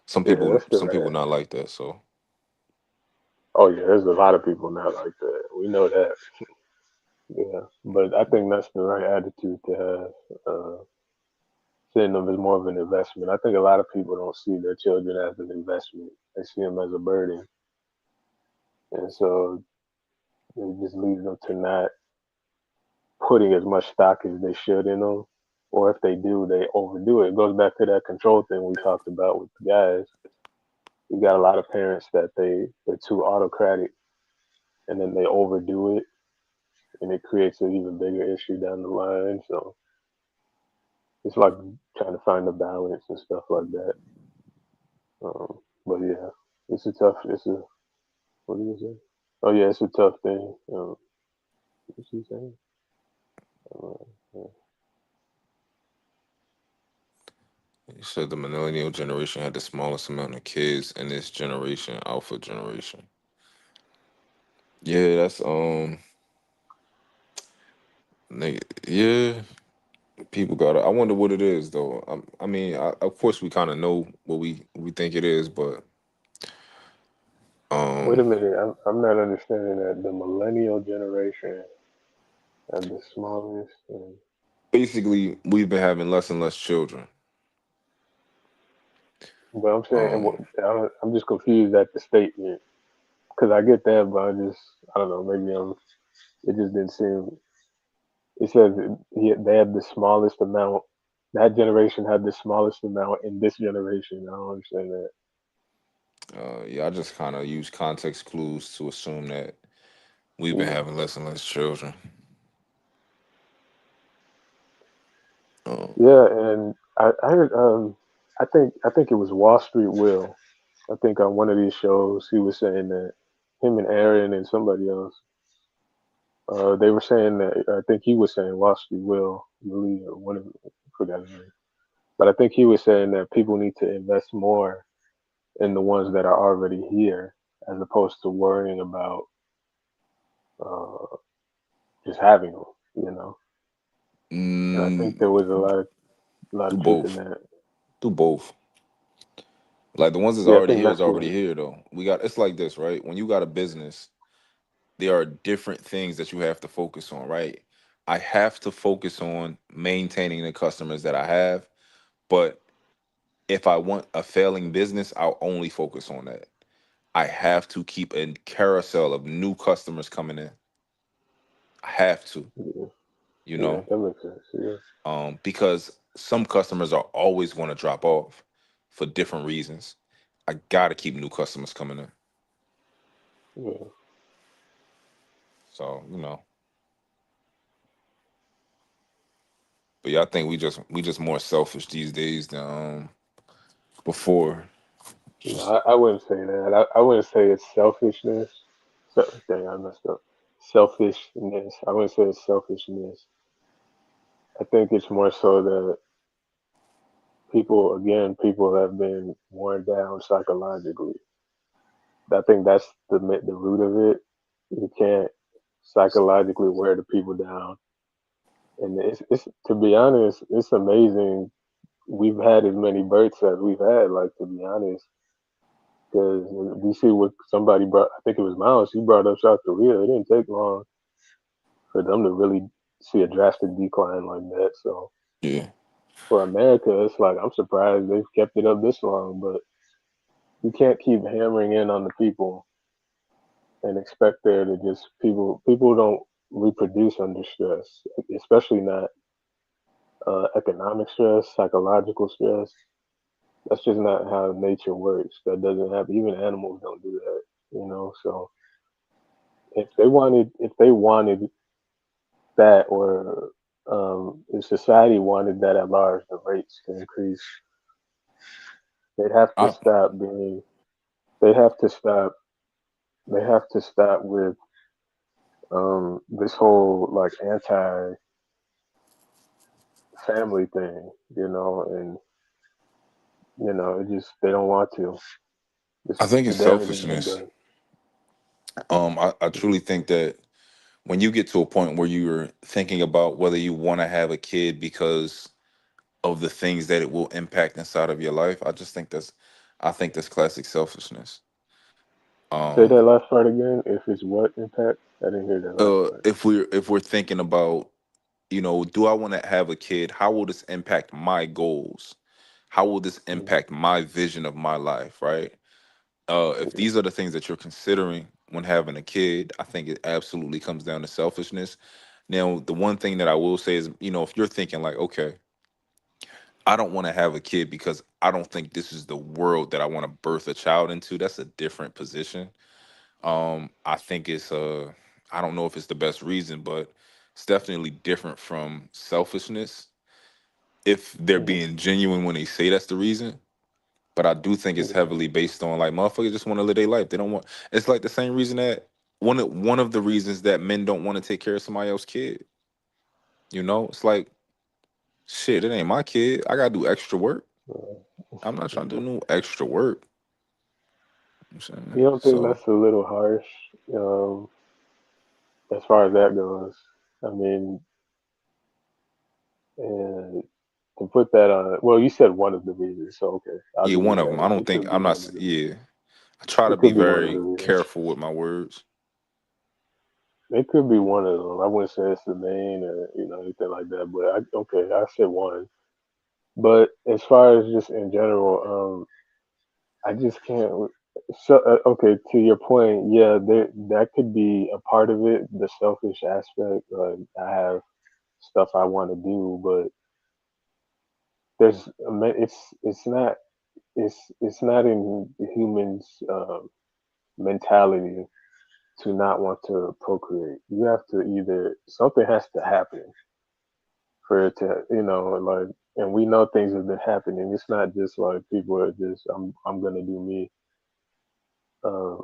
Some Yeah, people that's the some right. people not like that. So Oh yeah, there's a lot of people not like that. We know that. Yeah, but I think that's the right attitude to have. Seeing them as more of an investment. I think a lot of people don't see their children as an investment. They see them as a burden, and so it just leads them to not putting as much stock as they should in them. Or if they do, they overdo it. It goes back to that control thing we talked about with the guys. You got a lot of parents that they're too autocratic, and then they overdo it, and it creates an even bigger issue down the line. So it's like trying to find a balance and stuff like that. But yeah, it's a tough. It's a what do you say? Oh yeah, it's a tough thing. What's he saying? Yeah. you said the millennial generation had the smallest amount of kids in this generation, alpha generation. Yeah, that's yeah. People got it. I wonder what it is though. I mean, of course we kind of know what we think it is, but Wait a um, minute, I'm not understanding that the millennial generation are the smallest. And, basically we've been having less and less children. but I'm saying, Um, I'm just confused at the statement because I get that, but I don't know, maybe it just didn't seem. It says they had the smallest amount. That generation had the smallest amount in this generation. I don't understand that. yeah, I just kind of use context clues to assume that we've been Yeah. having less and less children. Yeah, and I heard I think it was Wall Street Will. I think on one of these shows he was saying that him and Aaron and somebody else, they were saying that I think he was saying Wall Street Will, really, or one of I forgot his name. But I think he was saying that people need to invest more in the ones that are already here, as opposed to worrying about uh, just having them, you know. And I think Mm, there was a lot do of truth in both. that. Do both. Like the ones that's Yeah, I already think here is that's already what. here though. We got it's like this, right? When you got a business, there are different things that you have to focus on, right? I have to focus on maintaining the customers that I have, but if I want a failing business, I'll only focus on that. I have to keep a carousel of new customers coming in. I have to, Yeah, you yeah, know, that makes sense. Yeah, because some customers are always going to drop off for different reasons. I got to keep new customers coming in. yeah. So, but yeah, I think we just more selfish these days than before. No, I wouldn't say that. I wouldn't say it's selfishness. So, dang, I messed up. Selfishness. I wouldn't say it's selfishness. I think it's more so that people have been worn down psychologically. I think that's the root of it. You can't psychologically wear the people down, and it's to be honest, it's amazing we've had as many births as we've had. Like, to be honest, because we see what somebody brought. I think it was Miles. He brought up South Korea. It didn't take long for them to really see a drastic decline like that. So Yeah, for America, it's like I'm surprised they've kept it up this long. But you can't keep hammering in on the people and expect there to just people don't reproduce under stress, especially not economic stress, psychological stress. That's just not how nature works. That doesn't happen. Even animals don't do that, you know. So if they wanted that, or if society wanted that at large, the rates to increase, they'd have to I stop being. They have to stop. They have to stop with this whole like anti family thing, you know, and it just they don't want to. I think The it's damage has been selfishness. done. I truly think that when you get to a point where you're thinking about whether you want to have a kid because of the things that it will impact inside of your life, I think that's classic selfishness. Say Um, that last part again. If it's what impact? I didn't hear that last part. if we're thinking about, do I want to have a kid? How will this impact my goals? How will this Mm, impact my vision of my life? Right? If yeah. these are the things that you're considering when having a kid, I think it absolutely comes down to selfishness. Now, the one thing that I will say is, if you're thinking like, okay, I don't want to have a kid because I don't think this is the world that I want to birth a child into, that's a different position. I think I don't know if it's the best reason, but it's definitely different from selfishness if they're Mhm. being genuine when they say that's the reason. But I do think it's Yeah. heavily based on like motherfuckers just want to live their life. They don't want. It's like the same reason that one of the reasons that men don't want to take care of somebody else's kid. It's like shit. It ain't my kid. I gotta do extra work. I'm not trying to do no extra work. You know what I'm saying? You don't think So that's a little harsh, um, as far as that goes? I mean, and to put that on. Well, you said one of the reasons, so okay, I'll yeah, give you one of them. I that. don't It think could be I'm not. one of the. Yeah, I try to It be could be one of the very reasons. careful with my words. It could be one of them. I wouldn't say it's the main or anything like that. But okay, I said one. But as far as just in general, I just can't. So okay, to your point, yeah, that could be a part of it, the selfish aspect. I have stuff I want to do, but it's not in the humans' mentality to not want to procreate. You have to either something has to happen for it to, like, and we know things have been happening. It's not just like people are just, I'm gonna do me.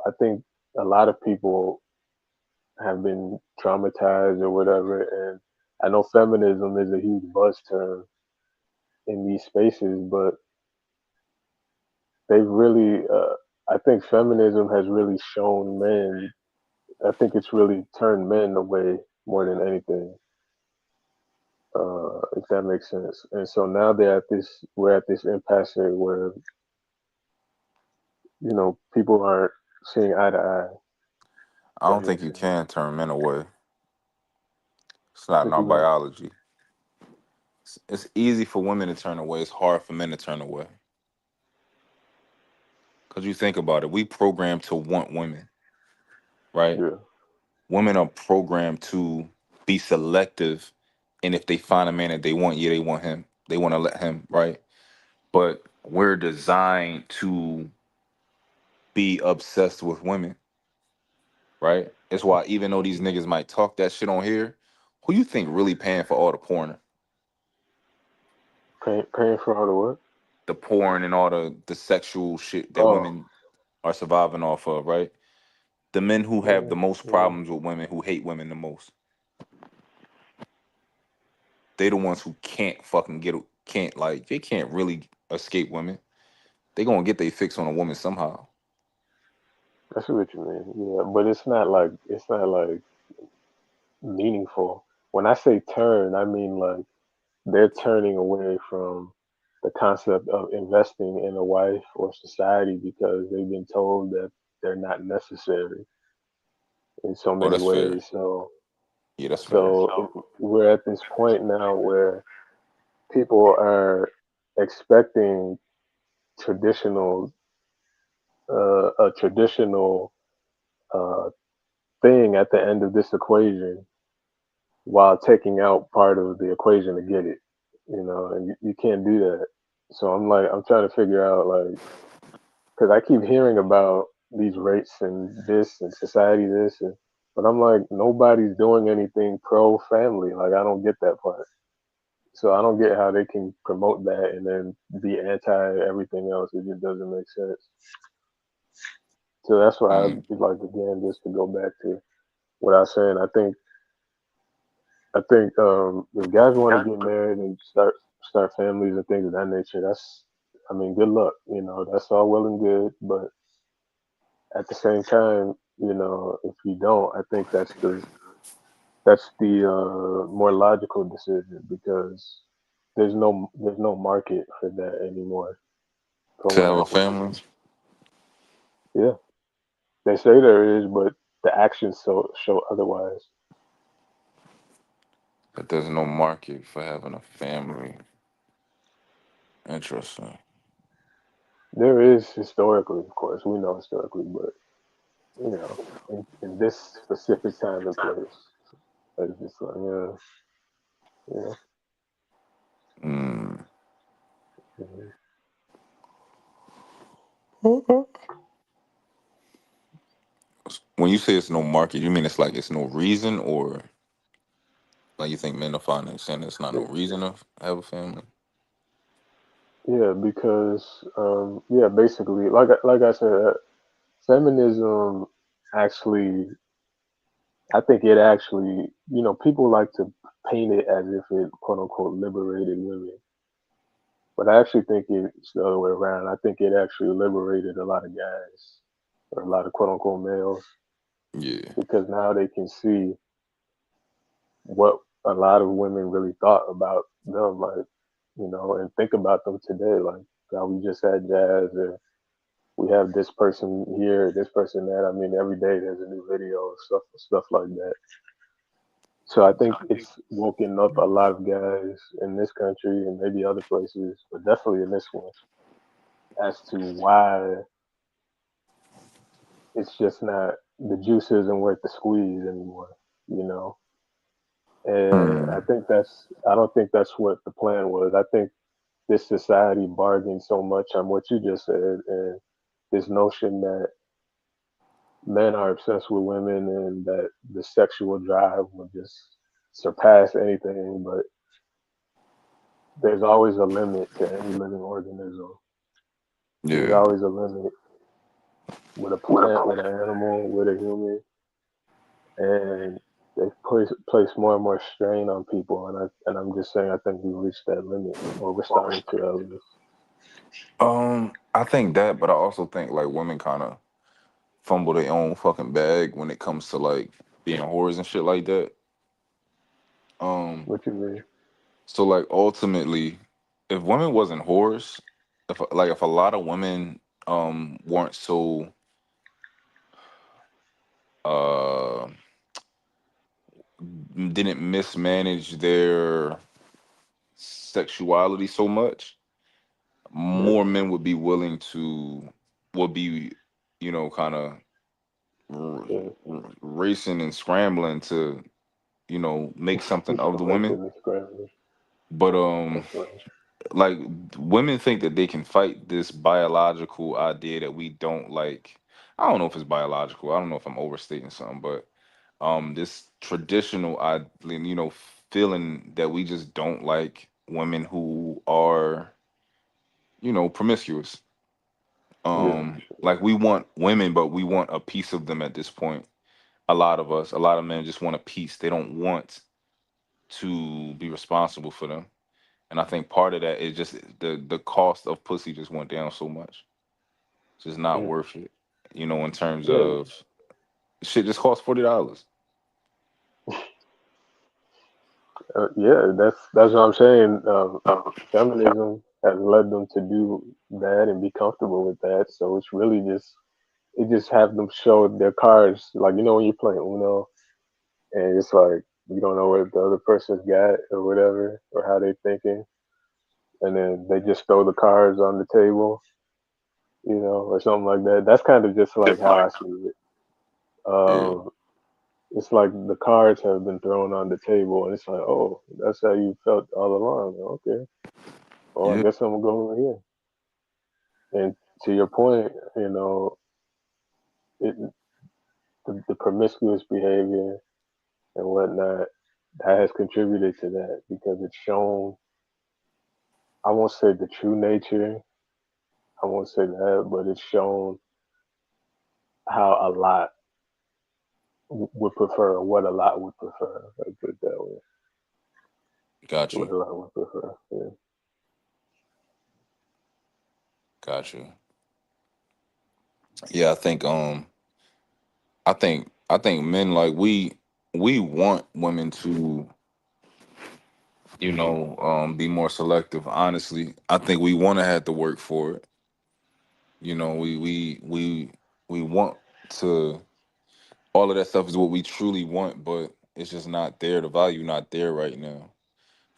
I think a lot of people have been traumatized or whatever, and I know feminism is a huge buzz term in these spaces, but they've really, I think feminism has really shown men. I think it's really turned men away more than anything. If that makes sense. And so now we're at this impasse where people aren't seeing eye to eye. I don't think you can turn men away. It's not in our Think you can? biology. It's easy for women to turn away. It's hard for men to turn away. Because you think about it, we programmed to want women, right? Yeah. Women are programmed to be selective, and if they find a man that they want, yeah, they want him. They want to let him, right? But we're designed to be obsessed with women, right? It's why even though these niggas might talk that shit on here, who you think really paying for all the porn? Paying for all the what? The porn and all the sexual shit that Oh, women are surviving off of, right? The men who have the most yeah. problems with women, who hate women the most, they the ones who can't fucking they can't really escape women. They gonna get their fix on a woman somehow. I see what you mean. Yeah, but it's not like meaningful. When I say turn, I mean like they're turning away from the concept of investing in a wife or society because they've been told that they're not necessary in so Oh, many that's fair. ways. So Yeah, that's fair. we're at this point now where people are expecting traditional a traditional uh, thing at the end of this equation while taking out part of the equation to get it, and you can't do that. So I'm trying to figure out like, because I keep hearing about these rates and this and society this, but I'm like, nobody's doing anything pro family. Like, I don't get that part. So I don't get how they can promote that and then be anti everything else. It just doesn't make sense. So that's why I Mm. like, again, just to go back to what I was saying. I think if guys want to get married and start families and things of that nature, I mean, good luck. That's all well and good, but at the same time, if you don't, I think that's the more logical decision because there's no market for that anymore, from To what have I a can family, see. Yeah, they say there is, but the actions show otherwise. but there's no market for having a family. Interesting. There is historically, of course, we know historically, but in this specific time and place, it's just like, yeah. Mm. Mhm. When you say it's no market, you mean it's like it's no reason, or like you think men are finding saying it's not no reason to have a family? Yeah, because yeah, basically, like I said, feminism actually, I think it actually, people like to paint it as if it quote unquote liberated women, but I actually think it's the other way around. I think it actually liberated a lot of guys or a lot of quote unquote males Yeah. because now they can see what a lot of women really thought about them, like, and think about them today, like how we just had Jazz, or we have this person here, this person that. I mean, every day there's a new video, stuff like that. So I think it's woken up a lot of guys in this country and maybe other places, but definitely in this one, as to why it's just not, the juice isn't worth the squeeze anymore, you know. And Hmm. I don't think that's what the plan was. I think this society bargained so much on what you just said, and this notion that men are obsessed with women and that the sexual drive will just surpass anything. But there's always a limit to any living organism. There's Yeah. always a limit with a plant, with an animal, with a human, and they place more and more strain on people. And I'm just saying, I think we reached that limit, or we're starting to at least. I think that, but I also think like women kind of fumble their own fucking bag when it comes to like being whores and shit like that. What you mean? So like ultimately, if women wasn't whores, if a lot of women weren't so uh didn't mismanage their sexuality so much, Yeah, more men would be willing to would be, you know, kind of yeah. racing and scrambling to, you know, make something of the women. Racing and scrambling. But That's right. like women think that they can fight this biological idea that we don't like. I don't know if it's biological. I don't know if I'm overstating something, but this traditional you know, feeling that we just don't like women who are, you know, promiscuous. Yeah, Like we want women, but we want a piece of them at this point. A lot of us, a lot of men just want a piece. They don't want to be responsible for them. And I think part of that is just the cost of pussy just went down so much. It's just not yeah, worth it. You know, in terms yeah. of shit just costs $40. Yeah. That's what I'm saying. Feminism has led them to do that and be comfortable with that. So it's really just it just have them show their cards, like when you're playing Uno, and it's like you don't know what the other person's got or whatever, or how they thinking, and then they just throw the cards on the table, or something like that. That's kind of just like how I see it. Yeah. Um, it's like the cards have been thrown on the table, and it's like, oh, that's how you felt all along. Okay, well, I Yeah. guess I'm gonna go over here. And to your point, it, the promiscuous behavior and whatnot that has contributed to that because it's shown. I won't say the true nature. I won't say that, but it's shown how a lot would prefer, or what a lot would prefer. I put it that way. Got What you. a lot would prefer. Yeah. Got you. Yeah, I think men like we want women to, you know, be more selective. Honestly, I think we want to have to work for it. You know, we want to. All of that stuff is what we truly want, but it's just not there. The value not there right now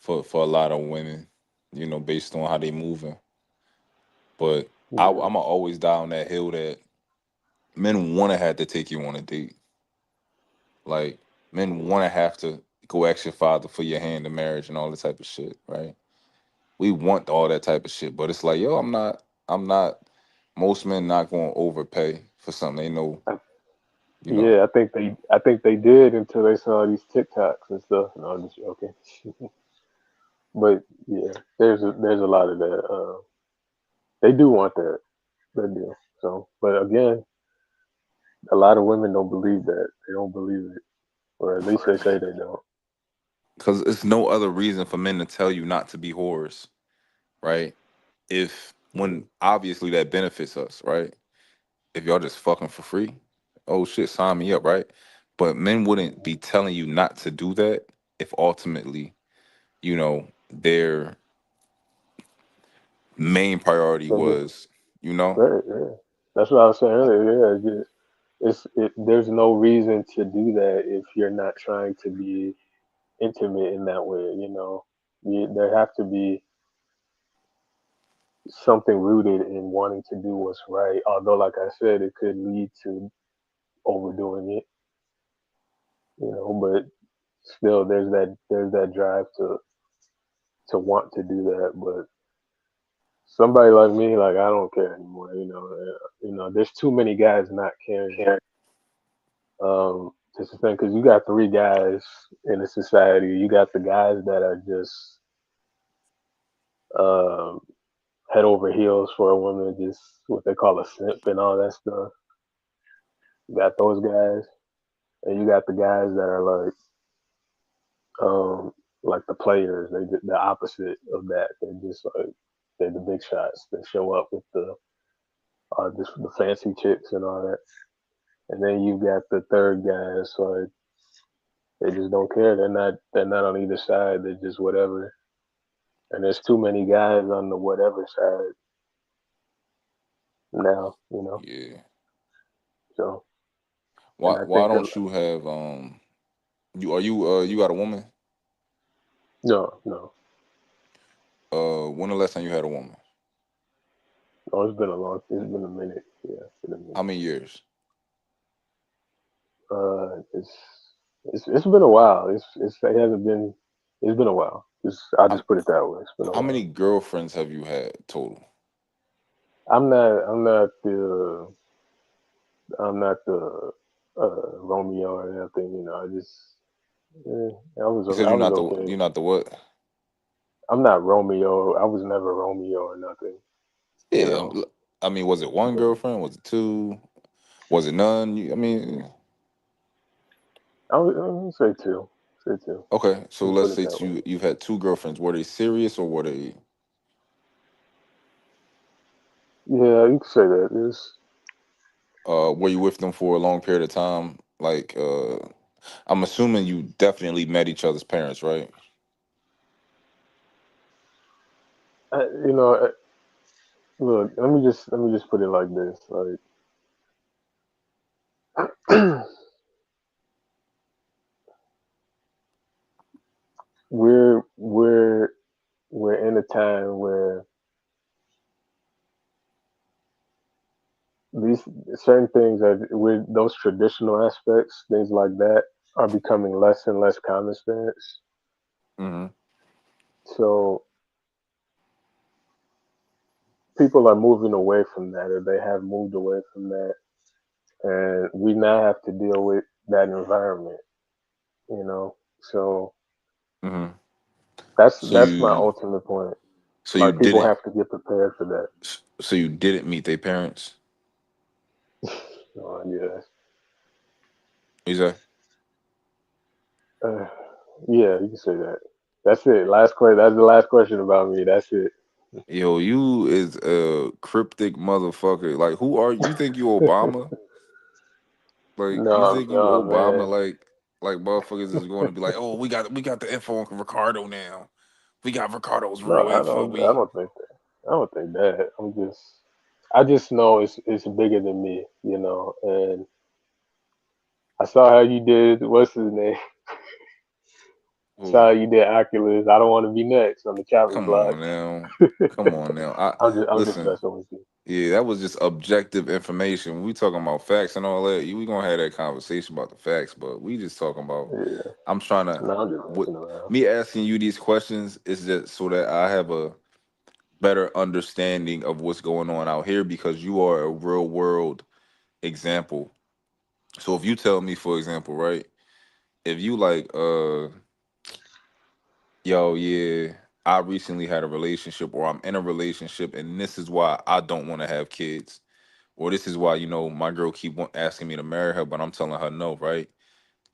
for a lot of women. You know, based on how they moving. But Yeah. I'm always down that hill that men want to have to take you on a date. Like men want to have to go ask your father for your hand in marriage and all that type of shit, right? We want all that type of shit, but it's like, yo, I'm not. Most men not going to overpay for something they know, you know. Yeah, I think they did until they saw these TikToks and stuff. No, I'm just joking. But yeah, there's a lot of that. They do want that. They do. So, but again, a lot of women don't believe that. They don't believe it, or at least they say they don't. Because it's no other reason for men to tell you not to be whores, right? If Mm. when obviously that benefits us, right? If y'all just fucking for free, oh shit, sign me up, right? But men wouldn't be telling you not to do that if ultimately, you know, their main priority So just was, you know, right, yeah. That's what I was saying earlier. Yeah, there's no reason to do that if you're not trying to be intimate in that way. There have to be something rooted in wanting to do what's right. Although, like I said, it could lead to overdoing it. But still, there's that drive to want to do that. But somebody like me, like I don't care anymore. There's too many guys not caring. Just the thing, because you got three guys in a society. You got the guys that are just head over heels for a woman, just what they call a simp and all that stuff. You got those guys, and you got the guys that are like the players. They the opposite of that. They're just like they're the big shots. They show up with just the fancy chicks and all that. And then you got the third guys, like they just don't care. They're not on either side. They're just whatever. And there's too many guys on the whatever side now, Yeah. So, and Why I why think don't you have you got a woman? no. When the last time you had a woman? Oh, it's been a minute. Yeah, it's been a minute. How many years? It's been a while. It hasn't been. It's been a while. I'll How, just put it that way. It's been a how while. many girlfriends have you had total? I'm not the Romeo or anything. You said I was okay. you're not the what? I'm not Romeo. I was never Romeo or nothing. You Yeah, know. I mean, was it one But girlfriend? Was it two? Was it none? I mean, I would say two. Say two. okay. So Just put let's it say that way. you've had two girlfriends. Were they serious or were they? Yeah, you could say that. Were you with them for a long period of time? Like, I'm assuming you definitely met each other's parents, right? I, you know, uh, look. Let me just put it like this. we're we're we're in a time where these certain things are with those traditional aspects, things like that, are becoming less and less common sense. Mm-hmm. So people are moving away from that, or they have moved away from that, and we now have to deal with that environment. You know, so Mm-hmm. So that's my you, ultimate point. so you Like people didn't, have to get prepared for that. so you didn't meet their parents. Yeah, Is that? uh, yeah, you can say that. That's it. Last question. That's the last question about me. That's it. Yo, you is a cryptic motherfucker. Like, who are you? Think you Obama? Like, you No, think you no, Obama? man. Like motherfuckers is going to be like, oh, we got the info on Ricardo now. We got Ricardo's No, real I info. don't. I don't think that. I don't think that. I just know it's bigger than me, And I saw how you did. What's his name? I saw Who? how you did Oculus. I don't want to be next on the chopping Come block. on now. Come on now. I'm just Listen. messing with you. Yeah, that was just objective information. We talking about facts and all that. We gonna have that conversation about the facts, but we just talking about. Yeah. I'm trying to. No, I'm just What messing around. me asking you these questions is just so that I have a better understanding of what's going on out here because you are a real world example. So if you tell me, for example, right, if you like, yo, yeah, I recently had a relationship or I'm in a relationship and this is why I don't want to have kids or this is why my girl keep asking me to marry her but I'm telling her no, right?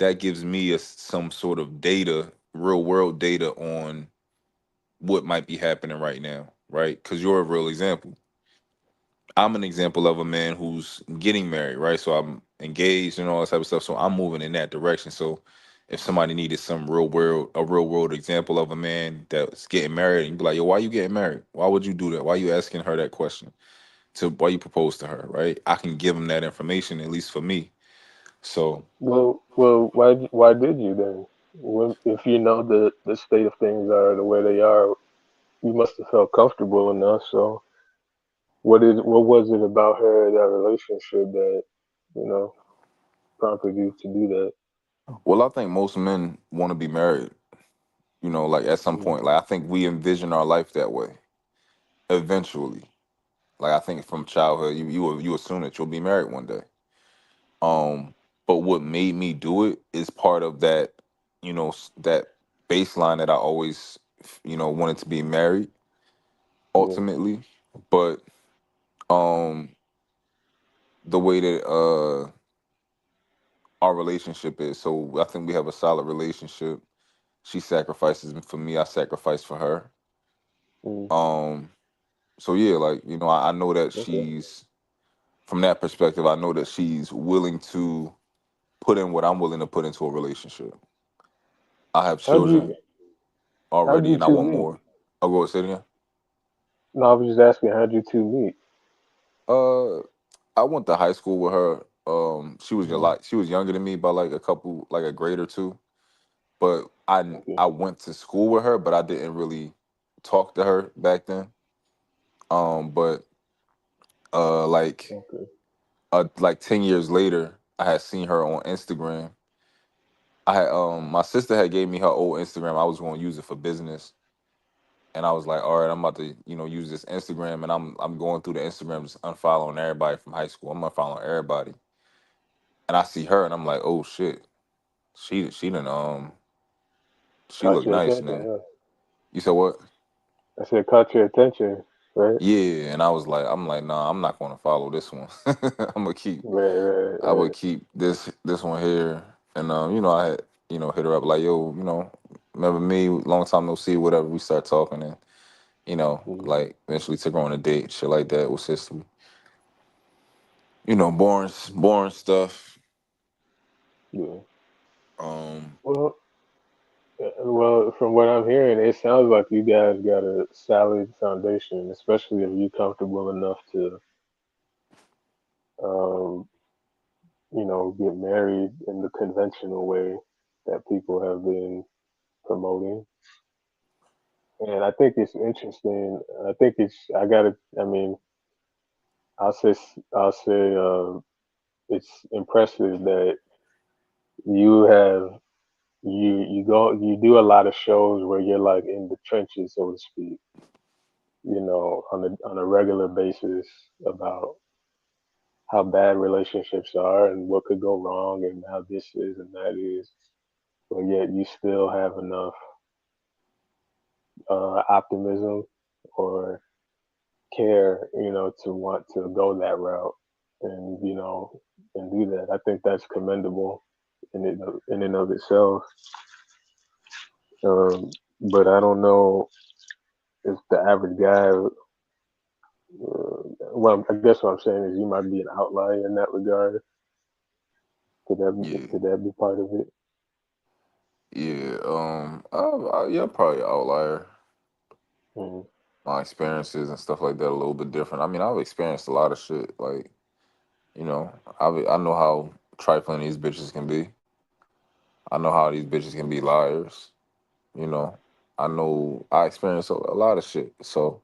That gives me some sort of data, real world data on what might be happening right now, right? Because you're a real example. I'm an example of a man who's getting married, right? So I'm engaged and all that type of stuff. So I'm moving in that direction. So if somebody needed a real world example of a man that's getting married, and be like, yo, why you getting married? Why would you do that? Why you asking her that question? To why you propose to her, right? I can give them that information, at least for me. So Well, why did you then? If you know the state of things are the way they are, you must have felt comfortable enough. So what was it about her that relationship that you know prompted you to do that? well, I think most men want to be married, like at some Mm. point. Like I think we envision our life that way eventually. Like I think from childhood, you assume that you'll be married one day. Um, but what made me do it is part of that, that baseline that I always, wanted to be married. ultimately, but the way that our relationship is. So I think we have a solid relationship. She sacrifices for me, I sacrifice for her. So yeah, like, you know, I know that she's, from that perspective, I know that she's willing to put in what I'm willing to put into a relationship. I have How'd children you how'd already you and I two want meet? more. I'll go say it again. No, I was just asking, how'd you two meet? Uh I went to high school with her. She was a Mm, lot, she was younger than me by like a grade or two. But okay, I went to school with her, but I didn't really talk to her back then. But uh like okay, like 10 years later, I had seen her on Instagram. I had my sister had gave me her old Instagram. I was going to use it for business. And I was like, all right, I'm about to, you know, use this Instagram, and I'm going through the Instagram, just unfollowing everybody from high school. I'm unfollowing everybody. And I see her and I'm like, oh shit. She caught looked your nice attention, now. huh? You said what? I said caught your attention, right? Yeah, and I'm like, nah, I'm not gonna follow this one. I'm gonna keep Right, I would right, keep this one here. And you know, I had, you know, hit her up like, yo, you know, remember me, long time no see, whatever. We start talking, and, you know, right. like eventually took her on a date, shit like that with sister. You know, boring stuff. Yeah. Um, Well, well, from what I'm hearing, it sounds like you guys got a solid foundation, especially if you're comfortable enough to, um, get married in the conventional way that people have been promoting. And I think it's interesting. I think I gotta, I mean, I'll say, it's impressive that you have, you do a lot of shows where you're like in the trenches, so to speak, on a regular basis about how bad relationships are and what could go wrong and how this is and that is, but yet you still have enough optimism or care, to want to go that route and and do that. I think that's commendable in and of itself. But I don't know if the average guy. Well, I guess what I'm saying is you might be an outlier in that regard. yeah, Could that be part of it? yeah, yeah, probably an outlier. Mm, My experiences and stuff like that a little bit different. I mean, I've experienced a lot of shit. Like, you know, I know how trifling these bitches can be. I know how these bitches can be liars. You know, I know I experienced a lot of shit. So,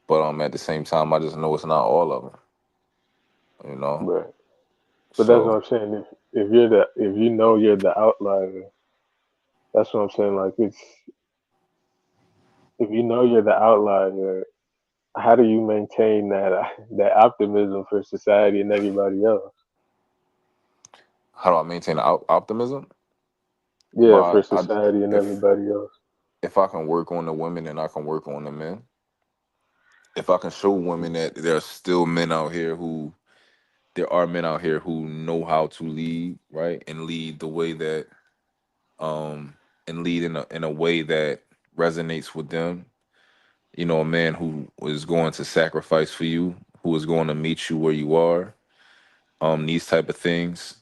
but at the same time, I just know it's not all of them. You know, right. But that's what so I'm saying. If you know you're the outlier, that's what I'm saying. Like if you know you're the outlier, how do you maintain that optimism for society and everybody else? how do I maintain optimism? Yeah, By for society and everybody else. if I can work on the women and I can work on the men. If I can show women that there are still men out here who there are men out here who know how to lead, right, and lead the way that and lead in a way that resonates with them. You know, a man who is going to sacrifice for you, who is going to meet you where you are, these type of things,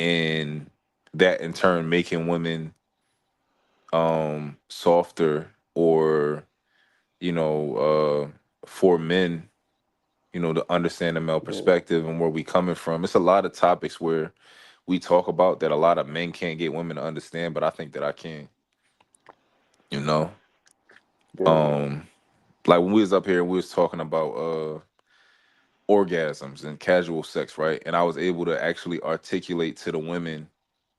and that in turn making women softer, or for men, to understand the male Mm, perspective and where we coming from. It's a lot of topics where we talk about that a lot of men can't get women to understand, but I think that I can. You know, yeah, um, like when we was up here and we was talking about orgasms and casual sex, right? And I was able to actually articulate to the women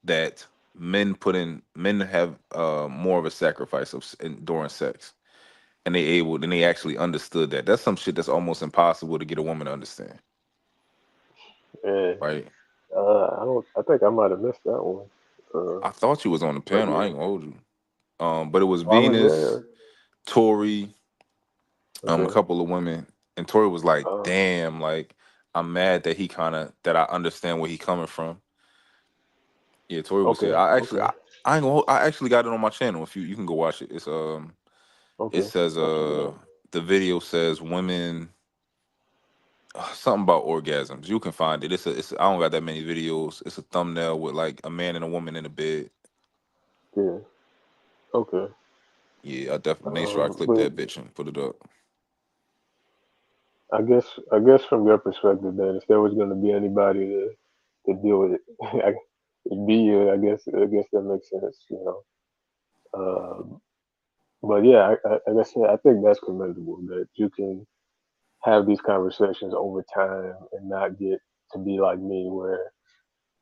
that men have more of a sacrifice during sex, and they actually understood that. That's some shit that's almost impossible to get a woman to understand, yeah. right? I don't. I think I might have missed that one. Uh, I thought you was on the but panel. I yeah, ain't gonna hold you. But it was oh, I was Venus, there. Tori, A Okay. couple of women, and Tori was like, Oh, "Damn, like I'm mad that that I understand where he coming from." Yeah, Tori was here. okay. Okay. I ain't gonna, I actually got it on my channel. If you can go watch it. It Okay. says I'll check it out. the video says women something about orgasms. You can find it. I don't got that many videos. It's a thumbnail with like a man and a woman in a bed. Yeah. Okay. Yeah, I definitely make sure I clip But that bitch and put it up. I guess from your perspective, then, if there was going to be anybody to deal with it, it'd be you. I guess that makes sense. But yeah, like I said, I think that's commendable that you can have these conversations over time and not get to be like me, where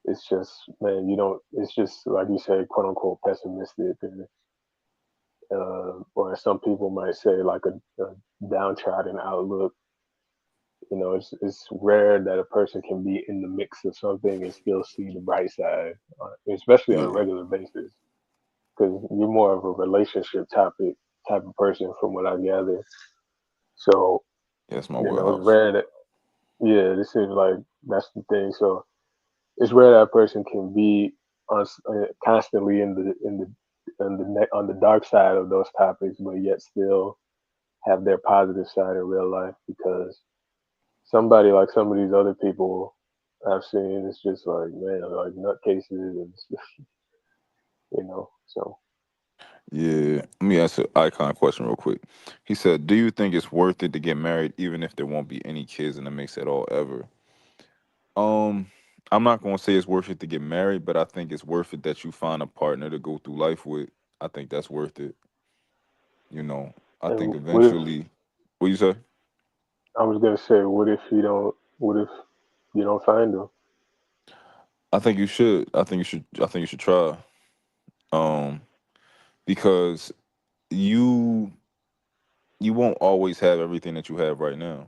it's just, man, you don't. It's just like you say, quote unquote, pessimistic, and or some people might say like a downtrodden outlook. It's rare that a person can be in the mix of something and still see the bright side, especially on a Yeah, regular basis. Because you're more of a relationship topic type of person, from what I gather. So that's my it's warehouse. rare that, yeah, this seems like that's the thing. So it's rare that a person can be constantly on the dark side of those topics, but yet still have their positive side in real life, because somebody like some of these other people I've seen, it's just like, man, like nutcases, and so Yeah, let me ask an icon question real quick. He said, "Do you think it's worth it to get married, even if there won't be any kids in the mix at all ever?" Um, I'm not gonna say it's worth it to get married, but I think it's worth it that you find a partner to go through life with. I think that's worth it. You know, I think and what if eventually. What you say? I was gonna say, what if you don't find them? I think you should. I think you should. I think you should try. Um, because you you won't always have everything that you have right now.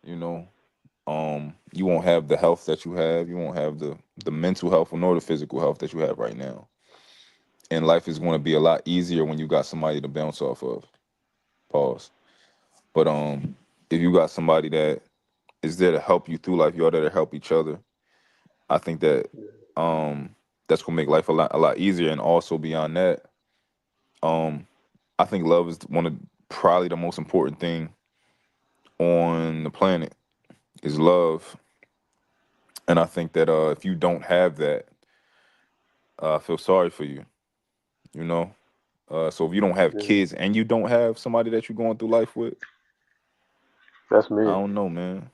You know, you won't have the health that you have. You won't have the mental health nor the physical health that you have right now. And life is going to be a lot easier when you got somebody to bounce off of. Pause. But if you got somebody that is there to help you through life, you're there to help each other. I think that that's gonna make life a lot easier. And also beyond that, um, I think love is one of probably the most important thing on the planet is love. And I think that if you don't have that, I feel sorry for you. You know. So if you don't have Yeah, kids and you don't have somebody that you're going through life with, that's I me. don't know, man.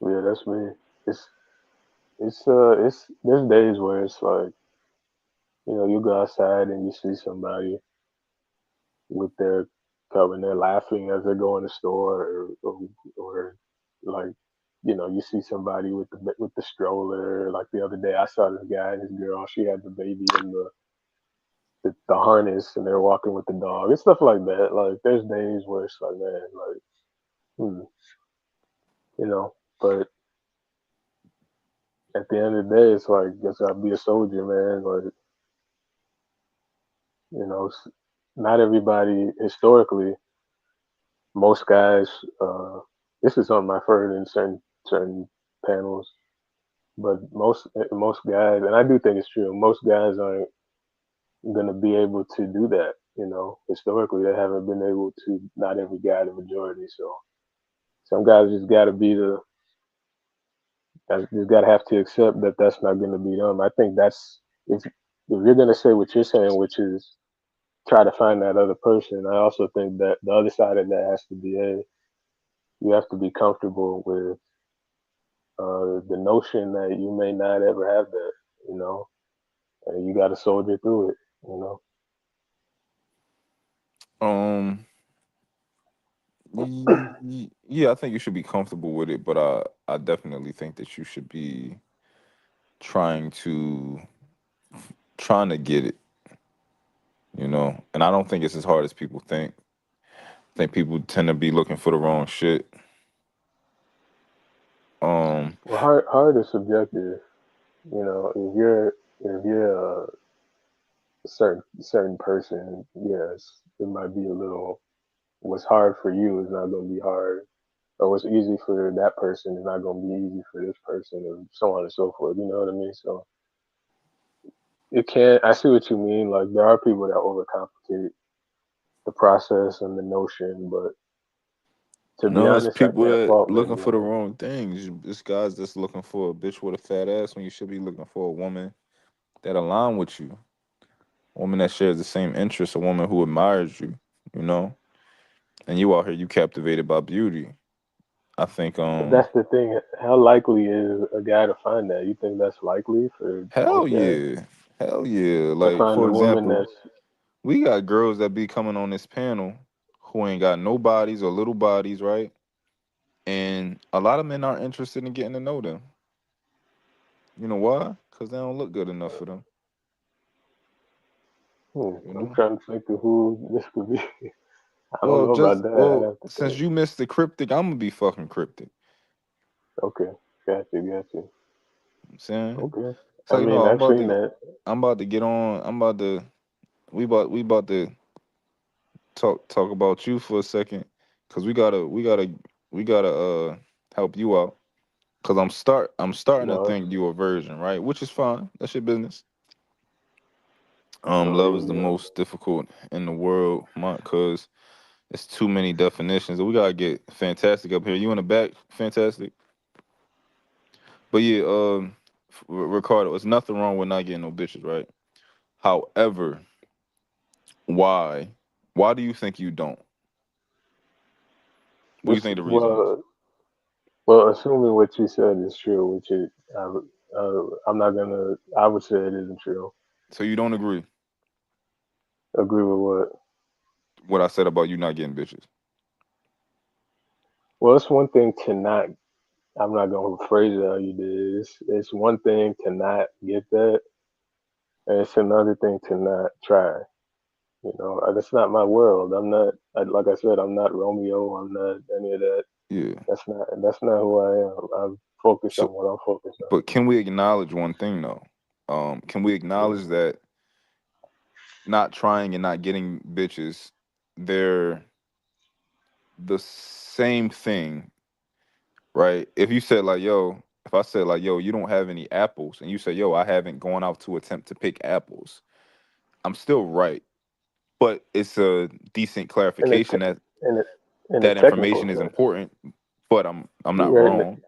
Yeah, that's me. It's it's there's days where it's like, you go outside and you see somebody with their cup and they're laughing as they go in the store, or like, you see somebody with the stroller. Like the other day, I saw this guy and his girl. She had the baby in the harness, and they're walking with the dog and stuff like that. Like there's days where it's like, man, like, hmm, you know. But at the end of the day, it's like, guess I'll be a soldier, man. Like, not everybody historically. Most guys. This is something I've heard in certain panels. But most guys, and I do think it's true. Most guys aren't gonna be able to do that. Historically, they haven't been able to. Not every guy, the majority. So some guys just got to be just got to have to accept that that's not going to be them. I think that's if you're going to say what you're saying, which is try to find that other person. I also think that the other side of that has to be, you have to be comfortable with the notion that you may not ever have that, you know, and you got to soldier through it. Um, yeah, I think you should be comfortable with it, but I definitely think that you should be trying to trying to get it, you know. And I don't think it's as hard as people think. I think people tend to be looking for the wrong shit. Um, Well, hard is subjective. If you're a certain person, yes, it might be a little. what's hard for you is not going to be hard, or what's easy for that person is not going to be easy for this person, and so on and so forth. You know what I mean? So it can't. I see what you mean. Like there are people that overcomplicate the process and the notion, but to be No, it's honest, I people can't that fault many looking for the women. wrong things. It's guys that's looking for a bitch with a fat ass when you should be looking for a woman that align with you, a woman that shares the same interests, a woman who admires you, you know. And you out here, you captivated by beauty. I think, But that's the thing. How likely is a guy to find that? You think that's likely for hell most guys yeah, hell yeah. to Like find for a woman example, that's we got girls that be coming on this panel who ain't got no bodies or little bodies, right? And a lot of men aren't interested in getting to know them. You know why? Because they don't look good enough for them. You I'm know. trying to think of who this could be. I don't Well, know about just that. I well, have to since think. you missed the cryptic, I'm gonna be fucking cryptic. Okay, got you, got you. I'm saying, Okay. so I you know, mean, I've seen that. I'm about to get on. I'm about to, we about to talk about you for a second, cause we gotta help you out, cause I'm starting to No, think you a virgin, right? Which is fine. That's your business. no, Love is the you know. most difficult in the world, cause it's too many definitions. We gotta get fantastic up here. You in the back, fantastic. But yeah, Ricardo, there's nothing wrong with not getting no bitches, right? However, why? Why do you think you don't? What do you What's think the reason is? well, assuming what you said is true, which is, I'm not gonna. I would say it isn't true. So you don't agree Agree with what I said about you not getting bitches? well, it's one thing to not. I'm not gonna phrase it how you did. It's one thing to not get that, and it's another thing to not try. You know, that's not my world. I'm not. Like I said, I'm not Romeo. I'm not any of that. Yeah. That's not who I am. I'm focused on So, what I'm focused on. but can we acknowledge one thing though? Can we acknowledge that not trying and not getting bitches, they're the same thing, right? If you said like, yo, if I said like, yo, you don't have any apples, and you say, yo, I haven't gone out to attempt to pick apples, I'm still right. But it's a decent In a clarification te- that in a that technical information is sense, important. But I'm not you're right. wrong.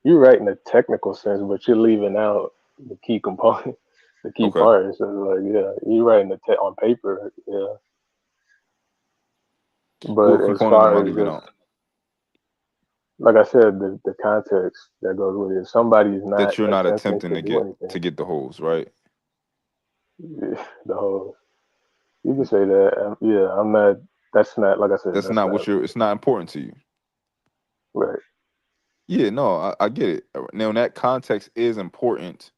You're right in a technical sense, but you're leaving out the key component, the key Okay. part. So like, yeah, you're right in on paper, yeah. What But as component am I far as leaving just out? like I said, the context that goes with it. If somebody's not That you're not attempting attempting to do anything, to get the holes, right? the whole you can say that. Yeah, I'm not. That's not like I said. That's That's not not what you're. It's not important to you. right. Yeah, no, I get it. Now that context is important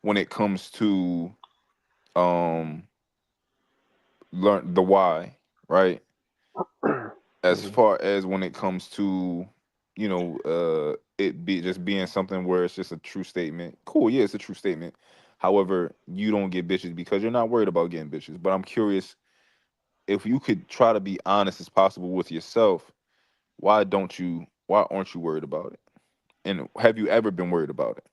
when it comes to um learn the why, right? As Mhm. far as when it comes to, it be just being something where it's just a true statement. Cool, yeah, it's a true statement. However, you don't get bitches because you're not worried about getting bitches. But I'm curious if you could try to be honest as possible with yourself. Why aren't you worried about it? And have you ever been worried about it?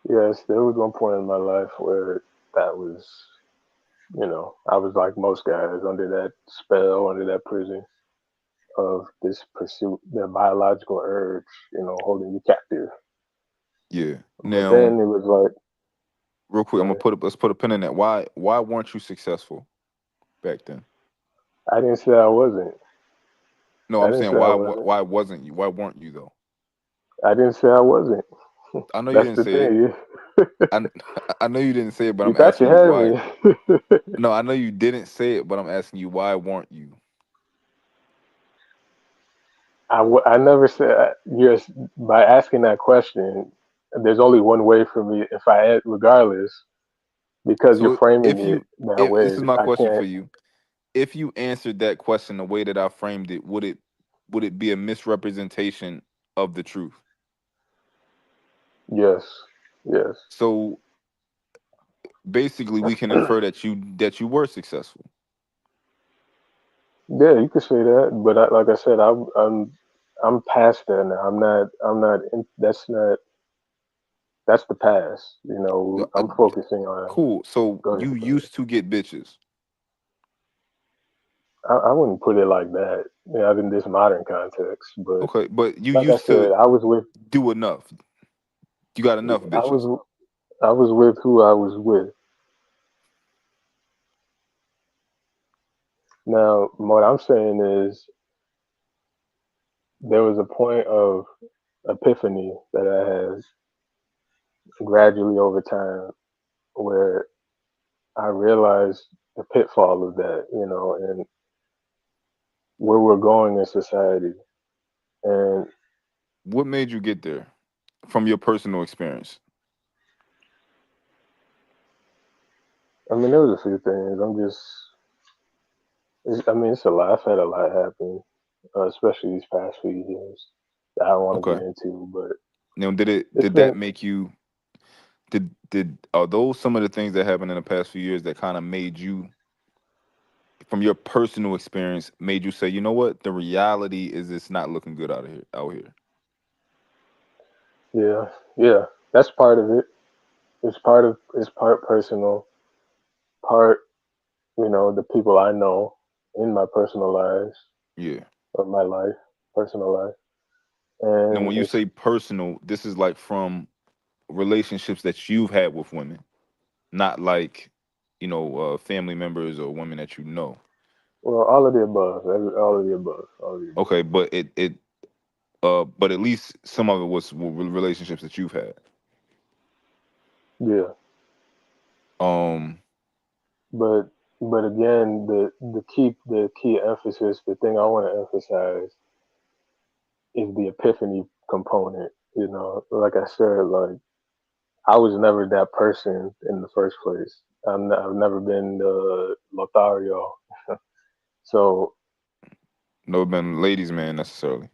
Yes, there was one point in my life where that was, I was like most guys under that spell, under that prison of this pursuit, the biological urge, holding you captive. Yeah. But Now, then it was like, real quick, go ahead. let's put a pin in that. Why weren't you successful back then? I didn't say I wasn't. No, I I'm didn't saying say I wasn't. why wasn't you? Why weren't you though? I didn't say I wasn't. I know you That's didn't the say it. thing. I I know you didn't say it, but You I'm thought you asking you had why. me. No, I know you didn't say it, but I'm asking you why weren't you? I never said yes. By asking that question, there's only one way for me. If regardless, because you're So framing it that if way, this is my I question for can't. you. If you answered that question the way that I framed it, would it be a misrepresentation of the truth? Yes, yes. So basically we can infer that you were successful. Yeah, you could say that, but like I said, I'm past that now. I'm not. That's the past. You Yeah, know, I'm focusing on. cool. So Go you ahead. used to get bitches. I wouldn't put it like that. Yeah, in this modern context, but Okay, but you like I used to said, I was with. do enough. You got enough I bitches. was. I was with who I was with. Now, what I'm saying is, there was a point of epiphany that I had gradually over time where I realized the pitfall of that, you know, and where we're going in society. And What made you get there from your personal experience? I mean, there was a few things. I mean, it's a lot. I've had a lot happen, especially these past few years that I don't want to Okay. get into, but Now, it's did been, that make you did are those some of the things that happened in the past few years that kind of made you, from your personal experience, made you say, you know what, the reality is it's not looking good out here. yeah, yeah, that's part of it. It's part personal, part, you know, the people I know in my personal lives, Yeah. or my life, personal life. Now, And when you it's, say personal, this is like from relationships that you've had with women, not like, family members or women that you know. well, all of the above, all of the above, all of the above. Okay, but but at least some of it was relationships that you've had. Yeah. Um, But again, the key emphasis, the thing I want to emphasize is the epiphany component. You know, like I said, like I was never that person in the first place. I've never been Lothario. So never been ladies' man necessarily.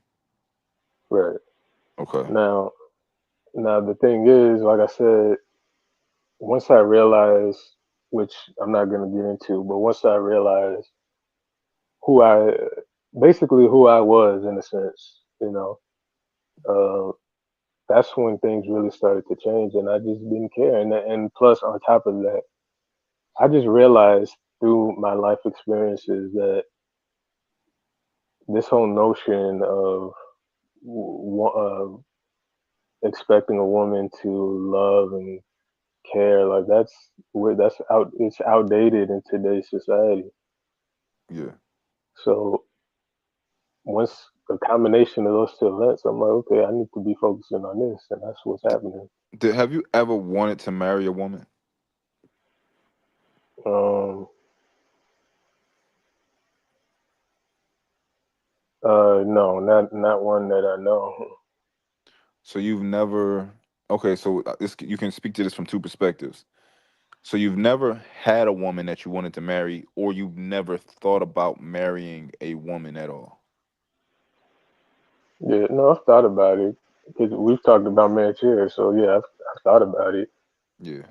right Okay. now, the thing is, like I said, once I realized, which I'm not gonna get into, but once I realized who I, basically who I was in a sense, you know, uh, that's when things really started to change, and I just didn't care. And plus, on top of that, I just realized through my life experiences that this whole notion of expecting a woman to love and care, like that's out. It's outdated in today's society. Yeah. So once a combination of those two events, I'm like, okay, I need to be focusing on this, and that's what's happening. Have you ever wanted to marry a woman? Um, no, not one that I know. So you've never. Okay, so you can speak to this from two perspectives. So you've never had a woman that you wanted to marry, or you've never thought about marrying a woman at all. Yeah, no, I've thought about it because we've talked about marriage here. So yeah, I've thought about it, Yeah.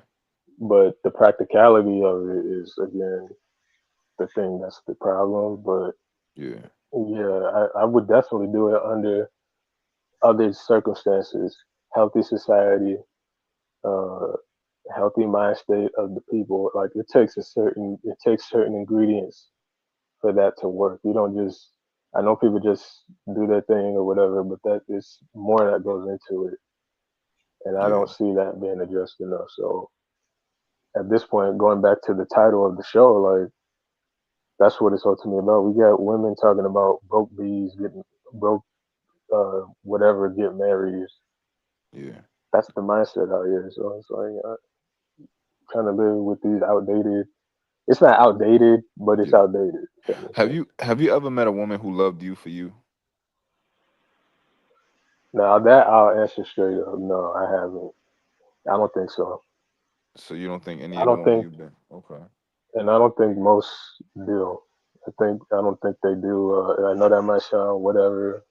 but the practicality of it is again the thing that's the problem. But Yeah. yeah, I would definitely do it under other circumstances, healthy society, uh, healthy mind state of the people. Like it takes certain ingredients for that to work. You don't just, I know people just do their thing or whatever, but that is more that goes into it, and I Yeah. don't see that being addressed enough. So at this point, going back to the title of the show, like that's what it's ultimately about. We got women talking about broke bees getting broke, whatever, get married. Yeah. That's the mindset out here. So it's like trying to live with these outdated. It's not outdated, but it's Yeah. outdated. If that makes sense. Have you ever met a woman who loved you for you? Now that I'll answer straight up. No, I haven't. I don't think so. So you don't think any I of the don't women think, you've been? Okay. and I don't think most do. I don't think they do. I know that might sound whatever,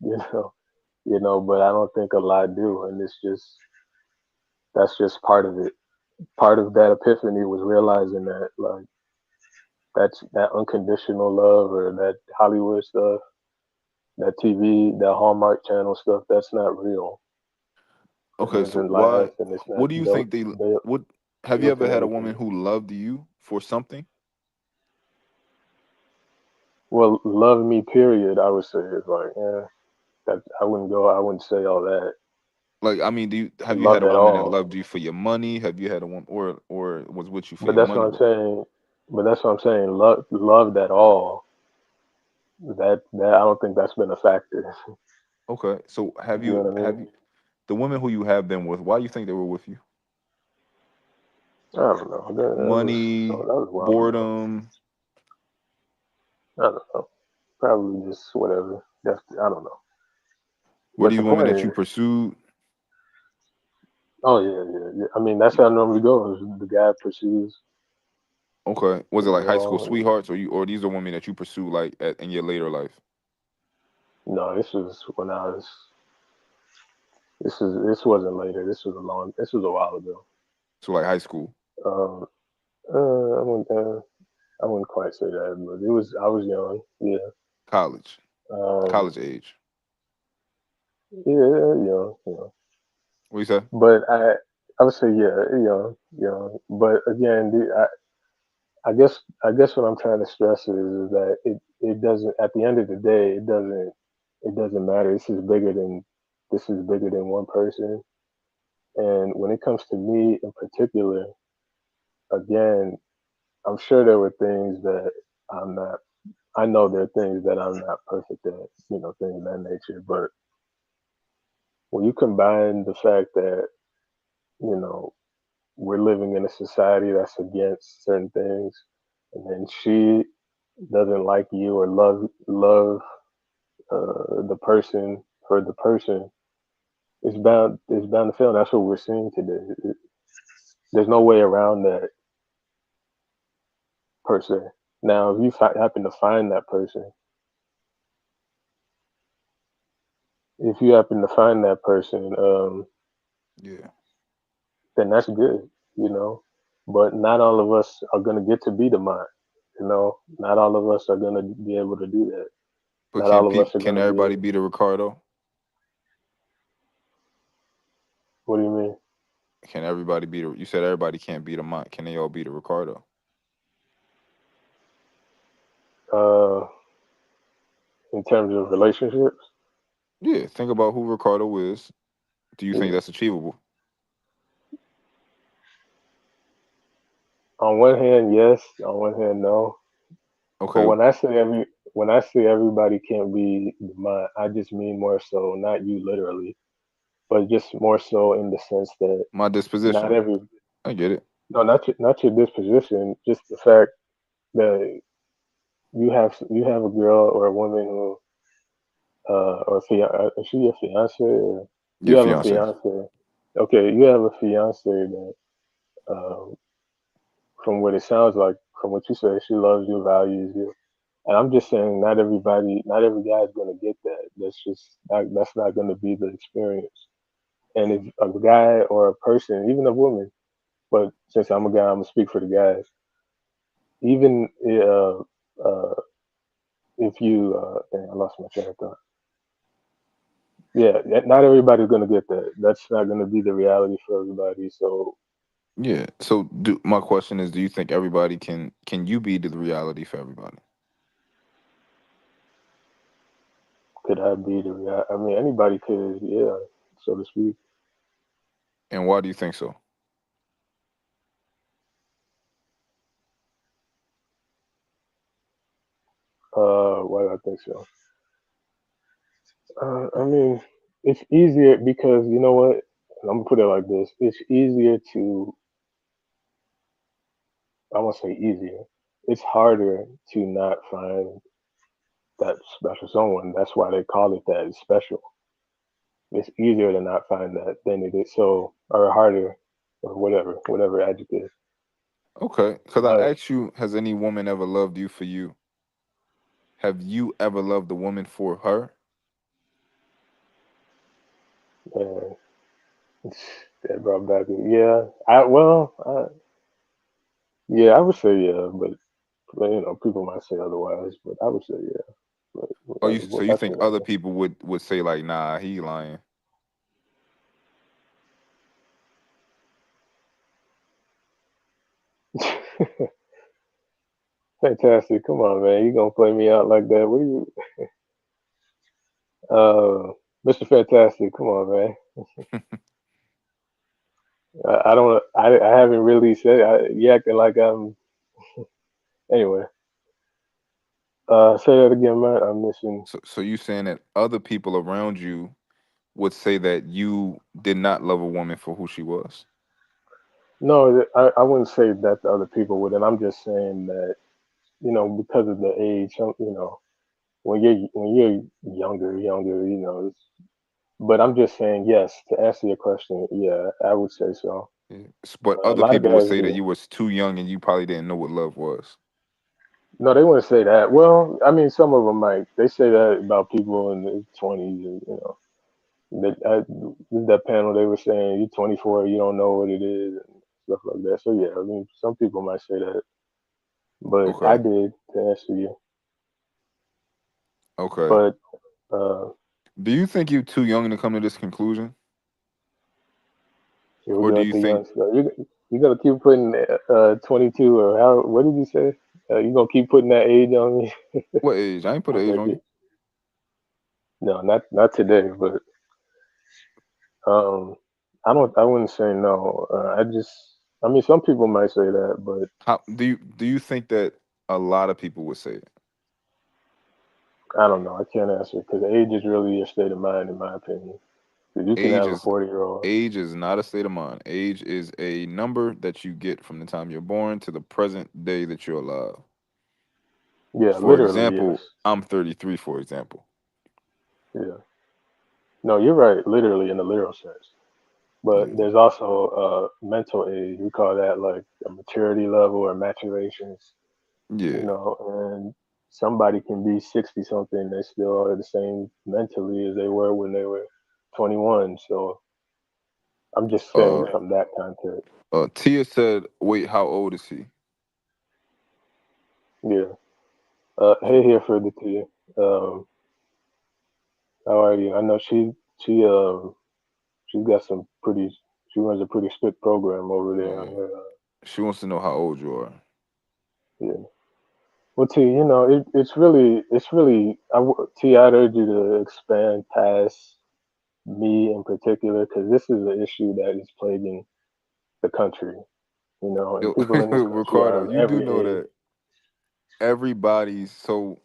you know, but I don't think a lot do, and it's just that's just part of it. Part of that epiphany was realizing that, like, That's that unconditional love or that Hollywood stuff, that TV, that Hallmark Channel stuff. That's not real. It Okay, so doesn't last, and it's not what do you built think they built what have you built ever in had a woman anything. who loved you for something? Well, love me, period. I would say it's like, yeah, that I wouldn't go. I wouldn't say all that. Like, I mean, have you had Loved a at woman that all. loved you for your money? Have you had a woman or was with you for But your that's what money? I'm saying. But that's what I'm saying. Loved at all. That I don't think that's been a factor. Okay, so have You know you what I have mean? you the women who you have been with? Why do you think they were with you? I don't know. Money, That was a while ago. boredom. I don't know. Probably just whatever. I don't know. Were But these the women point that you is, pursued? oh yeah. I mean, that's how it normally goes. The guy pursues, Okay, was it the like high school girl. sweethearts, or these are women that you pursue like in your later life? No, this was when I was. This wasn't later. This was a while ago. So like high school, Um, I wouldn't quite say that, but it was. I was young. Yeah. college, Um, college age. yeah, young. What you say? But I would say yeah, young. But again, I guess what I'm trying to stress is that it doesn't. At the end of the day, it doesn't matter. This is bigger than one person. And when it comes to me in particular, again, I'm sure there were things that I'm not. I know there are things that I'm not perfect at, things of that nature. But when you combine the fact that you know we're living in a society that's against certain things, and then she doesn't like you or love the person for the person, it's bound to fail. That's what we're seeing today. There's no way around that per se. Now, if you happen to find that person, if you happen to find that person, Yeah. then that's good, you know. But not all of us are gonna get to be the mind, you know. Not all of us are gonna be able to do that. But Not all of us are can gonna be everybody able. be the Ricardo? What do you mean? Can everybody be the? You said everybody can't be the Mont. Can they all be the Ricardo? Uh, in terms of relationships, Yeah. Think about who Ricardo is. Do you think yeah. that's achievable? On one hand, yes. On one hand, no. But Okay. when I say everybody can't be the mind, I just mean more so not you literally, but just more so in the sense that My not disposition. every I get it. no, not your disposition, just the fact that you have a girl or a woman who is she your fiance or you Your have a fiance. fiance. Okay, you have a fiance that um, from what it sounds like, from what you say, she loves you, values you. And I'm just saying, not every guy is going to get that. That's not going to be the experience. And if a guy or a person, even a woman, but since I'm a guy, I'm gonna speak for the guys. Even if you, dang, I lost my train of thought. Yeah, not everybody's going to get that. That's not going to be the reality for everybody. So Yeah. So my question is, do you think everybody can you be the reality for everybody? could I be the reality? I mean, anybody could, yeah, so to speak. And why do you think so? Why do I think so? I mean, it's easier because you know what? I'm gonna put it like this: it's easier to. I won't say easier. It's harder to not find that special someone. That's why they call it that. It's special. It's easier to not find that than it is so, or harder, or whatever adjective. Okay. Because I But asked you, has any woman ever loved you for you? Have you ever loved a woman for her? man, that brought back. Yeah, I would say yeah, but But, you know, people might say otherwise, but I would say yeah. But Oh, so you that's think other people would say like, nah, he lying? Fantastic. Come on, man. You gonna play me out like that? What are you, Mr. Fantastic? Come on, man. I don't. I haven't really said. You acting like I'm. Anyway, say that again, man. I'm missing. So you saying that other people around you would say that you did not love a woman for who she was? No, I wouldn't say that the other people would, and I'm just saying that, you know, because of the age, you know, when you're younger, you know. But I'm just saying yes to answer your question. Yeah, I would say so. But A other lot of people would guys say that do. you was too young and you probably didn't know what love was. No, they wouldn't say that. Well, I mean, some of them might. They say that about people in their 20s, and, you know. That panel, they were saying you're 24, you don't know what it is and stuff like that. So yeah, I mean, some people might say that, but I Okay. did, to answer you. Okay. But uh, Do you think you're too young to come to this conclusion? here we Or go do with you the think young stuff. You gonna keep putting 22 or how? What did you say? You gonna keep putting that age on me? what age? I ain't put I'll an age take on you. it. No, not today, but um, I wouldn't say no. I mean, some people might say that, but How do you think that a lot of people would say it? I don't know. I can't answer because age is really a state of mind, in my opinion. 'Cause you can Age have a is 40-year-old. age is not a state of mind. Age is a number that you get from the time you're born to the present day that you're alive. Yeah, For literally, yes. example, I'm 33, for example. Yeah. No, you're right, literally in the literal sense. But there's also mental age. We call that like a maturity level or maturation. You Yeah. know, and somebody can be 60 something, they still are the same mentally as they were when they were 21. So I'm just saying Uh from that context. Tia said, wait, how old is he? Yeah. Hey here for the Tia. Um, how are you? I know she's got some pretty. She runs a pretty strict program over there on Yeah. her. She wants to know how old you are. Yeah. Well, T, you know, it's really. T, I'd urge you to expand past me in particular because this is an issue that is plaguing the country. You know, and Yo, people in this country are Ricardo, of you do every know age. that everybody's so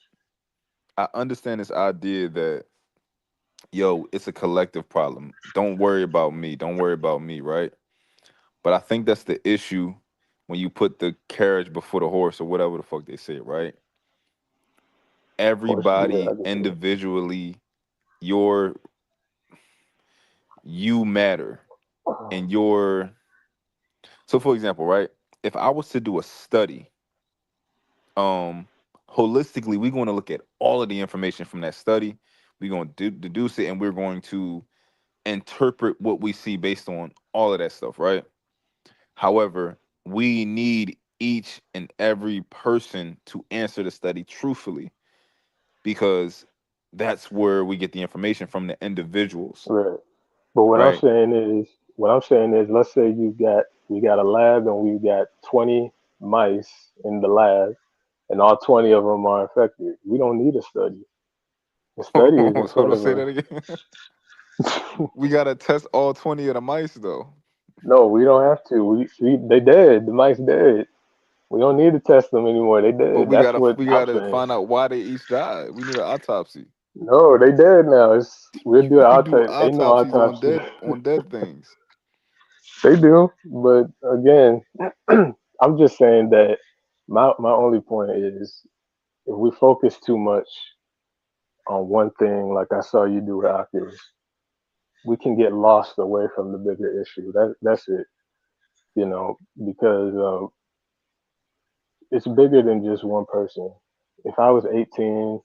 I understand this idea that yo, it's a collective problem. Don't worry about me. Don't worry about me, right? But I think that's the issue when you put the carriage before the horse or whatever the fuck they say, right? Of course, yeah, Everybody I get you. individually, your you matter and your so for example, right? If I was to do a study, um holistically, we're going to look at all of the information from that study. We're going to deduce it and we're going to interpret what we see based on all of that stuff, right? However, we need each and every person to answer the study truthfully because that's where we get the information from the individuals, Right. But right? what I'm saying is, let's say we got a lab and we got 20 mice in the lab, and all 20 of them are infected. We don't need a study. The study is in Hold front on, of say that us. again. We gotta test all 20 of the mice though. No, we don't have to. They dead. The mice dead. We don't need to test them anymore. They But dead. That's what we I'm gotta saying. find out why they each died. We need an autopsy. No, they dead now. We'll do an We do autopsy. Ain't no autopsies autopsy. on dead things. They do, but again, I'm just saying that my only point is if we focus too much on one thing, like I saw you do with Oculus, we can get lost away from the bigger issue. That's it, you know, because it's bigger than just one person. If I was 18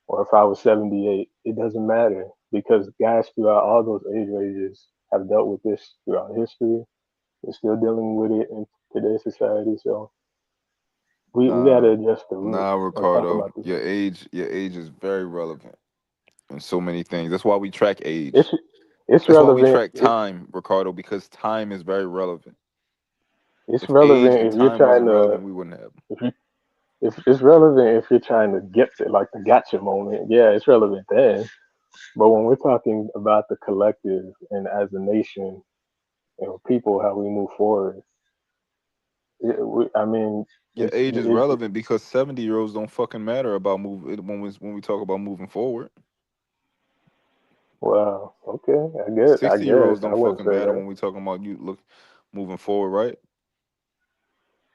or if I was 78, it doesn't matter because guys throughout all those age ranges have dealt with this throughout history. We're still dealing with it in today's society. So We gotta Nah, adjust the root nah, or talk Ricardo. about this. Your age is very relevant in so many things. That's why we track age. It's That's why we relevant. track time, Ricardo, because time is very relevant. It's If age relevant and if you're time trying wasn't to. relevant, we wouldn't have them. If you if it's relevant if you're trying to get to like the gotcha moment. Yeah, it's relevant then. But when we're talking about the collective and as a nation and people, how we move forward, I mean, Your age is relevant because 70-year-olds don't fucking matter about when we talk about moving forward. Wow. Okay. I guess. 60-year-olds I don't wouldn't fucking say matter that. when we talking about moving forward, right?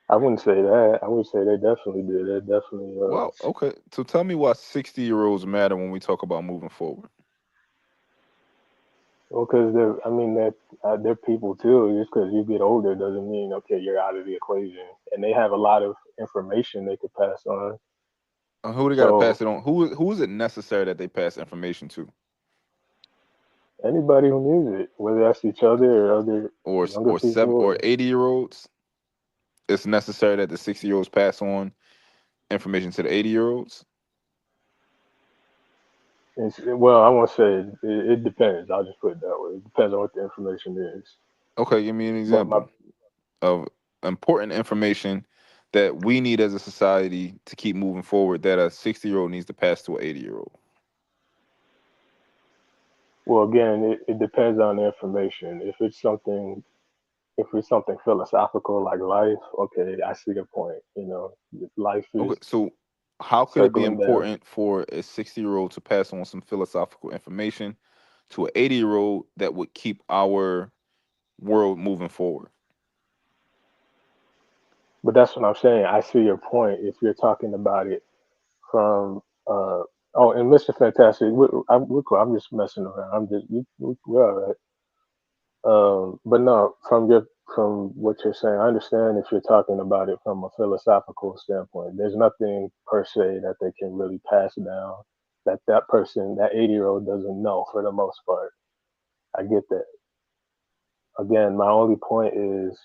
I wouldn't say that. I would say they definitely do. They're definitely. Well, okay. So tell me why 60-year-olds matter when we talk about moving forward. Well, because they're. I mean, they're people too. Just because you get older doesn't mean okay you're out of the equation. And they have a lot of information they could pass on. Who they got to pass it on? Who is it necessary that they pass information to? Anybody who needs it, whether that's each other or other younger Or people. 80-year-olds. It's necessary that the 60-year-olds pass on information to the 80-year-olds. Well, I won't say it depends. I'll just put it that way. It depends on what the information is. Okay, give me an example of important information that we need as a society to keep moving forward that a 60-year-old needs to pass to an 80-year-old. Well, again, it depends on the information. If it's something philosophical like life, okay, I see your point. Life is Okay, so how could it be circling back. important for a 60-year-old to pass on some philosophical information to an 80-year-old that would keep our world moving forward? But that's what I'm saying. I see your point. If you're talking about it from and Mr. Fantastic, we're cool. I'm just messing around. We're all right. But no, from what you're saying, I understand if you're talking about it from a philosophical standpoint. There's nothing per se that they can really pass down that person, that 80-year-old doesn't know for the most part. I get that. Again, my only point is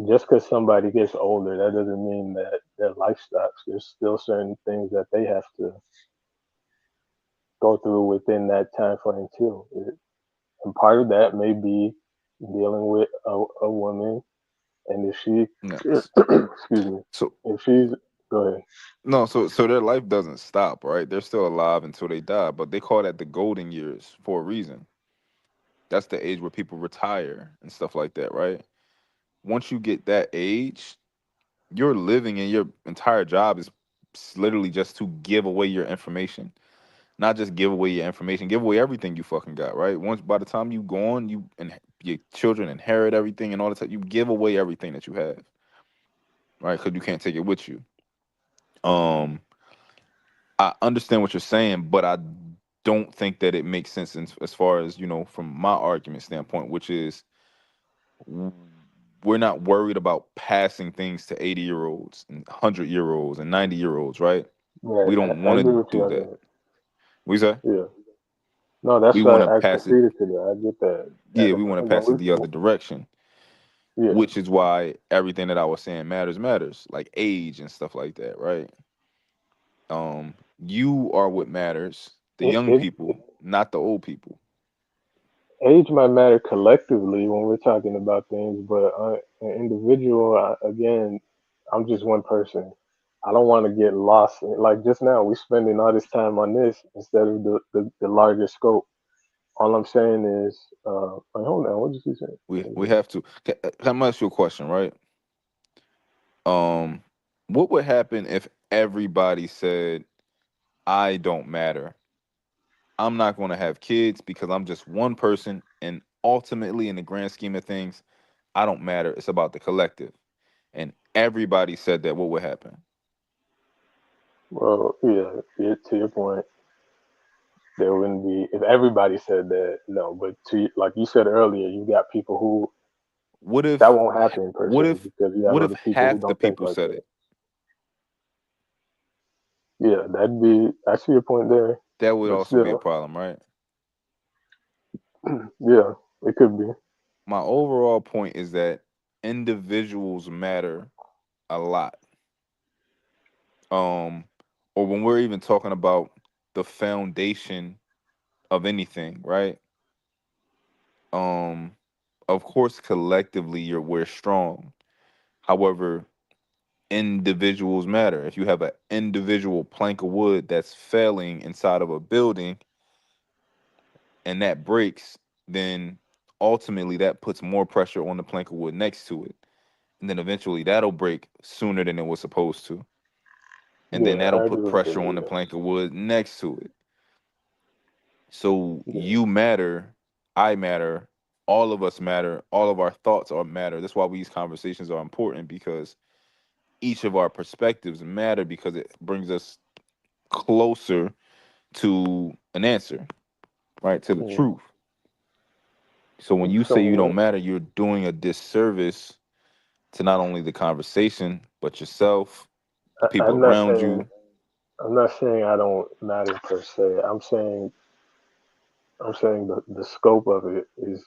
just because somebody gets older, that doesn't mean that their life stops. There's still certain things that they have to go through within that time frame too. And part of that may be dealing with a woman, and if she, excuse me, if she's, go ahead. No, so their life doesn't stop, right? They're still alive until they die, but they call that the golden years for a reason. That's the age where people retire and stuff like that, right? Once you get that age, you're living and your entire job is literally just to give away your information. Not just give away your information, give away everything you fucking got, right? Once by the time you gone, you and your children inherit everything and all the time. You give away everything that you have, right? Because you can't take it with you. I understand what you're saying, but I don't think that it makes sense as far as from my argument standpoint, which is we're not worried about passing things to 80-year-olds and 100-year-olds and 90-year-olds, right? Right, We don't I want agree to with you do on that. that. We say? Yeah. No, that's We why want to I pass it. conceded to that. I get that. Yeah, we want to pass it the other direction. Yeah. Which is why everything that I was saying matters, like age and stuff like that, right? You are what matters, the young people, not the old people. Age might matter collectively when we're talking about things, but an individual, again, I'm just one person. I don't want to get lost. Like just now, we're spending all this time on this instead of the larger scope. All I'm saying is, wait, hold on, what did you say? We have to. Can I ask you a question, right? What would happen if everybody said, "I don't matter. I'm not going to have kids because I'm just one person, and ultimately, in the grand scheme of things, I don't matter. It's about the collective." And everybody said that, what would happen? Well, yeah, to your point, there wouldn't be if everybody said that. No, but like you said earlier, you got people who that won't happen per se because you have What if other people who half the don't think people like said that. it? Yeah, I see your point there. That would But also be a still, problem, right? yeah, it could be. My overall point is that individuals matter a lot. Or when we're even talking about the foundation of anything, right? Of course, collectively, we're strong. However, individuals matter. If you have an individual plank of wood that's failing inside of a building and that breaks, then ultimately that puts more pressure on the plank of wood next to it. And then eventually that'll break sooner than it was supposed to. And then Yeah, that'll I put agree with pressure on you. the Yeah. plank of wood next to it. So Yeah. you matter, I matter, all of us matter, all of our thoughts are matter. That's why these conversations are important, because each of our perspectives matter, because it brings us closer to an answer, right? To the Mm. truth. So when you So say you don't what? matter, you're doing a disservice to not only the conversation, but yourself, the people I'm not around saying you. I don't matter per se. I'm saying the scope of it is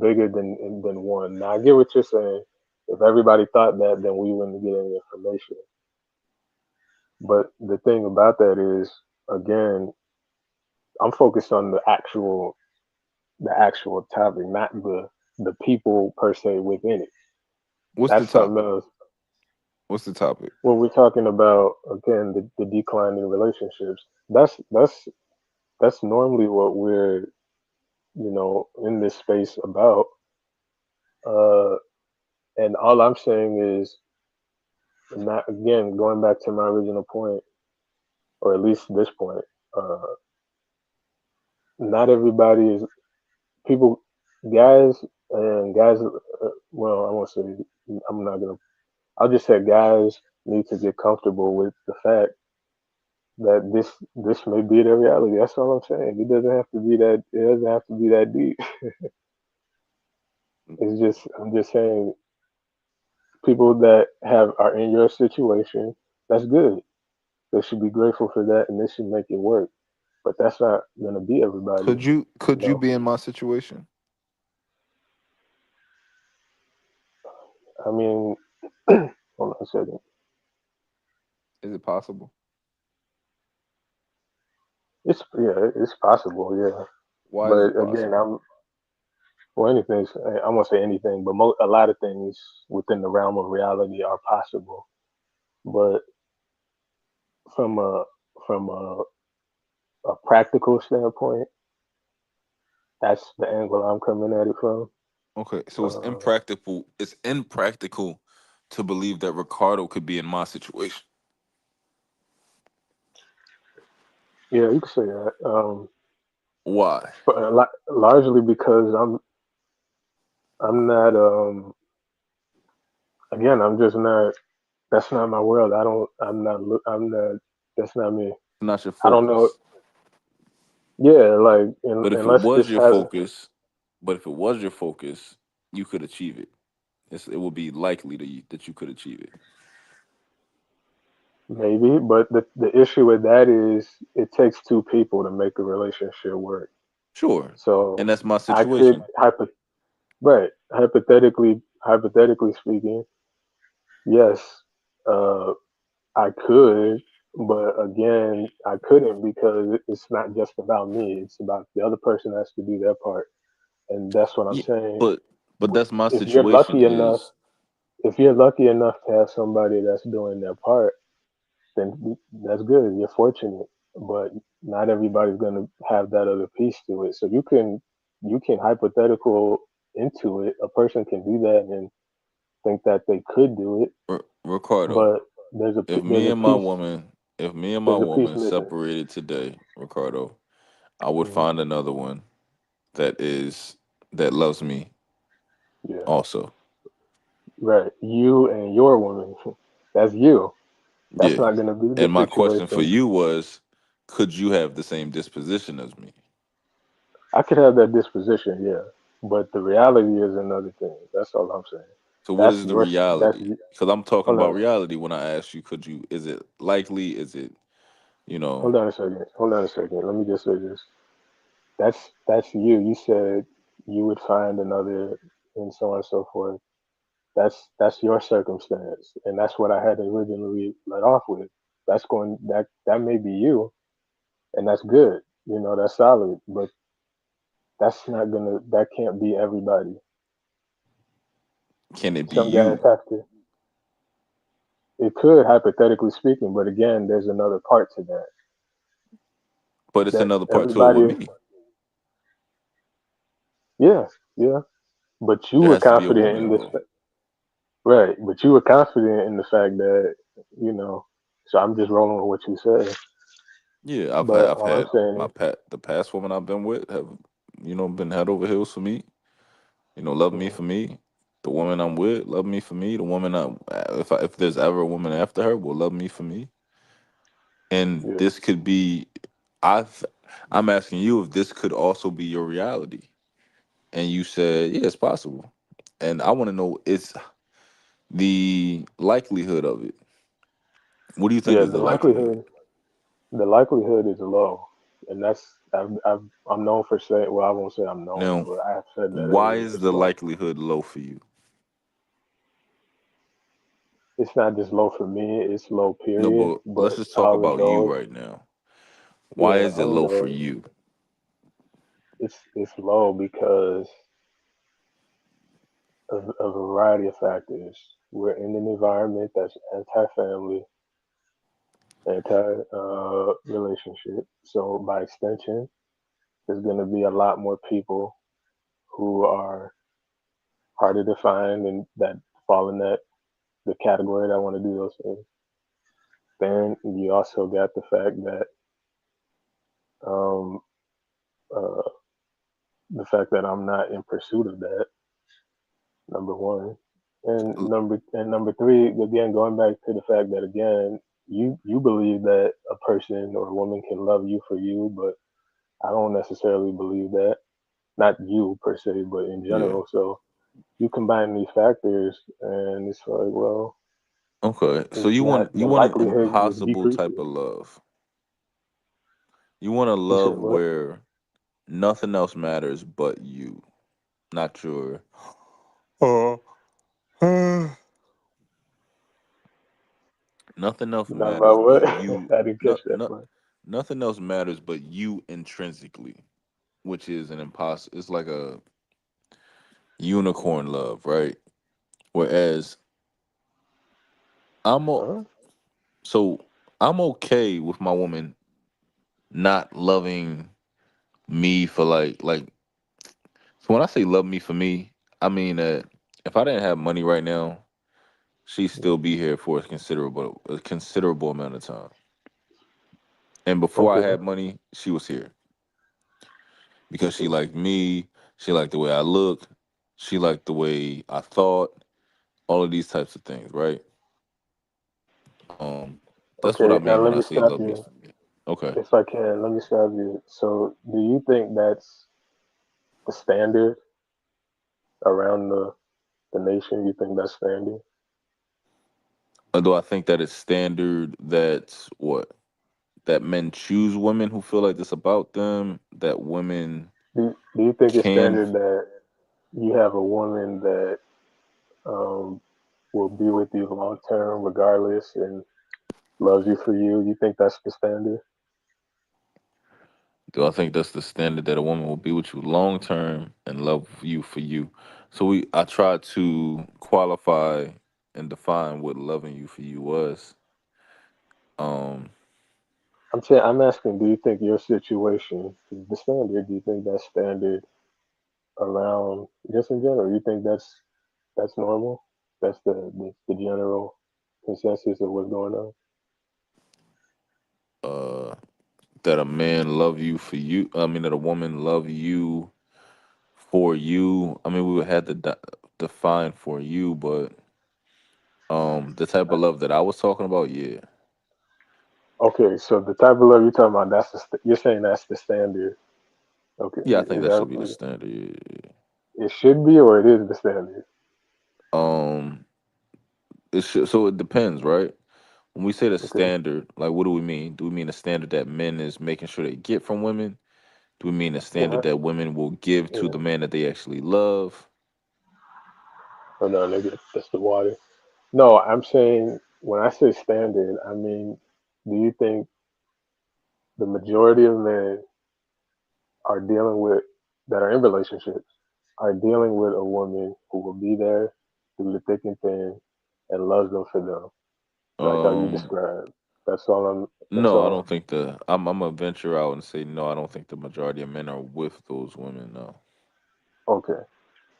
bigger than one. Now I get what you're saying. If everybody thought that, then we wouldn't get any information. But the thing about that is, again, I'm focused on the actual topic, not the people per se within it. What's the That's something topic? else. What's the topic? When we're talking about, again, the decline in relationships, that's normally what we're, in this space about. Uh, and all I'm saying is, not again going back to my original point, or at least this point. Uh, Not everybody is people, guys, and guys. Well, I won't say. I'm not gonna. I'll just say guys need to get comfortable with the fact that this may be their reality. That's all I'm saying. It doesn't have to be that. It doesn't have to be that deep. It's just. I'm just saying. People that are in your situation, that's good. They should be grateful for that, and they should make it work. But that's not gonna be everybody. Could you be in my situation? I mean, hold on a second. Is it possible? It's possible. Yeah, Why is but it again, possible? anything. I won't say anything, but a lot of things within the realm of reality are possible. But from a practical standpoint, that's the angle I'm coming at it from. Okay, so it's Uh, impractical. It's impractical to believe that Ricardo could be in my situation. yeah, you could say that. Why? But largely because I'm not. Again, I'm just not. That's not my world. I don't. I'm not. I'm not. That's not me. Not your I don't know. focus. Yeah, like, and, But if and it let's was just your have. focus, you could achieve it. It would be likely that you could achieve it. Maybe, but the issue with that is it takes two people to make a relationship work. Sure. And So that's my I could situation. right, hypothetically speaking, yes, uh, I could, but again, I couldn't because it's not just about me. It's about the other person has to do their part, and that's what I'm Yeah, saying. but that's my If you're situation lucky enough, is if you're lucky enough to have somebody that's doing their part, then that's good. You're fortunate, but not everybody's gonna have that other piece to it. So you can hypothetical into it. A person can do that and think that they could do it, Ricardo. but there's a If there's me a and my piece woman, if me and my there's a piece woman missing. separated today, Ricardo, I would Hmm. find another one that loves me Yeah, also. right. You and your woman, that's you. That's Yeah. not gonna be the And my question for situation. you was, could you have the same disposition as me? I could have that disposition, yeah, but the reality is another thing. That's all I'm saying. So what That's is the your. That's. reality? Because I'm talking Hold about on. reality when I asked you, could you, is it likely? Is it, you know, Hold on a second. Hold on a second. Let me just say this. That's you. You said you would find another, and so on and so forth. That's your circumstance, and that's what I had originally let off with. That may be you, and that's good. You know, that's solid, but that can't be everybody. Can it be Some guys you? have to. It could, hypothetically speaking, but again, there's another part to that. But it's That another part to it with everybody, me. yeah, yeah. But you There were has to be a confident woman in this, involved. right? But you were confident in the fact that, you know. So I'm just rolling with what you said. Yeah, But I've all I'm had saying is, the past woman I've been with have, been head over heels for me. Love me mm, for me. The woman I'm with love me for me. The woman if there's ever a woman after her will love me for me. And yeah, this could be, I've I'm asking you if this could also be your reality. And you said, yeah, it's possible. And I want to know it's the likelihood of it. What do you think yeah. is the likelihood? The likelihood is low, and I'm known for saying. Well, I won't say I'm known, Now, but I have said that why earlier. is It's the low. likelihood low for you? It's not just low for me. It's low, No, period. but let's But just I talk only about you know it. right now. Why Yeah, is I it only low for know you? it's low because of a variety of factors. We're in an environment that's anti-family, anti relationship. So by extension, there's going to be a lot more people who are harder to find and that fall in that the category that want to do those things. Then you also got the fact that um, uh, I'm not in pursuit of that. Number one, and number three, again going back to the fact that again you believe that a person or a woman can love you for you, but I don't necessarily believe that. Not you per se, but in Yeah. general. So you combine these factors, and it's like, well, Okay. So it's you not want the an likelihood just impossible type decreases. of love. You want a You said love what? where nothing else matters but you. Not your uh, nothing else Not matters about what? but you. I didn't catch Not, that not part. nothing else matters but you intrinsically, which is an impossible. It's like a unicorn love, right? Whereas I'm o- Huh? so I'm okay with my woman not loving me for so when I say love me for me, I mean that if I didn't have money right now, she'd still be here for a considerable amount of time. And before I Okay. had money, she was here because she liked me, she liked the way I looked, she liked the way I thought, all of these types of things, right? Um, that's what I Okay. Now mean when let I me say stop love me you. for me. Okay. If I can, let me stop you. So, do you think that's the standard around the nation? You think that's standard? Do I think that it's standard that men choose women who feel like this about them, that women Do you think it's can standard that you have a woman that um, will be with you long term, regardless, and loves you for you? You think that's the standard? do I think that's the standard that a woman will be with you long term and love you for you? So I tried to qualify and define what loving you for you was. Um, I'm asking. Do you think your situation is the standard? Do you think that's standard around just in general? You think that's normal? That's the general consensus of what's going on. uh, that a man love you for you. I mean that a woman love you for you. I mean we would have to define for you, but the type of love that I was talking about, yeah. Okay, so the type of love you're talking about, you're saying that's the standard. Okay, Yeah, I think is that that should be the standard. Yeah. it should be or it is the standard? Um, so it depends, right? When we say the Okay, standard, like what do we mean? Do we mean the standard that men is making sure they get from women? Do we mean the yeah, standard that women will give to yeah. the man that they actually love? Oh no, nigga, that's the water. No, I'm saying when I say standard, I mean, do you think the majority of men are dealing with that are in relationships are dealing with a woman who will be there through the thick and thin and loves them for them, like how you Um, described. That's all I'm. That's no, I don't all. think the. I'm gonna venture out and say no. I don't think the majority of men are with those women. No, Okay,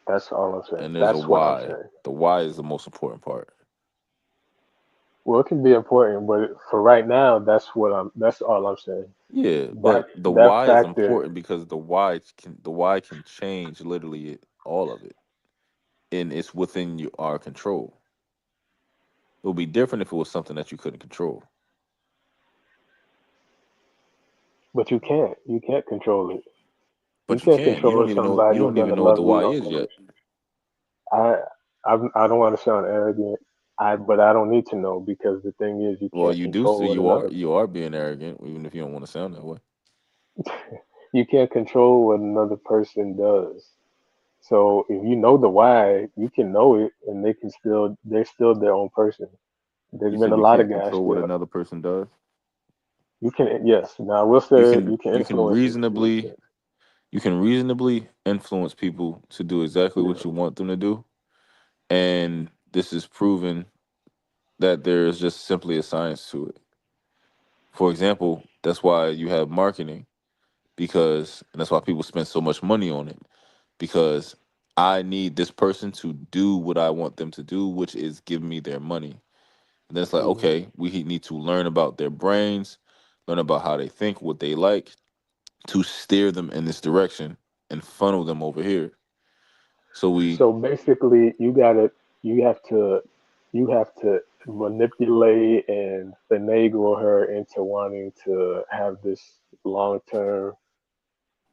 that's all I'm saying. and there's a That's what I'm why. saying. The why is the most important part. Well, it can be important, but for right now, that's what I'm. That's all I'm saying. Yeah, That but the that why is factor. important because the why can change literally all of it, and it's within our control. It would be different if it was something that you couldn't control. But you can't. You can't control it. You But you can't can. You control don't if even know. You somebody's don't even gonna know what the love you why is yet. unconditionally. I I don't want to sound arrogant. But I don't need to know because the thing is, you Well, can't you do. So control what you are. another You are being arrogant, even if you don't want to sound that way. you can't control what another person does. So if you know the why, you can know it, and they're still their own person. There's You been said a you lot of can't guys control what still. another person does. You can yes. Now I will say you can You can influence it. reasonably influence people to do exactly Yeah. what you want them to do, and this is proven that there is just simply a science to it. For example, that's why you have marketing because and that's why people spend so much money on it because I need this person to do what I want them to do, which is give me their money. And then it's like, Hmm. okay, we need to learn about their brains, learn about how they think, what they like, to steer them in this direction and funnel them over here. So we, So basically, you have to manipulate and finagle her into wanting to have this long-term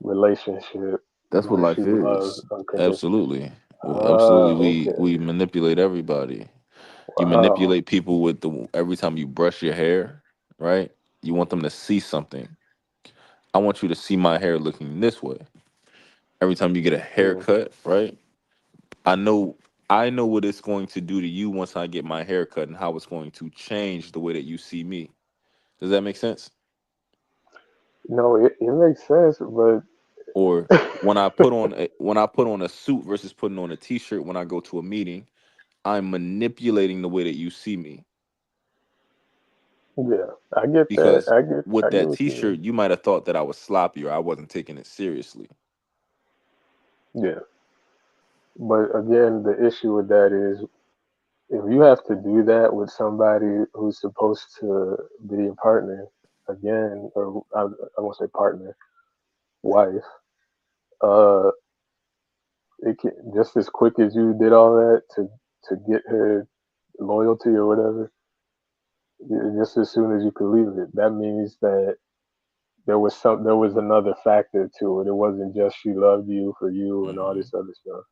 relationship that's what because she life loves is. unconditionally. Absolutely. Well, Ah, absolutely. okay. We manipulate everybody. You Wow. manipulate people with the every time you brush your hair, right? You want them to see something. I want you to see my hair looking this way. Every time you get a Mm. haircut, right? I know I know what it's going to do to you once I get my hair cut and how it's going to change the way that you see me. Does that make sense? No, it makes sense, but Or when I put on a suit versus putting on a t-shirt when I go to a meeting, I'm manipulating the way that you see me yeah, I get that. because I with get that what you t-shirt, mean. you might have thought that I was sloppy or I wasn't taking it seriously. Yeah, but again, the issue with that is if you have to do that with somebody who's supposed to be your partner, again, or I won't say partner, wife, uh, it can just as quick as you did all that to get her loyalty or whatever, just as soon as you could leave it. That means that there was another factor to it. It wasn't just she loved you for you and all Hmm. this other stuff.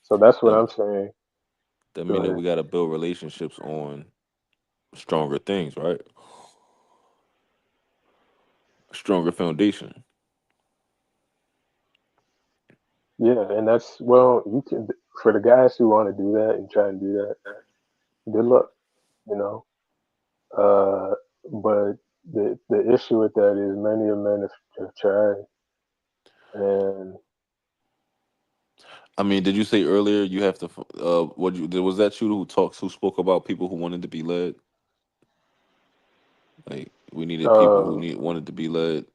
So that's what That I'm saying. that Go mean that ahead. we got to build relationships on stronger things, right? A stronger foundation. Yeah, and that's well, you can for the guys who want to do that and try and do that. Good luck, you know. Uh, but the issue with that is many of men have tried, and I mean, did you say earlier you have to? What you was that you who spoke about people who wanted to be led? Like we needed people who uh, wanted to be led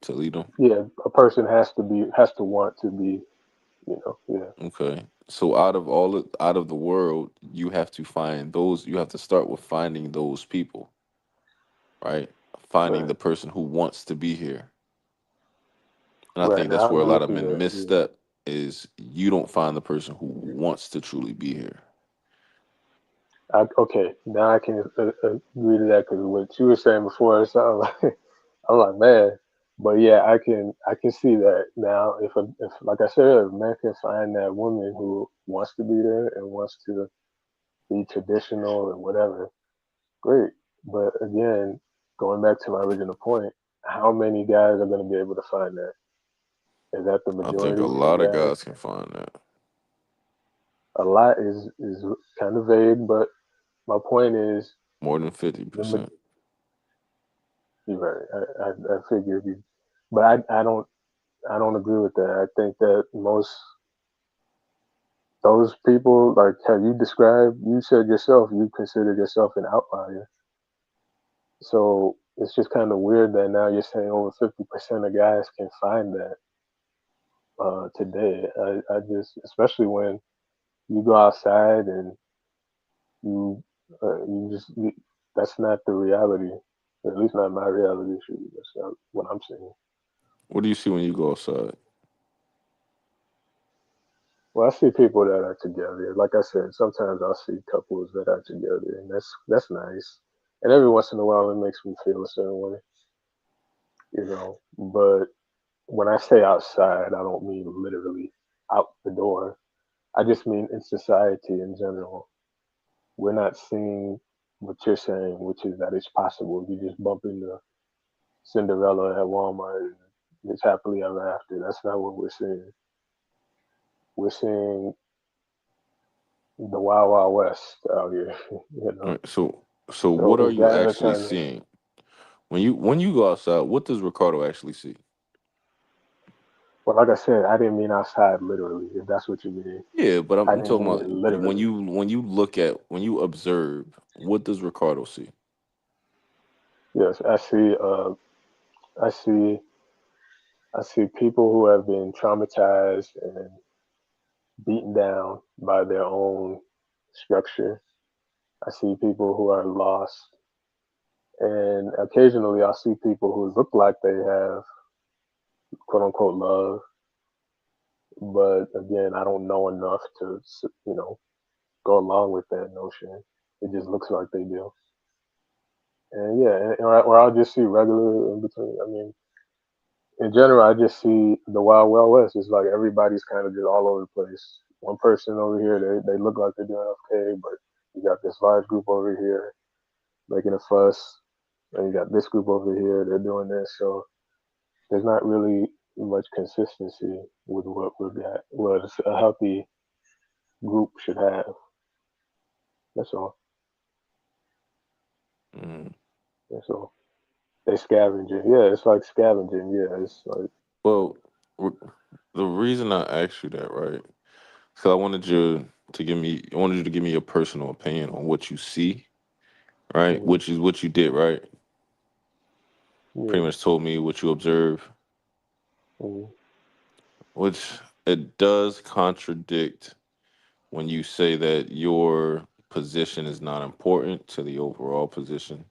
to lead them. yeah, a person has to want to be, yeah, Okay, so out of the world, you have to find those. You have to start with finding those people, right? Finding right, the person who wants to be here, and I right. think that's Now I where a agree lot with of you men there. Yeah. misstep. Is you don't find the person who wants to truly be here. Okay, now I can agree to that because what you were saying before, it sounded like I'm like man, but yeah, I can see that now. If like I said, if a man can find that woman who wants to be there and wants to be traditional and whatever, great. But again, going back to my original point, how many guys are going to be able to find that? Is that the I think a majority of lot of guys? guys can find that. a lot is kind of vague, but my point is More than the 50%. you're right. I figured you, but I don't agree with that. I think that most those people, like have you described, you said yourself, you considered yourself an outlier. So it's just kind of weird that now you're saying over 50% of guys can find that today. I just, especially when you go outside and you, that's not the reality. At least not my reality. That's not what I'm saying. What do you see when you go outside? Well, I see people that are together. Like I said, sometimes I'll see couples that are together, and that's nice. And every once in a while, it makes me feel a certain way, you know. But when I say outside, I don't mean literally out the door. I just mean in society in general. We're not seeing what you're saying, which is that it's possible. You just bump into Cinderella at Walmart and it's happily ever after. That's not what we're seeing. We're seeing the Wild Wild West out here, you All know. right, so what are So you guys are actually trying to. seeing? When you go outside, what does Ricardo actually see? Well, like I said, I didn't mean outside literally. If that's what you mean, Yeah, but I I'm didn't talking mean about it literally. when you look at when you observe, what does Ricardo see? Yes, I see. I see. I see people who have been traumatized and beaten down by their own structure. I see people who are lost, and occasionally I see people who look like they have quote unquote love, but again, I don't know enough to go along with that notion. It just looks like they do, and yeah, or I'll just see regular in between. I mean, in general, I just see the Wild Wild West. It's like everybody's kind of just all over the place. One person over here, they look like they're doing okay, but you got this large group over here making a fuss, and you got this group over here, they're doing this. So there's not really much consistency with what we've got, what a healthy group should have. That's all. Mm. That's all. They scavenging. Yeah, it's like scavenging. Yeah, it's like. Well, r- the reason I asked you that, right? So I wanted you to give me your personal opinion on what you see, right? Mm, Which is what you did, right? Pretty yeah. much told me what you observe, Mm, which it does contradict when you say that your position is not important to the overall position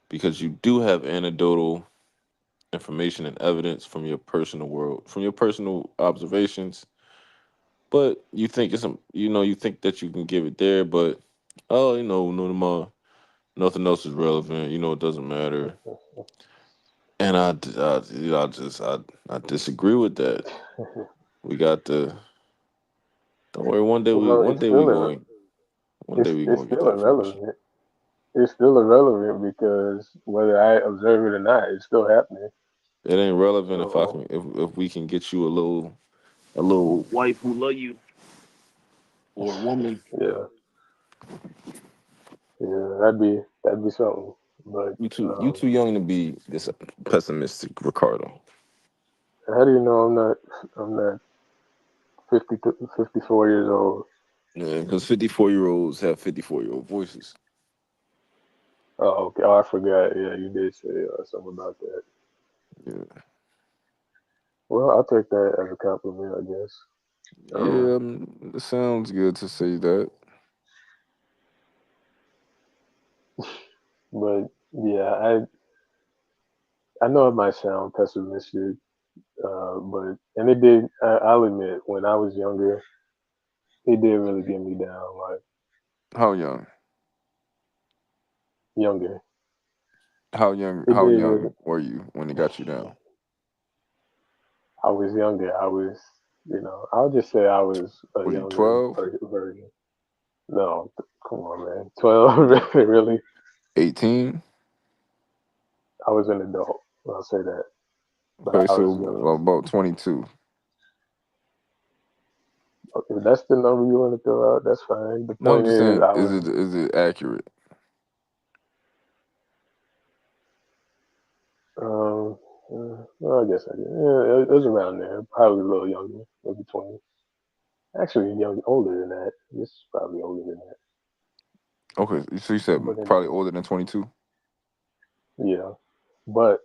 because you do have anecdotal information and evidence from your personal world, from your personal observations, but you think you think that you can give it there, but oh, no, nothing else is relevant. It doesn't matter. And I disagree with that. We got the don't worry. well, One day we it's going to get still that information. irrelevant. It's still irrelevant because whether I observe it or not, it's still happening. It ain't relevant if I So can if we can get you a little wife who love you or a woman. yeah, yeah, that'd be something. But You too young to be this pessimistic, Ricardo. how do you know I'm not 54 years old? Yeah, because 54-year-olds have 54-year-old voices. Oh, okay. Oh, I forgot. Yeah, you did say something about that. Yeah, Well, I'll take that as a compliment, I guess. yeah. It sounds good to say that. But yeah, I know it might sound pessimistic, but and it did. I'll admit, when I was younger, it did really get me down. Like How young? younger, How young? it How did really. young were you when it got you down? I was younger. I'll just say I was a Was you younger 12, version. No, come on, man. 12, really? 18? I was an adult. I'll say that, but Okay, I so was young. about 22. If that's the number you want to throw out, that's fine. The No, I'm point just is, saying, I is was it accurate? well, I guess I did. Yeah, it was around there. Probably a little younger, maybe 20. Actually, older than that. This is probably older than that. Okay, so you said But probably anyway, older than 22. yeah. But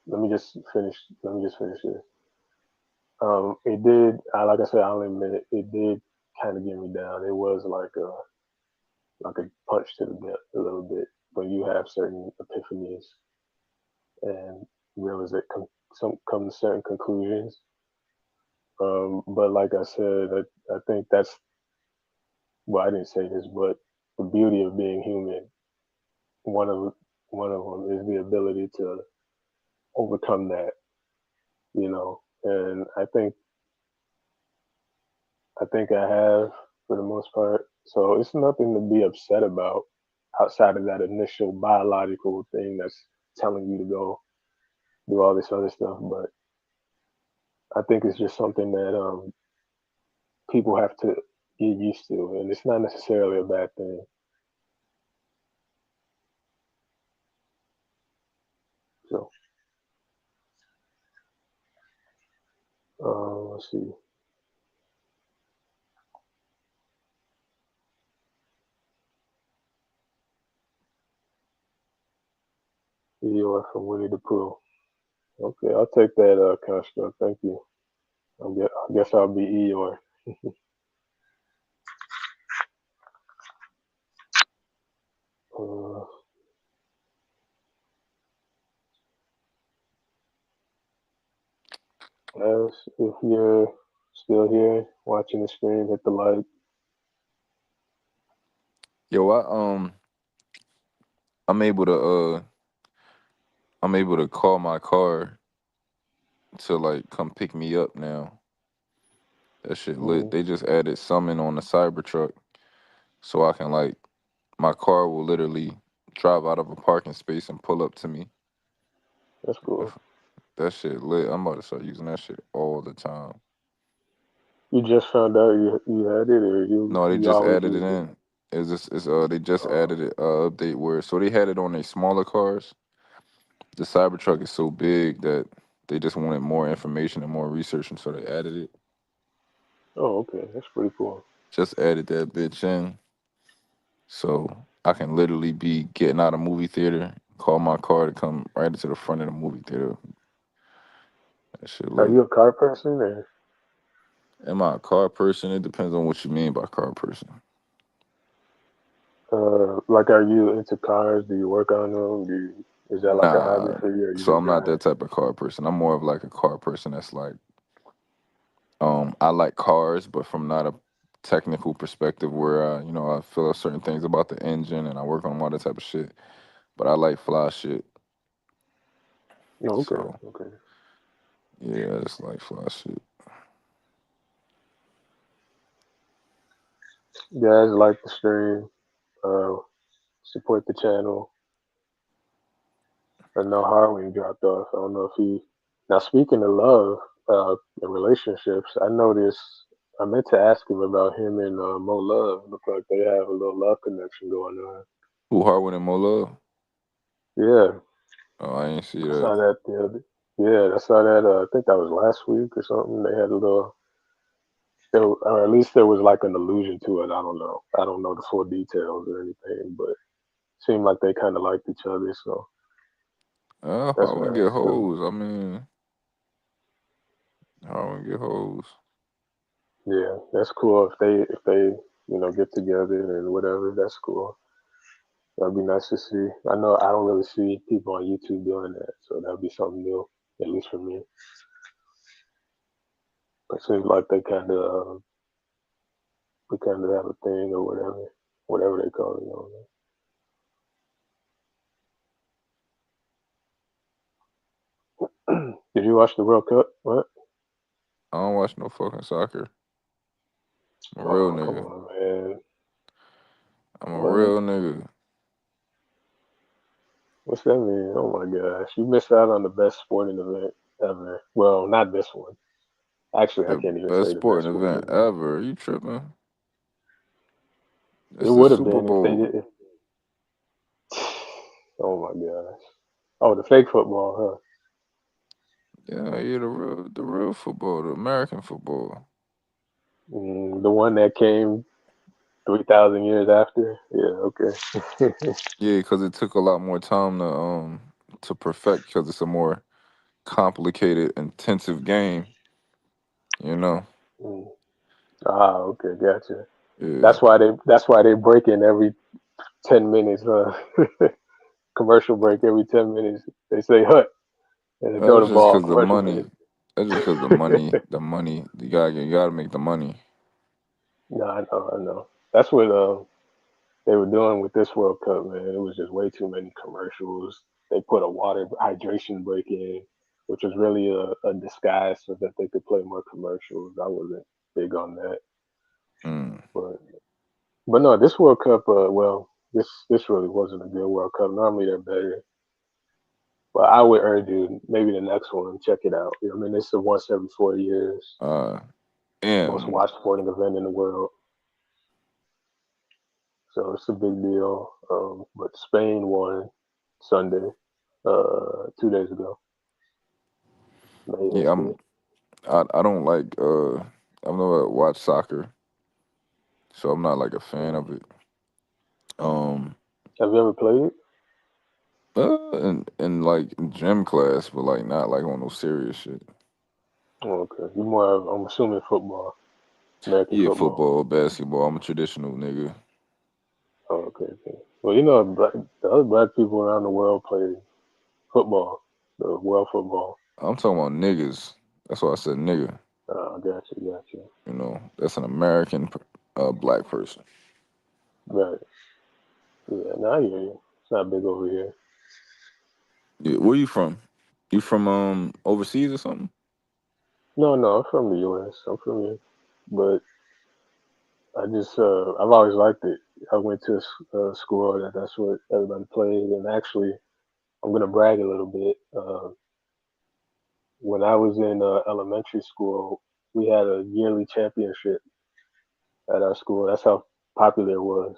let me just finish. Let me just finish this. It did. Like I said, I'll admit it. It did kind of get me down. It was like a punch to the gut a little bit when you have certain epiphanies and realize that come to certain conclusions. But like I said, I think that's, well, I didn't say this, but the beauty of being human, one of one of them is the ability to overcome that, And I think I have for the most part. So it's nothing to be upset about outside of that initial biological thing that's telling you to go do all this other stuff. But I think it's just something that people have to get used to, and it's not necessarily a bad thing. So let's see. Eeyore from Winnie the Pooh. Okay, I'll take that construct. Thank you. I guess I'll be Eeyore. uh, as if you're still here watching the stream, hit the like. Yo, I'm able to call my car to like come pick me up now. That shit lit. Mm, They just added summon on the Cybertruck, so I can like my car will literally drive out of a parking space and pull up to me. that's cool. That shit lit. I'm about to start using that shit all the time. You just found out you had it, or No, they you just always added it used it? in. They just Oh, added it update where so they had it on their smaller cars. The Cybertruck is so big that they just wanted more information and more research, and so they added it. oh, okay, that's pretty cool. Just added that bitch in, so I can literally be getting out of movie theater, call my car to come right into the front of the movie theater. That shit Are lit. you a car person, or Am I a car person? It depends on what you mean by car person. like, are you into cars? Do you work on them? Is that like a hobby Nah, for you, or you so just I'm not drive? that type of car person. I'm more of like a car person that's like, I like cars, but from not a technical perspective where I feel certain things about the engine and I work on all that type of shit. But I like fly shit. Oh, okay, So okay. yeah, I just like fly shit. Guys, like the stream, uh, support the channel. I know Harwin dropped off. I don't know if he. Now, speaking of love and relationships, I noticed. I meant to ask him about him and Mo Love. Look like they have a little love connection going on. Who Harwin and Mo Love? Yeah, Oh, I ain't see I that. saw that the other. Yeah, I saw that. I think that was last week or something. They had a little. Or at least there was like an allusion to it. I don't know. I don't know the full details or anything, but it seemed like they kind of liked each other. So that's Harwin get nice. hoes. I mean, Harwin get hoes. Yeah, that's cool if they get together and whatever. That's cool. That'd be nice to see. I know I don't really see people on YouTube doing that, so that'd be something new, at least for me. It seems like we kind of have a thing or whatever they call it. Did you watch the World Cup? What? I don't watch no fucking soccer. I'm a real Oh, come nigga. on, man. I'm a What? real nigga. What's that mean? Oh my gosh, you missed out on the best sporting event ever. Well, not this one. Actually, I The can't even best say the best sporting sporting event event. ever. You tripping? It It's the would have Super been if they Bowl. did. Oh my gosh. Oh, the fake football, Yeah, yeah, the real football, the American football. huh? The one that came 3,000 years after. Yeah, okay. Yeah, because it took a lot more time to perfect because it's a more complicated, intensive game. You know. Mm. Ah, okay, gotcha. Yeah. That's why they break in every 10 minutes. Commercial break every 10 minutes. They say hut and they throw That's the just ball. because the Commercial money. break. That's just because the money. You gotta make the money. No, I know. That's what they were doing with this World Cup, man. It was just way too many commercials. They put a water hydration break in, which was really a disguise so that they could play more commercials. I wasn't big on that, Mm. but no, this World Cup, well, this really wasn't a good World Cup. Normally they're better, but I would urge you maybe the next one check it out. You know, I mean, it's a once every 4 years, Uh, most and watched sporting event in the world, so it's a big deal. But Spain won Sunday, 2 days ago. Made yeah, history. I don't like I've never watched soccer, so I'm not like a fan of it. Um, Have you ever played it? in like gym class, but like not like on no serious shit. Oh, okay, you more of, I'm assuming football, American Yeah, football. football, basketball. I'm a traditional nigga. Oh, okay, okay. Well, you know, the other black people around the world play football, the world football. I'm talking about niggas. That's why I said nigga. Gotcha, gotcha. You know, that's an American black person. Right. Yeah, now I hear you. It's not big over here. Yeah, where you from? You from overseas or something? No, no, I'm from the U.S. I'm from here, but I just I've always liked it. I went to a school that's what everybody played, and actually, I'm gonna brag a little bit. When I was in elementary school, we had a yearly championship at our school. That's how popular it was,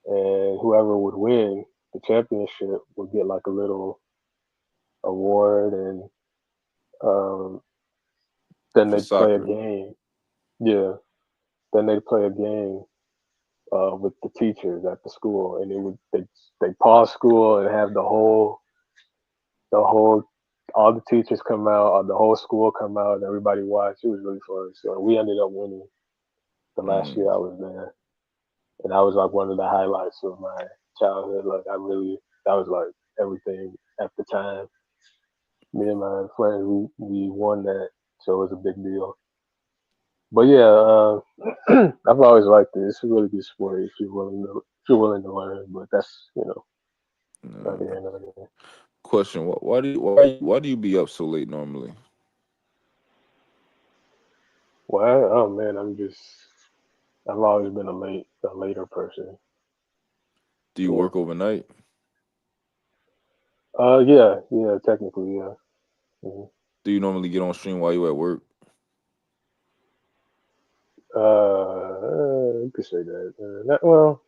and whoever would win the championship would get like a little award, and um, then For they'd play a soccer. game. Yeah, then they'd play a game with the teachers at the school, and they pause school and have the whole all the teachers come out, or the whole school come out, and everybody watch. It was really fun. So we ended up winning the last Mm. year I was there, and that was like one of the highlights of my childhood. Like that was like everything at the time. Me and my friends, we won that, so it was a big deal. But yeah, I've always liked it. It's a really good sport if you're willing to learn. But that's not here, not there. Question: why do you be up so late normally? Well, oh man, I've always been a later person. Do you Yeah. work overnight? Yeah, yeah, technically, yeah. hmm Do you normally get on stream while you at work? You could say that. Well,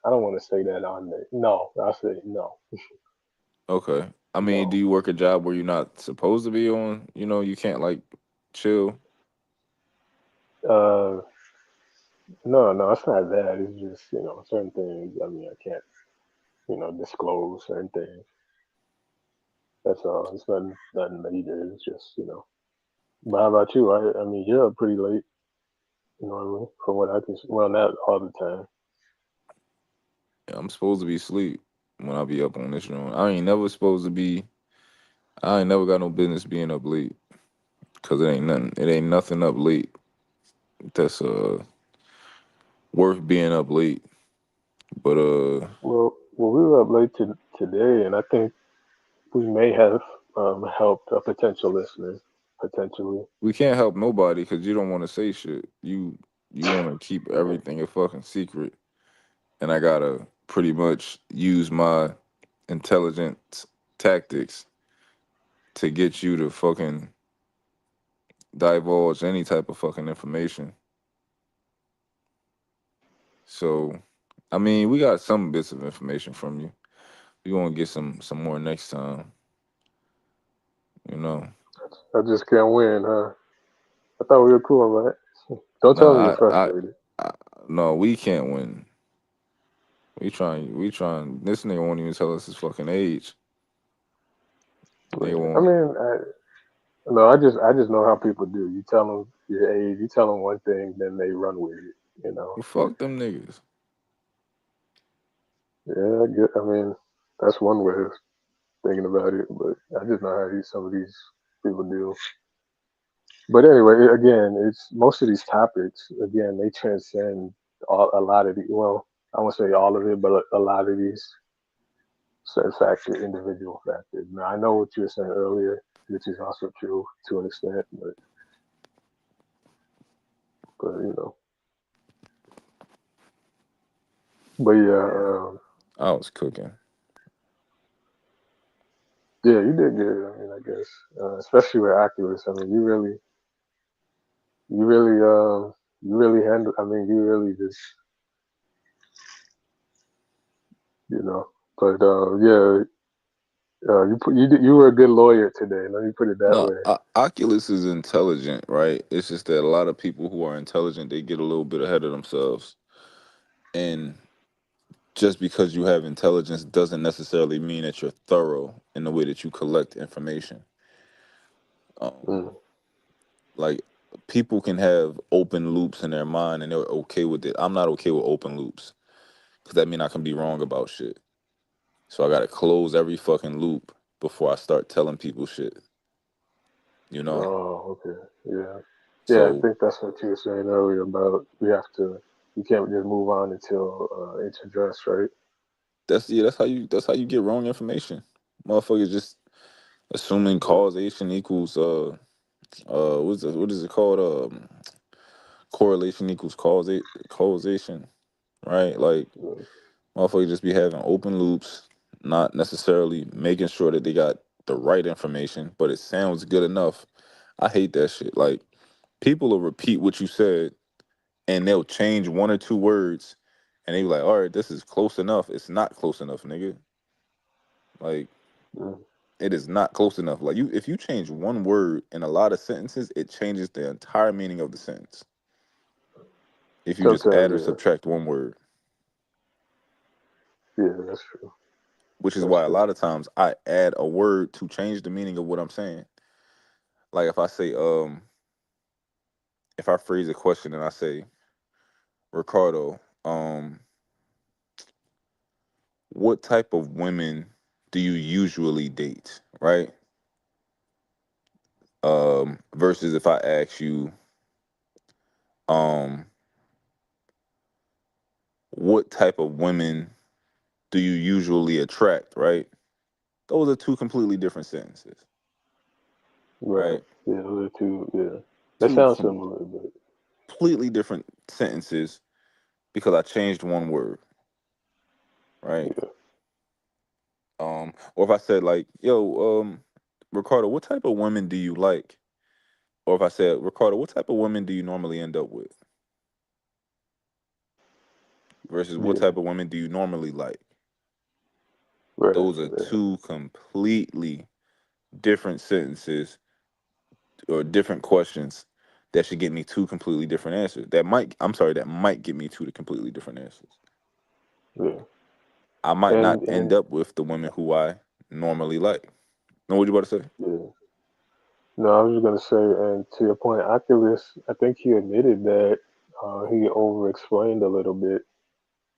I don't want to say that on there. No, I'll say no, Okay. I mean, do no. you work a job where you're not supposed to be on? You know, you can't like chill. Uh, no, no, it's not that. It's just certain things. I mean, I can't disclose certain things. That's all. It's nothing major. It's just. But how about you? I mean, you're up pretty late normally, from what I can see. Well, not all the time. Yeah, I'm supposed to be asleep when I be up on this joint. I ain't never supposed to be. I ain't never got no business being up late. Cause it ain't nothing. It ain't nothing up late that's worth being up late. But Well, we were up late today, and I think we may have helped a potential listener, potentially. we can't help nobody because you don't want to say shit. You want to keep Yeah. everything a fucking secret, and I gotta pretty much use my intelligent tactics to get you to fucking divulge any type of fucking information. So, I mean, we got some bits of information from you. We gonna get some more next time. You know. I just can't win, huh? I thought we were cool, man. Don't tell me you're frustrated. No, we can't win. We trying. This nigga won't even tell us his fucking age. Nigga won't. I mean, I just know how people do. You tell them your age, you tell them one thing, then they run with it. You know. Well, fuck them niggas. Yeah, I mean, that's one way of thinking about it, but I just know how some of these people do. But anyway, again, it's most of these topics. Again, they transcend a lot of the. Well, I won't say all of it, but a lot of these individual factors. Now, I know what you were saying earlier, which is also true to an extent, but you know. But yeah, I was cooking. Yeah, you did good. I mean, I guess, especially with Oculus. I mean, you really handle. I mean, you really just, you know. But yeah, you were a good lawyer today. Let me put it that No, way. Oculus is intelligent, right? It's just that a lot of people who are intelligent, they get a little bit ahead of themselves. And just because you have intelligence doesn't necessarily mean that you're thorough in the way that you collect information. Like, people can have open loops in their mind and they're okay with it. I'm not okay with open loops because that means I can be wrong about shit. So I got to close every fucking loop before I start telling people shit. You know? Oh, okay. Yeah. Yeah, I So think that's what you were saying earlier about you can't just move on until it's addressed, right? that's how you get wrong information. Motherfuckers just assuming causation equals what is it called? Correlation equals causation, right? Like, motherfuckers just be having open loops, not necessarily making sure that they got the right information, but it sounds good enough. I hate that shit. Like, people will repeat what you said and they'll change one or two words and they be like, all right, this is close enough. It's not close enough, nigga. Like, it is not close enough. Like, if you change one word in a lot of sentences, it changes the entire meaning of the sentence. If you just add or subtract one word. Yeah, that's true. Which is why a lot of times I add a word to change the meaning of what I'm saying. Like, if I say, if I phrase a question and I say, Ricardo, what type of women do you usually date, right? Versus if I ask you, what type of women do you usually attract, right? Those are two completely different sentences. Right? Yeah, those are two. Yeah, they sound similar, but completely different sentences because I changed one word. Right? Yeah. Or if I said, like, yo, Ricardo, what type of women do you like? Or if I said, Ricardo, what type of women do you normally end up with? Versus what type of women do you normally like? Those are two completely different sentences or different questions that should get me two completely different answers. That might get me two completely different answers. Yeah. I might not end up with the women who I normally like. Know what you about to say? Yeah. No, I was just gonna say, and to your point, Oculus, I think he admitted that he over-explained a little bit,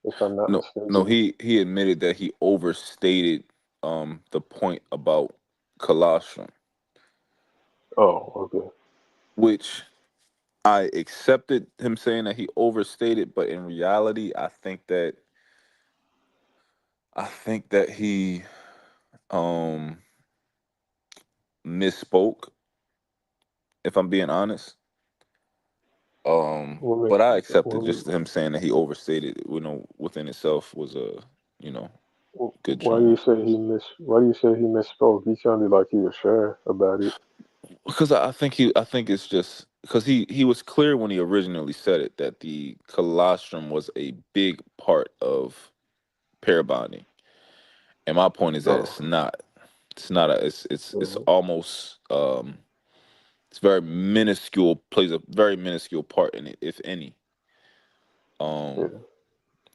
if I'm not mistaken. No, he admitted that he overstated the point about colostrum. Oh, okay. Which I accepted him saying that he overstated, but in reality, I think that he misspoke, if I'm being honest. But I accepted just him saying that he overstated it, within itself was a, good Why trend. do you say he misspoke? He sounded like he was sure about it. Because I think it's just because he was clear when he originally said it that the colostrum was a big part of pair bonding, and my point is that Oh, it's not. It's not a. It's yeah, almost it's very minuscule, plays a very minuscule part in it, if any. yeah.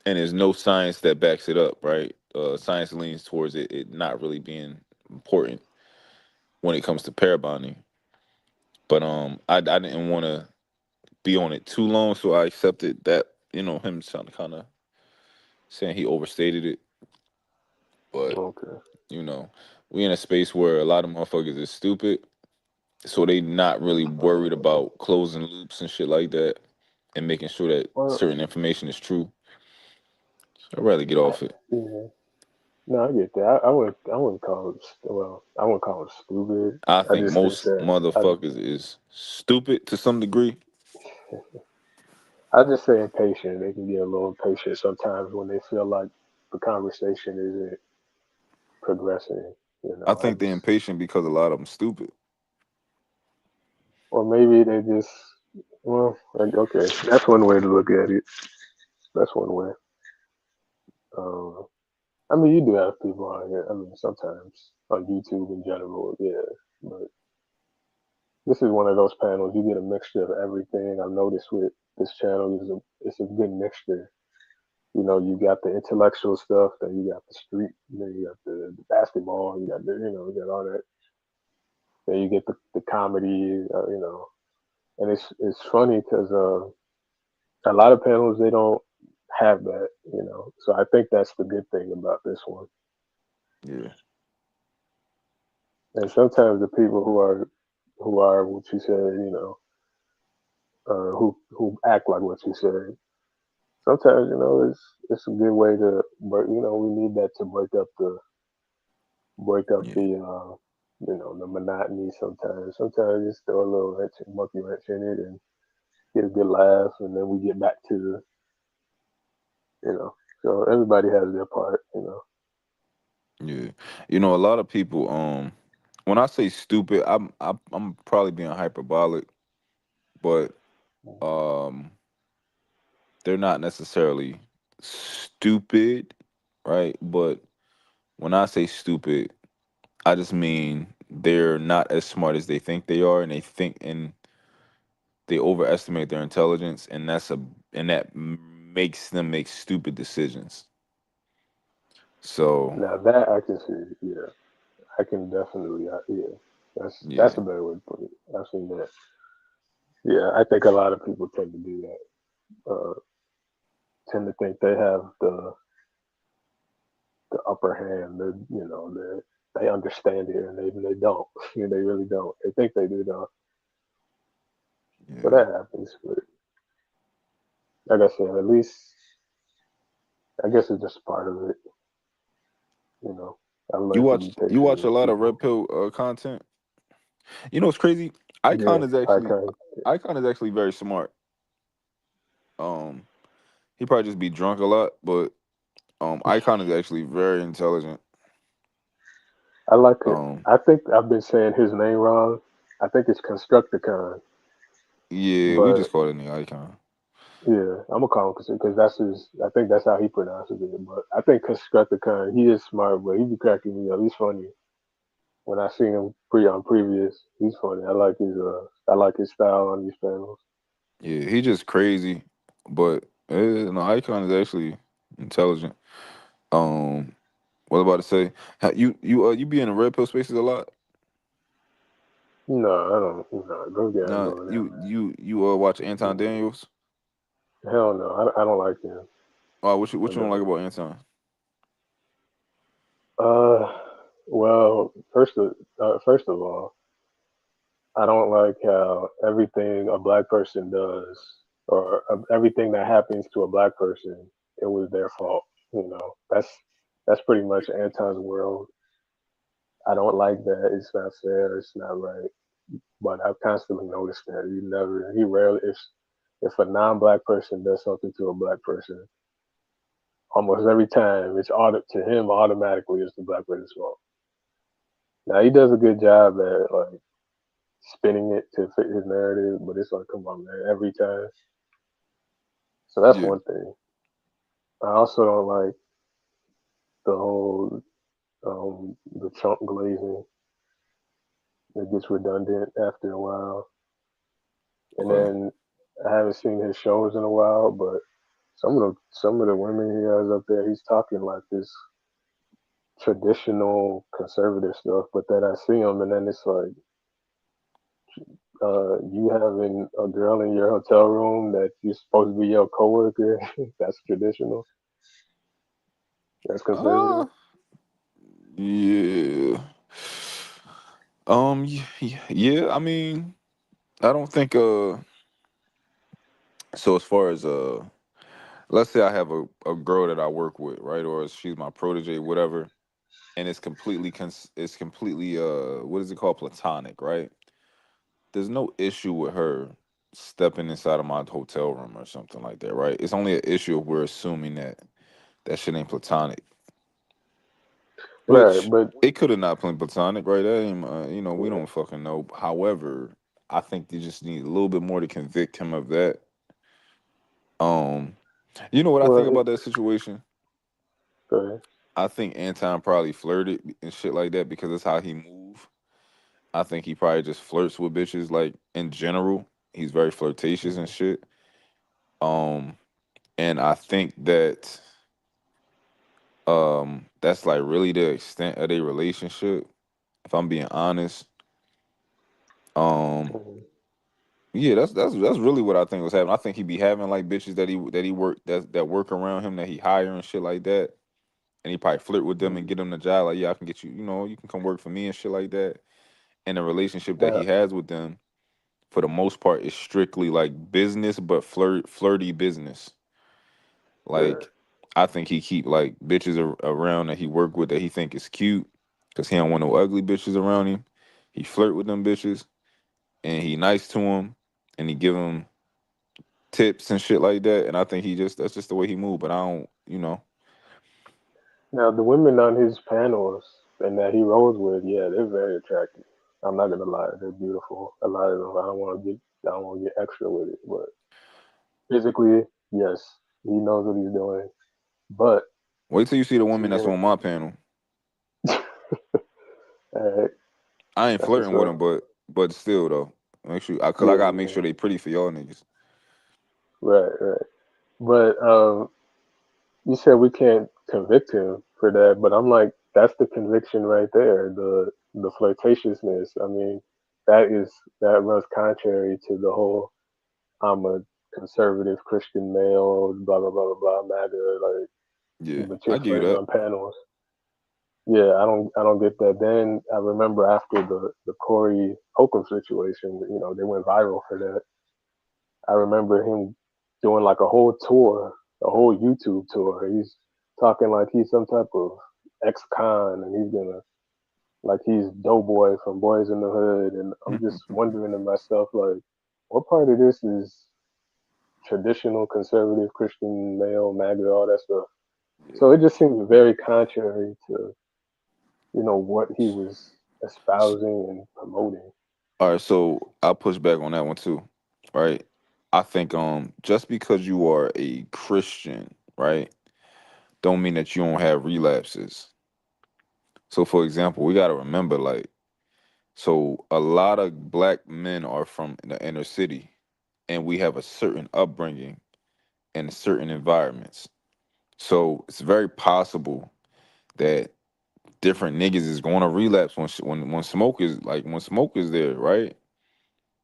And there's no science that backs it up, right? Science leans towards it not really being important when it comes to pair bonding. But I didn't want to be on it too long, so I accepted that, him kind of saying he overstated it. But Okay. you know, we in a space where a lot of motherfuckers is stupid, so they not really worried about closing loops and shit like that, and making sure that Well, certain information is true. So I'd rather get off it. yeah. No, I get that. I wouldn't call it. Well, I wouldn't call it stupid. I I think just think most that motherfuckers is stupid to some degree. I just say impatient. They can get a little impatient sometimes when they feel like the conversation isn't progressing. You I know, I think they're just impatient because a lot of them stupid. or maybe they just well, like, okay, that's one way to look at it. That's one way. Um, I mean, you do have people on here. I mean, sometimes on YouTube in general, yeah. But this is one of those panels. You get a mixture of everything. I've noticed with this channel is it's a good mixture. You know, you got the intellectual stuff, then you got the street, then you got the basketball, you got you got all that. Then you get the comedy, and it's funny because a lot of panels they don't have that, So I think that's the good thing about this one. Yeah. And sometimes the people who are what you said, who act like what you said. Sometimes it's a good way to, but we need that to break up Yeah. the monotony. Sometimes just throw a little monkey wrench in it and get a good laugh, and then we get back to you know. So everybody has their part. Yeah. A lot of people when I say stupid, I'm probably being hyperbolic, but um they're not necessarily stupid, right? But when I say stupid, I just mean they're not as smart as they think they are, and they overestimate their intelligence, and that makes them make stupid decisions. So Now that I can see, yeah, I can definitely, yeah, that's yeah, a better way to put it. I've seen that. Yeah, I think a lot of people tend to do that. Tend to think they have the upper hand. They understand it, and they don't. They really don't. They think they do though, but yeah. that happens. But like I said, at least I guess it's just part of it. You know, I You learned to watch be you patient watch a with lot of people. red pill content. What's crazy? Icon Yeah, is I actually can. Icon is actually very smart. Um, he probably just be drunk a lot, but Icon is actually very intelligent. I like it. Um, I think I've been saying his name wrong. I think it's Constructicon, yeah, we but just call it the Icon. yeah, I'm gonna call him because that's his. I think that's how he pronounces it. But I think Constructicon, he is smart, but he be cracking me up. He's funny. When I seen him on previous, he's funny. I like his style on these panels. Yeah, he just crazy, but no, Icon is actually intelligent. Um, what about to say? You be in the red pill spaces a lot? No, I don't. No, those guys Nah, over there, you watch Anton man. Daniels? Hell no, I don't like him. What you don't like No. about Anton? Uh, well, first of all, I don't like how everything a black person does, or everything that happens to a black person, it was their fault. That's pretty much Anton's world. I don't like that. It's not fair. It's not right. But I've constantly noticed that he rarely, if a non-black person does something to a black person, almost every time to him automatically it's the black person's fault. Now he does a good job at like spinning it to fit his narrative, but it's like, come on, man, every time. So that's Yeah. one thing. I also don't like the whole the Trump glazing. It gets redundant after a while. And Okay. then I haven't seen his shows in a while, but some of the women he has up there, he's talking like this traditional conservative stuff. But then I see him, and then it's like you having a girl in your hotel room that you're supposed to be your coworker. That's traditional. That's Uh, conservative. yeah. Yeah. I mean, I don't think. So as far as let's say I have a girl that I work with, right, or she's my protege, whatever, and it's completely what is it called, platonic, right? There's no issue with her stepping inside of my hotel room or something like that, right? It's only an issue if we're assuming that that shit ain't platonic, Right, which but it could have not been platonic, right? That ain't, we yeah, don't fucking know. However, I think they just need a little bit more to convict him of that. Um, you know what I think well, about that situation? okay. I think Anton probably flirted and shit like that because that's how he move. I think he probably just flirts with bitches like in general. He's very flirtatious and shit. Um, and I think that that's like really the extent of their relationship. If I'm being honest, um, Mhm. yeah, that's really what I think was happening. I think he be having like bitches that he work that work around him that he hire and shit like that, and he probably flirt with them and get them the job. Like, yeah, I can get you. You can come work for me and shit like that. And the relationship that Now, he has with them, for the most part, is strictly like business, but flirty business. sure. Like, I think he keep like bitches around that he work with that he think is cute, cause he don't want no ugly bitches around him. He flirt with them bitches, and he nice to them, and he give them tips and shit like that. And I think that's just the way he move. But I don't. Now the women on his panels and that he rolls with, yeah, they're very attractive. I'm not gonna lie, they're beautiful. A lot of them. I don't want to get extra with it, but physically, yes, he knows what he's doing. But Wait till you see the to woman that's me, on my panel. uh, I ain't that's what's flirting with up. them, but still though, make sure cause I Yeah, gotta make yeah, sure they pretty for y'all niggas. right, right. But you said we can't convict him for that, but I'm like, that's the conviction right there. The flirtatiousness. I mean, that runs contrary to the whole I'm a conservative Christian male, blah blah blah blah blah, MAGA, like Yeah, but I you're give you flirting that. on panels. Yeah, I don't get that. Then I remember after the Corey Holcomb situation, they went viral for that. I remember him doing like a whole tour, a whole YouTube tour. He's talking like he's some type of ex-con, and he's gonna like he's Doughboy from Boys in the Hood, and I'm just wondering to myself like, what part of this is traditional conservative Christian male MAGA, all that stuff. Yeah. So it just seems very contrary to what he was espousing and promoting. All right, so I'll push back on that one too. Right? I think just because you are a Christian, right, don't mean that you don't have relapses. So for example, we gotta remember like so a lot of black men are from the inner city and we have a certain upbringing and certain environments. So it's very possible that different niggas is going to relapse when smoke is there, right?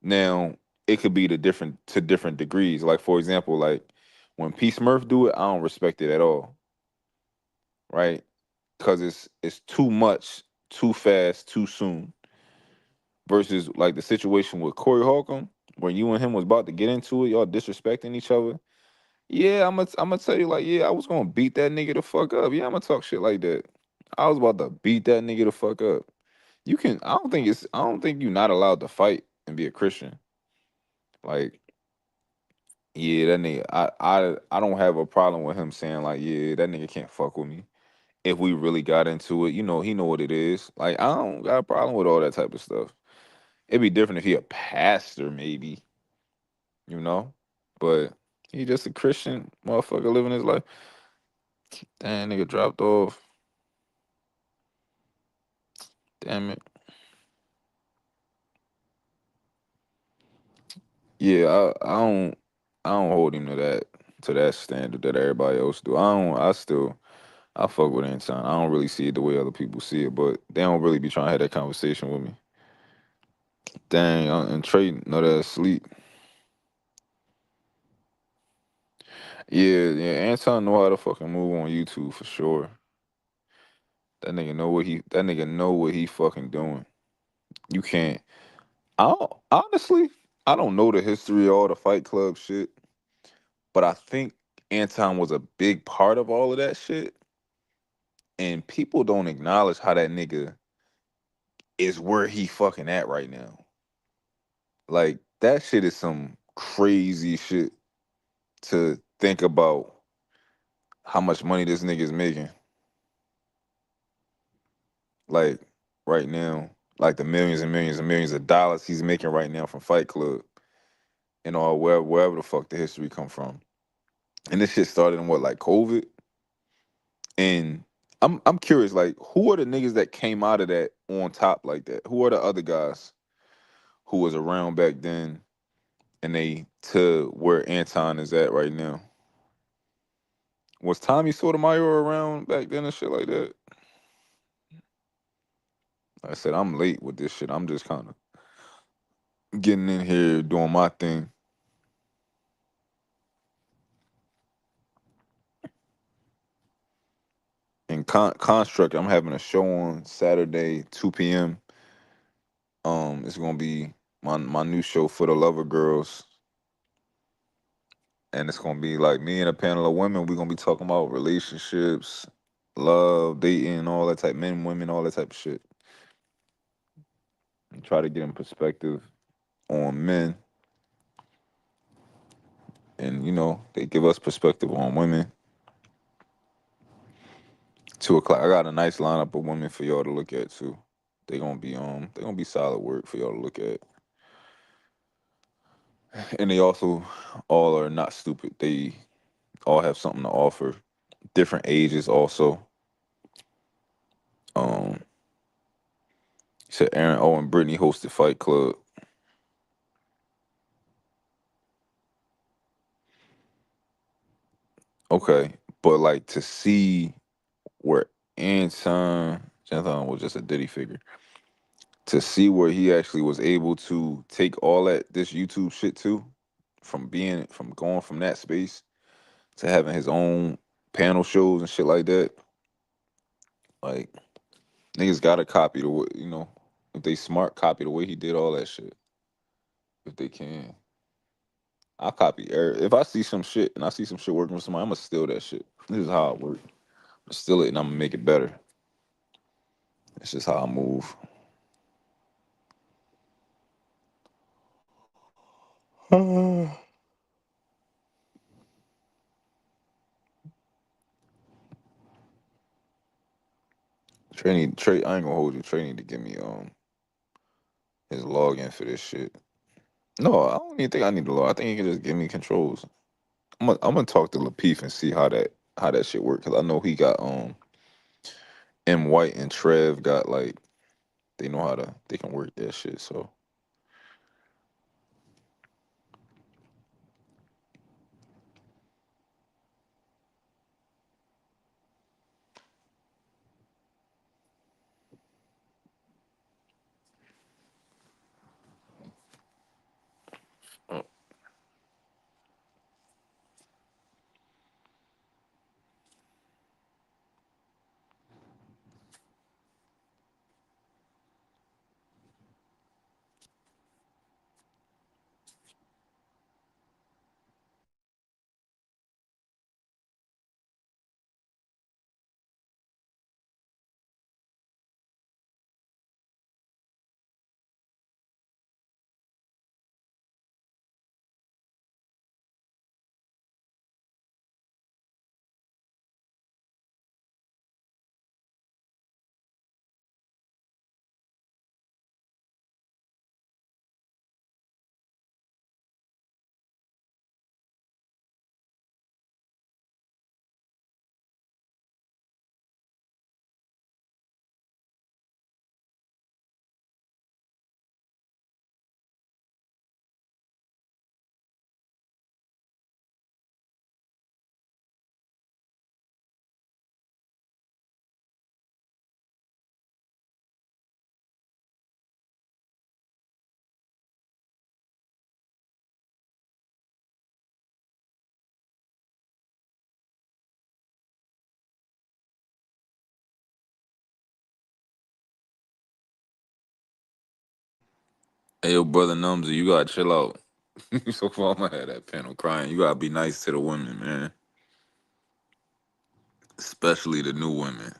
Now it could be to different degrees. Like for example, like when P Smurf do it, I don't respect it at all, right? Because it's too much, too fast, too soon. Versus like the situation with Corey Holcomb, where you and him was about to get into it, y'all disrespecting each other. Yeah, I'm gonna tell you like, yeah, I was gonna beat that nigga the fuck up. Yeah, I'm gonna talk shit like that. I was about to beat that nigga the fuck up. I don't think you're not allowed to fight and be a Christian. Like, yeah, that nigga I don't have a problem with him saying like, yeah, that nigga can't fuck with me. If we really got into it, he know what it is. Like, I don't got a problem with all that type of stuff. It'd be different if he a pastor, maybe, you know. But he just a Christian motherfucker living his life. Damn, nigga dropped off. Damn it. Yeah, I don't hold him to that standard that everybody else do. I fuck with Anton. I don't really see it the way other people see it, but they don't really be trying to have that conversation with me. Dang, and Trey know that asleep. Yeah, Anton know how to fucking move on YouTube for sure. That nigga know what he fucking doing. You can't. Honestly, I don't know the history of all the Fight Club shit, but I think Anton was a big part of all of that shit. And people don't acknowledge how that nigga is where he fucking at right now. Like that shit is some crazy shit to think about how much money this nigga is making. Like right now, like the millions and millions and millions of dollars he's making right now from Fight Club and all wherever the fuck the history come from. And this shit started in what, like COVID? And I'm curious, like, who are the niggas that came out of that on top like that? Who are the other guys who was around back then and they to where Anton is at right now? Was Tommy Sotomayor around back then and shit like that? Like I said, I'm late with this shit. I'm just kind of getting in here doing my thing. And Construct, I'm having a show on Saturday, 2 p.m. It's gonna be my new show For the Lover Girls. And it's gonna be like me and a panel of women. We're gonna be talking about relationships, love, dating, all that type, men, women, all that type of shit. And try to get in perspective on men. And they give us perspective on women. 2:00. I got a nice lineup of women for y'all to look at too. They're gonna be solid work for y'all to look at. And they also all are not stupid. They all have something to offer. Different ages also. Said Aaron and Brittany hosted Fight Club. Okay, but like to see where Anton was just a Diddy figure. To see where he actually was able to take all this YouTube shit to, from going from that space to having his own panel shows and shit like that. Like niggas gotta copy the way, if they smart, copy the way he did all that shit. If they can. I'll copy if I see some shit and I see some shit working with somebody, I'm gonna steal that shit. This is how I work. I'm gonna steal it and I'm gonna make it better. It's just how I move. Trey, I ain't gonna hold you. Trey need to give me his login for this shit. No, I don't even think I need the log. I think he can just give me controls. I'm gonna talk to Lapeef and see how that shit work, because I know he got M White and Trev got like they can work that shit. So Hey, yo, brother Numsy, you gotta chill out. So far, I'm gonna have that panel crying. You gotta be nice to the women, man. Especially the new women.